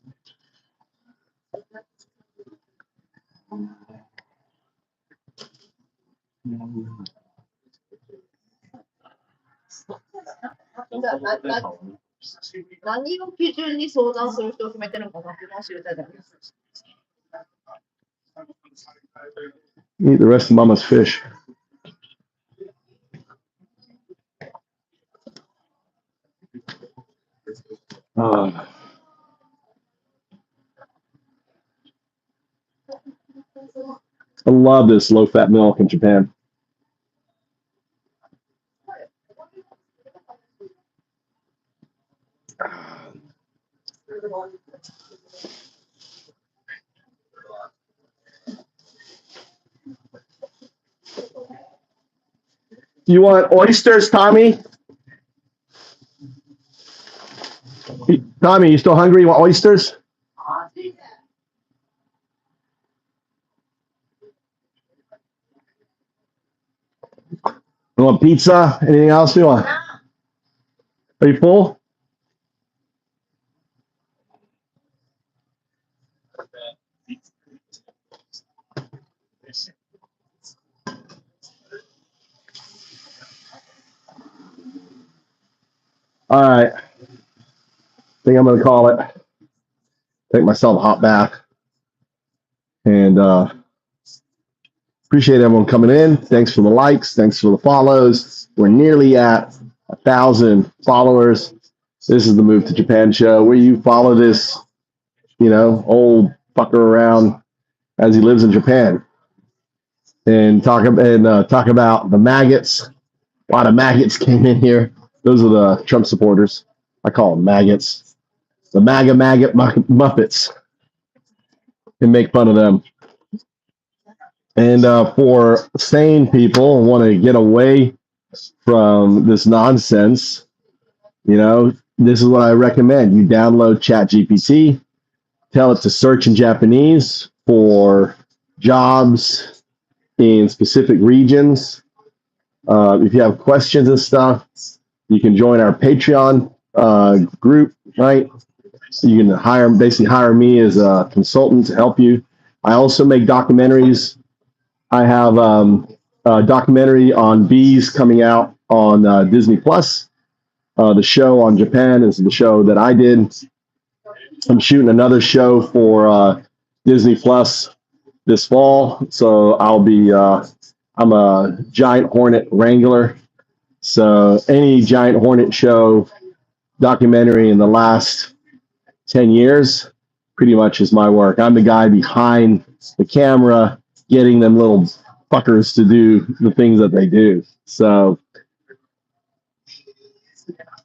何を基準に相談する人を決めてるのかなっていうのを知りたいだけです。Eat the rest of Mama's fish. I love this low-fat milk in Japan. You want oysters, Tommy? Tommy, you still hungry? You want oysters? You want pizza? Anything else you want? Are you full? All right. I think I'm going to call it. Take myself a hot bath. And appreciate everyone coming in. Thanks for the likes. Thanks for the follows. We're nearly at 1,000 followers. This is the Move to Japan show where you follow this, old fucker around as he lives in Japan and talk about the maggots. A lot of maggots came in here. Those are the Trump supporters. I call them maggots. The maggot Muppets. And make fun of them. And for sane people who want to get away from this nonsense, this is what I recommend. You download ChatGPT, tell it to search in Japanese for jobs in specific regions. If you have questions and stuff, you can join our Patreon group, right? You can basically hire me as a consultant to help you. I also make documentaries. I have a documentary on bees coming out on Disney Plus. The show on Japan is the show that I did. I'm shooting another show for Disney Plus this fall. So I'm a giant hornet wrangler. So any giant hornet show documentary in the last 10 years pretty much is my work. I'm the guy behind the camera getting them little fuckers to do the things that they do. So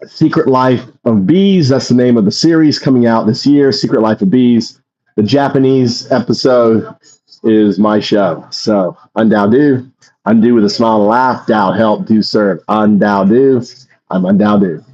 Secret Life of Bees, that's the name of the series coming out this year, Secret Life of Bees. The Japanese episode is my show. So Undao Do, undo with a smile and laugh, Dao help, do serve. Undao Do, I'm Undao Do.